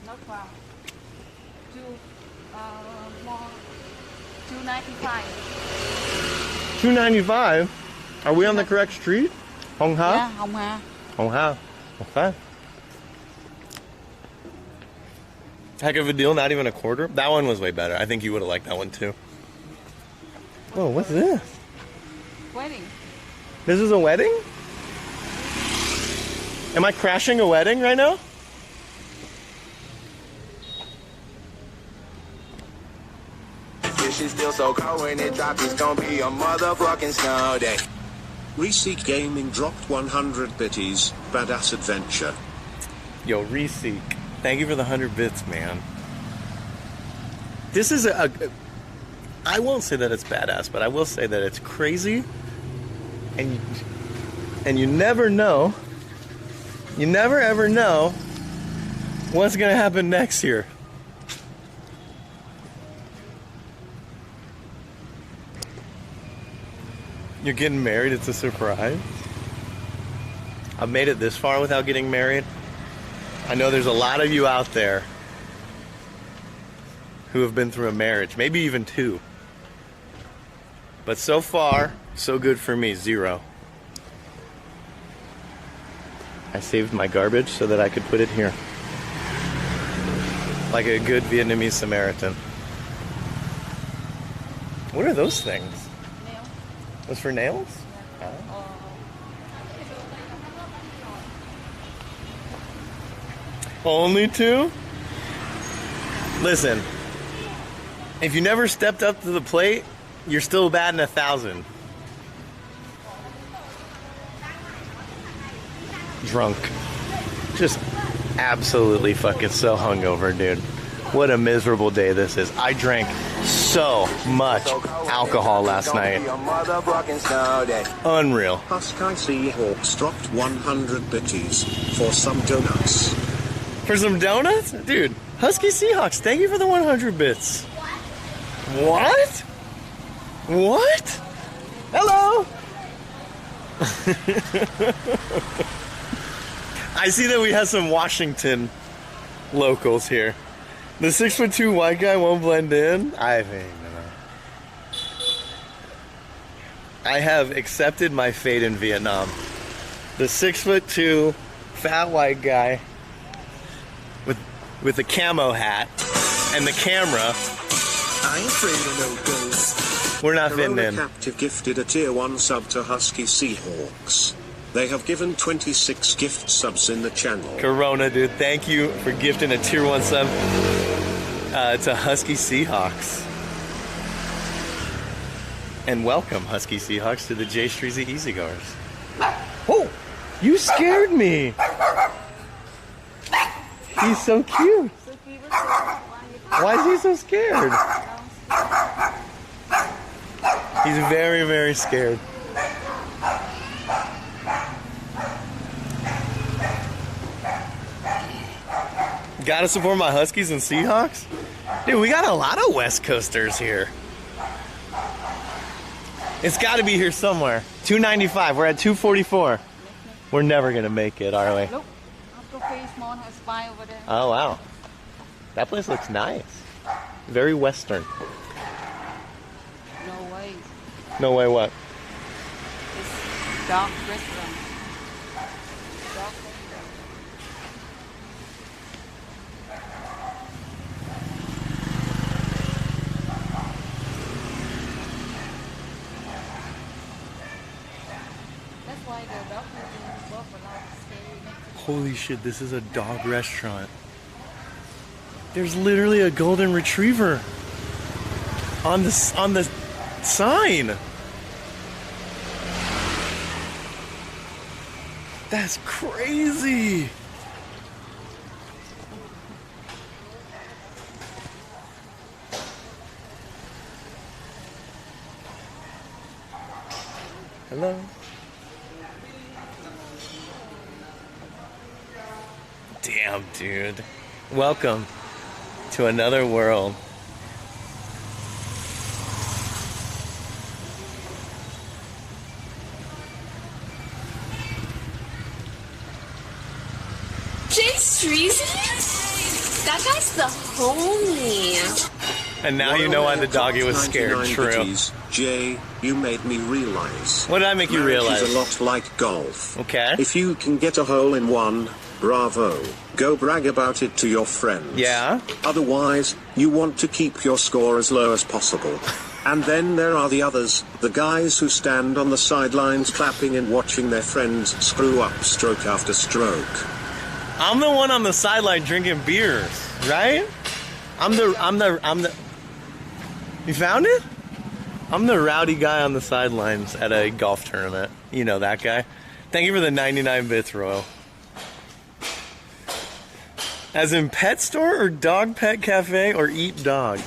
Not far. 295. 295? Are we on the correct street? Hong Ha? Yeah, Hong Ha. Hong Ha. Okay. Heck of a deal, not even a quarter. That one was way better. I think you would have liked that one too. Oh, what's this? Wedding. This is a wedding? Am I crashing a wedding right now? She's still so cold when it drops, it's gonna be a motherfucking snow day. Reseek Gaming dropped 100 biddies. Badass adventure. Yo, Reseek. Thank you for the 100 bits, man. This is I won't say that it's badass, but I will say that it's crazy. And you never know. You never ever know what's gonna happen next year. You're getting married, it's a surprise. I've made it this far without getting married. I know there's a lot of you out there who have been through a marriage, maybe even 2. But so far, so good for me, 0. I saved my garbage so that I could put it here. Like a good Vietnamese Samaritan. What are those things? Nail. Those for nails? Yeah. Only 2? Listen, if you never stepped up to the plate, you're still batting 1,000. Drunk. Just absolutely fucking so hungover, dude. What a miserable day this is. I drank so much alcohol last night. Unreal. Husky Seahawks dropped 100 biddies for some donuts. For some donuts? Dude, Husky Seahawks, thank you for the 100 bits. What? What? Hello? I see that we have some Washington locals here. The 6'2" white guy won't blend in? I think I have accepted my fate in Vietnam. The 6'2" fat white guy with the camo hat and the camera. I ain't afraid of no ghosts. We're not fitting in. Captive gifted a tier 1 sub to Husky Seahawks. They have given 26 gift subs in the channel. Corona, dude, thank you for gifting a tier 1 sub to Husky Seahawks. And welcome, Husky Seahawks, to the J Streezy Easygoers. Oh, you scared me. He's so cute. Why is he so scared? He's very, very scared. Gotta support my Huskies and Seahawks? Dude, we got a lot of West Coasters here. It's gotta be here somewhere. 295, we're at 244. We're never gonna make it, are we? Look, Coffee Small has spy over there. Oh, wow. That place looks nice. Very Western. No way. No way what? It's dog restaurant. Dog restaurant. That's why the dog is both allowed to stay next to Holy shit, this is a dog restaurant. There's literally a golden retriever on the sign? That's crazy. Hello. Damn, dude. Welcome to another world. That guy's the homie. And now you know why the doggy was scared. True. Jay, you made me realize. What did I make you realize? Marriage is a lot like golf. Okay. If you can get a hole in one, bravo. Go brag about it to your friends. Yeah. Otherwise, you want to keep your score as low as possible. And then there are the others, the guys who stand on the sidelines clapping and watching their friends screw up stroke after stroke. I'm the one on the sideline drinking beers, right? I'm the. You found it? I'm the rowdy guy on the sidelines at a golf tournament. You know that guy. Thank you for the 99 bits, Royal. As in pet store or dog pet cafe or eat dog?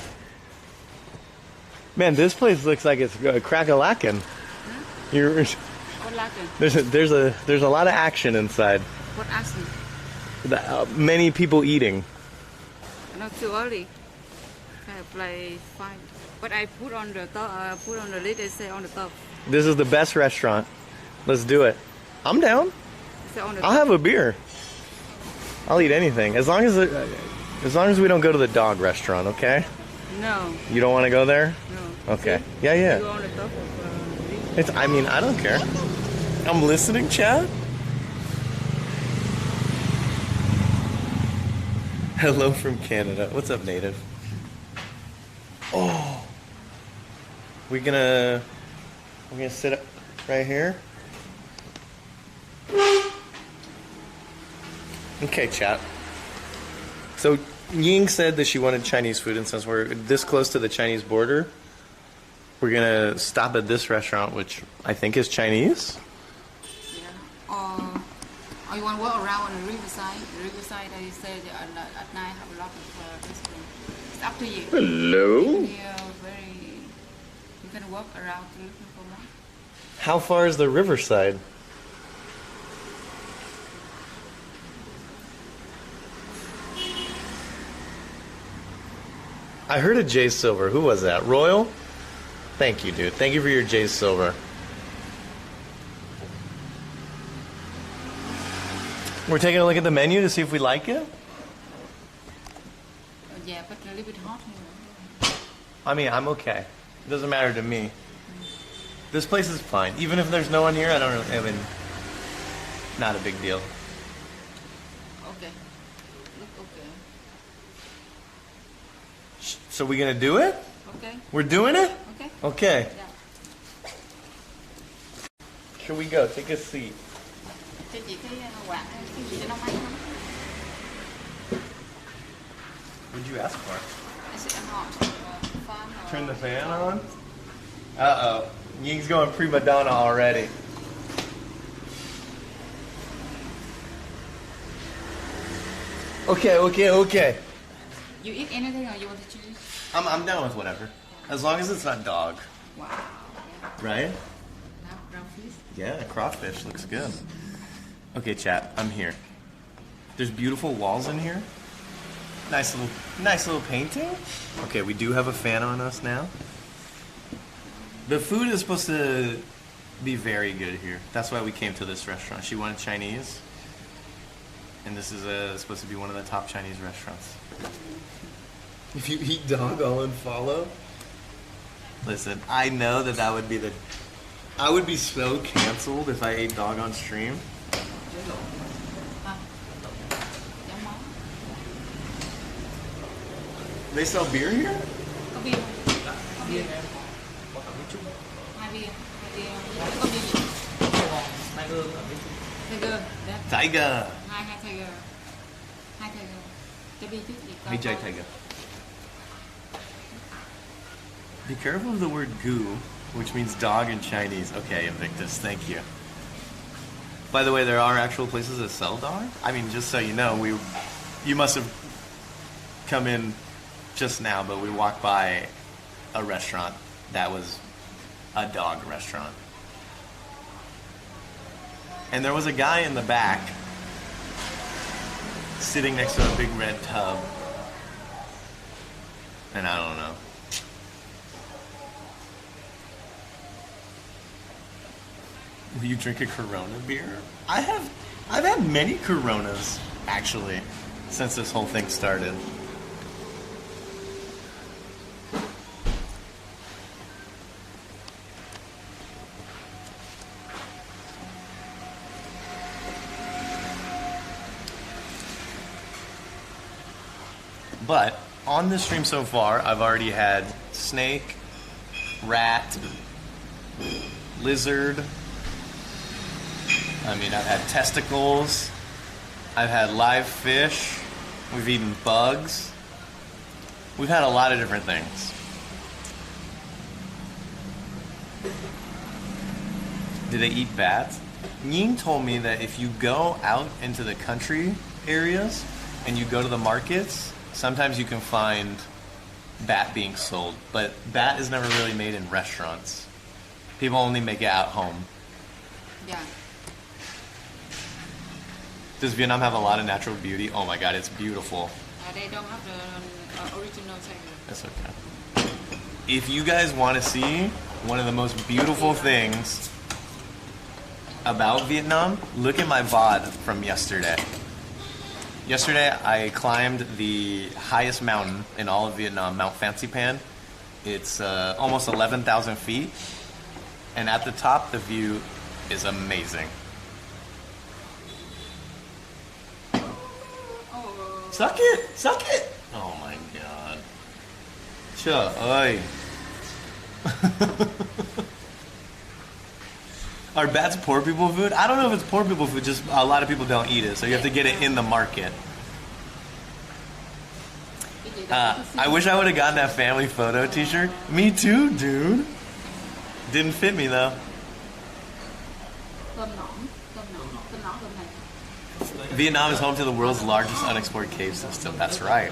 Man, this place looks like it's crack-a-lackin'. You're. What lacking? There's a lot of action inside. What action? Many people eating. Not too early. I play fine. But I put on the top, put on the lid. They say on the top. This is the best restaurant. Let's do it. I'm down. I'll have a beer. I'll eat anything as long as we don't go to the dog restaurant. Okay. No. You don't want to go there? No. Okay. See? Yeah. You go on the top of, It's. I mean, I don't care. I'm listening, Chad. Hello from Canada. What's up, native? Oh. We're gonna sit up right here. Okay, chat. So Ying said that she wanted Chinese food, and since we're this close to the Chinese border, we're gonna stop at this restaurant, which I think is Chinese. Yeah. Or you want to walk around on the riverside? The riverside, they say at night have a lot of restaurants. It's up to you. Hello. You can walk around to look for one. How far is the riverside? I heard a J Silver. Who was that? Royal? Thank you, dude. Thank you for your J Silver. We're taking a look at the menu to see if we like it? Yeah, but a little bit hot here. I mean, I'm okay. It doesn't matter to me. This place is fine. Even if there's no one here, I mean, not a big deal. Okay. Look okay. So we gonna do it? Okay. We're doing it? Okay. Okay. Yeah. Here we go. Take a seat. Cho chị cái quạt cái gì cho nó mát không? What'd you ask for? I said hot. Fan or... Turn the fan on? Uh-oh. Ying's going prima donna already. Okay. You eat anything or you want to choose? I'm down with whatever. As long as it's not dog. Wow. Yeah. Right? Brown fish? Yeah, crawfish looks good. Okay, chat, I'm here. There's beautiful walls in here. Nice little painting. Okay, we do have a fan on us now. The food is supposed to be very good here. That's why we came to this restaurant. She wanted Chinese. And this is supposed to be one of the top Chinese restaurants. If you eat dog, I'll unfollow. Listen, I know that would be I would be so canceled if I ate dog on stream. They sell beer here? Có bia không? Có bia. Hai bia. Có bia gì? Tiger. Tiger. Hai Tiger. Hai Tiger. Cho bia trước gì? BJ Tiger. Be careful of the word gu, which means dog in Chinese. Okay, Invictus, thank you. By the way, there are actual places that sell dogs. I mean, just so you know, you must have come in just now, but we walked by a restaurant that was a dog restaurant. And there was a guy in the back sitting next to a big red tub. And I don't know. Will you drink a Corona beer? I've had many Coronas, actually, since this whole thing started. But on this stream so far, I've already had snake, rat, lizard. I mean, I've had testicles. I've had live fish. We've eaten bugs. We've had a lot of different things. Did they eat bats? Ying told me that if you go out into the country areas and you go to the markets, sometimes you can find bat being sold, but bat is never really made in restaurants. People only make it at home. Yeah. Does Vietnam have a lot of natural beauty? Oh my god, it's beautiful. They don't have the original tiger. That's okay. If you guys want to see one of the most beautiful things about Vietnam, look at my VOD from yesterday. Yesterday, I climbed the highest mountain in all of Vietnam, Mount Fancy Pan. It's almost 11,000 feet, and at the top, the view is amazing. Suck it! Suck it! Oh my god. Trời ơi. Are bats poor people food? I don't know if it's poor people food, just a lot of people don't eat it, so you have to get it in the market. I wish I would have gotten that family photo t-shirt. Me too, dude. Didn't fit me though. Vietnam is home to the world's largest unexplored cave system. That's right.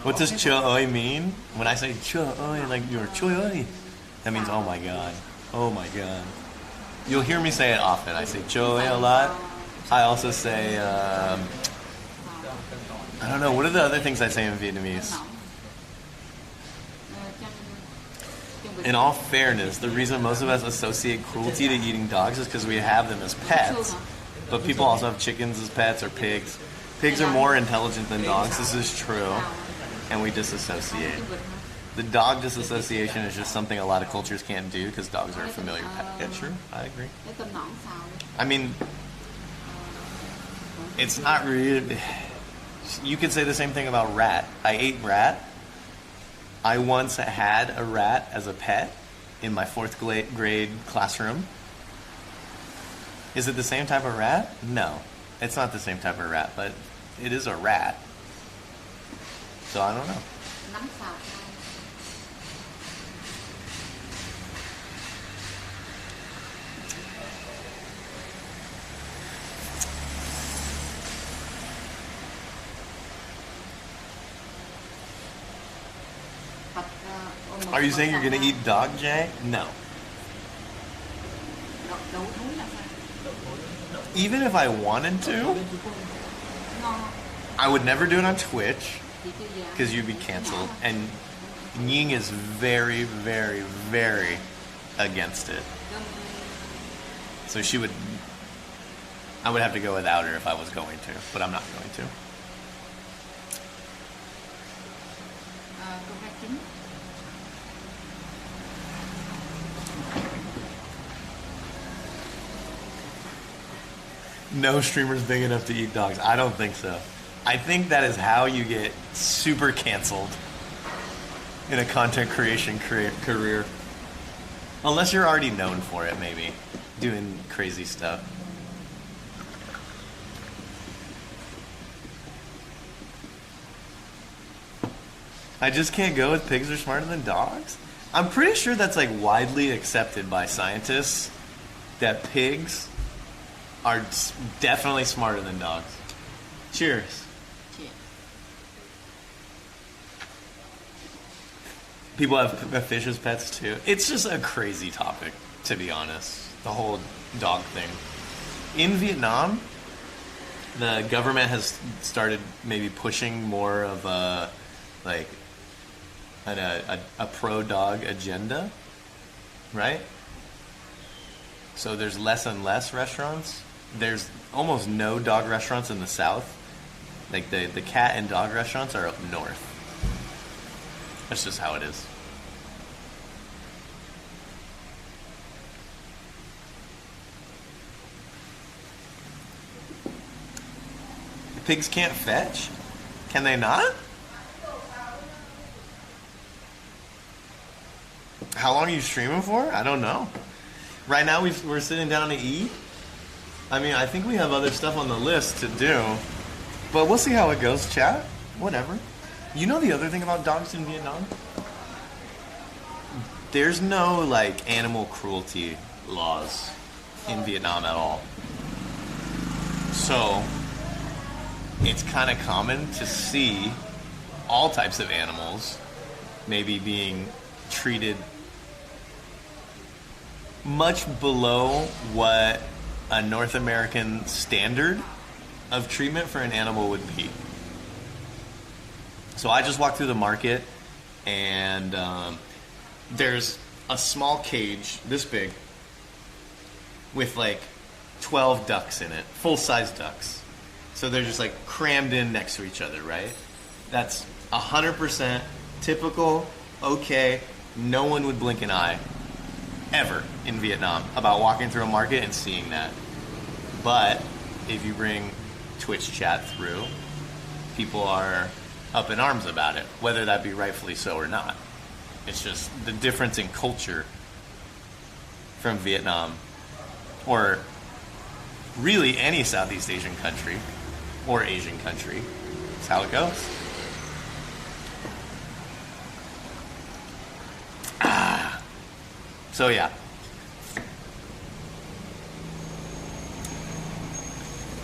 What does chơ ơi mean? When I say chơ ơi, like you're chơ ơi, that means oh my god. Oh my god. You'll hear me say it often. I say chơ ơi a lot. I also say, I don't know, what are the other things I say in Vietnamese? In all fairness, the reason most of us associate cruelty to eating dogs is because we have them as pets. But people also have chickens as pets or pigs. Pigs are more intelligent than dogs, this is true. And we disassociate. The dog disassociation is just something a lot of cultures can't do because dogs are a familiar pet. Yeah, true, I agree. I mean, it's not really... You could say the same thing about rat. I ate rat. I once had a rat as a pet in my 4th grade classroom. Is it the same type of rat? No, it's not the same type of rat, but it is a rat. So I don't know. Are you saying you're going to eat dog, Jay? No. Even if I wanted to, I would never do it on Twitch because you'd be canceled. And Ying is very, very, very against it. So I would have to go without her if I was going to, but I'm not going to. No streamer's big enough to eat dogs. I don't think so. I think that is how you get super canceled in a content creation career. Unless you're already known for it, maybe. Doing crazy stuff. I just can't go with pigs are smarter than dogs. I'm pretty sure that's like widely accepted by scientists that pigs are definitely smarter than dogs. Cheers. Cheers. People have fish as pets too. It's just a crazy topic, to be honest. The whole dog thing. In Vietnam, the government has started maybe pushing more of a like a pro-dog agenda, right? So there's less and less restaurants. There's almost no dog restaurants in the south. Like the cat and dog restaurants are up north. That's just how it is. Pigs can't fetch? Can they not? How long are you streaming for? I don't know. Right now we're sitting down to eat. I mean, I think we have other stuff on the list to do. But we'll see how it goes, chat. Whatever. You know the other thing about dogs in Vietnam? There's no, like, animal cruelty laws in Vietnam at all. So it's kind of common to see all types of animals maybe being treated much below what a North American standard of treatment for an animal would be. So I just walked through the market and there's a small cage this big with like 12 ducks in it, full-size ducks. So they're just like crammed in next to each other, right? That's 100% typical, okay, no one would blink an eye ever in Vietnam about walking through a market and seeing that. But if you bring Twitch chat through, people are up in arms about it, whether that be rightfully so or not. It's just the difference in culture from Vietnam, or really any Southeast Asian country or Asian country. That's how it goes. So yeah.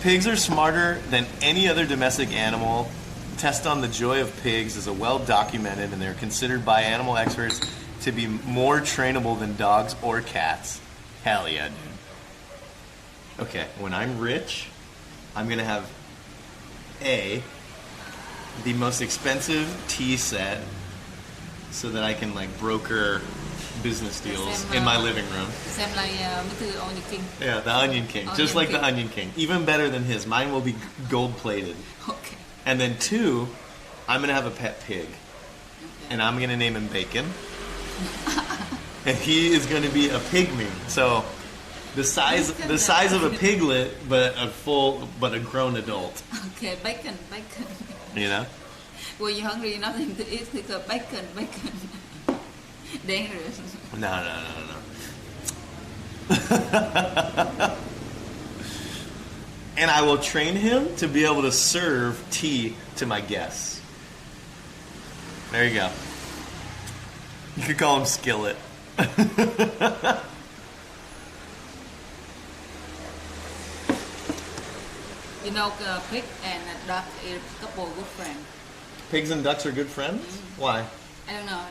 Pigs are smarter than any other domestic animal. Test on the joy of pigs is a well documented, and they're considered by animal experts to be more trainable than dogs or cats. Hell yeah, dude. Okay, when I'm rich, I'm gonna have the most expensive tea set so that I can like broker business deals in my living room. Same like mthe Onion King. Yeah, the Onion King. Just like the Onion King. Even better than his. Mine will be gold plated. Okay. And then 2, I'm gonna have a pet pig. Okay. And I'm gonna name him Bacon. And he is gonna be a pygmy. So the size of a piglet, but a grown adult. Okay, bacon. You know? When you're hungry, nothing to eat, think of bacon. Dangerous. No. And I will train him to be able to serve tea to my guests. There you go. You could call him Skillet. You know, pig and duck is a couple good friends. Pigs and ducks are good friends? Mm-hmm. Why? I don't know.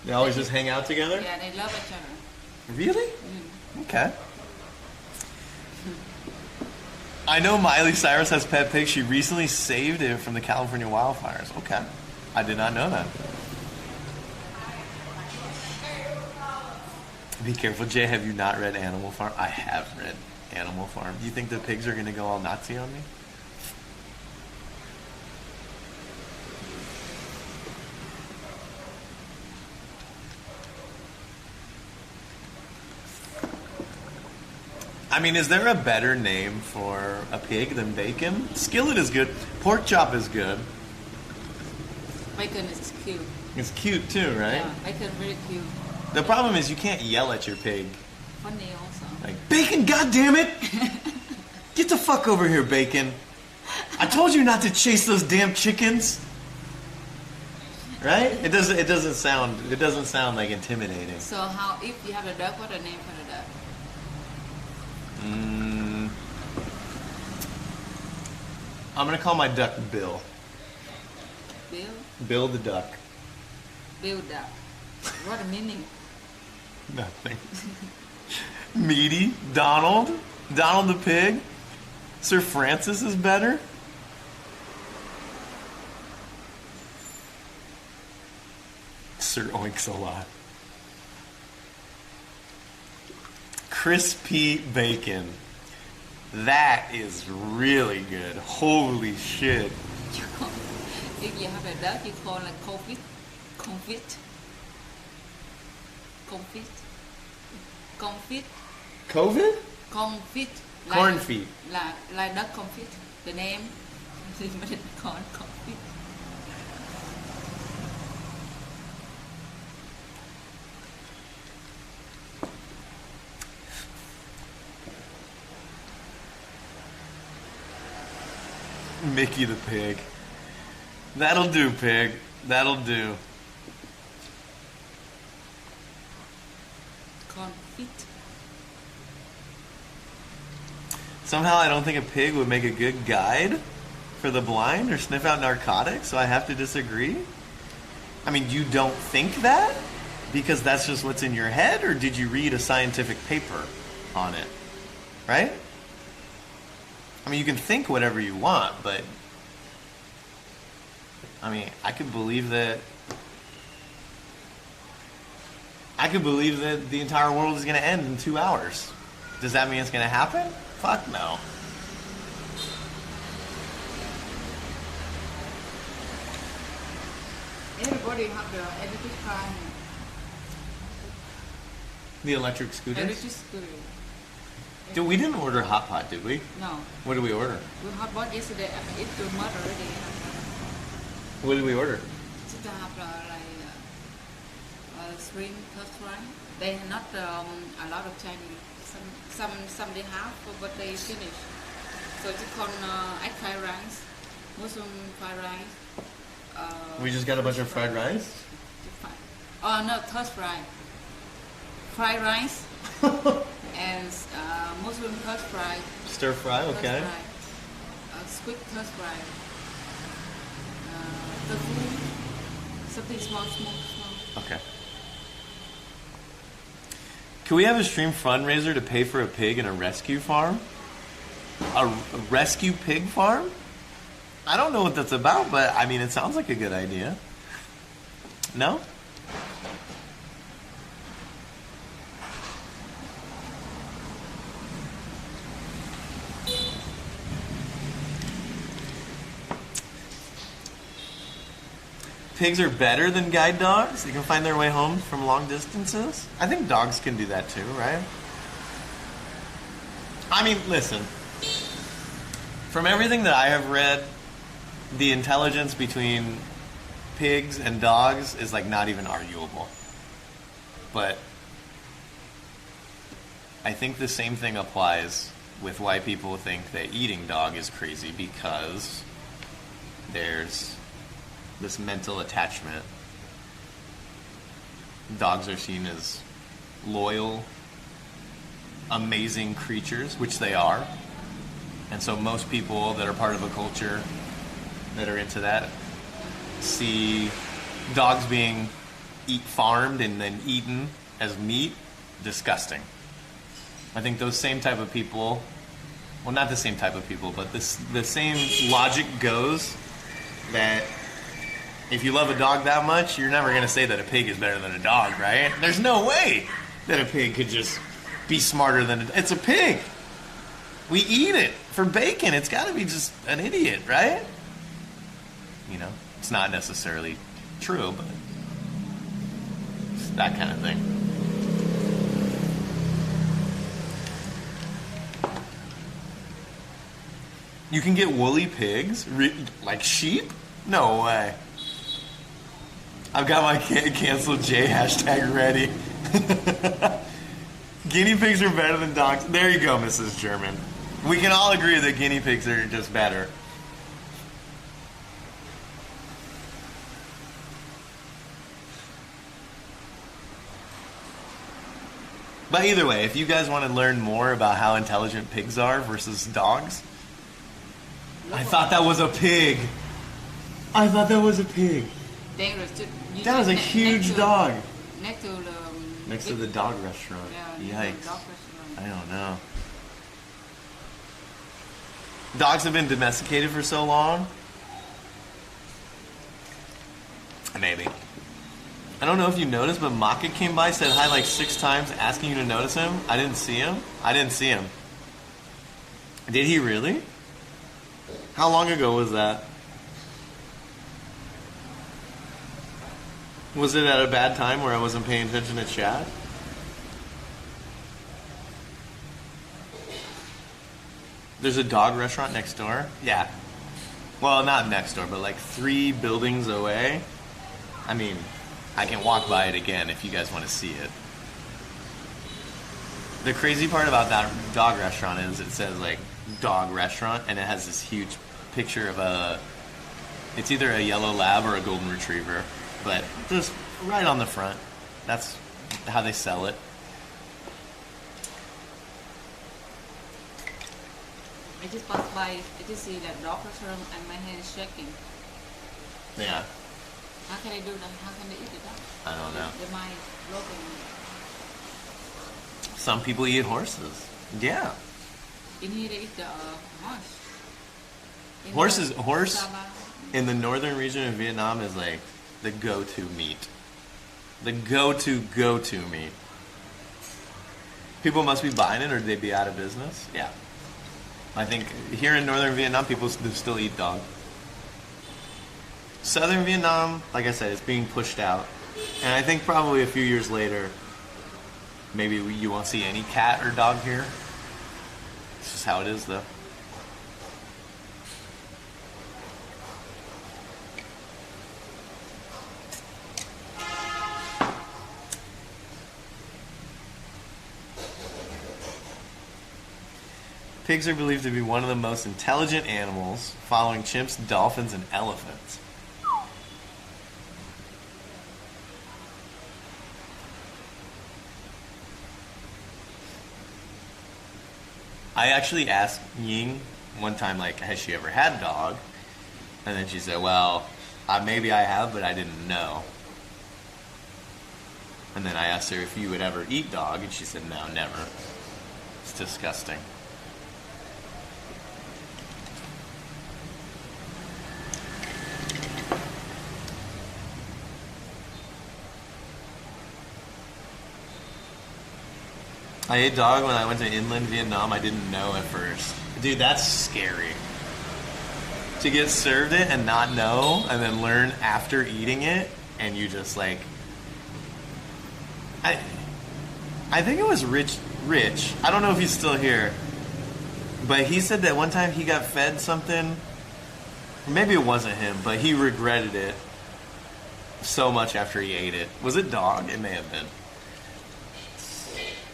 They always just hang out together? Yeah, they love each other. Really? Okay. I know Miley Cyrus has pet pigs. She recently saved it from the California wildfires. Okay. I did not know that. Be careful, Jay. Have you not read Animal Farm? I have read Animal Farm. Do you think the pigs are going to go all Nazi on me? I mean, is there a better name for a pig than Bacon? Skillet is good. Pork chop is good. Bacon is cute. It's cute too, right? Yeah, bacon really cute. The problem is you can't yell at your pig. Funny also. Like, Bacon, goddammit! Get the fuck over here, Bacon. I told you not to chase those damn chickens. Right? It doesn't sound like intimidating. So how if you have a duck, what the name for the duck? I'm gonna call my duck Bill. Bill? Bill the duck. Bill duck. What a meaning? Nothing. Meaty. Donald. Donald the pig. Sir Francis is better. Sir Oinks a lot. Crispy bacon. That is really good. Holy shit. If you have a duck, you call it confit. Confit. Confit. Confit. COVID? Confit. Corn feet. Like duck confit. The name is called confit. Mickey the pig. That'll do, pig. That'll do. Confit. Somehow I don't think a pig would make a good guide for the blind or sniff out narcotics, so I have to disagree. I mean, you don't think that? Because that's just what's in your head, or did you read a scientific paper on it? Right? I mean, you can think whatever you want, but I mean, I could believe that the entire world is going to end in 2 hours. Does that mean it's going to happen? Fuck no. Everybody have the electric car. The electric scooters? Electric scooter. Dude, we didn't order hot pot, did we? No. What did we order? We hot bought yesterday. I eat too much already. What did we order? Just to have shrimp first fry. They have not a lot of Chinese. Some they have, but they finish. So it's called egg fried rice, mushroom fried rice. We just got a bunch of fried rice? Oh no, toast fry. Fried rice. And mushroom toast fry. Stir fry, okay. Squid toast fry. Tofu. Something small. Okay. Can we have a stream fundraiser to pay for a pig in a rescue farm? A rescue pig farm? I don't know what that's about, but I mean, it sounds like a good idea. No? Pigs are better than guide dogs? They can find their way home from long distances? I think dogs can do that too, right? I mean, listen. From everything that I have read, the intelligence between pigs and dogs is like not even arguable. But I think the same thing applies with why people think that eating dog is crazy, because there's this mental attachment. Dogs are seen as loyal, amazing creatures, which they are. And so most people that are part of a culture that are into that see dogs being farmed and then eaten as meat disgusting. I think those same type of people, well, not the same type of people, but the same logic goes that if you love a dog that much, you're never going to say that a pig is better than a dog, right? There's no way that a pig could just be smarter than it's a pig. We eat it for bacon. It's got to be just an idiot, right? You know, it's not necessarily true, but it's that kind of thing. You can get woolly pigs, like sheep? No way. I've got my cancel J hashtag ready. Guinea pigs are better than dogs. There you go, Mrs. German. We can all agree that guinea pigs are just better. But either way, if you guys want to learn more about how intelligent pigs are versus dogs, I thought that was a pig. I thought that was a pig. That was a huge dog. Next to the dog restaurant. Yeah, Yikes. dog restaurant. I don't know. Dogs have been domesticated for so long. Maybe. I don't know if you noticed, but Maka came by, said hi like 6 times, asking you to notice him. I didn't see him. Did he really? How long ago was that? Was it at a bad time where I wasn't paying attention to chat? There's a dog restaurant next door? Yeah. Well, not next door, but like 3 buildings away. I mean, I can walk by it again if you guys want to see it. The crazy part about that dog restaurant is it says like dog restaurant and it has this huge picture of it's either a yellow lab or a golden retriever, but just right on the front. That's how they sell it. I just passed by, I just see that dog restaurant and my hand is shaking. Yeah. How can I do that? How can they eat it? I don't know. They might local. Some people eat horses. Yeah. In here they eat the horse. Horse in the northern region of Vietnam is like the go-to meat. The go-to meat. People must be buying it or they'd be out of business. Yeah. I think here in northern Vietnam, people still eat dog. Southern Vietnam, like I said, it's being pushed out. And I think probably a few years later, maybe you won't see any cat or dog here. It's just how it is, though. Pigs are believed to be one of the most intelligent animals, following chimps, dolphins, and elephants. I actually asked Ying one time, like, has she ever had a dog? And then she said, well, maybe I have, but I didn't know. And then I asked her if you would ever eat dog, and she said, no, never. It's disgusting. I ate dog when I went to inland Vietnam. I didn't know at first. Dude, that's scary. To get served it and not know, and then learn after eating it, and you just like... I think it was Rich. I don't know if he's still here. But he said that one time he got fed something. Maybe it wasn't him, but he regretted it so much after he ate it. Was it dog? It may have been.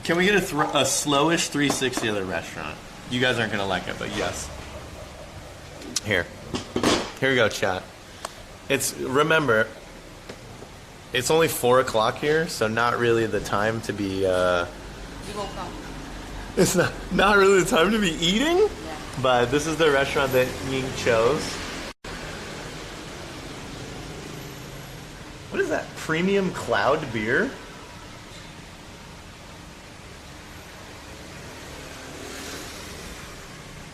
Can we get a slowish 360 at the restaurant? You guys aren't going to like it, but yes. Here we go, chat. Remember, it's only 4 o'clock here, so not really the time to be, it's not really the time to be eating, yeah. But this is the restaurant that Ying chose. What is that? Premium Cloud beer?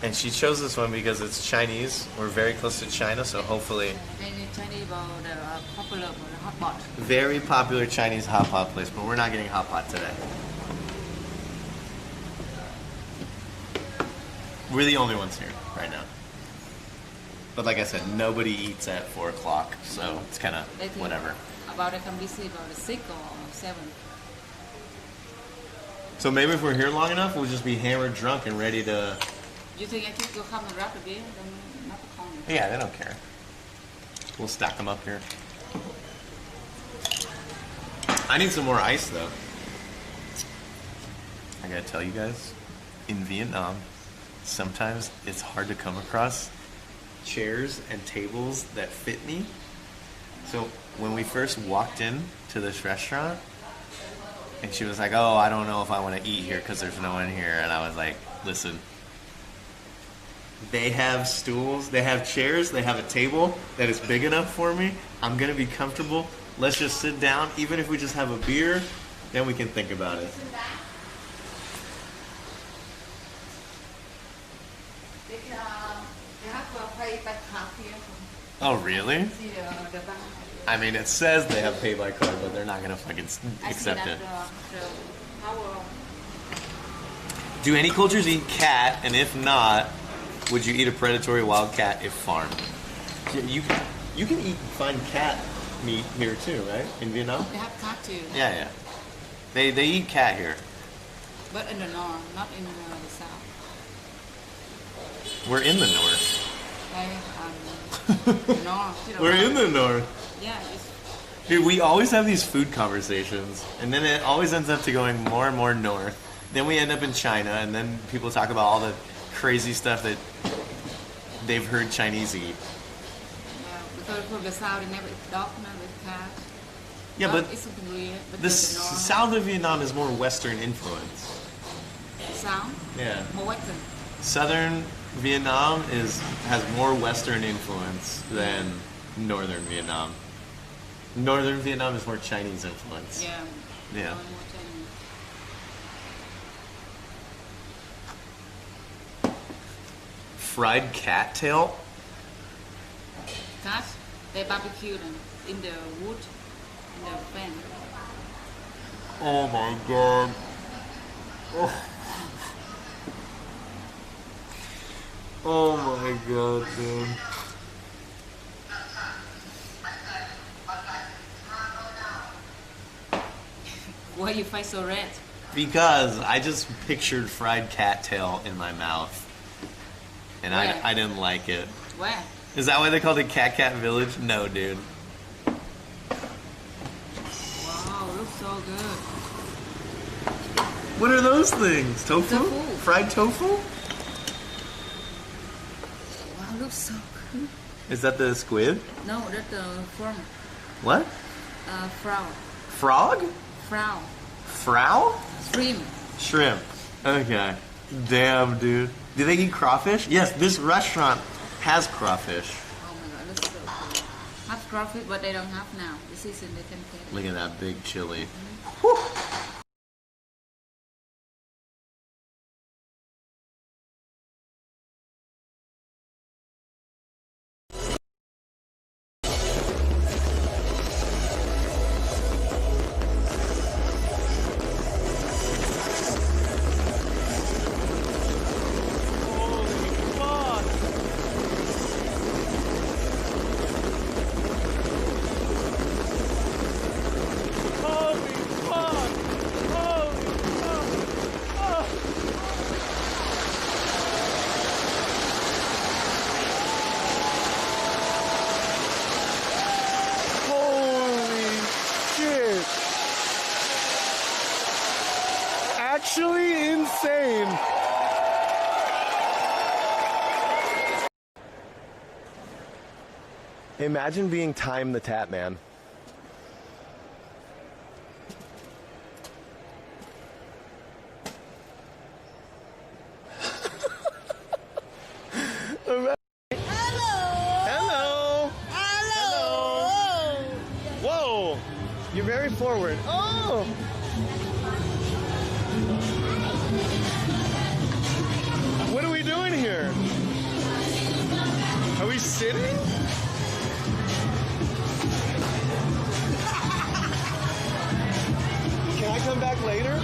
And she chose this one because it's Chinese. We're very close to China, so hopefully... Chinese popular hot pot. Very popular Chinese hot pot place, but we're not getting hot pot today. We're the only ones here right now. But like I said, nobody eats at 4 o'clock, so it's kind of whatever. About it can be seen about 6 or 7. So maybe if we're here long enough, we'll just be hammered drunk and ready to... You think I could go come and grab a beer? Not the corner. Yeah, they don't care. We'll stack them up here. I need some more ice, though. I gotta tell you guys, in Vietnam, sometimes it's hard to come across chairs and tables that fit me. So when we first walked in to this restaurant, And she was like, oh, I don't know if I want to eat here because there's no one here. And I was like, listen, they have stools, they have chairs, they have a table that is big enough for me. I'm going to be comfortable. Let's just sit down. Even if we just have a beer, then we can think about it. Oh, really? I mean, it says they have pay by card, but they're not going to fucking accept it. Do any cultures eat cat? And if not, would you eat a predatory wild cat if farmed? You can find cat meat here too, right? In Vietnam? They have cat too. Yeah. They eat cat here. But in the north, not in the south. We're in the north. North. We're in the north. Yeah. Dude, we always have these food conversations, and then it always ends up to going more and more north. Then we end up in China, and then people talk about all the crazy stuff that they've heard Chinese eat. Yeah, because from the south, they never eat dog, never eat cat. Yeah, dog but is something weird. But the south of Vietnam is more Western influence. South? Yeah. More Western. Southern Vietnam has more Western influence than Northern Vietnam. Northern Vietnam is more Chinese influence. Yeah. Yeah. Fried cattail? Cat, they barbecue them in the wood, in the pan. Oh my god. Oh. Oh my god, dude. Why you face so red? Because I just pictured fried cattail in my mouth. And I didn't like it. Where? Is that why they called it Cat Cat Village? No, dude. Wow, looks so good. What are those things? Tofu? Tofu. Fried tofu? Wow, looks so good. Is that the squid? No, that's the frog. What? Frog. Frog? Frog. Frau? Shrimp. Shrimp. Okay. Damn, dude. Do they eat crawfish? Yes, this restaurant has crawfish. Oh my god, looks so good. Have crawfish, but they don't have now. The season they can get it. Look at that big chili. Actually insane. Imagine being Time the Tap Man. You're very forward. Oh! What are we doing here? Are we sitting? Can I come back later?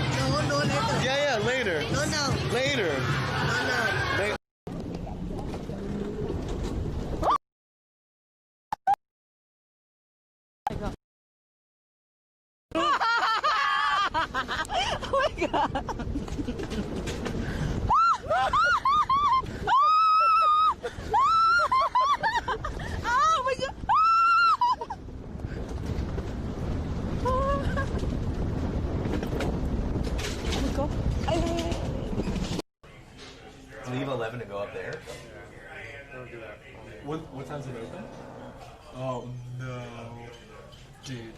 No, later. Yeah, later. No. Later. No. Later. Oh my god. Oh my god. Leave 11 and go up there? What time's it open? Oh no. Dude.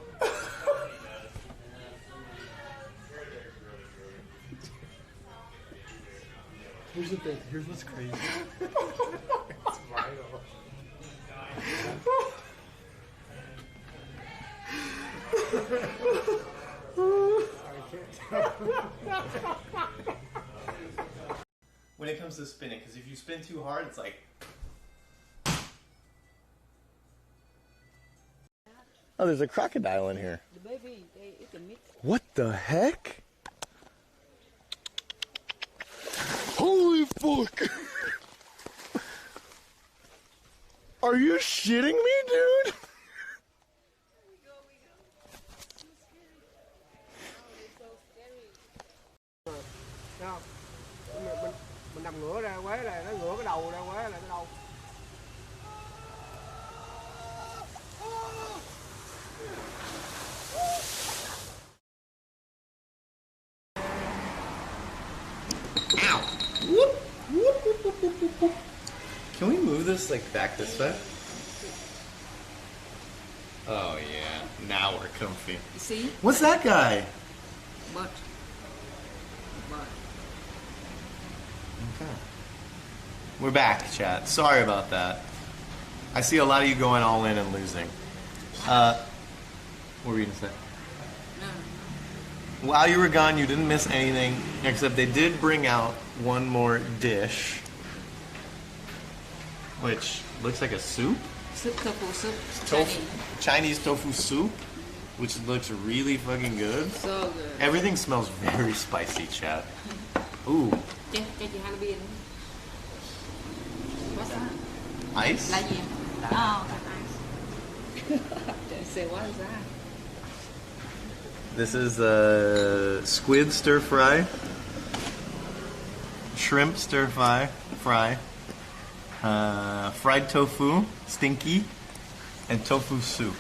Here's the thing. Here's what's crazy. It's vital. When it comes to spinning, because if you spin too hard, it's like. Oh, there's a crocodile in here. The baby, they eat the meat. What the heck? Holy fuck! Are you shitting me, dude? Mình nằm ngửa ra quế là nó ngửa cái đầu ra quế là cái đầu. Ow! Whoop, whoop, whoop, whoop, whoop, whoop. Can we move this like back this way? Oh yeah, now we're comfy. You see? What's that guy? But. Okay. We're back, chat. Sorry about that. I see a lot of you going all in and losing. What were you gonna say? While you were gone, you didn't miss anything, except they did bring out one more dish, which looks like a soup. Soup, tofu soup. Chinese tofu soup, which looks really fucking good. So good. Everything smells very spicy, chat. Ooh. What's that? Ice? Like gì? Oh, ice. They say, what is that? This is squid stir fry, shrimp stir fry, fried tofu, stinky, and tofu soup.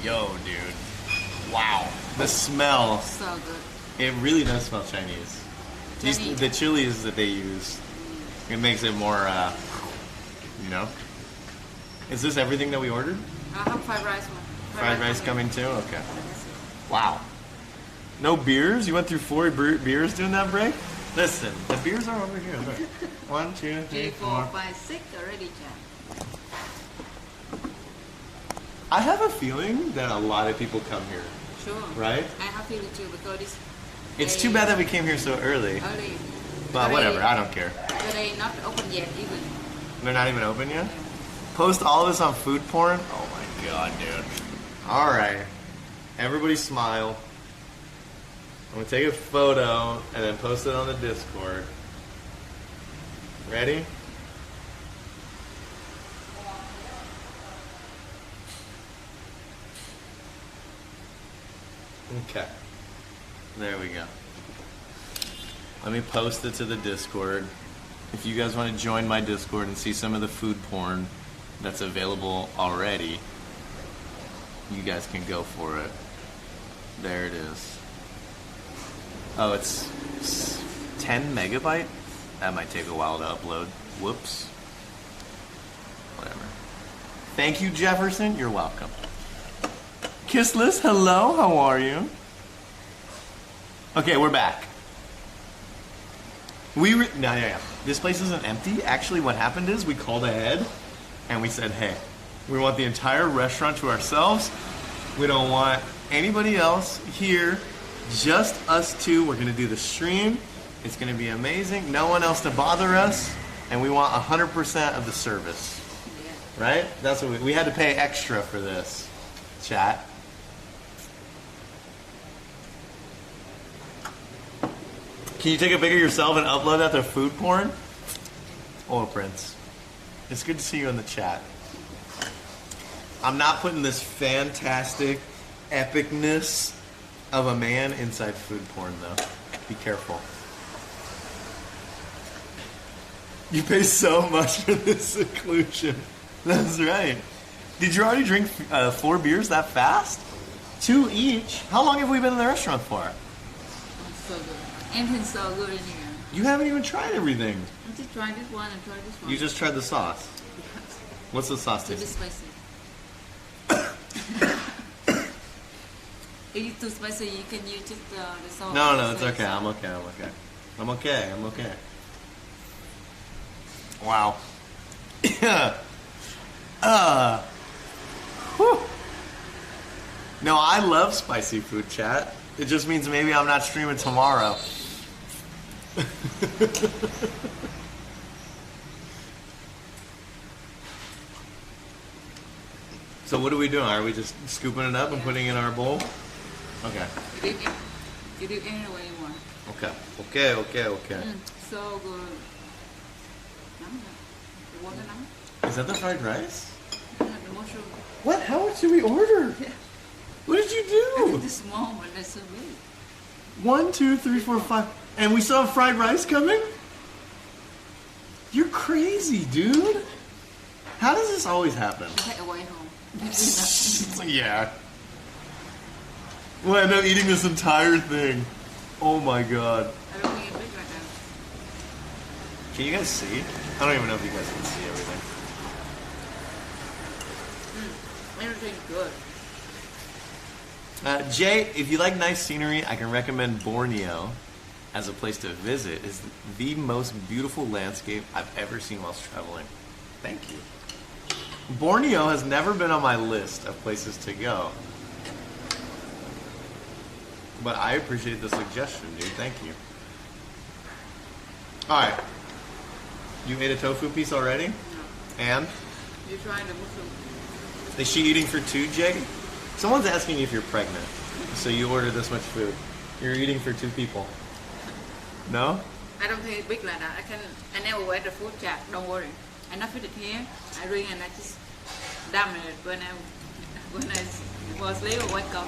Yo, dude. Wow. The smell. So good. It really does smell Chinese. The chilies that they use, it makes it more, you know. Is this everything that we ordered? I have fried rice. Fried rice coming too? Okay. Wow. No beers? You went through 4 beers during that break? Listen, the beers are over here. Look. 1, 2, 3, 4, 5, 6 already, Jack. I have a feeling that a lot of people come here. Sure. Right? I have feeling too because It's too bad that we came here so early. But whatever, I don't care. But they not open yet even. They're not even open yet? Post all this on food porn? Oh my god, dude. Alright. Everybody smile. I'm gonna take a photo and then post it on the Discord. Ready? Okay. There we go. Let me post it to the Discord. If you guys want to join my Discord and see some of the food porn that's available already, you guys can go for it. There it is. Oh, it's 10 megabyte? That might take a while to upload. Whoops. Whatever. Thank you, Jefferson. You're welcome. Kissless, hello. How are you? Okay, we're back. No. This place isn't empty. Actually, what happened is we called ahead and we said, hey, we want the entire restaurant to ourselves. We don't want anybody else here. Just us two. We're going to do the stream. It's going to be amazing. No one else to bother us. And we want 100% of the service. Right? That's what we had to pay extra for this. Chat. Can you take a picture of yourself and upload that to food porn? Oh, Prince. It's good to see you in the chat. I'm not putting this fantastic epicness of a man inside food porn, though. Be careful. You pay so much for this seclusion. That's right. Did you already drink 4 beers that fast? 2 each? How long have we been in the restaurant for? So good. Everything's so good in here. You haven't even tried everything. I just tried this one and tried this one. You just tried the sauce. What's the sauce It's taste? spicy. If it's too spicy, you can use just the sauce. No, it's okay. I'm okay. I'm okay. I'm okay. Wow. Whew. No, I love spicy food, chat. It just means maybe I'm not streaming tomorrow. So what are we doing? Are we just scooping it up and putting it in our bowl? Okay. You do it any way you want. Okay. Okay, okay, okay. So good. The water now? Is that the fried rice? The mushroom. What? How much did we order? Yeah. What did you do? This small one, that's so big. 1, 2, 3, 4, 5. And we still have fried rice coming? You're crazy, dude. How does this always happen? Take away home. Yeah. We'll end up eating this entire thing. Oh my god. I don't think it's big right now. Can you guys see? I don't even know if you guys can see everything. Everything's good. Jay, if you like nice scenery, I can recommend Borneo as a place to visit. It's the most beautiful landscape I've ever seen whilst traveling. Thank you. Borneo has never been on my list of places to go. But I appreciate the suggestion, dude. Thank you. Alright. You ate a tofu piece already? No. And? You're trying the mushroom. Is she eating for 2, Jay? Someone's asking you if you're pregnant. So you order this much food. You're eating for 2 people. No? I don't think it's big like that. I never wear the food chat. Don't worry. I not fit it here. I drink and I just damn it when I was asleep or wake up.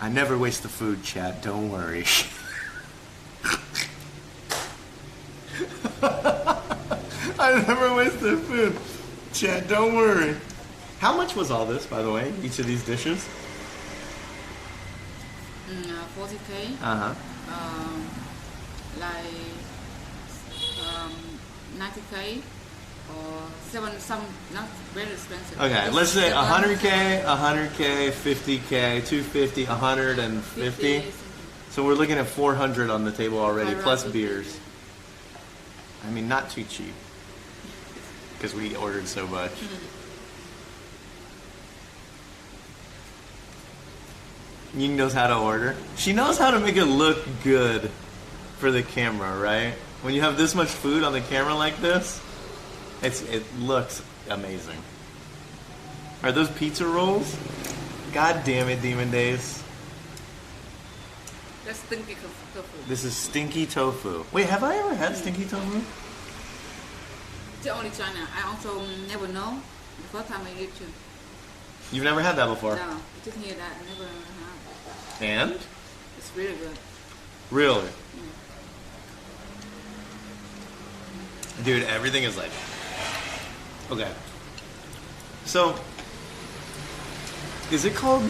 I never waste the food, chat. Don't worry. I never waste the food. Chat, don't worry. How much was all this, by the way? Each of these dishes? 40k. Uh-huh. Like 90k or some not very expensive. Okay, let's say 100k, 100k, 50k, 250, 150. So we're looking at 400 on the table already, plus beers. I mean, not too cheap. Because we ordered so much. Ying knows how to order. She knows how to make it look good for the camera, right? When you have this much food on the camera like this, it looks amazing. Are those pizza rolls? God damn it, Demon Days. That's stinky tofu. This is stinky tofu. Wait, have I ever had stinky tofu? It's only China. I also never know. The first time I eat too. You've never had that before? No, just hear that. I never had. And? It's really good. Really? Dude, everything is like... Okay. So, is it called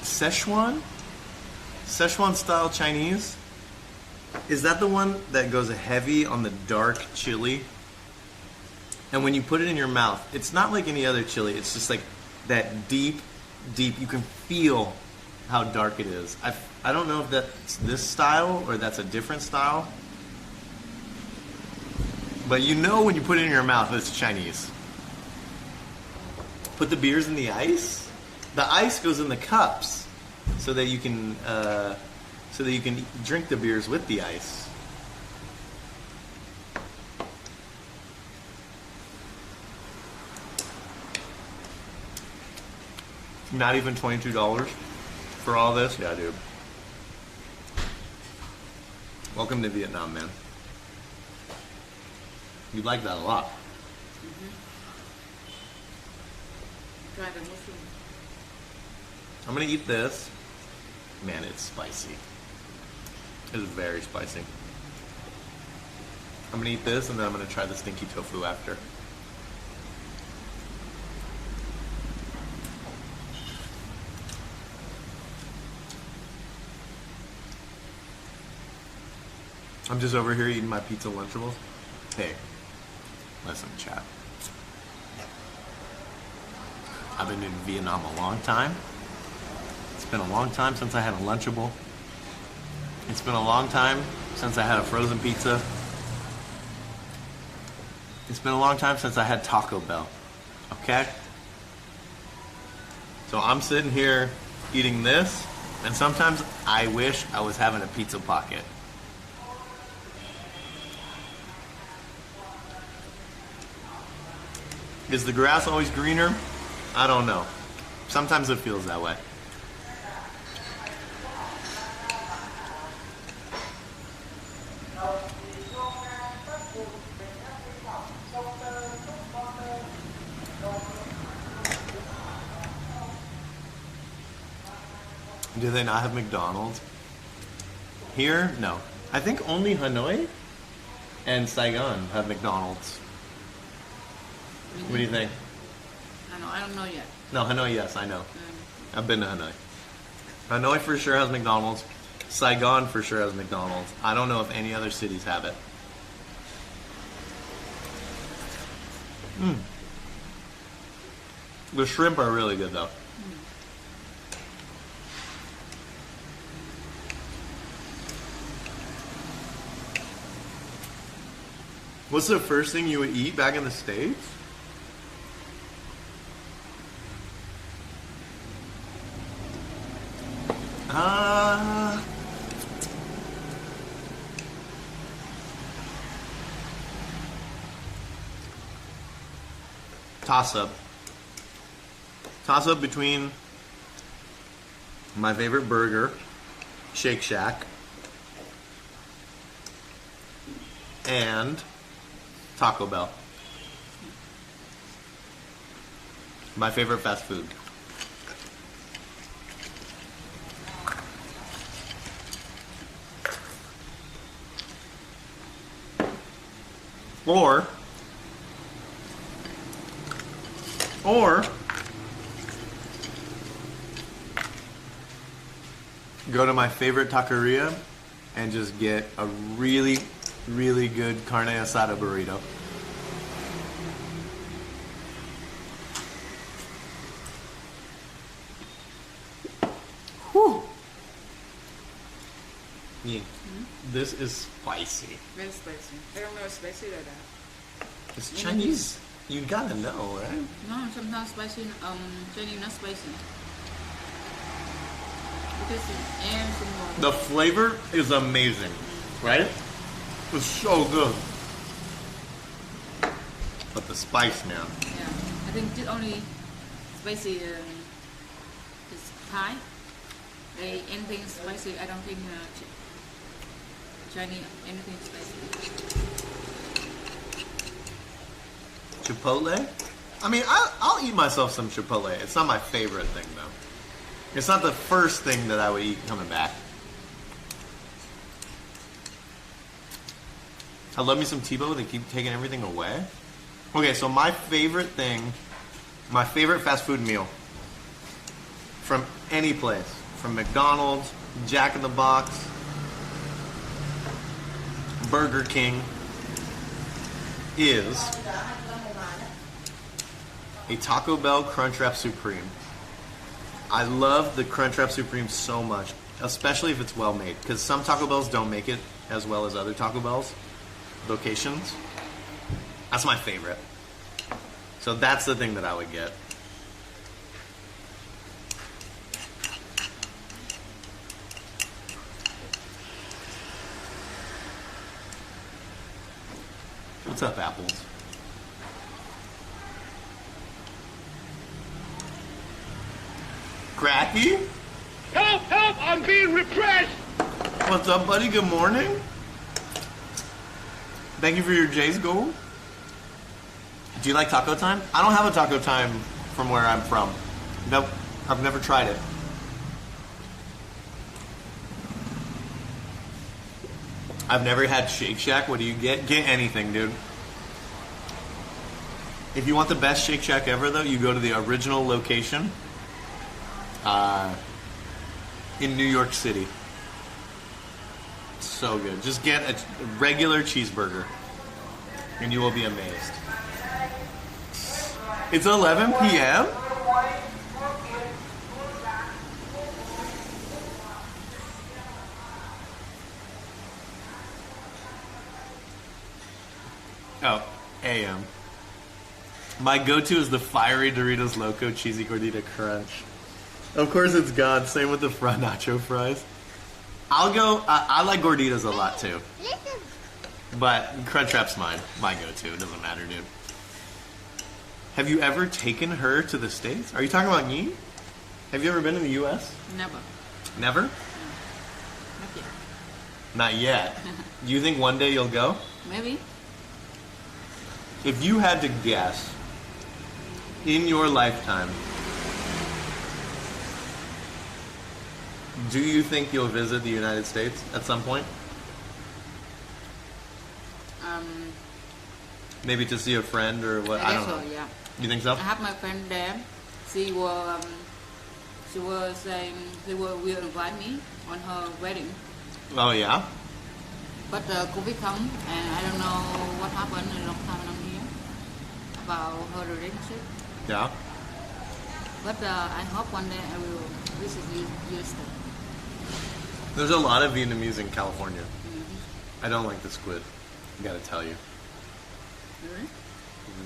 Szechuan? Szechuan style Chinese? Is that the one that goes heavy on the dark chili? And when you put it in your mouth, it's not like any other chili. It's just like that deep, you can feel how dark it is. I don't know if that's this style or that's a different style. But you know when you put it in your mouth, it's Chinese. Put the beers in the ice. The ice goes in the cups so that you can drink the beers with the ice. Not even $22 for all this? Yeah, dude. Welcome to Vietnam, man. You'd like that a lot. Try the mushroom. I'm gonna eat this. Man, it's spicy. It's very spicy. I'm gonna eat this and then I'm gonna try the stinky tofu after. I'm just over here eating my pizza Lunchables. Hey, listen, chat. I've been in Vietnam a long time. been a long time since I had a Lunchable. It's been a long time since I had a frozen pizza. It's been a long time since I had Taco Bell. Okay? So I'm sitting here eating this, and sometimes I wish I was having a pizza pocket. Is the grass always greener? I don't know. Sometimes it feels that way. Do they not have McDonald's? Here? No. I think only Hanoi and Saigon have McDonald's. What do you think? I don't know yet. No, Hanoi, yes, I know. I've been to Hanoi. Hanoi for sure has McDonald's. Saigon for sure has McDonald's. I don't know if any other cities have it. The shrimp are really good though. What's the first thing you would eat back in the States? Toss-up. Toss-up between my favorite burger, Shake Shack, and Taco Bell. My favorite fast food. Or go to my favorite taqueria and just get a really, really good carne asada burrito. Whew. Yeah. This is spicy. Very spicy. I don't know spicy like that. It's Chinese. You gotta know, right? No, sometimes spicy. Chinese not spicy. Because the flavor is amazing, right? It's so good. But the spice, man. Yeah, I think just only spicy is Thai. Anything spicy, I don't think Chinese anything spicy. Chipotle? I mean, I'll eat myself some Chipotle. It's not my favorite thing, though. It's not the first thing that I would eat coming back. I love me some Tebow. They keep taking everything away. Okay, so my favorite thing, my favorite fast food meal from any place, from McDonald's, Jack in the Box, Burger King, is a Taco Bell Crunchwrap Supreme. I love the Crunchwrap Supreme so much, especially if it's well made, because some Taco Bells don't make it as well as other Taco Bells locations. That's my favorite. So that's the thing that I would get. What's up, apples? Cracky? Help! Help! I'm being repressed! What's up, buddy? Good morning. Thank you for your J's Gold. Do you like Taco Time? I don't have a Taco Time from where I'm from. Nope. I've never tried it. I've never had Shake Shack. What do you get? Get anything, dude. If you want the best Shake Shack ever, though, you go to the original location in New York City. So good. Just get a regular cheeseburger and you will be amazed. It's 11 p.m.? Oh, AM. My go-to is the fiery Doritos Loco Cheesy Gordita Crunch. Of course it's gone. Same with the nacho fries. I'll go, I like Gorditas a lot too. But Crunchwrap's my go-to. It doesn't matter, dude. Have you ever taken her to the States? Are you talking about me? Have you ever been in the U.S.? Never. Never? No. Not yet. Not yet. Do you think one day you'll go? Maybe. If you had to guess, in your lifetime, do you think you'll visit the United States at some point? Maybe to see a friend or what? I don't know. So, yeah. You think so? I have my friend there. She was saying will invite me on her wedding. Oh yeah. But COVID come and I don't know what happened in a long time I'm here about her relationship. Yeah. But I hope one day I will visit US. There's a lot of Vietnamese in California. I don't like the squid. I gotta tell you. Really?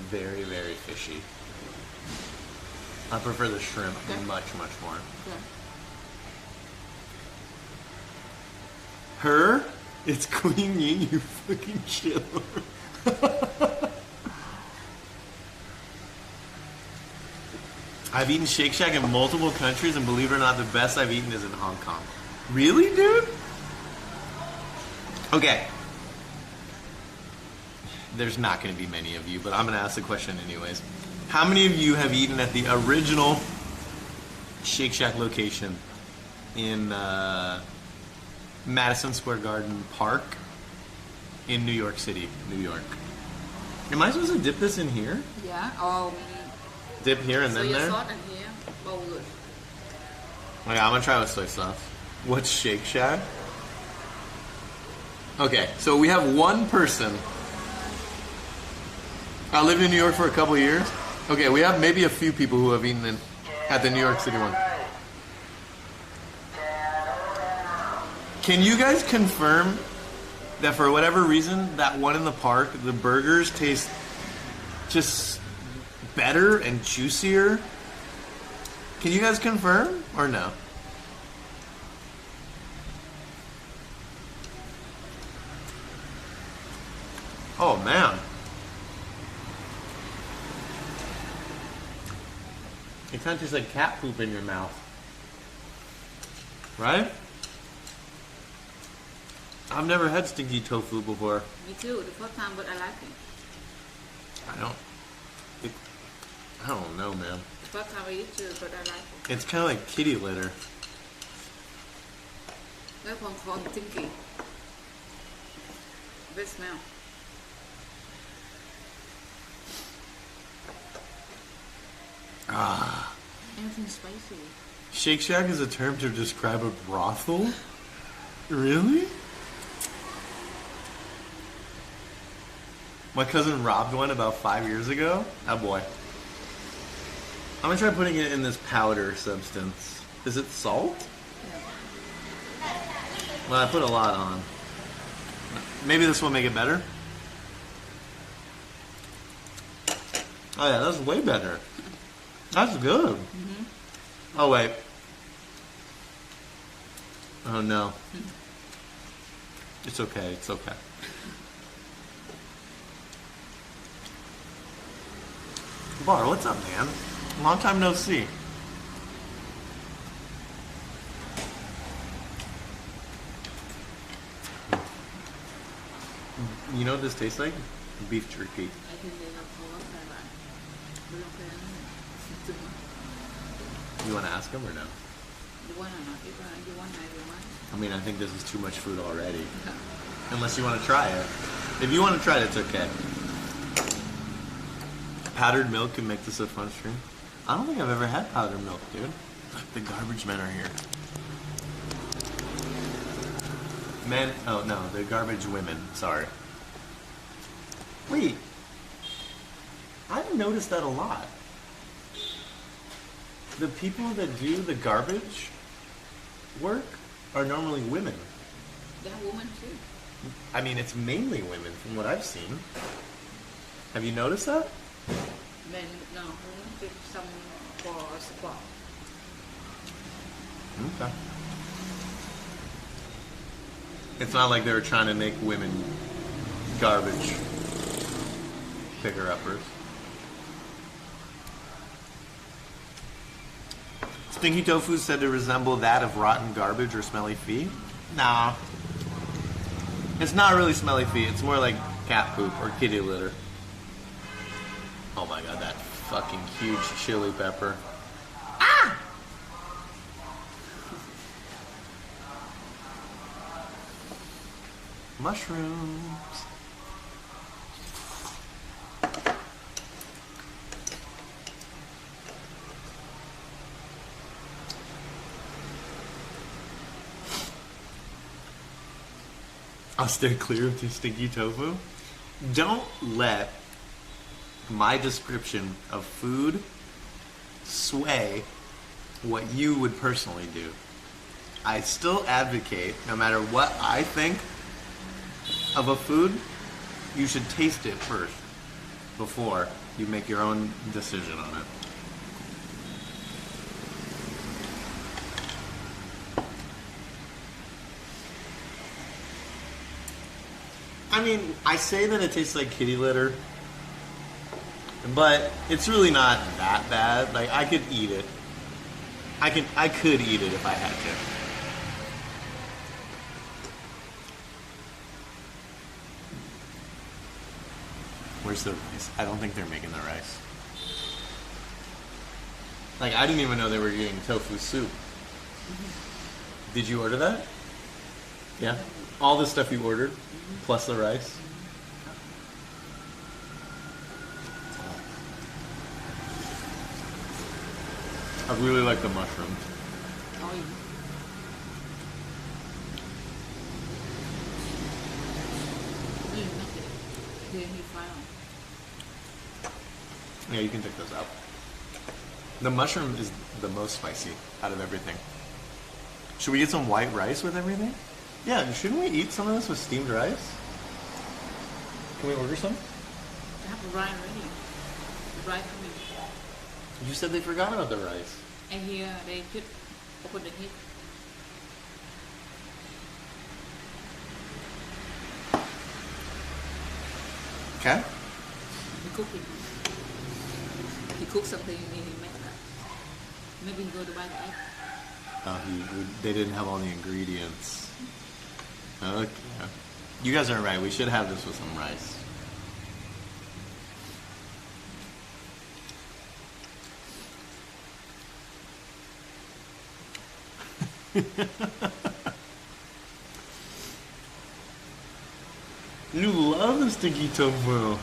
Very, very fishy. I prefer the shrimp much, much more. Okay. Her? It's Queen Ying, you fucking shit. I've eaten Shake Shack in multiple countries, and believe it or not, the best I've eaten is in Hong Kong. Really, dude? Okay. There's not going to be many of you, but I'm going to ask the question anyways. How many of you have eaten at the original Shake Shack location in Madison Square Garden Park in New York City, New York? Am I supposed to dip this in here? Yeah. Dip here and then there? Soy sauce in here. Oh, good. Okay, I'm going to try with soy sauce. What's Shake Shack? Okay, so we have one person. I lived in New York for a couple of years. Okay, we have maybe a few people who have eaten at the New York City one. Can you guys confirm that for whatever reason, that one in the park, the burgers taste just better and juicier? Can you guys confirm or no? Oh man. It kind of tastes like cat poop in your mouth. Right? I've never had stinky tofu before. Me too, the first time, but I like it. I don't know, man. The first time I eat too, but I like it. It's kind of like kitty litter. That's one stinky. Good smell. Ah. Anything spicy. Shake Shack is a term to describe a brothel? Really? My cousin robbed one about 5 years ago. Oh boy. I'm gonna try putting it in this powder substance. Is it salt? Yeah. Well, I put a lot on. Maybe this will make it better? Oh yeah, that's way better. That's good. Mm-hmm. Oh wait. Oh no. It's okay, it's okay. Bar, what's up, man? Long time no see. You know what this tastes like? Beef jerky. You want to ask him or no? I mean, I think this is too much food already. Unless you want to try it. If you want to try it, it's okay. Powdered milk can make this a fun stream. I don't think I've ever had powdered milk, dude. The garbage men are here. Men, oh no, the garbage women, sorry. Wait. I've noticed that a lot. The people that do the garbage work are normally women. They're women too. I mean, it's mainly women from what I've seen. Have you noticed that? Then no, with some for sport. Okay. It's not like they were trying to make women garbage picker-uppers. Stinky tofu is said to resemble that of rotten garbage or smelly feet. Nah. It's not really smelly feet. It's more like cat poop or kitty litter. Oh my god, that fucking huge chili pepper. Ah! Mushrooms. I'll stay clear of the stinky tofu. Don't let my description of food sway what you would personally do. I still advocate, no matter what I think of a food, you should taste it first before you make your own decision on it. I mean, I say that it tastes like kitty litter, but it's really not that bad. Like, I could eat it. I could eat it if I had to. Where's the rice? I don't think they're making the rice. Like, I didn't even know they were getting tofu soup. Did you order that? Yeah? All the stuff you ordered, plus the rice? I really like the mushrooms. Oh, yeah, you can take those out. The mushroom is the most spicy out of everything. Should we get some white rice with everything? Yeah, shouldn't we eat some of this with steamed rice? Can we order some? I have the rice ready. The rice coming. You said they forgot about the rice. And here they should open the heat. Okay. He cook it. He cooked something and he make that. Maybe go to buy the egg. Oh, they didn't have all the ingredients. Okay. You guys are right. We should have this with some rice. You love the stinky tofu.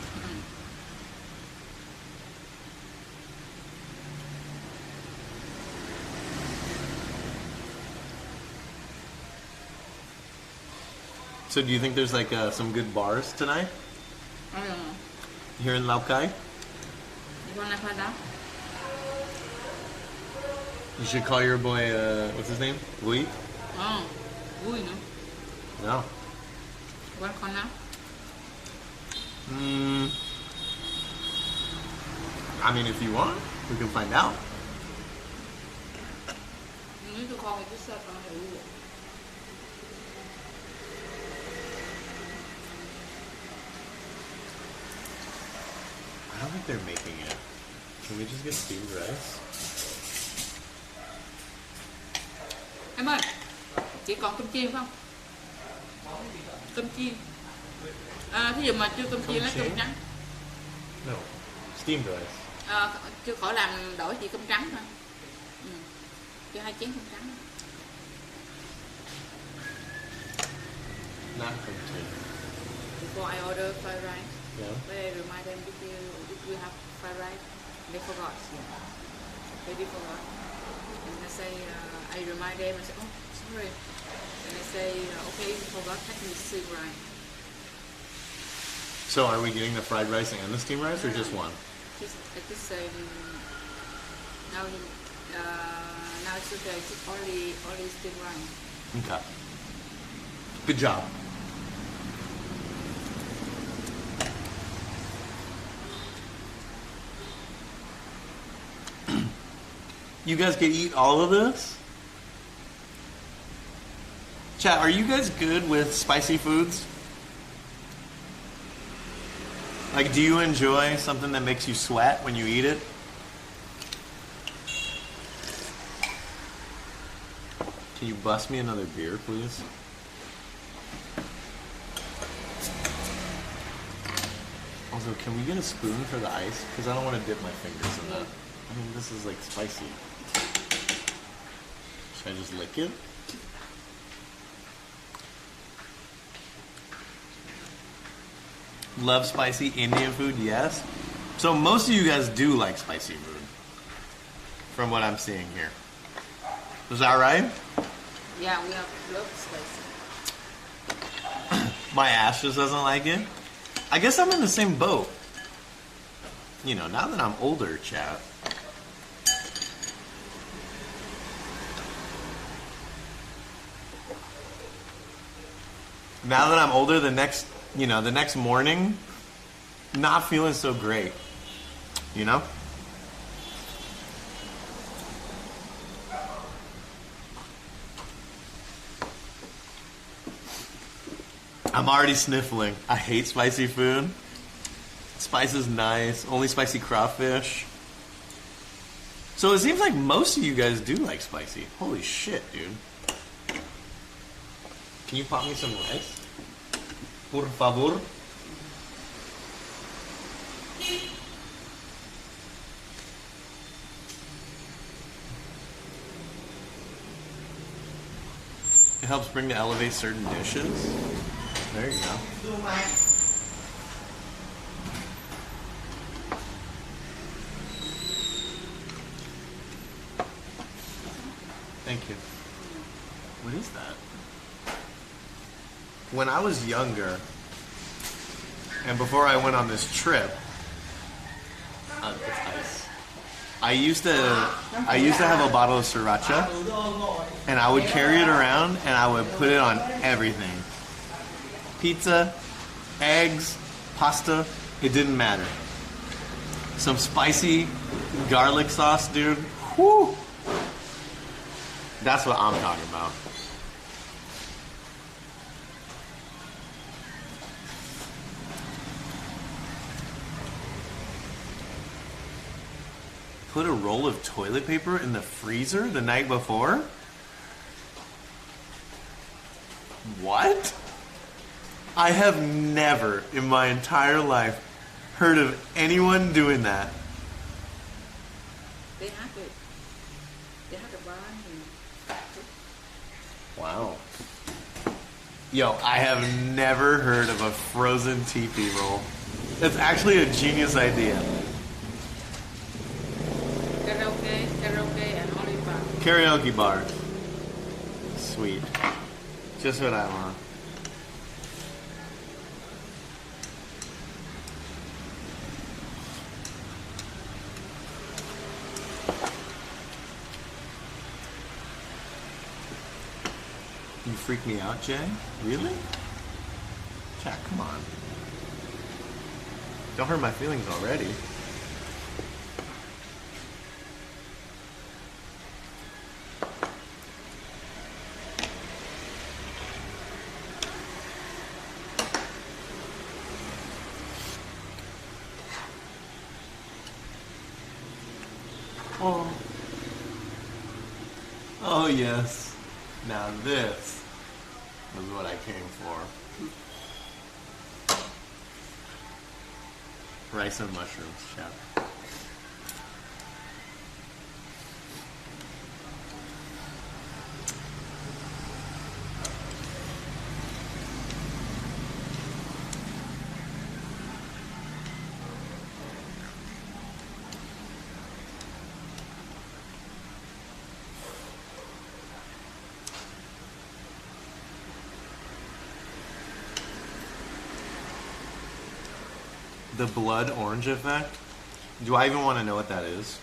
So do you think there's like some good bars tonight? I don't know. Here in Lào Cai? You want to find out? You should call your boy, what's his name? Louis? Oh, vui nữa. No. You want to call now? I mean, if you want, we can find out. You need to call me this up on the Google. I don't think they're making it. Can we just get steamed rice? Em ơi, chỉ còn cơm chiên không? Cơm chiên. À, thí dụ mà chưa cơm chiên lấy cơm trắng. No. Steamed rice. À, chưa khỏi làm đổi chỉ cơm trắng thôi. Cho 2 chén cơm trắng. Not cơm chiên. Before I order fried rice, Yeah. but I remind them if you have fried rice, they forgot. They did forgot. And I say, I remind them, I say, oh, sorry. And I say, okay, you forgot, take me steamed rice. So are we getting the fried rice and the steamed rice, or just one? Just say, now it's okay, it's only steamed rice. Okay. Good job. You guys could eat all of this? Chat, are you guys good with spicy foods? Like, do you enjoy something that makes you sweat when you eat it? Can you bust me another beer, please? Also, can we get a spoon for the ice? Because I don't want to dip my fingers in that. I mean, this is like spicy. Should I just lick it? Love spicy Indian food, yes. So most of you guys do like spicy food, from what I'm seeing here. Is that right? Yeah, we have love spicy. My ass just doesn't like it. I guess I'm in the same boat. You know, now that I'm older, chat. Now that I'm older, the next morning, not feeling so great. You know? I'm already sniffling. I hate spicy food. Spice is nice. Only spicy crawfish. So it seems like most of you guys do like spicy. Holy shit, dude. Can you pop me some rice? Por favor. It helps bring to elevate certain dishes. There you go. Thank you. What is that? When I was younger, and before I went on this trip, it's ice. I used to have a bottle of sriracha, and I would carry it around, and I would put it on everything. Pizza, eggs, pasta, it didn't matter. Some spicy garlic sauce, dude. Whoo! That's what I'm talking about. Put a roll of toilet paper in the freezer the night before? What? I have never in my entire life heard of anyone doing that. They have it. They have to buy it. Wow. Yo, I have never heard of a frozen teepee roll. That's actually a genius idea. Karaoke and olive bar. Karaoke bar. Sweet. Just what I want. You freak me out, Jay? Really? Jack, come on. Don't hurt my feelings already. Oh. Oh, yes. Now this was what I came for. Rice and mushrooms, chef. The blood orange effect? Do I even want to know what that is?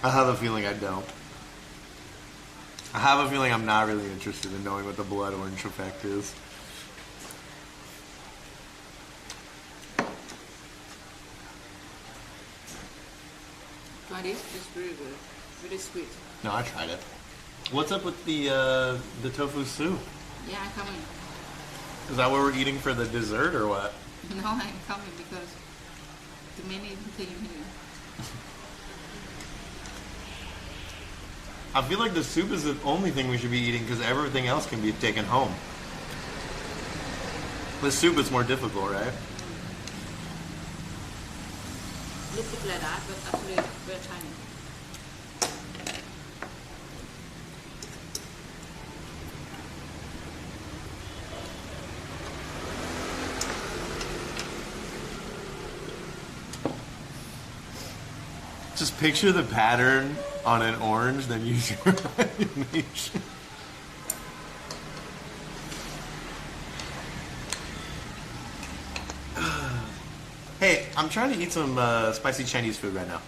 I have a feeling I don't. I have a feeling I'm not really interested in knowing what the blood orange effect is. try this. It's really good. Really sweet. No, I tried it. What's up with the tofu soup? Yeah, I'm coming. Is that what we're eating for the dessert or what? No, I'm coming because too many things here. I feel like the soup is the only thing we should be eating because everything else can be taken home. The soup is more difficult, right? Looks like that, but actually very tiny. Just picture the pattern on an orange, then use your imagination. Hey, I'm trying to eat some spicy Chinese food right now.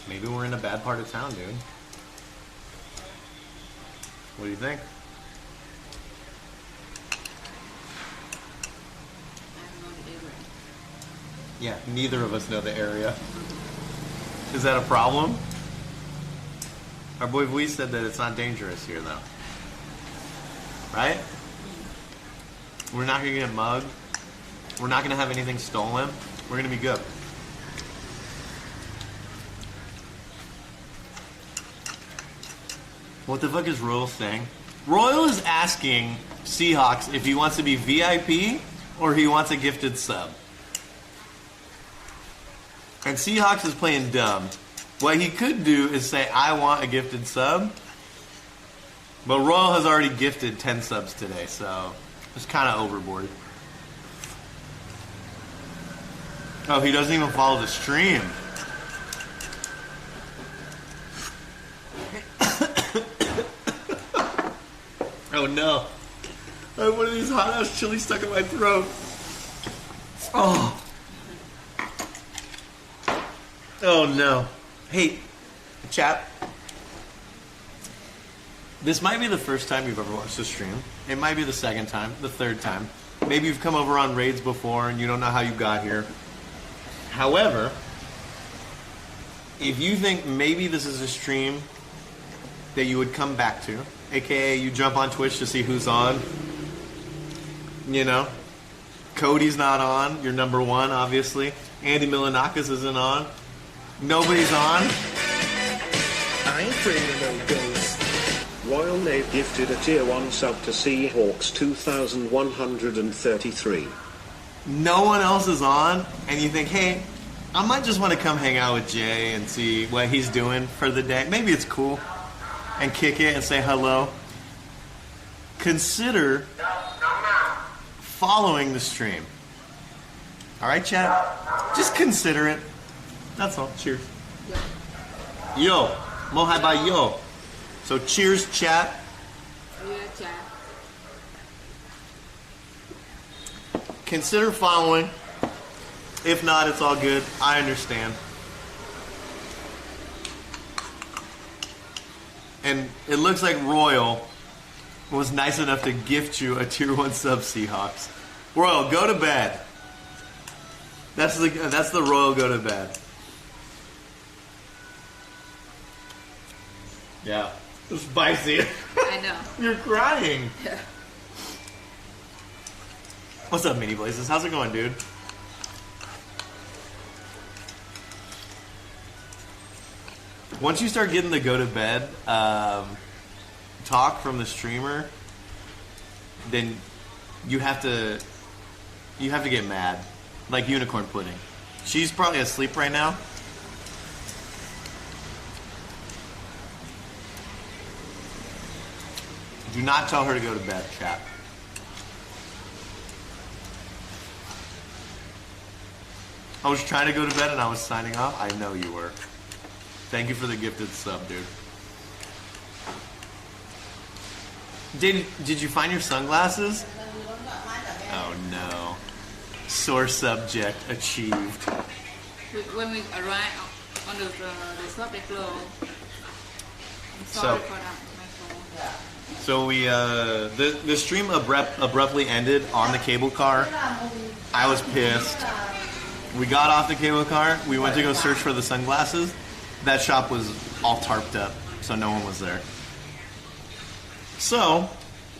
Maybe we're in a bad part of town, dude. What do you think? Yeah, neither of us know the area. Is that a problem? Our boy Vui said that it's not dangerous here, though. Right? We're not gonna get mugged. We're not gonna have anything stolen. We're gonna be good. What the fuck is Royal saying? Royal is asking Seahawks if he wants to be VIP or he wants a gifted sub. And Seahawks is playing dumb. What he could do is say, I want a gifted sub. But Royal has already gifted 10 subs today, so it's kind of overboard. Oh, he doesn't even follow the stream. Oh no. I have one of these hot ass chili stuck in my throat. Oh. Oh no. Hey, chat. This might be the first time you've ever watched the stream. It might be the second time, the third time. Maybe you've come over on raids before and you don't know how you got here. However, if you think maybe this is a stream that you would come back to, aka you jump on Twitch to see who's on, you know, Cody's not on, you're number one, obviously. Andy Milanakis isn't on. Nobody's on. I ain't afraid of no ghosts. Royal Nave gifted a tier 1 sub to Seahawks 2133. No one else is on, and you think, hey, I might just want to come hang out with Jay and see what he's doing for the day. Maybe it's cool. And kick it and say hello. Consider following the stream. Alright, chat? Just consider it. That's all. Cheers. Yo. Mohai bye yo. So cheers, chat. Yeah, chat. Consider following. If not, it's all good. I understand. And it looks like Royal was nice enough to gift you a tier 1 sub, Seahawks. Royal, go to bed. That's the Royal go to bed. Yeah. It's spicy. I know. You're crying. Yeah. What's up, Mini Blazes? How's it going, dude? Once you start getting the go to bed talk from the streamer, then you have to get mad, like Unicorn Pudding. She's probably asleep right now. Do not tell her to go to bed, chat. I was trying to go to bed and I was signing off. I know you were. Thank you for the gifted sub, dude. Did you find your sunglasses? Oh no. Sore subject achieved. When we arrive on the shop, they close. I'm So- sorry for that. My fault. So we the stream abruptly ended on the cable car. I was pissed. We got off the cable car. We went to go search for the sunglasses. That shop was all tarped up, so no one was there. So,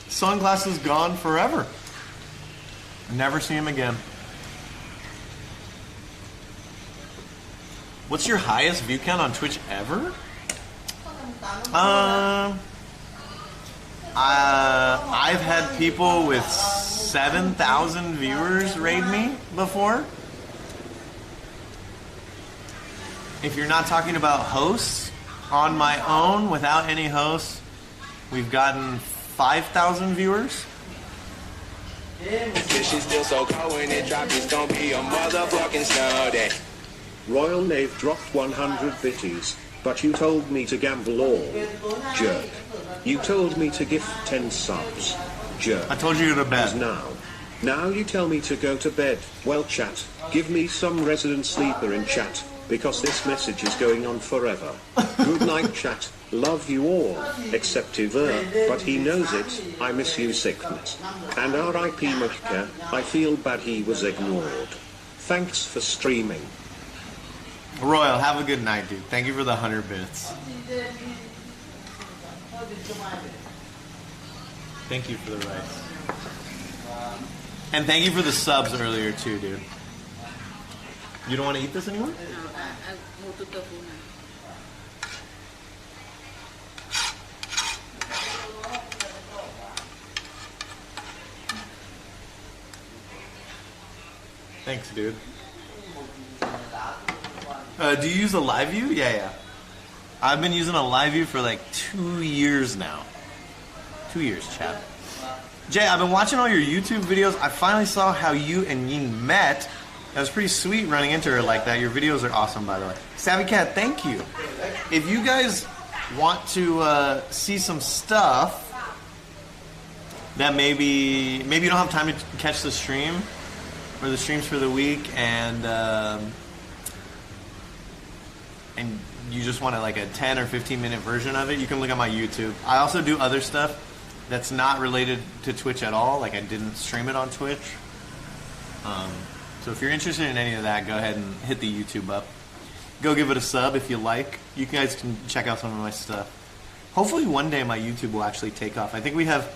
sunglasses gone forever. Never see him again. What's your highest view count on Twitch ever? I've had people with 7,000 viewers raid me before. If you're not talking about hosts, on my own, without any hosts, we've gotten 5,000 viewers. This shit still so cold when it drop, it's gonna be a motherfucking snow day. Royal Knave dropped 100 bitties, but you told me to gamble all. Jerk. You told me to gift 10 subs. Jerk. I told you to bed. Now you tell me to go to bed. Well, chat, give me some resident sleeper in chat, because this message is going on forever. Good night, chat. Love you all, except Iver, but he knows it. I miss you, sickness. And R.I.P. Mukka, I feel bad he was ignored. Thanks for streaming. Royal, have a good night, dude. Thank you for the 100 bits. Thank you for the rice. And thank you for the subs earlier too, dude. You don't want to eat this anymore? No, I move to tofu now. Thanks, dude. Do you use a live view? Yeah. I've been using a live view for like 2 years now. 2 years, chat. Jay, I've been watching all your YouTube videos. I finally saw how you and Ying met. That was pretty sweet running into her like that. Your videos are awesome, by the way. Savvy Cat, thank you. If you guys want to see some stuff that maybe you don't have time to catch the stream or the streams for the week, and you just want like a 10 or 15 minute version of it, you can look at my YouTube. I also do other stuff that's not related to Twitch at all. Like I didn't stream it on Twitch. So if you're interested in any of that, go ahead and hit the YouTube up. Go give it a sub if you like. You guys can check out some of my stuff. Hopefully one day my YouTube will actually take off. I think we have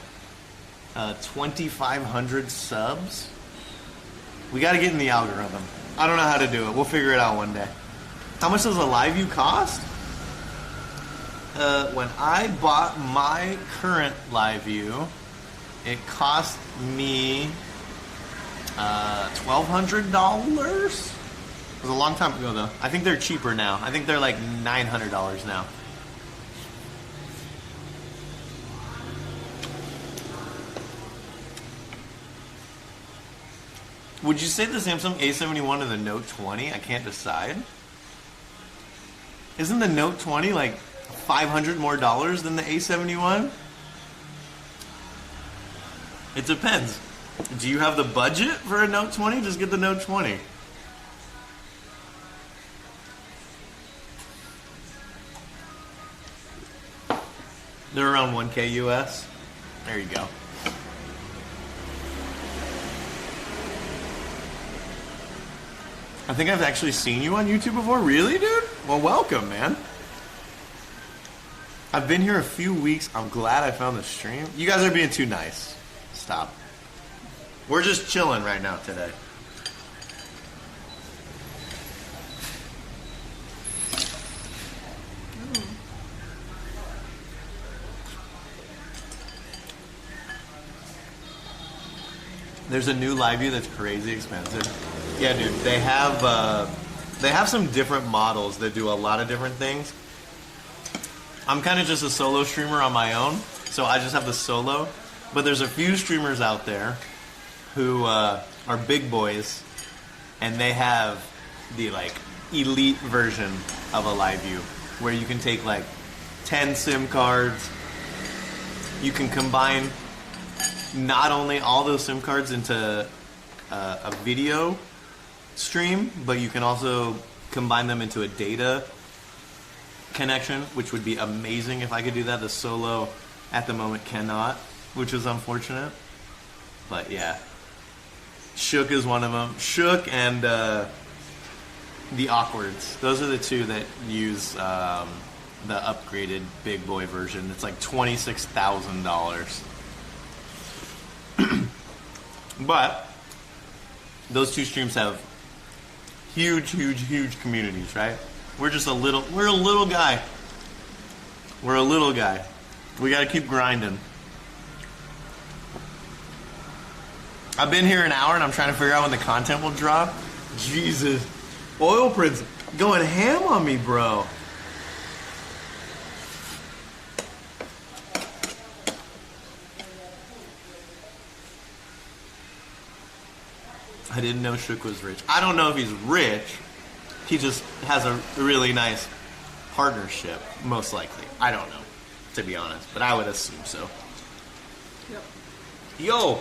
2,500 subs. We got to get in the algorithm. I don't know how to do it. We'll figure it out one day. How much does a live view cost? When I bought my current live view, it cost me $1,200. It was a long time ago though. I think they're cheaper now. I think they're like $900 now. Would you say the Samsung A71 or the Note 20? I can't decide. Isn't the Note 20 like $500 more than the A71? It depends. Do you have the budget for a Note 20? Just get the Note 20. They're around 1K US. There you go. I think I've actually seen you on YouTube before. Really, dude? Well, welcome, man. I've been here a few weeks. I'm glad I found the stream. You guys are being too nice. Stop. We're just chilling right now today. There's a new live view that's crazy expensive. Yeah, dude. They have some different models that do a lot of different things. I'm kind of just a solo streamer on my own, so I just have the solo. But there's a few streamers out there who are big boys, and they have the like elite version of a live view, where you can take like 10 SIM cards. You can combine not only all those SIM cards into a video stream, but you can also combine them into a data connection, which would be amazing if I could do that. The Solo at the moment cannot, which is unfortunate. But yeah, Shook is one of them. Shook and the Awkwards. Those are the two that use the upgraded big boy version. It's like $26,000. But those two streams have huge communities, right? We're a little guy. We're a little guy. We gotta keep grinding. I've been here an hour and I'm trying to figure out when the content will drop. Jesus. Oil Prince going ham on me, bro. I didn't know Shook was rich. I don't know if he's rich. He just has a really nice partnership, most likely. I don't know, to be honest, but I would assume so. Yep. Yo!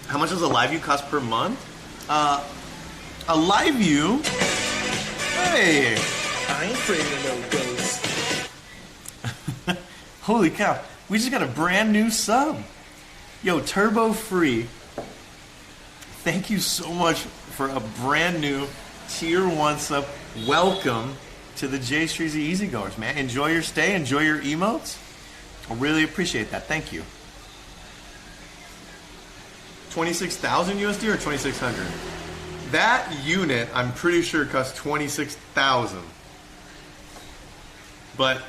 How much does a live view cost per month? A live view? Hey! I ain't afraid of no ghosts. Holy cow. We just got a brand new sub. Yo, Turbo Free. Thank you so much for a brand new Tier 1 sub. Welcome to the J Streezy Easygoers, man. Enjoy your stay. Enjoy your emotes. I really appreciate that. Thank you. 26,000 USD or 2,600? That unit, I'm pretty sure, costs 26,000. But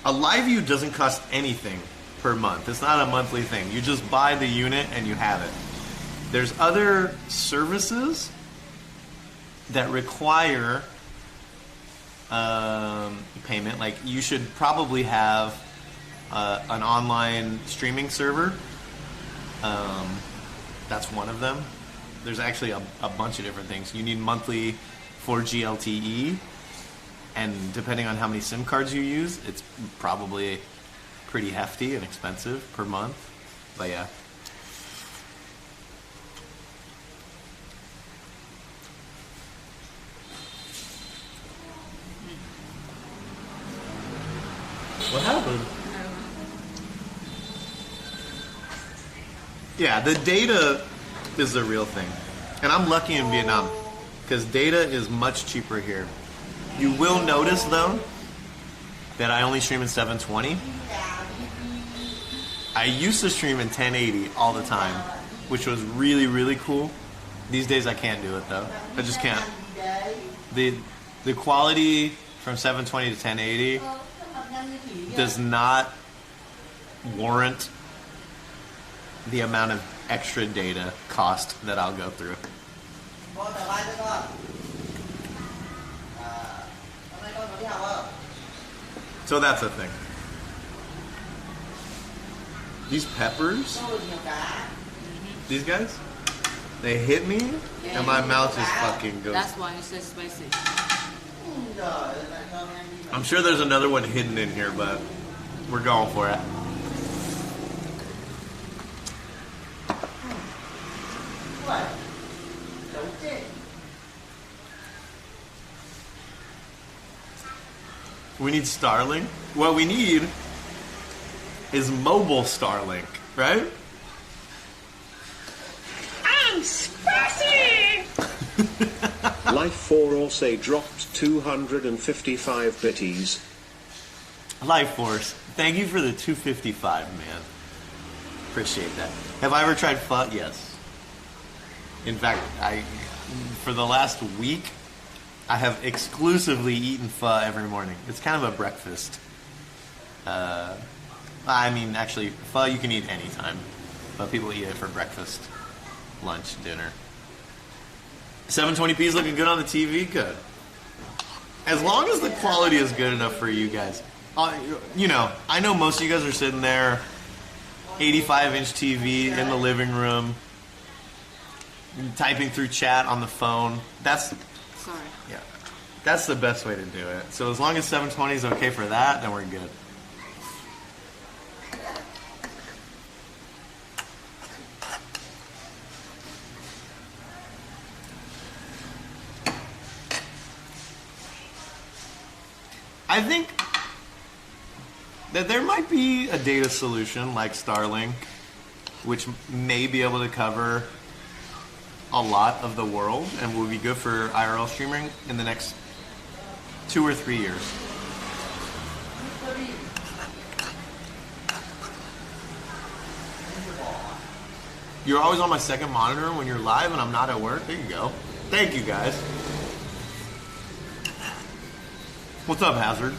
a live view doesn't cost anything per month. It's not a monthly thing. You just buy the unit and you have it. There's other services that require payment. Like you should probably have an online streaming server. That's one of them. There's actually a bunch of different things. You need monthly 4G LTE, and depending on how many SIM cards you use, it's probably pretty hefty and expensive per month. But yeah. What happened? Yeah, the data is the real thing. And I'm lucky in Vietnam because data is much cheaper here. You will notice though that I only stream in 720. I used to stream in 1080 all the time, which was really cool. These days I can't do it though. I just can't. The quality from 720 to 1080 does not warrant the amount of extra data cost that I'll go through. So that's the thing. These peppers, these guys, they hit me and my mouth just fucking goes. That's why it's so spicy. I'm sure there's another one hidden in here, but we're going for it. We need Starlink. What we need is mobile Starlink, right? I'm spicy! Life 4 also dropped 255 bitties. Life Force, thank you for the 255, man. Appreciate that. Have I ever tried pho? Yes. In fact, for the last week, I have exclusively eaten pho every morning. It's kind of a breakfast. I mean, actually, pho you can eat anytime, but people eat it for breakfast, lunch, dinner. 720p is looking good on the TV? Good. As long as the quality is good enough for you guys. You know, I know most of you guys are sitting there, 85-inch TV in the living room, typing through chat on the phone. That's Yeah. That's the best way to do it. So as long as 720 is okay for that, then we're good. I think that there might be a data solution like Starlink, which may be able to cover a lot of the world and will be good for IRL streaming in the next 2 or 3 years. You're always on my second monitor when you're live and I'm not at work. There you go. Thank you, guys. What's up, Hazard?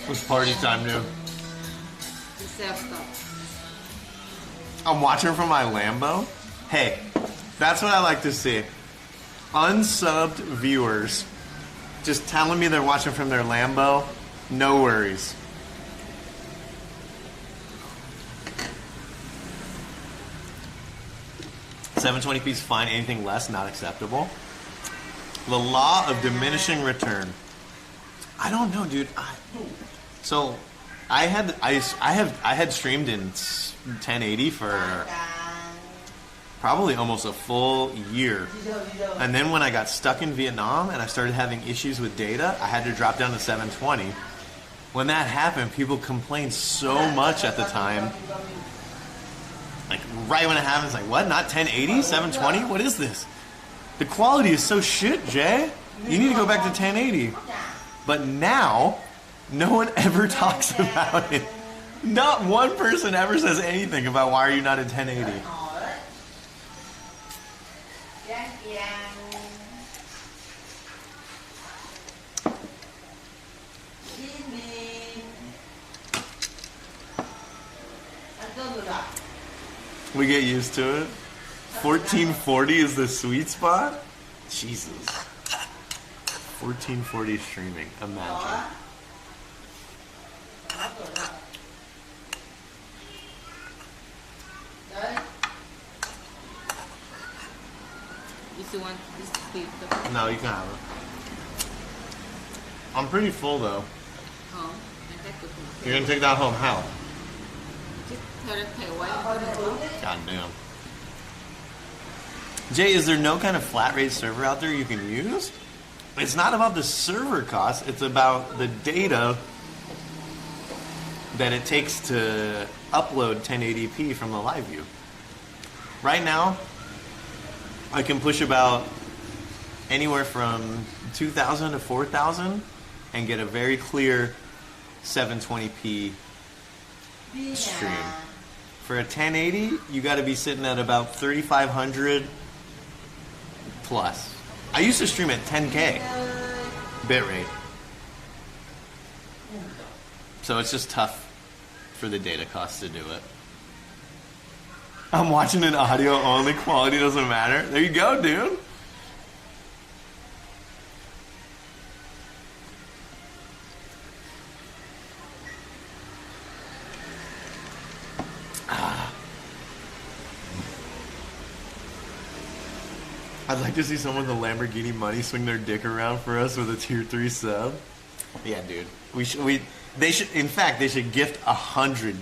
It's party time, dude. I'm watching from my Lambo. Hey, that's what I like to see. Unsubbed viewers just telling me they're watching from their Lambo. No worries. $720p is fine. Anything less, not acceptable. The law of diminishing return. I don't know, dude. So I had streamed in 1080 for probably almost a full year, and then when I got stuck in Vietnam and I started having issues with data, I had to drop down to 720. When that happened, people complained so much at the time. Like right when it happens, like what? Not 1080, 720? What is this? The quality is so shit, Jay. You need to go back to 1080. But now, no one ever talks about it. Not one person ever says anything about why are you not at 1080. We get used to it. 1440 is the sweet spot? Jesus. 1440 streaming. Imagine. You still want this speed? No, you can have it. I'm pretty full though. Home. You're gonna take that home? How? God damn. Jay, is there no kind of flat rate server out there you can use? It's not about the server cost, it's about the data that it takes to upload 1080p from the live view. Right now, I can push about anywhere from 2,000 to 4,000 and get a very clear 720p stream. For a 1080, you got to be sitting at about 3,500 plus. I used to stream at 10K bitrate. So it's just tough for the data cost to do it. I'm watching an audio only, quality doesn't matter. There you go, dude. I'd like to see someone with a Lamborghini money swing their dick around for us with a tier 3 sub. Yeah, dude. They should, in fact, they should gift 100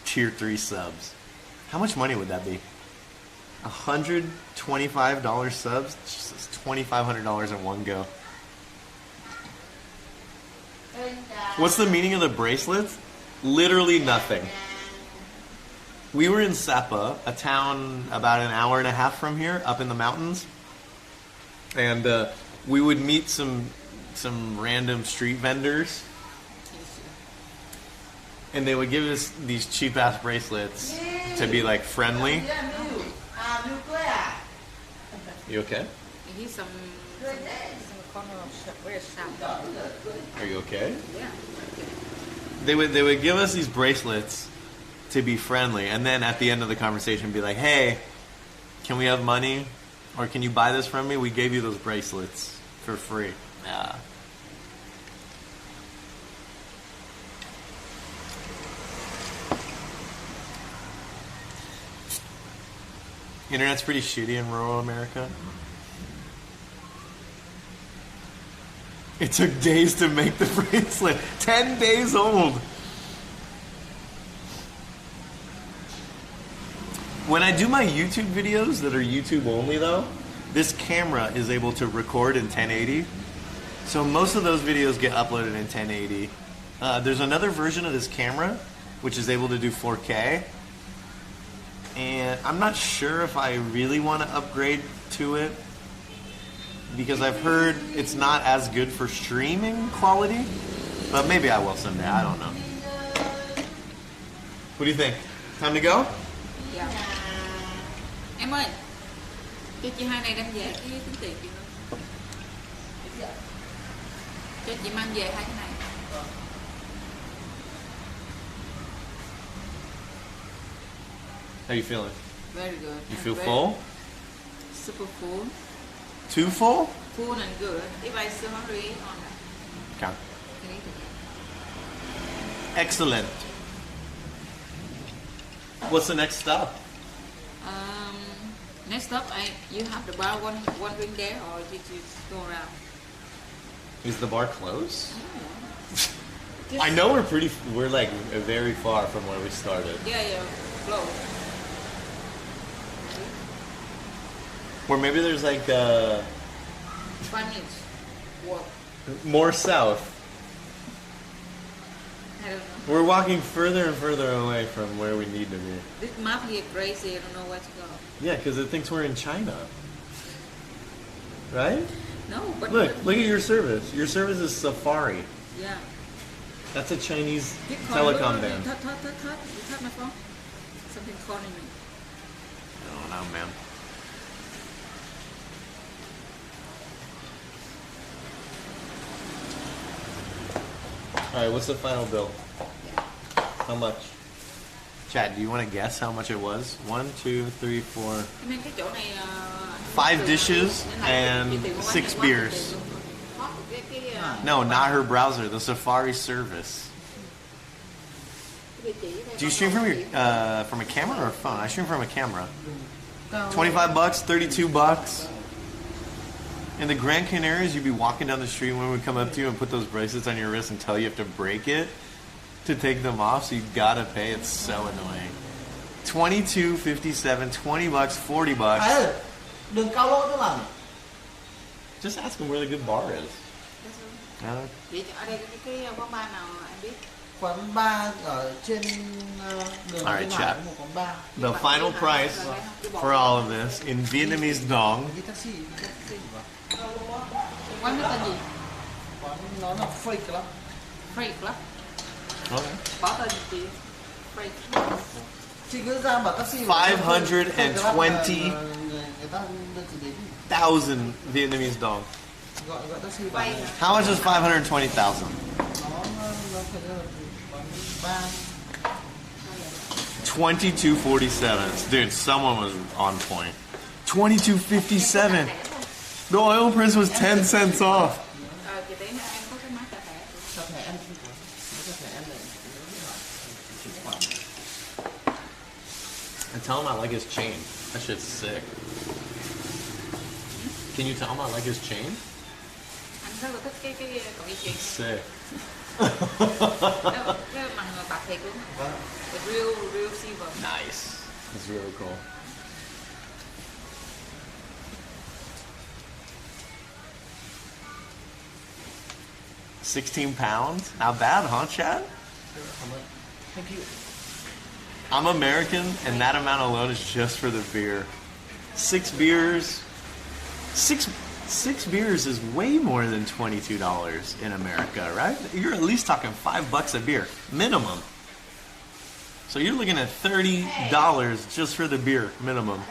tier 3 subs. How much money would that be? $125 subs? Jesus, $2,500 in one go. What's the meaning of the bracelets? Literally nothing. We were in Sapa, a town about an hour and a half from here, up in the mountains. And we would meet some random street vendors. And they would give us these cheap-ass bracelets to be, like, friendly. You okay? He's some corner of very sharp. Are you okay? Yeah. They would give us these bracelets to be friendly, and then at the end of the conversation be like, hey, can we have money? Or can you buy this from me? We gave you those bracelets for free. Yeah. Internet's pretty shitty in rural America. It took days to make the bracelet. 10 days old. When I do my YouTube videos that are YouTube only though, this camera is able to record in 1080. So most of those videos get uploaded in 1080. There's another version of this camera which is able to do 4K. And I'm not sure if I really want to upgrade to it, because I've heard it's not as good for streaming quality, but maybe I will someday. I don't know. What do you think? Time to go? Dạ. Em ơi, cho chị hai này đem về cái tính tiền chị nữa. Cho chị mang về hai cái này. How you feeling? Very good. You feel very full? Super full. Too full? Full and good. If I still hungry, on that. Okay. Excellent. What's the next stop? Next stop, you have the bar one drink there, or you just go around? Is the bar closed? I know we're like very far from where we started. Yeah, close. Or maybe there's like 5 minutes walk. more south. I don't know. We're walking further and further away from where we need to be. This map here crazy. I don't know where to go. Yeah, because it thinks we're in China. Right? No, but Look at your service. Your service is Safari. Yeah. That's a Chinese Keep calling. telecom band. Touch. You touch my phone. Something calling me. I don't know, man. Alright, what's the final bill? How much? Chad, do you want to guess how much it was? 1, 2, 3, 4... 5 dishes and 6 beers. No, not her browser, the Safari service. Do you stream from a camera or a phone? I stream from a camera. $25, $32. In the Grand Canaries, you'd be walking down the street, when we would come up to you and put those bracelets on your wrist and tell you have to break it to take them off, so you gotta pay. It's so annoying. $22.57, $20, $40. Đường cao lỗ tức là Just ask them where the good bar is. Vậy ở đây cái quán bar nào anh biết? quán bar ở trên đường Alright, chat. một quán bar. The final price for all of this in Vietnamese dong. Cái taxi. Quán nó tên gì? Quán nó là fake lắm. Fake lắm. Okay. Bỏ tên gì? Fake. Chị cứ ra bảo taxi. 520,000 Vietnamese dong. Gọi taxi. How much is 520,000? $22.47. Dude, someone was on point. $22.57. The oil price was 10 cents off. And tell him I like his chain. That shit's sick. Can you tell him I like his chain? Sick. Real silver. Nice. That's really cool. £16? Not bad, huh, Chad? Thank you. I'm American, and that amount alone is just for the beer. 6 beers. Six beers is way more than $22 in America, right? You're at least talking $5 a beer, minimum. So you're looking at $30 just for the beer, minimum.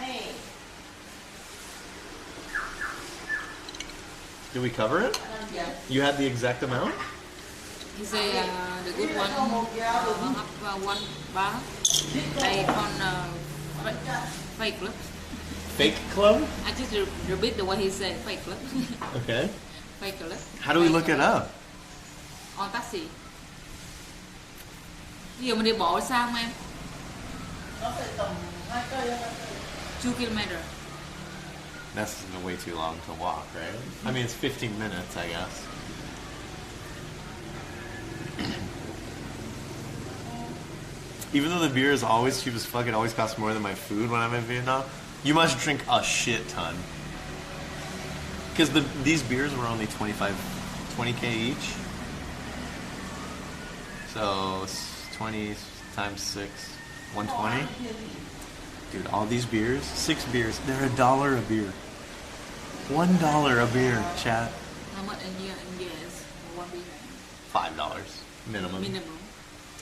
Did we cover it? Yeah. You had the exact amount? He say the good one have one bar. They on fake club. Fake club? I just repeat the way he said, fake club. Okay. Fake club. How do we look it up? On taxi. Ví dụ mình đi bộ sao không em? Nó phải tầm 2 cây. 2 kilometers. That's way too long to walk, right? I mean, it's 15 minutes, I guess. Even though the beer is always cheap as fuck, it always costs more than my food when I'm in Vietnam. You must drink a shit ton. Because these beers were only 20k each. So 20 times 6, 120. Dude, all these beers, 6 beers, they're $1 a beer. $1 a beer, chat. How much a year in years? One beer? $5 minimum. Minimum.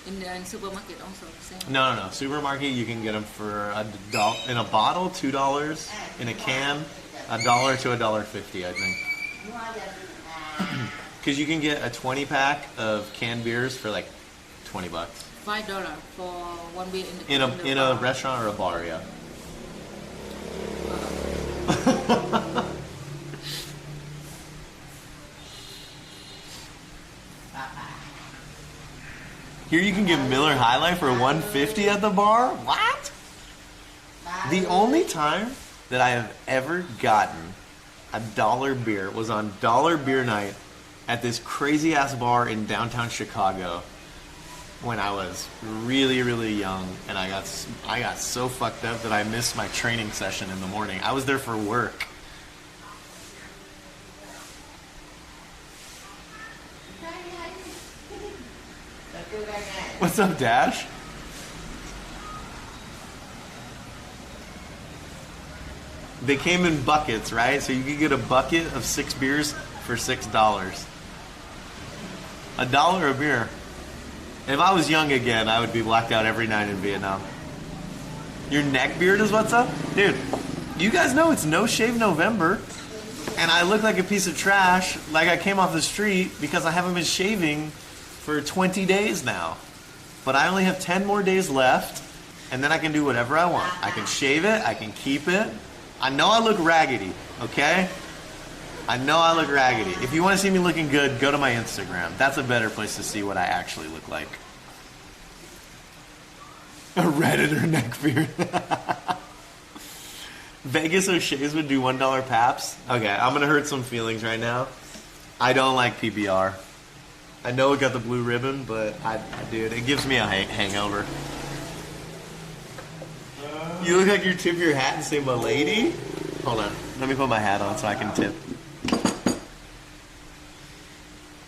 In the supermarket also the same? No. Supermarket, you can get them for $1 in a bottle, $2 in a can, $1 to $1.50, I think. Because you can get a 20-pack of canned beers for like $20. $5 for one beer in a restaurant or a bar, yeah. Here you can get Miller High Life for $1.50 at the bar? What? The only time that I have ever gotten a $1 beer was on $1 beer night at this crazy ass bar in downtown Chicago when I was really, really young, and I got so fucked up that I missed my training session in the morning. I was there for work. What's up, Dash? They came in buckets, right? So you could get a bucket of 6 beers for $6. $1 a beer. If I was young again, I would be blacked out every night in Vietnam. Your neck beard is what's up? Dude, you guys know it's No Shave November, and I look like a piece of trash, like I came off the street because I haven't been shaving for 20 days now. But I only have 10 more days left, and then I can do whatever I want. I can shave it, I can keep it. I know I look raggedy, okay? I know I look raggedy. If you want to see me looking good, go to my Instagram. That's a better place to see what I actually look like. A Redditor neck beard. Vegas O'Shea's would do $1 Paps. Okay, I'm going to hurt some feelings right now. I don't like PBR. I know it got the blue ribbon, but dude, it gives me a hangover. You look like you tip your hat and say, "My lady." Hold on, let me put my hat on so I can tip.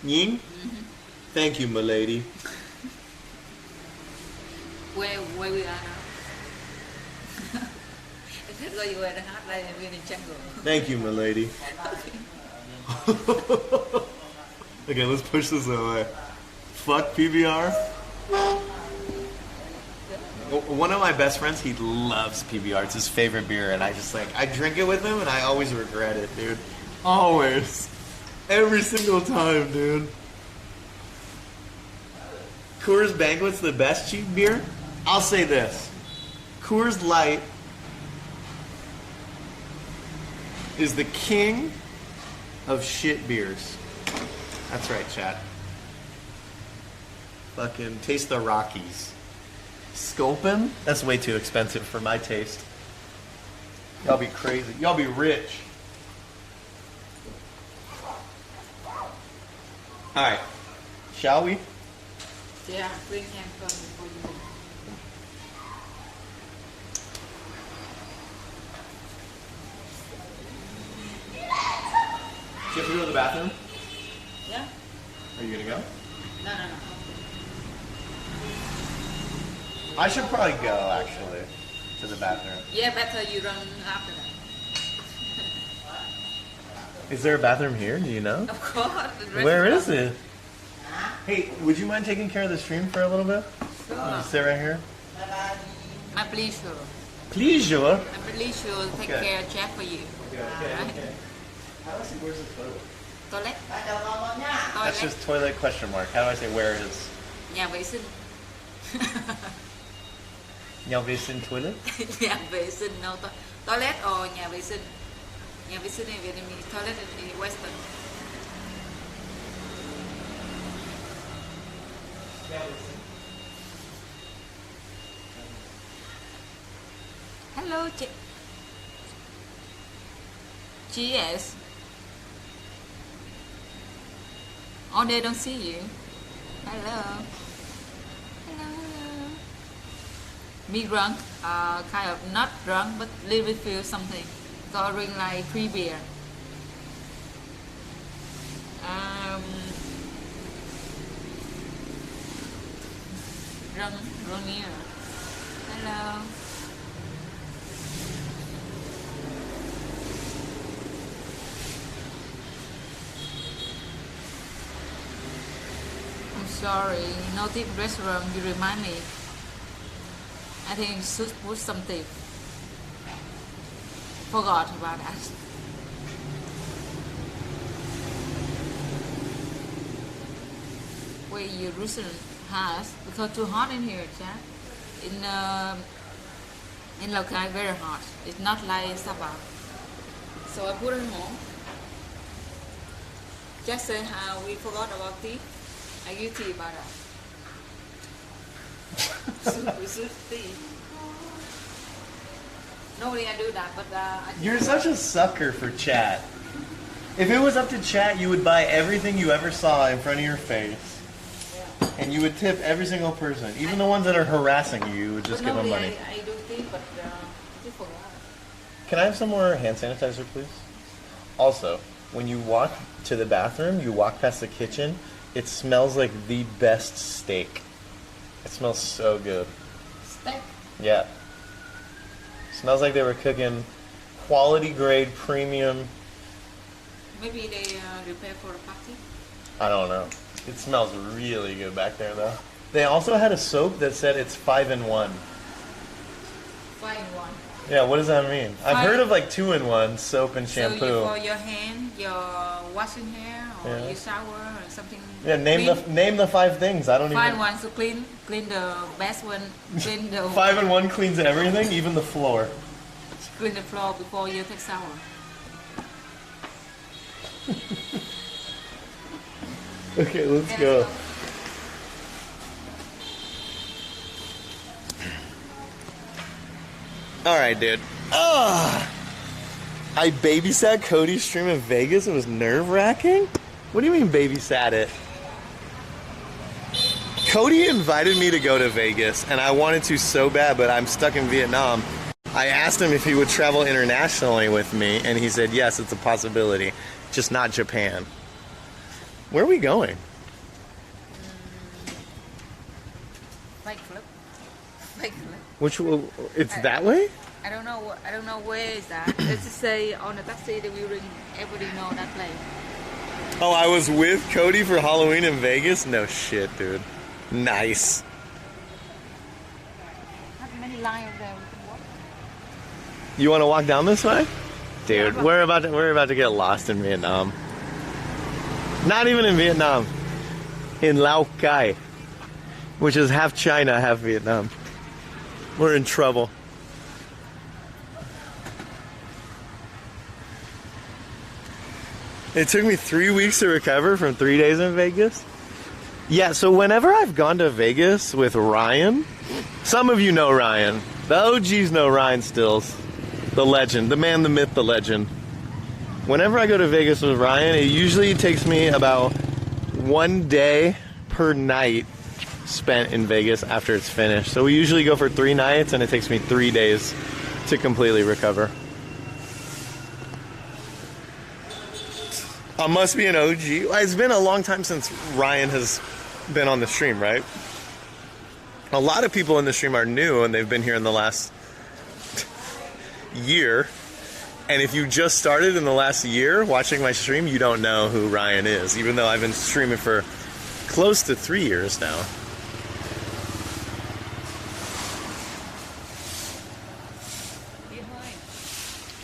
Ying? Mm-hmm. Thank you, my lady. Where we are now? That's why you wear the hat like we're in the jungle. Thank you, my lady. Okay, let's push this away. Fuck PBR. One of my best friends, he loves PBR. It's his favorite beer, and I drink it with him, and I always regret it, dude. Always. Every single time, dude. Coors Banquet's the best cheap beer? I'll say this. Coors Light is the king of shit beers. That's right, chat. Fucking taste the Rockies. Sculpin? That's way too expensive for my taste. Y'all be crazy. Y'all be rich. Alright. Shall we? Yeah, bring hand from before you go. Do you have to go to the bathroom? Yeah. Are you gonna go? No. I should probably go, actually, to the bathroom. Yeah, better you run after that. Is there a bathroom here? Do you know? Of course. Where is it? Hey, would you mind taking care of the stream for a little bit? Sure. Just sit right here. I'm pretty sure. Please, sure. I'm pretty sure to take care of Jeff for you. Okay. How do I say where's the toilet? Toilet? That's just toilet question mark. How do I say where is? Nhà vệ sinh. Nhà vệ sinh toilet? Nhà vệ sinh, no toilet or nhà vệ sinh. Nhà vệ sinh in Vietnamese, toilet in Western. Hello, Cheers. All day don't see you. Hello. Hello, hello. Me drunk, kind of not drunk, but little bit feel something. So I drink like 3 beer. Drunk near. Hello. I'm sorry, no tip restaurant, you remind me. I think you should put some tip. Forgot about that. Where you recently has, because too hot in here, chat. In Lào Cai, very hot. It's not like Sabah. So I put it home. Just say how we forgot about tea. I give tea about that. We should tea. Normally I do that, but You're such a sucker for chat. If it was up to chat, you would buy everything you ever saw in front of your face. And you would tip every single person, even the ones that are harassing you. You would just give them money. I do tea, but I just forgot. Can I have some more hand sanitizer, please? Also, when you walk to the bathroom, you walk past the kitchen, it smells like the best steak. It smells so good. Steak? Yeah. Smells like they were cooking quality grade premium. Maybe they prepare for a party? I don't know. It smells really good back there though. They also had a soap that said it's 5-in-1. 5-in-1. Yeah, what does that mean? I've heard of like 2-in-1, soap and shampoo. So for your hand, your washing hair, or your shower, or something. Yeah, name the 5 things. I don't even. 5-in-1 to clean the best one. Clean the 5-in-1 cleans everything, even the floor. Clean the floor before you take shower. Okay, let's go. Alright, dude. I babysat Cody's stream in Vegas. It was nerve-wracking? What do you mean babysat it? Cody invited me to go to Vegas, and I wanted to so bad, but I'm stuck in Vietnam. I asked him if he would travel internationally with me, and he said yes, it's a possibility. Just not Japan. Where are we going? Fake flip. Fake flip. Which it's that way? I don't know. I don't know where is that. Let's just say on the taxi that we ring. Everybody know that place. Oh, I was with Cody for Halloween in Vegas? No shit, dude. Nice. Not many lines there. We can walk. You want to walk down this way? Dude, we're about to get lost in Vietnam. Not even in Vietnam. In Lào Cai, which is half China, half Vietnam. We're in trouble. It took me 3 weeks to recover from 3 days in Vegas. Yeah, so whenever I've gone to Vegas with Ryan, some of you know Ryan. The OGs know Ryan Stills. The legend, the man, the myth, the legend. Whenever I go to Vegas with Ryan, it usually takes me about 1 day per night spent in Vegas after it's finished. So we usually go for 3 nights, and it takes me 3 days to completely recover. I must be an OG. It's been a long time since Ryan has been on the stream, right? A lot of people in the stream are new, and they've been here in the last year. And if you just started in the last year watching my stream, you don't know who Ryan is, even though I've been streaming for close to 3 years now.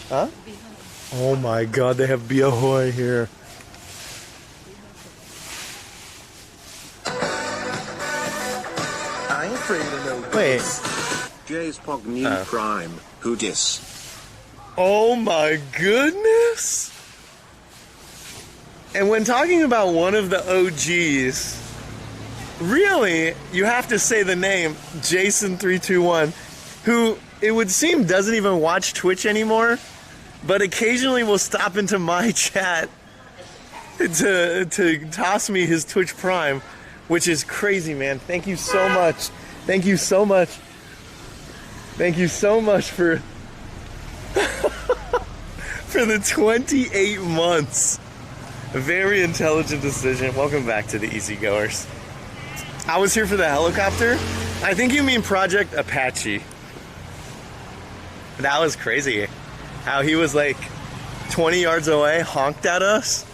Huh? Oh my god, they have Be Ahoy here. I ain't afraid of no Wait. Jay's Pog New Prime. Who dis? Oh my goodness! And when talking about one of the OGs, really, you have to say the name Jason321, who it would seem doesn't even watch Twitch anymore, but occasionally will stop into my chat to toss me his Twitch Prime, which is crazy, man. Thank you so much. Thank you so much. Thank you so much for for the 28 months. A very intelligent decision. Welcome back to the Easygoers. I was here for the helicopter. I think you mean Project Apache. That was crazy. How he was like 20 yards away, honked at us,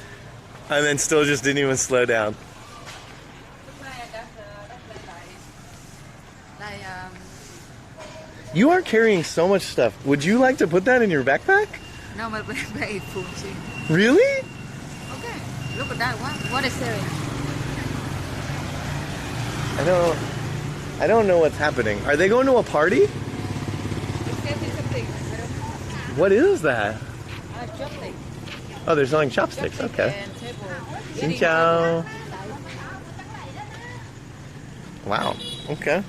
and then still just didn't even slow down. You are carrying so much stuff. Would you like to put that in your backpack? No, my backpack is full. Really? Okay. Look at that. What is there? I don't know what's happening. Are they going to a party? What is that? Chopsticks. Oh, they're selling chopsticks. Okay. Xin chào. Wow. Okay.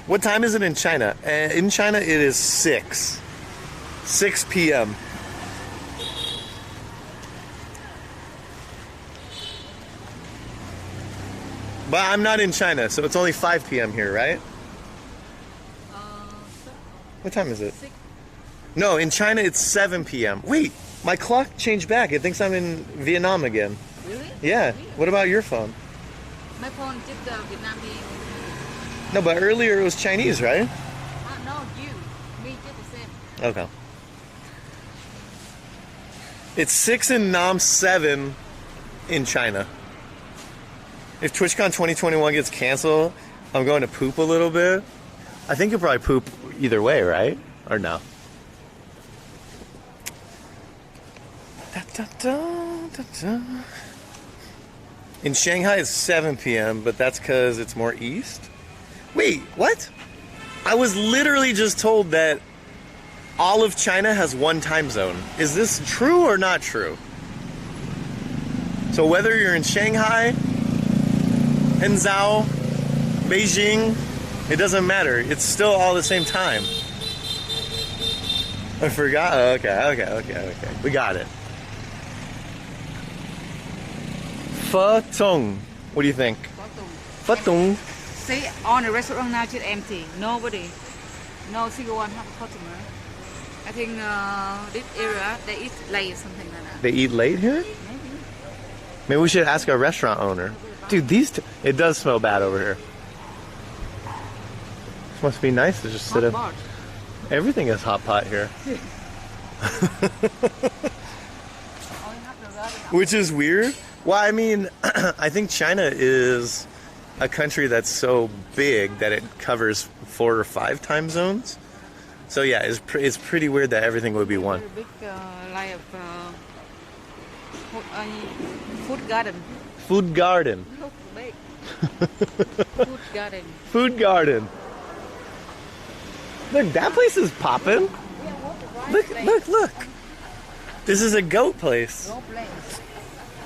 What time is it in China? In China, it is 6 p.m. But I'm not in China, so it's only 5 p.m. here, right? What time is it? 6. No, in China, it's 7 p.m. Wait, my clock changed back. It thinks I'm in Vietnam again. Really? Yeah. What about your phone? My phone just Vietnam. No, but earlier it was Chinese, right? No, you. Me just the same. Okay. It's 6 in Nam, 7 in China. If TwitchCon 2021 gets canceled, I'm going to poop a little bit. I think you'll probably poop either way, right? Or no? Da, da, da, da, da. In Shanghai, it's 7 p.m., but that's because it's more east. Wait, what? I was literally just told that all of China has one time zone. Is this true or not true? So whether you're in Shanghai, Henzhou, Beijing, it doesn't matter. It's still all the same time. I forgot. Oh, okay. We got it. Pho-tung. What do you think? Pho-tung. See, all the restaurant now just empty. Nobody. No single one have a customer. I think this area, they eat late or something like that. They eat late here? Maybe we should ask our restaurant owner. Dude, it does smell bad over here. This must be nice to just sit up. Everything is hot pot here. Which is weird. Well, I mean, I think China is a country that's so big that it covers 4 or 5 time zones. So yeah, it's pretty weird that everything would be one. Big like food garden. Food garden. Look big. Food garden. Food garden. Look, that place is popping. Look. This is a goat place. Goat place.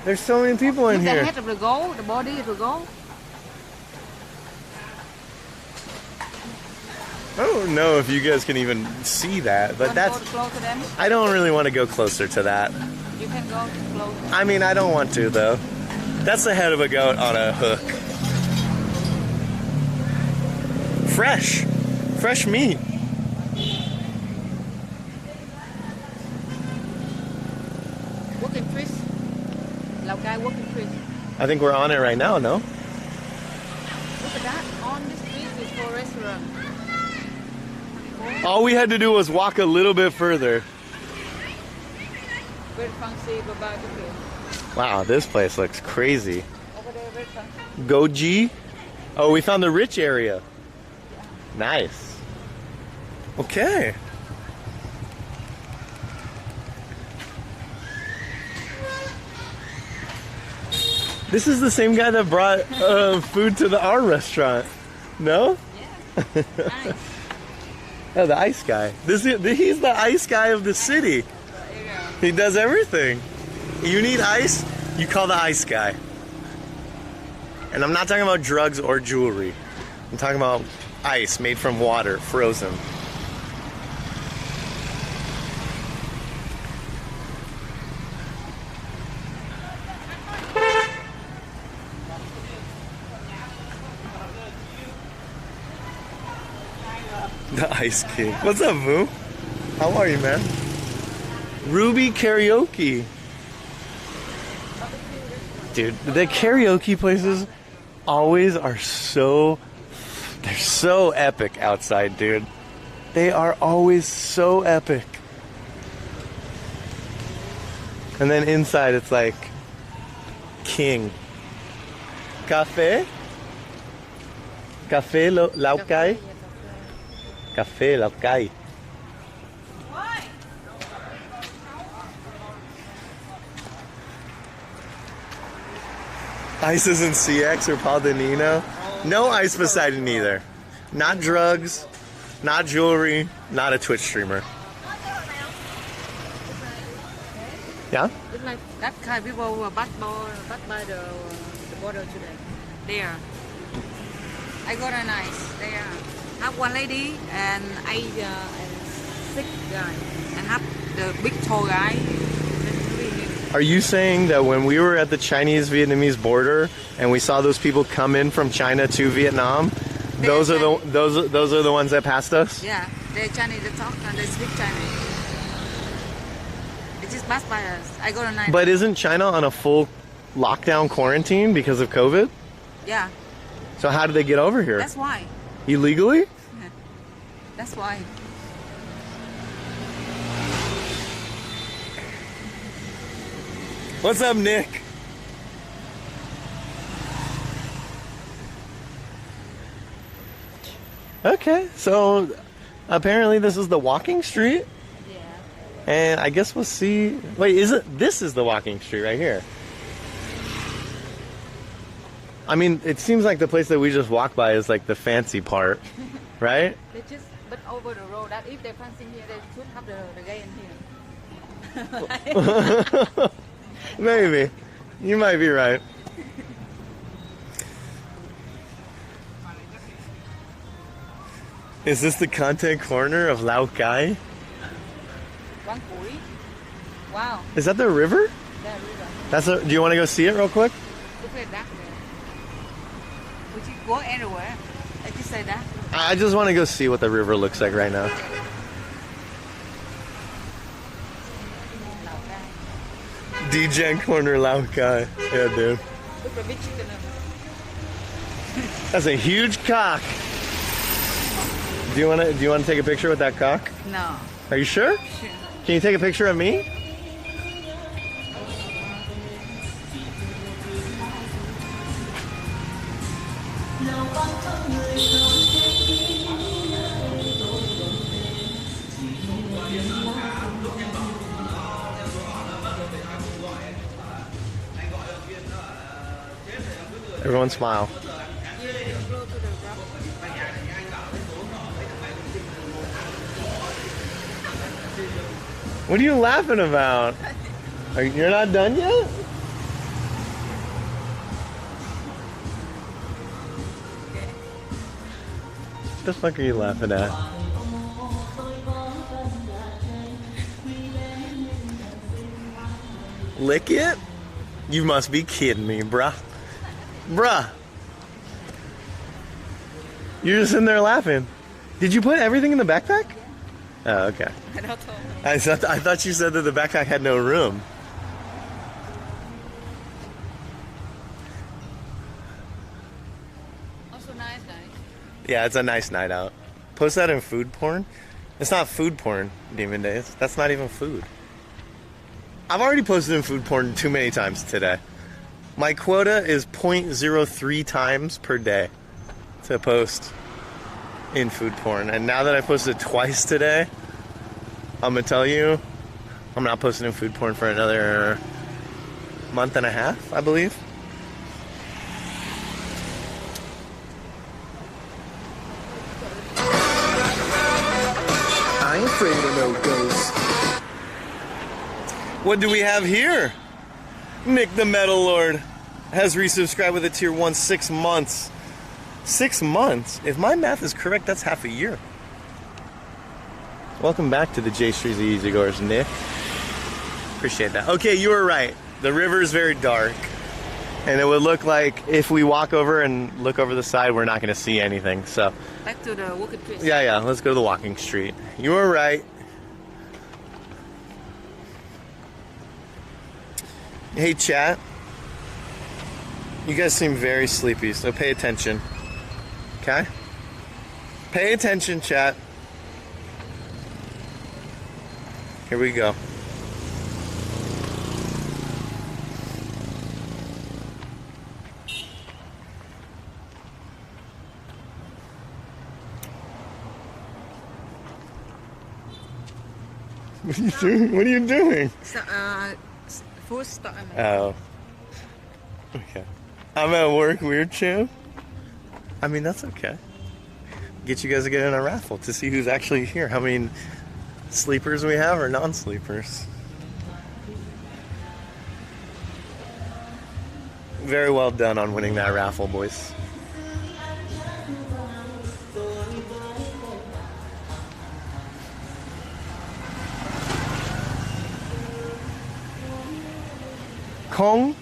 There's so many people in here. The head of the goat, the body of the goat. I don't know if you guys can even see that, but that's... Close to them? I don't really want to go closer to that. You can go close. I mean, I don't want to, though. That's the head of a goat on a hook. Fresh. Fresh meat. Walking fish. Laogai walking fish. I think we're on it right now, no? Look at that. On the street is for restaurant. All we had to do was walk a little bit further. Very fancy barbecue. Wow, this place looks crazy. Over there, very fancy. Goji. Oh, we found the rich area. Nice. Okay. This is the same guy that brought food to our restaurant. No? Yeah. Nice. Oh, the ice guy. He's the ice guy of the city. He does everything. You need ice, you call the ice guy. And I'm not talking about drugs or jewelry. I'm talking about ice made from water, frozen. The Ice King. What's up, Vu? How are you, man? Ruby Karaoke. Dude, the karaoke places always are they're so epic outside, dude. They are always so epic. And then inside it's like king. Cafe? Cafe Lao Cai? Cafe Lao Cai. Ice isn't CX or Paul Danino. No Ice Poseidon either. Not drugs, not jewelry, not a Twitch streamer. Yeah? It's like that kind of people who are bắt by the border today. There. I got a nice. There. Have one lady and 8 and 6 guys. And have the big tall guy. Are you saying that when we were at the Chinese-Vietnamese border and we saw those people come in from China to Vietnam, those are the ones that passed us? Yeah, they're Chinese. They talk and they speak Chinese. They just passed by us. I got a nice. But isn't China on a full lockdown quarantine because of COVID? Yeah. So how did they get over here? That's why. Illegally? That's why. What's up, Nick? Okay, so apparently this is the walking street. Yeah. And I guess we'll see. Wait, this is the walking street right here? I mean, it seems like the place that we just walked by is like the fancy part, right? They just but over the road. That if they're passing here, they should have the gate in here. Maybe. You might be right. Is this the content corner of Lao Cai? Wow. Is that the river? The river. Do you want to go see it real quick? Look at that. Would you go anywhere? I just say that. I just want to go see what the river looks like right now. DJ corner Lao Cai. Yeah, dude. That's a huge cock. Do you want to take a picture with that cock? No. Are you sure? Sure. Can you take a picture of me? Everyone smile. What are you laughing about? You're not done yet? What the fuck are you laughing at? Lick it? You must be kidding me, bruh. Bruh. You're just sitting there laughing. Did you put everything in the backpack? Oh, okay. I thought you said that the backpack had no room. Also nice. Yeah, it's a nice night out. Post that in food porn. It's not food porn, Demon Days. That's not even food. I've already posted in food porn too many times today. My quota is 0.03 times per day to post in food porn. And now that I posted twice today, I'm gonna tell you, I'm not posting in food porn for another month and a half, I believe. I ain't afraid of no ghosts. What do we have here? Nick the Metal Lord has resubscribed with a tier 1 6 months. 6 months? If my math is correct, that's half a year. Welcome back to the J Streets Easygoers, Nick. Appreciate that. Okay, you were right. The river is very dark. And it would look like if we walk over and look over the side, we're not going to see anything. So Back to the walking street. yeah, let's go to the walking street. You were right. Hey, chat. You guys seem very sleepy, so pay attention. Okay? Pay attention, chat. Here we go. What are you doing? What are you doing? So, food stop. Oh. Okay. I'm at work, weird champ. I mean, that's okay. Get you guys to get in a raffle to see who's actually here. How many sleepers we have or non-sleepers. Very well done on winning that raffle, boys. Kong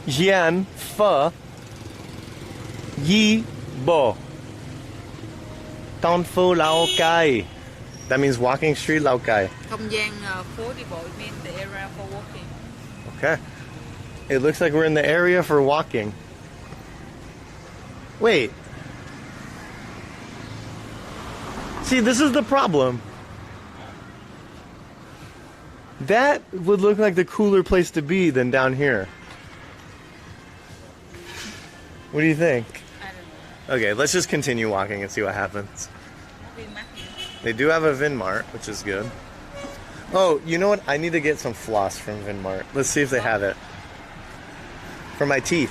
Jian Pho Yi Bo Ton Phu Lao Cai. That means walking street Lao Cai. Không gian phố đi bộ means the area for walking. Okay. It looks like we're in the area for walking. Wait. See, this is the problem. That would look like the cooler place to be than down here. What do you think? I don't know. Okay, let's just continue walking and see what happens. They do have a Vinmart, which is good. Oh, you know what? I need to get some floss from Vinmart. Let's see if they have it. For my teeth.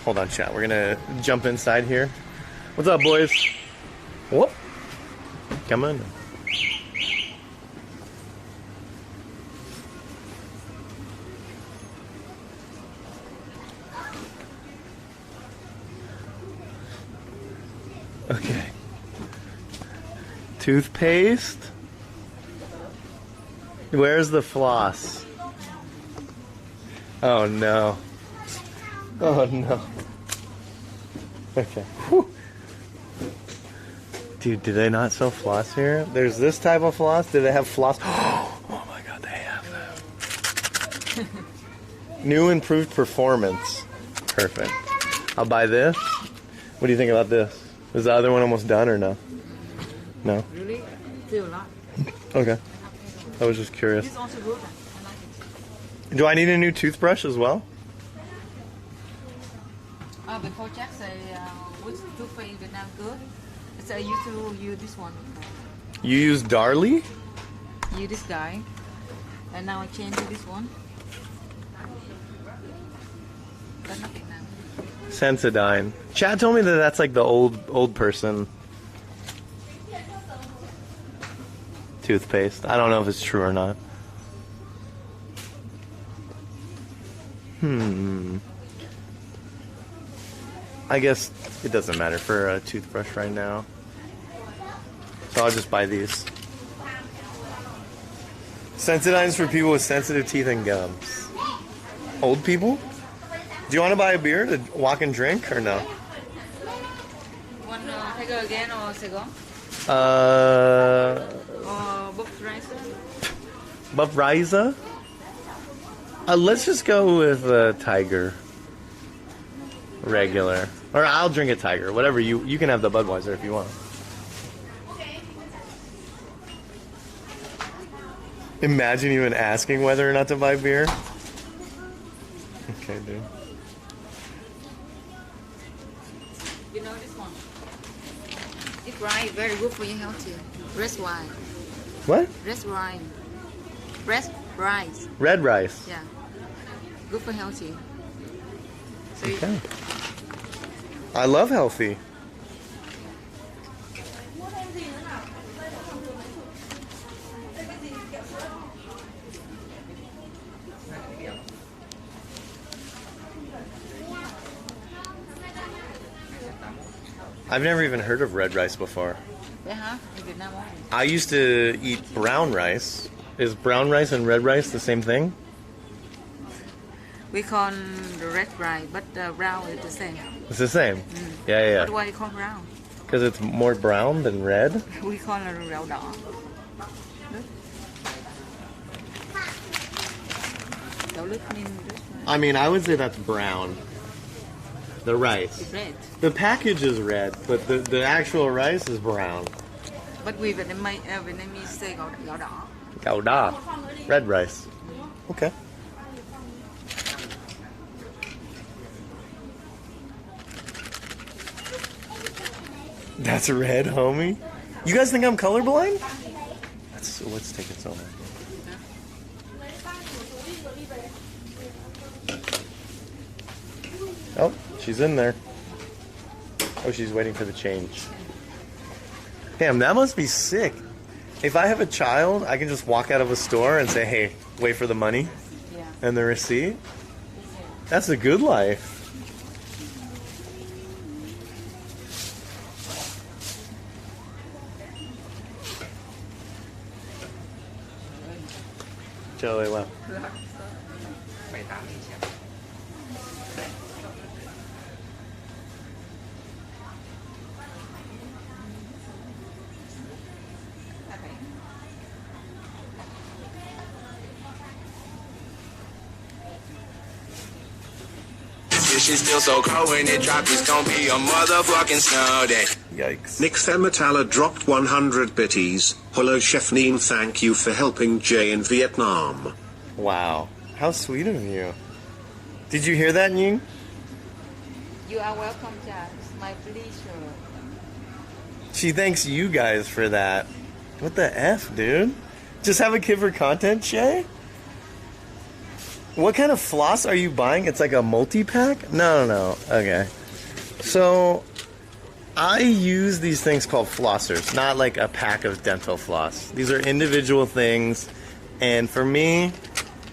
Hold on, chat. We're gonna jump inside here. What's up, boys? Whoop. Come on. Okay. Toothpaste. Where's the floss? Oh no. Oh no. Okay. Whew. Dude, do they not sell floss here? There's this type of floss. Do they have floss? Oh my god, they have that. New improved performance. Perfect. I'll buy this. What do you think about this? Is the other one almost done or no? No? Really? Still a lot. Okay. I was just curious. This is also good. I like it. Do I need a new toothbrush as well? Before Jack say which toothpaste in Vietnam good, so I used to use this one. You use Darlie? Use this guy, and now I change to this one. But not Vietnam. Sensodyne. Chad told me that that's like the old person toothpaste. I don't know if it's true or not. I guess it doesn't matter for a toothbrush right now. So I'll just buy these. Sensodyne's for people with sensitive teeth and gums. Old people? Do you want to buy a beer to walk and drink or no? Want Tiger again or Saigon? Or Buff Rice? Buff Riza? Let's just go with Tiger. Regular. Or I'll drink a Tiger. Whatever you can have the Budweiser if you want. Imagine even asking whether or not to buy beer. Okay, dude. You know this one? It's rice, very good for your health. Red wine. What? Red wine. Red rice. Red rice. Yeah. Good for healthy. So Okay. I love healthy. I've never even heard of red rice before. Yeah, in Vietnam only. I used to eat brown rice. Is brown rice and red rice the same thing? We call the red rice, but the brown is the same. It's the same. Yeah. But why you call brown? Because it's more brown than red. We call it rau đỏ. Gạo lứt means this one. I mean, I would say that's brown. The rice. It's red. The package is red, but the actual rice is brown. But we Vietnamese say gạo đỏ. Gạo đỏ. Red rice. Okay. That's red, homie. You guys think I'm colorblind? What's taking so long? Oh, she's in there. Oh, she's waiting for the change. Damn, that must be sick. If I have a child, I can just walk out of a store and say, hey, wait for the money and the receipt. That's a good life. Chơi wow. She's still so cold when it drops, it's gonna be a motherfucking snow day. Yikes. mthe Metalla dropped 100 bitties. Hello Chef Neen, thank you for helping Jay in Vietnam. Wow. How sweet of you. Did you hear that, Ying? You are welcome, Jack. It's my pleasure. She thanks you guys for that. What the F, dude? Just have a kid for content, Shay? What kind of floss are you buying? It's like a multi-pack? No. Okay. So, I use these things called flossers, not like a pack of dental floss. These are individual things, and for me,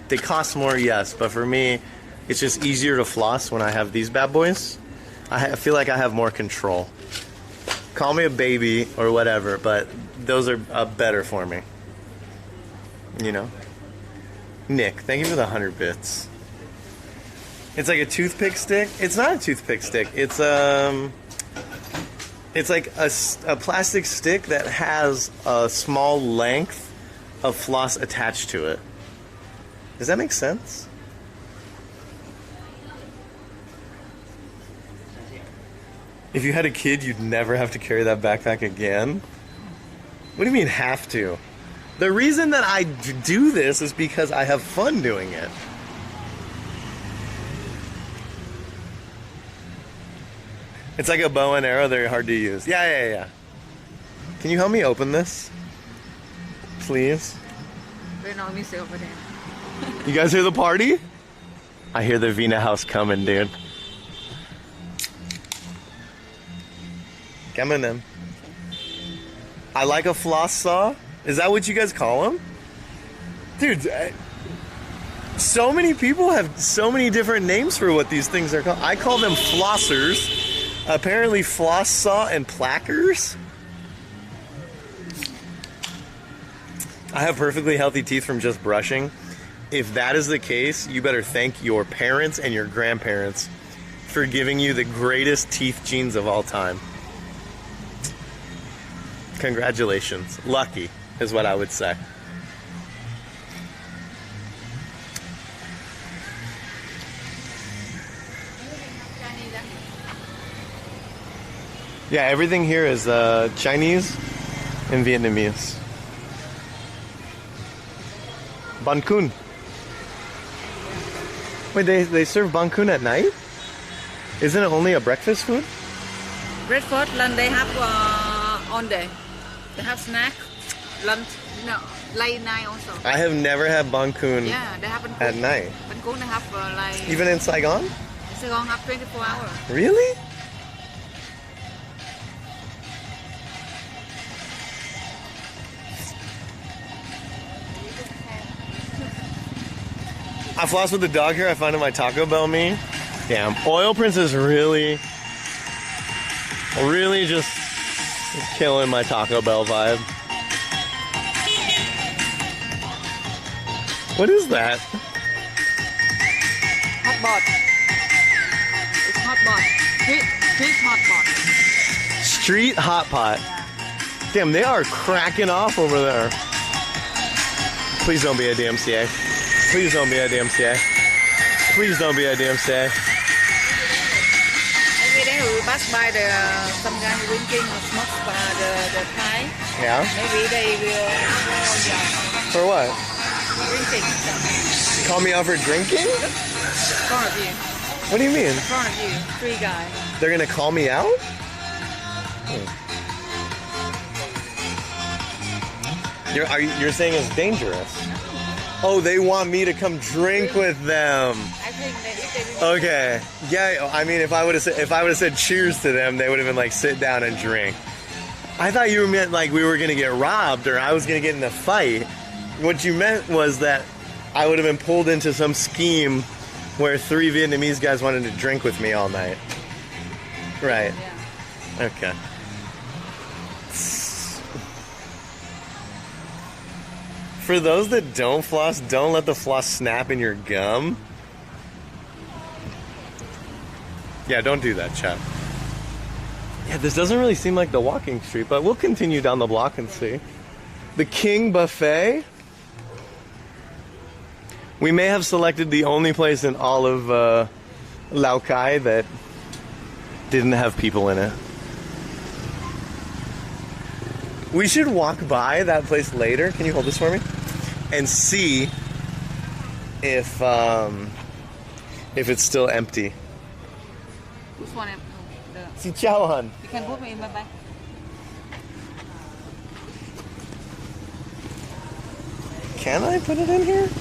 they cost more, yes, but for me, it's just easier to floss when I have these bad boys. I feel like I have more control. Call me a baby or whatever, but those are better for me. You know? Nick, thank you for the 100 bits. It's like a toothpick stick. It's not a toothpick stick. It's like a plastic stick that has a small length of floss attached to it. Does that make sense? If you had a kid, you'd never have to carry that backpack again? What do you mean have to? The reason that I do this is because I have fun doing it. It's like a bow and arrow, they're hard to use. Yeah. Can you help me open this? Please? You guys hear the party? I hear the Vina house coming, dude. Come in then. I like a floss saw. Is that what you guys call them? Dude, so many people have so many different names for what these things are called. I call them flossers. Apparently floss saw and plackers. I have perfectly healthy teeth from just brushing. If that is the case, you better thank your parents and your grandparents for giving you the greatest teeth genes of all time. Congratulations. Lucky is what I would say. Yeah, everything here is Chinese and Vietnamese. Banh Cun. Wait, they serve banh cun at night? Isn't it only a breakfast food? Breakfast, lunch, they have all day. They have snack, lunch, no, late night also. I have never had banh cun they have at night. Banh cun they have like... Even in Saigon? Saigon have 24 hours. Really? I floss with the dog here. I find in my Taco Bell me. Damn, Oil Prince is really just killing my Taco Bell vibe. What is that? Hot pot. It's hot pot. Street hot pot. Street hot pot. Damn, they are cracking off over there. Please don't be a DMCA. Please don't be a DMCA. Please don't be a DMCA. Every day we pass by some guy drinking or smoke the Thai. Yeah? Maybe they will call you out. For what? Drinking. Call me out for drinking? In front of you. What do you mean? In front of you. 3 guys. They're gonna call me out? You're saying it's dangerous? Oh, they want me to come drink with them. I think that if they Okay. Yeah, I mean, if I would have said cheers to them, they would have been like, sit down and drink. I thought you meant like we were gonna get robbed or I was gonna get in a fight. What you meant was that I would have been pulled into some scheme where 3 Vietnamese guys wanted to drink with me all night. Right. Yeah. Okay. For those that don't floss, don't let the floss snap in your gum. Yeah, don't do that, chat. Yeah, this doesn't really seem like the walking street, but we'll continue down the block and see. The King Buffet. We may have selected the only place in all of Lao Cai that didn't have people in it. We should walk by that place later. Can you hold this for me? And see if it's still empty. Which one? Si chao han. You can put me in my bag. Can I put it in here? Sure.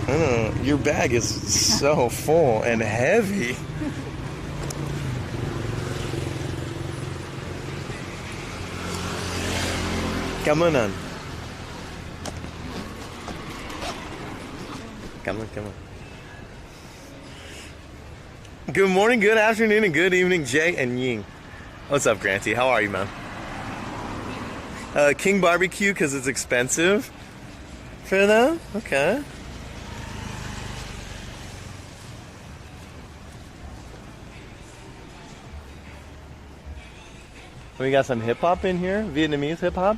I don't know. Your bag is so full and heavy. Come on. Come on. Good morning, good afternoon, and good evening, Jay and Ying. What's up, Granty? How are you, man? King Barbecue, because it's expensive for them? Okay. We got some hip-hop in here, Vietnamese hip-hop.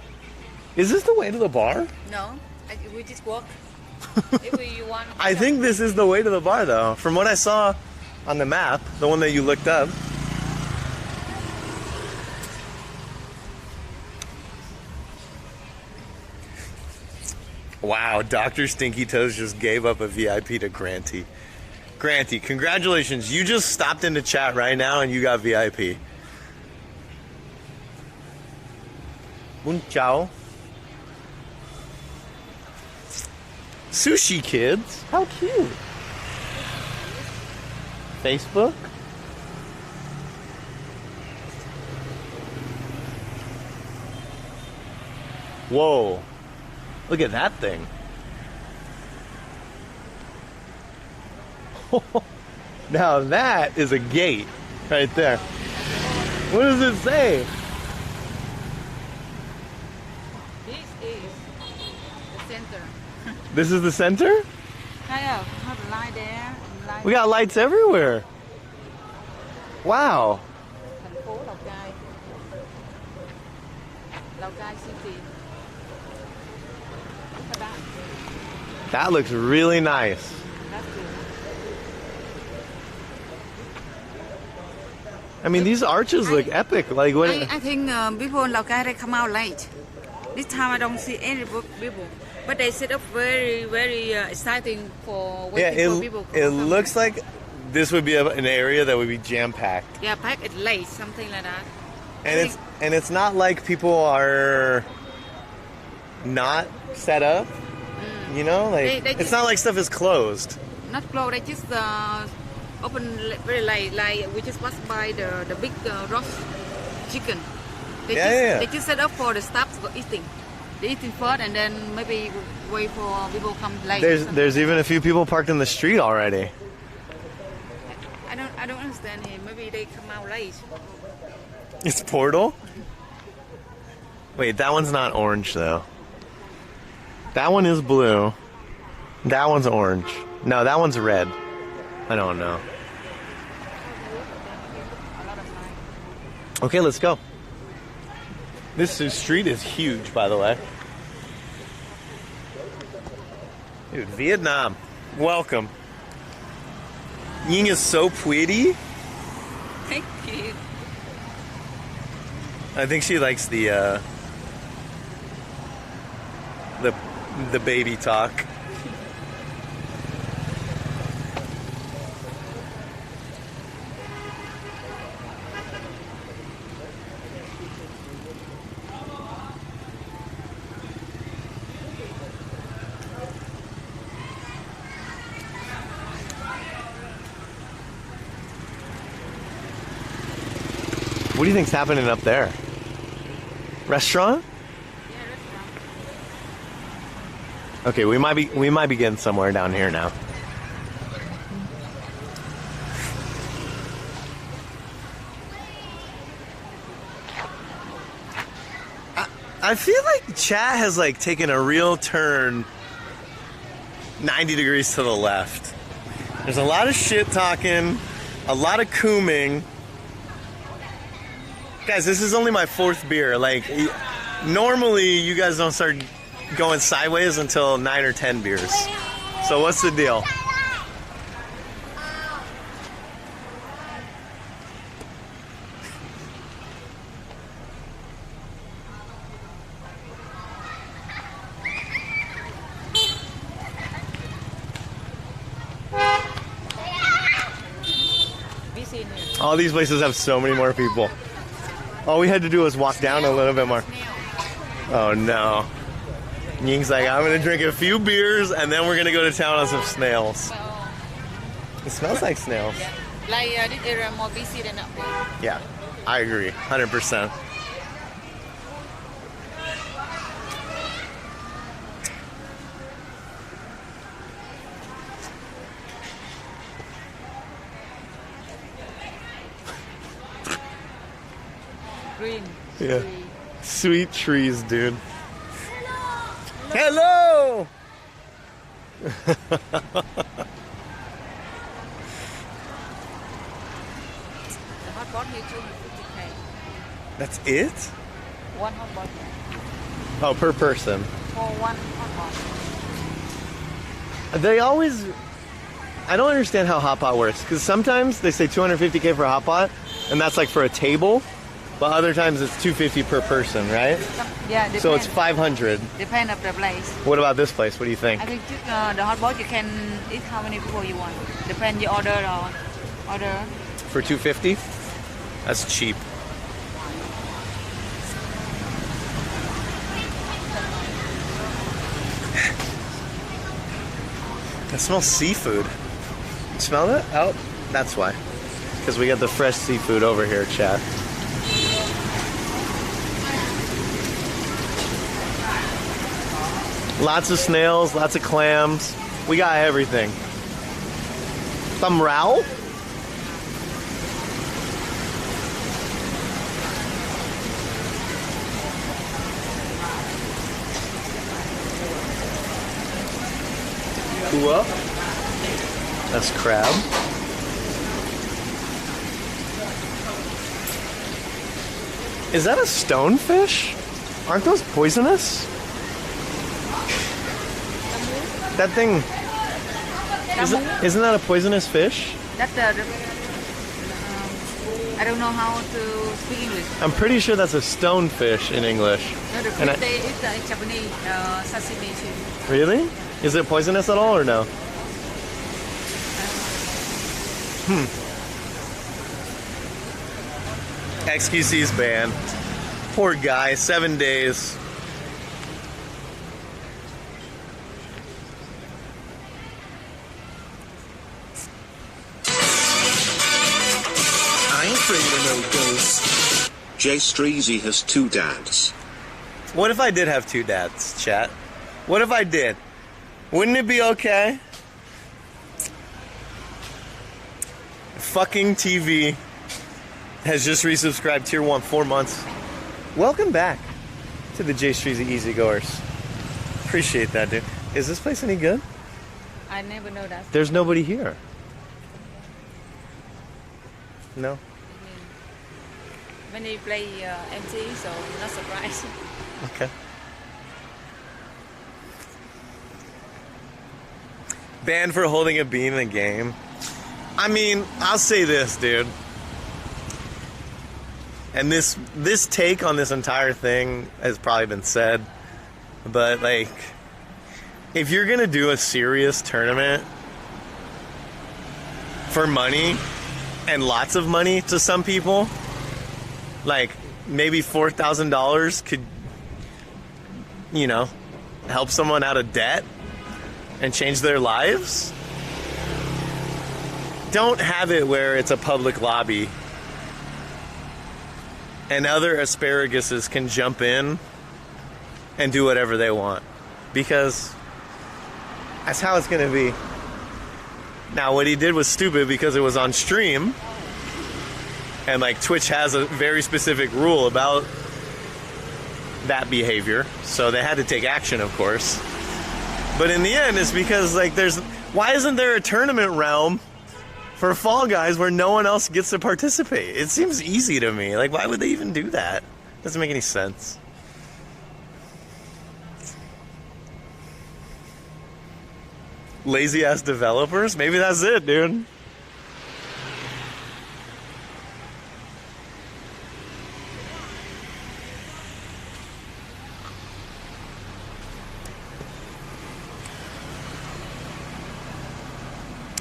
Is this the way to the bar? No, we just walk. If you want. I think this is the way to the bar, though. From what I saw on the map, the one that you looked up. Wow, Dr. Stinky Toes just gave up a VIP to Granty. Granty, congratulations. You just stopped into chat right now and you got VIP. Un chao. Sushi kids. How cute. Facebook. Whoa. Look at that thing. Now that is a gate right there. What does it say? This is the center? Have a light there. Light. We got lights everywhere. Wow. Thành phố Lào Cai. Lào Cai City. Look at that. That looks really nice. That's good. I mean, these arches look epic. Like what? I think people in Lào Cai, they come out late. This time I don't see any people. But they set up very exciting for waiting for people. It looks like this would be an area that would be jam-packed. Yeah, packed it late, something like that. And it's not like people are not set up. You know, like they it's not like stuff is closed. Not closed. They just open very late. Like we just passed by the big roast chicken. They just set up for the staff for eating. They eating first and then maybe wait for people come later. There's even a few people parked in the street already. I don't understand him. Maybe they come out late. It's Portal? Wait, that one's not orange though. That one is blue. That one's orange. No, that one's red. I don't know. Okay, let's go. This street is huge, by the way. Dude, Vietnam. Welcome. Ying is so pretty. Thank you. I think she likes the baby talk. What do you think's happening up there? Restaurant? Okay, we might be getting somewhere down here now. I feel like chat has like taken a real turn 90 degrees to the left. There's a lot of shit talking, a lot of cooming. Guys, this is only my 4th beer. Like, normally you guys don't start going sideways until 9 or 10 beers. So what's the deal? All these places have so many more people. All we had to do was walk down a little bit more. Oh no. Ying's like, I'm gonna drink a few beers and then we're gonna go to town on some snails. It smells like snails. Like this area more busy than up there. Yeah, I agree, 100%. Green. Yeah. Sweet trees, dude. Hello! The hot pot here 250k. That's it? One hot pot. Oh, per person. For one hot pot. They always... I don't understand how hot pot works, because sometimes they say 250k for a hot pot, and that's like for a table, but other times it's 250 per person, right? Yeah, depends. So it's 500. Depend of the place. What about this place? What do you think? I think the hot pot you can eat how many people you want. Depend you order or order. For 250? That's cheap. I smell seafood. You smell that? Oh, that's why. Because we got the fresh seafood over here, chat. Lots of snails, lots of clams. We got everything. Some row? Kua. That's crab. Is that a stonefish? Aren't those poisonous? That thing, isn't that a poisonous fish? That's I don't know how to speak English. I'm pretty sure that's a stonefish in English. No, the fish they eat the Japanese sashimi too. Really? Is it poisonous at all or no? XQC's banned. Poor guy, 7 days. I ain't afraid of no ghosts. Jay Streezy has 2 dads. What if I did have 2 dads, chat? What if I did? Wouldn't it be okay? Fucking TV has just resubscribed tier 1 4 months. Welcome back to the Jay Streezy Easygoers. Appreciate that, dude. Is this place any good? I never know that. There's nobody here. No. Many play mthe, so not surprised. Okay. Banned for holding a bean in a game. I mean, I'll say this, dude. And this take on this entire thing has probably been said, but like, if you're gonna do a serious tournament for money and lots of money to some people, like maybe $4,000 could, you know, help someone out of debt and change their lives. Don't have it where it's a public lobby and other asparaguses can jump in and do whatever they want, because that's how it's gonna be. Now, what he did was stupid because it was on stream, and like Twitch has a very specific rule about that behavior, so they had to take action, of course. But in the end, it's because like why isn't there a tournament realm for Fall Guys where no one else gets to participate? It seems easy to me. Like, why would they even do that? Doesn't make any sense. Lazy ass developers? Maybe that's it, dude.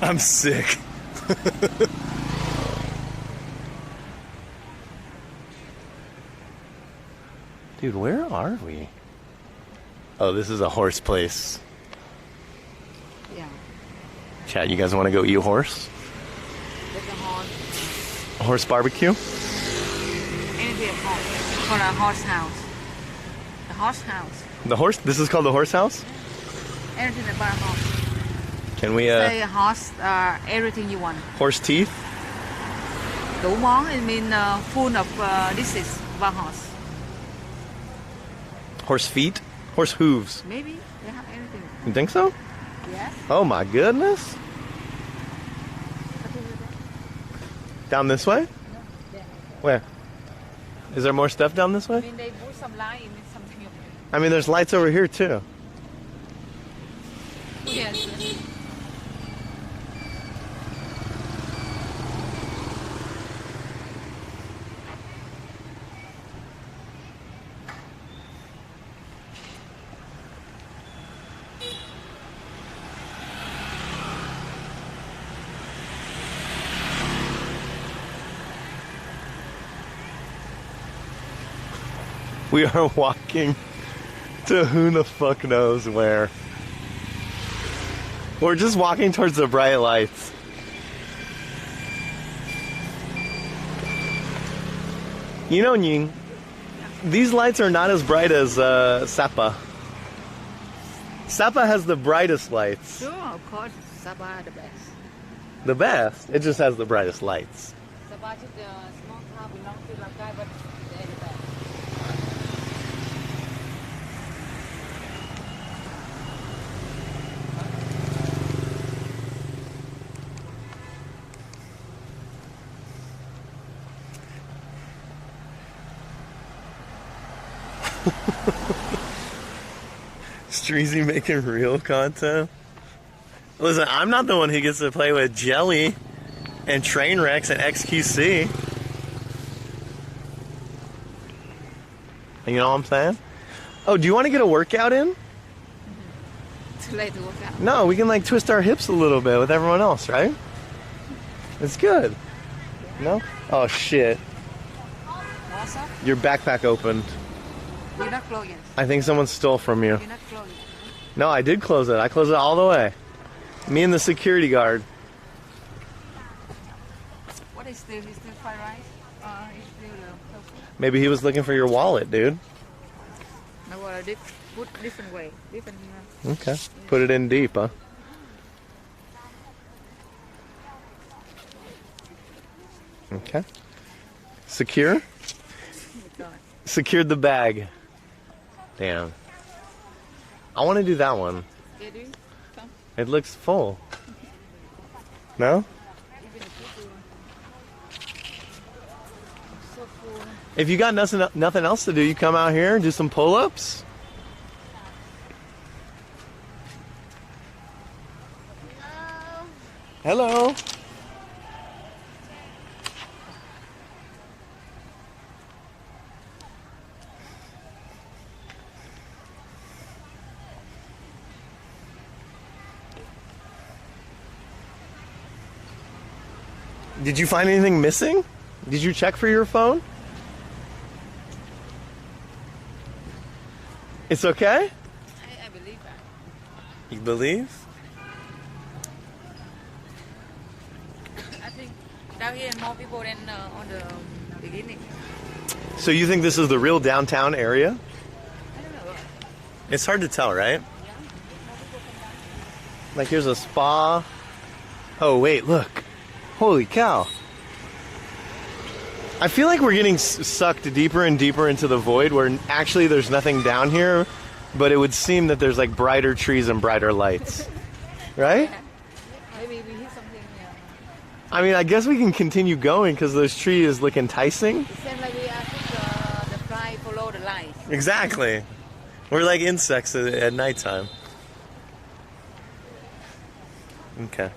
I'm sick. Dude, where are we? Oh, this is a horse place. Yeah. Chat, you guys want to go eat horse? There's a horse. Horse barbecue? Anything for a horse house. The horse house. The horse? This is called the horse house? Anything about a horse. Can we, Say horse, everything you want. horse teeth? Đủ món, it mean full of dishes about horse. Horse feet? Horse hooves? Maybe they have anything. You think so? Yes. Oh my goodness. Down this way? Where? Is there more stuff down this I way? mean, they put some light in something. I mean, there's lights over here too. Yes. We are walking to who the fuck knows where. We're just walking towards the bright lights. You know, Ying, these lights are not as bright as Sapa. Sapa has the brightest lights. Sure, of course, Sabah the best. The best? It just has the brightest lights. Sabah is the small town belongs to Lào, but they're the best. Streezy making real content. Listen, I'm not the one who gets to play with Jelly and Trainwrecks and XQC. You know what I'm saying? Oh, do you want to get a workout in? Too late to work out. No, we can like twist our hips a little bit with everyone else, right? It's good. No? Oh shit. What's up? Your backpack opened. You're not closed yet. I think someone stole from you. You're not closed yet. No, I did close it. I closed it all the way. Me and the security guard. What is this? Is still fried rice? Or is still tofu? Maybe he was looking for your wallet, dude. No, what I did put different way. Different. Okay. Put it in deep, huh? Okay. Secure? Secured the bag. Damn. I want to do that one. Yeah, do? Come. It looks full. No? If you got nothing else to do, you come out here and do some pull-ups. Hello. Did you find anything missing? Did you check for your phone? It's okay? I believe that. You believe? I think down here more people than on the beginning. So you think this is the real downtown area? I don't know. It's hard to tell, right? Like here's a spa. Oh wait, look. Holy cow. I feel like we're getting sucked deeper and deeper into the void where actually there's nothing down here, but it would seem that there's like brighter trees and brighter lights. Right? Maybe we hear something. I mean, I guess we can continue going because those trees look enticing. It seems like we are the fly follow the light. Exactly. We're like insects at nighttime. Okay.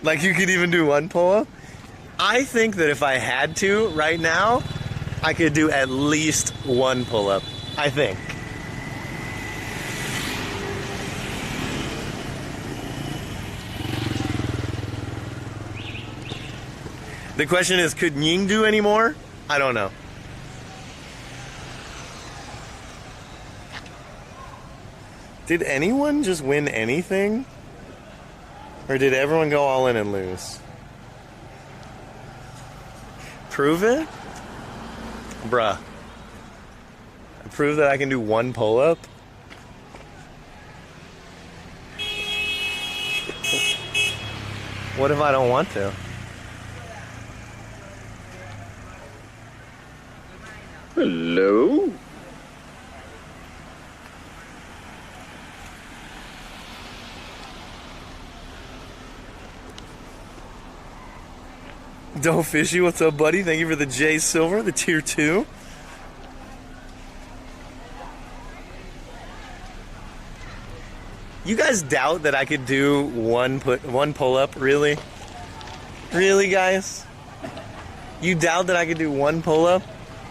Like you could even do one pull-up? I think that if I had to right now, I could do at least one pull-up. I think. The question is, could Ying do any more? I don't know. Did anyone just win anything? Or did everyone go all in and lose? Prove it? Bruh. Prove that I can do one pull-up? What if I don't want to? Hello? Doe Fishy, what's up, buddy? Thank you for the J Silver, the tier 2. You guys doubt that I could do one pull-up, really? Really, guys? You doubt that I could do one pull-up?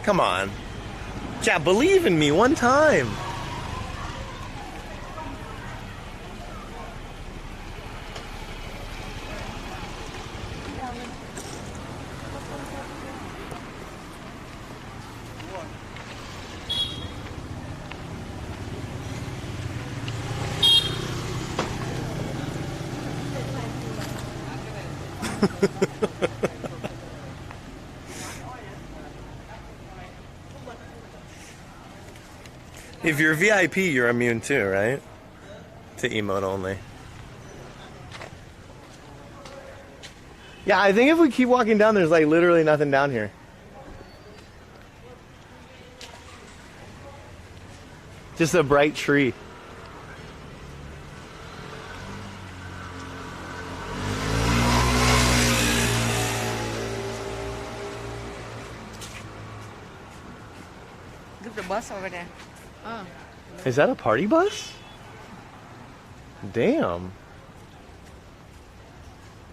Come on. Chat, believe in me one time. If you're VIP, you're immune too, right? To emote only. Yeah, I think if we keep walking down, there's like literally nothing down here. Just a bright tree. Look the bus over there. Oh. Is that a party bus? Damn.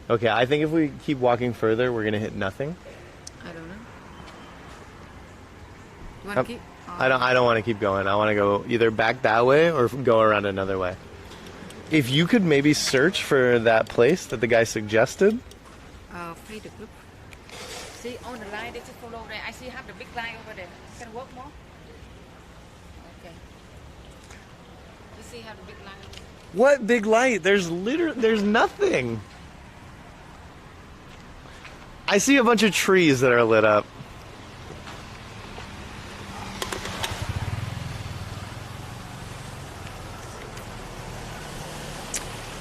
Okay, I think if we keep walking further, we're gonna hit nothing. I don't know. You want to keep? I don't want to keep going. I want to go either back that way or go around another way. If you could maybe search for that place that the guy suggested. Free the group. See on the line, they just follow there. I see have the big line over there. Can work more? Okay. You see have the big line. What big light? There's nothing. I see a bunch of trees that are lit up.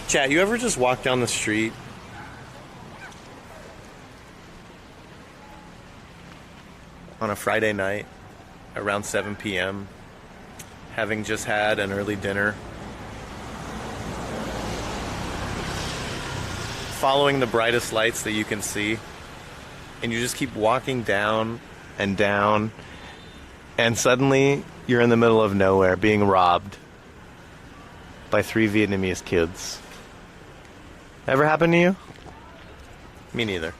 Chat, you ever just walk down the street on a Friday night around 7 p.m., having just had an early dinner, following the brightest lights that you can see, and you just keep walking down and down, and suddenly you're in the middle of nowhere being robbed by 3 Vietnamese kids. Ever happened to you? Me neither.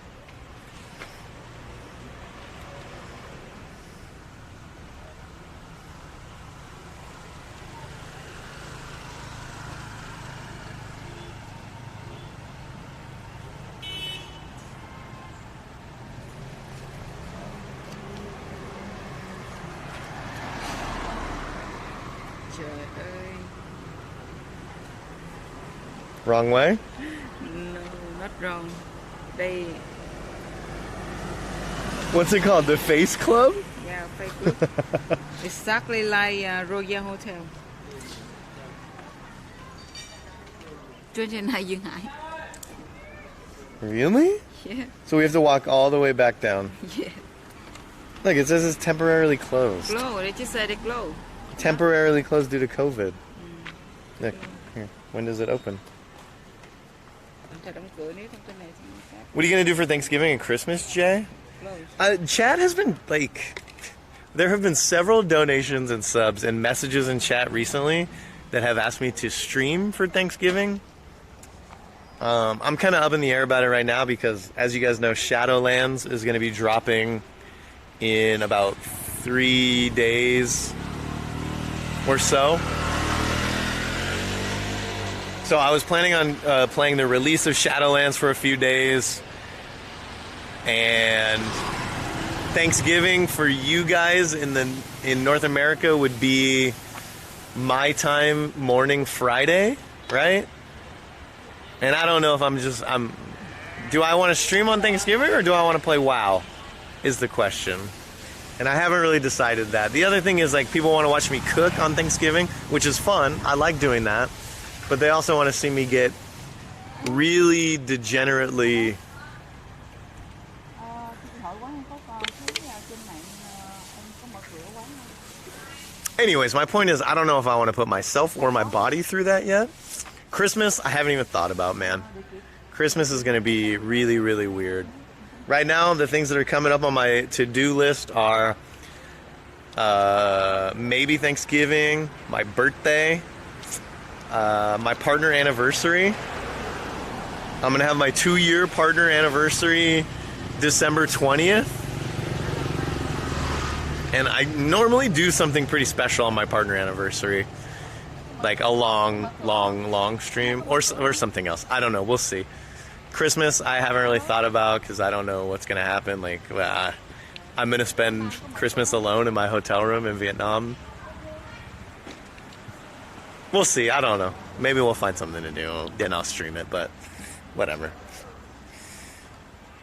Trời ơi. Wrong way? No, not wrong. They. What's it called? The Face Club? Yeah, Face Club. Exactly like Royal Hotel. Trên trên này dừng Hải. Really? Yeah. So we have to walk all the way back down. Yeah. Look, it says it's temporarily closed. Close. They just said it closed. Temporarily closed due to COVID. Look, here. When does it open? What are you going to do for Thanksgiving and Christmas, Jay? Chat has been, like... There have been several donations and subs and messages in chat recently that have asked me to stream for Thanksgiving. I'm kind of up in the air about it right now because, as you guys know, Shadowlands is going to be dropping in about 3 days or so. So I was planning on playing the release of Shadowlands for a few days, and Thanksgiving for you guys in North America would be my time morning Friday, right? And I don't know if do I want to stream on Thanksgiving or do I want to play WoW is the question. And I haven't really decided that. The other thing is, like, people want to watch me cook on Thanksgiving, which is fun. I like doing that. But they also want to see me get really degenerately... Anyways, my point is, I don't know if I want to put myself or my body through that yet. Christmas, I haven't even thought about, man. Christmas is going to be really, really weird. Right now, the things that are coming up on my to-do list are maybe Thanksgiving, my birthday, my partner anniversary. I'm going to have my 2-year partner anniversary December 20th. And I normally do something pretty special on my partner anniversary. Like a long stream or something else. I don't know. We'll see. Christmas, I haven't really thought about because I don't know what's going to happen. Like, I'm going to spend Christmas alone in my hotel room in Vietnam. We'll see. I don't know. Maybe we'll find something to do. Then I'll stream it, but whatever.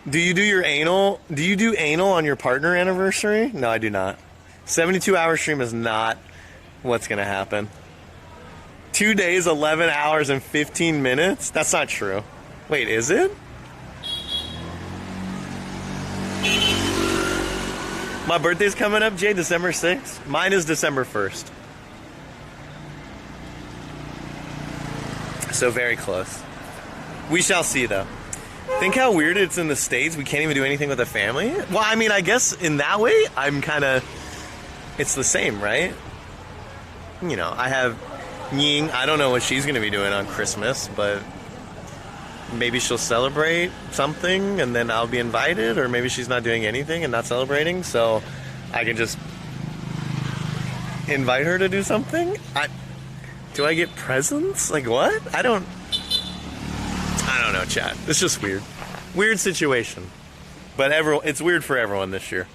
Do you do anal on your partner anniversary? No, I do not. 72-hour stream is not what's going to happen. 2 days, 11 hours, and 15 minutes? That's not true. Wait, is it? My birthday's coming up, Jay, December 6th. Mine is December 1st. So very close. We shall see, though. Think how weird it's in the States. We can't even do anything with the family. Well, I mean, I guess in that way, I'm kind of... It's the same, right? You know, I have Ying. I don't know what she's going to be doing on Christmas, but maybe she'll celebrate something and then I'll be invited, or maybe she's not doing anything and not celebrating, so I can just invite her to do something. Do I get presents? Like what? I don't know, chat. It's just weird. Weird situation. But it's weird for everyone this year.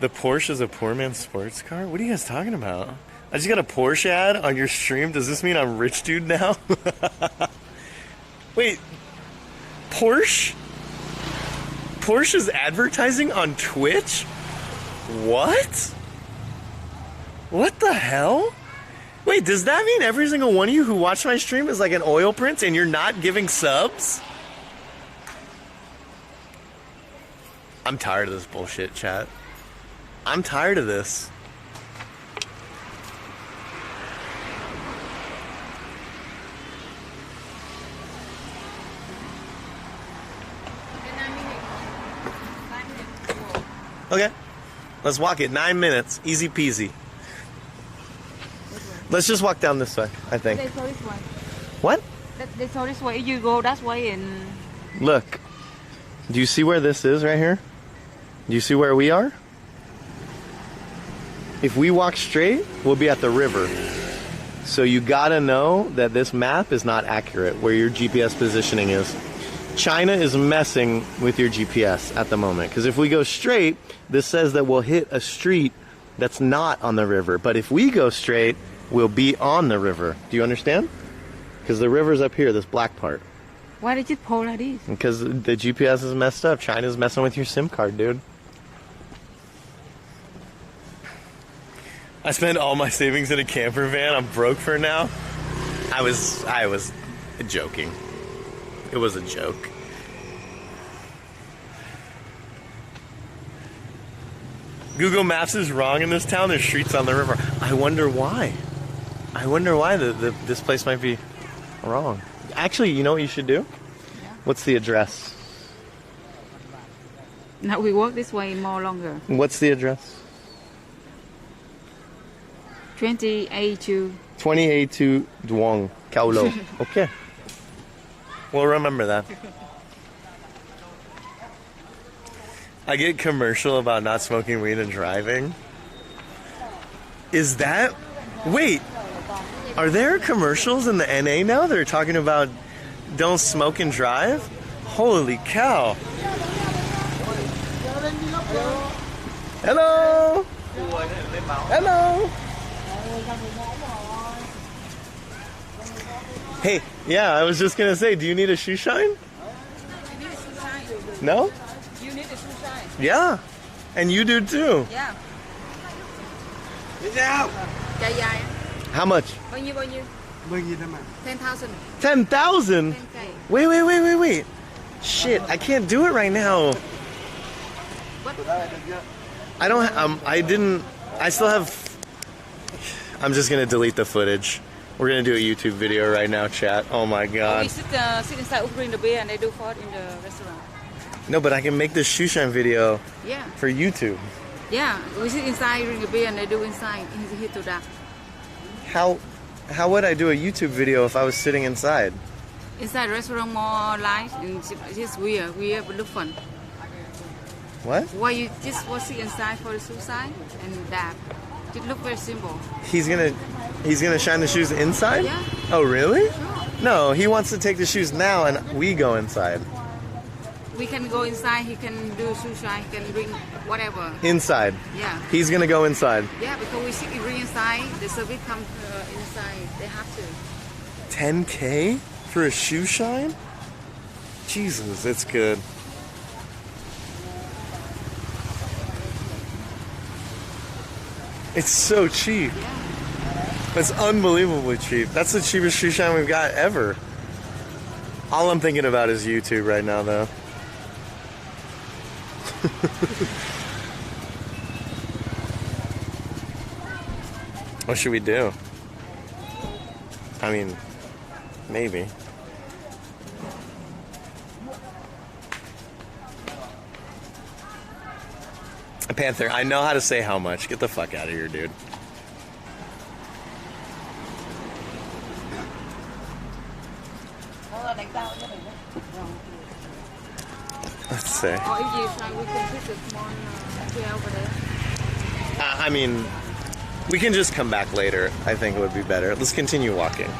The Porsche is a poor man's sports car? What are you guys talking about? I just got a Porsche ad on your stream. Does this mean I'm rich dude now? Wait. Porsche? Porsche is advertising on Twitch? What? What the hell? Wait, does that mean every single one of you who watch my stream is like an oil prince and you're not giving subs? I'm tired of this bullshit, chat. I'm tired of this. Okay. Let's walk it. 9 minutes. Easy peasy. Let's just walk down this way, I think. They saw this way. What? They saw this way. You go that way and... Look. Do you see where this is right here? Do you see where we are? If we walk straight, we'll be at the river. So you gotta know that this map is not accurate where your GPS positioning is. China is messing with your GPS at the moment. Because if we go straight, this says that we'll hit a street that's not on the river. But if we go straight, we'll be on the river. Do you understand? Because the river's up here, this black part. Why did you pull like this? Because the GPS is messed up. China's messing with your SIM card, dude. I spent all my savings in a camper van. I'm broke for now. I was joking. It was a joke. Google Maps is wrong in this town. There's streets on the river. I wonder why. I wonder why this place might be wrong. Actually, you know what you should do? Yeah. What's the address? Now we walk this way more longer. What's the address? 20A2. 20A2 Duong, Kaulo. Okay. We'll remember that. I get commercial about not smoking weed and driving. Is that... Wait. Are there commercials in the NA now that are talking about don't smoke and drive? Holy cow. Hello. Hello. Hey, yeah, I was just gonna say, do you need a shoe shine? No? You need a shoe shine. Yeah. And you do too. Yeah. Yeah. How much? Bao nhiêu? 10,000. 10,000? 10K. Wait. Shit, I can't do it right now. What? I don't, I still have, I'm just gonna delete the footage. We're gonna do a YouTube video right now, chat. Oh my god. We sit inside, bring the beer, and they do food in the restaurant. No, but I can make this shoe shine video Yeah. for YouTube. Yeah, we sit inside, drink the beer, and they do inside. Here to that. How would I do a YouTube video if I was sitting inside? Inside restaurant more light, and it's weird, but look fun. What? Why you just want to sit inside for the suicide and that? It look very simple. He's gonna shine the shoes inside? Yeah. Oh really? Sure. No, he wants to take the shoes now and we go inside. We can go inside, he can do sushi, he can bring whatever. Inside? Yeah. He's gonna go inside. Yeah, because we sit inside, the service comes inside, they have to. 10K for a shoe shine? Jesus, it's good. It's so cheap. Yeah. It's unbelievably cheap. That's the cheapest shoe shine we've got ever. All I'm thinking about is YouTube right now, though. What should we do? I mean, maybe. Panther, I know how to say how much. Get the fuck out of here, dude. Let's see. Or if you try, we can put the small chair over there. I mean, we can just come back later. I think it would be better. Let's continue walking.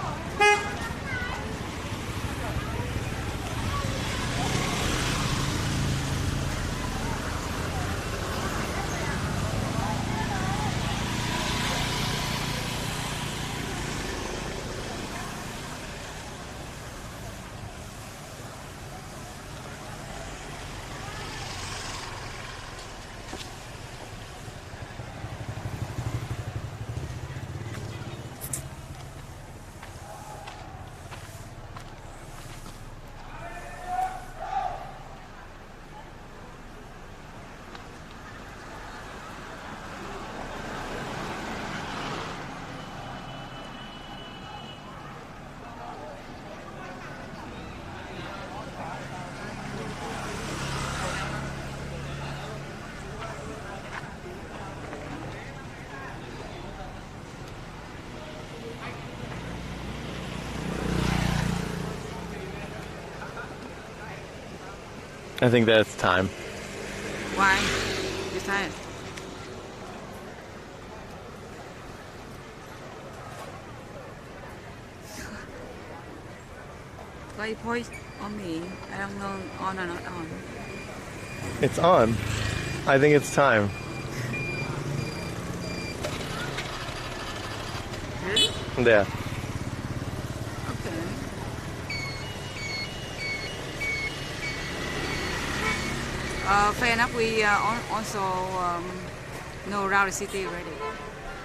I think that it's time. Why? You're tired. Play point on me. I don't know on or not on. It's on. I think it's time. Really? Yeah. Okay. Fair enough. We also know around the city already.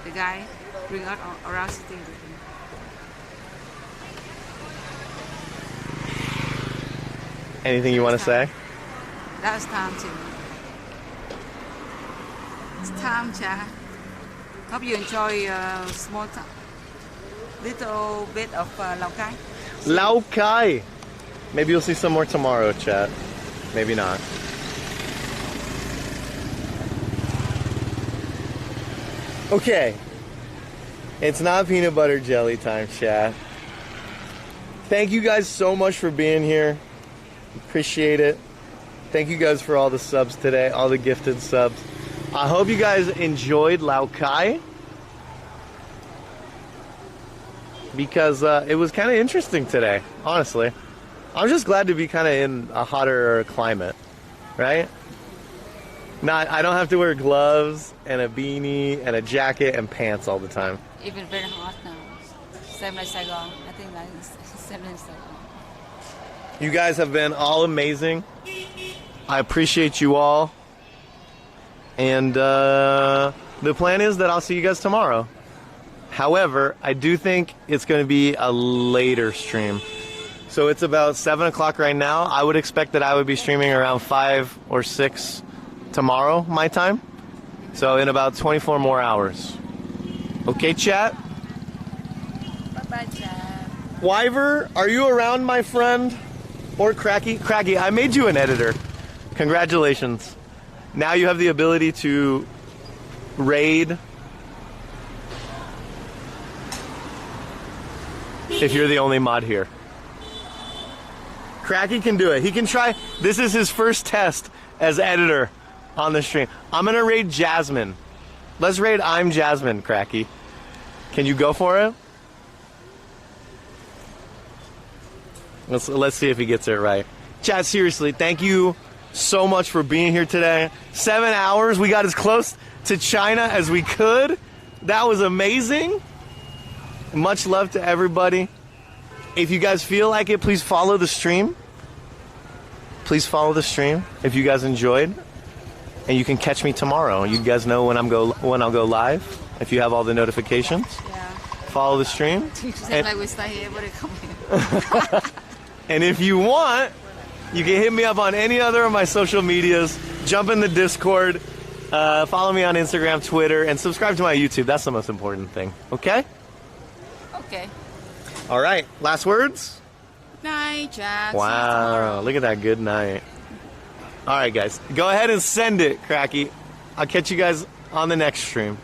The guy bring us around city already. Anything you want to say? That was time too. It's time, Chad. Hope you enjoy small little bit of Lào Cai. Lào Cai. Maybe you'll see some more tomorrow, chat. Maybe not. Okay. It's not peanut butter jelly time, chat. Thank you guys so much for being here. Appreciate it. Thank you guys for all the subs today, all the gifted subs. I hope you guys enjoyed Lào Cai, because it was kind of interesting today, honestly. I'm just glad to be kind of in a hotter climate, right? I don't have to wear gloves and a beanie and a jacket and pants all the time. Even very hot now. Same like Saigon. I think like same like Saigon. You guys have been all amazing. I appreciate you all. And the plan is that I'll see you guys tomorrow. However, I do think it's going to be a later stream. So it's about 7 o'clock right now. I would expect that I would be streaming around 5 or 6 tomorrow, my time. So in about 24 more hours. Okay, chat? Bye-bye, chat. Wyver, are you around, my friend? Or Cracky? Cracky, I made you an editor. Congratulations. Now you have the ability to raid if you're the only mod here. Cracky can do it. He can try. This is his first test as editor on the stream. I'm gonna raid Jasmine. Let's raid I'm Jasmine, Cracky. Can you go for it? Let's see if he gets it right. Chat, seriously, thank you so much for being here today. 7 hours. We got as close to China as we could. That was amazing. Much love to everybody. If you guys feel like it, please follow the stream. Please follow the stream if you guys enjoyed. And you can catch me tomorrow. You guys know when I'll go live. If you have all the notifications. Yeah. Follow the stream. Like we stay here, but it come here. And if you want, you can hit me up on any other of my social medias. Jump in the Discord. Follow me on Instagram, Twitter, and subscribe to my YouTube. That's the most important thing. Okay? Okay. All right. Last words? Good night, Jack. Wow. Look at that. Good night. All right, guys. Go ahead and send it, Cracky. I'll catch you guys on the next stream.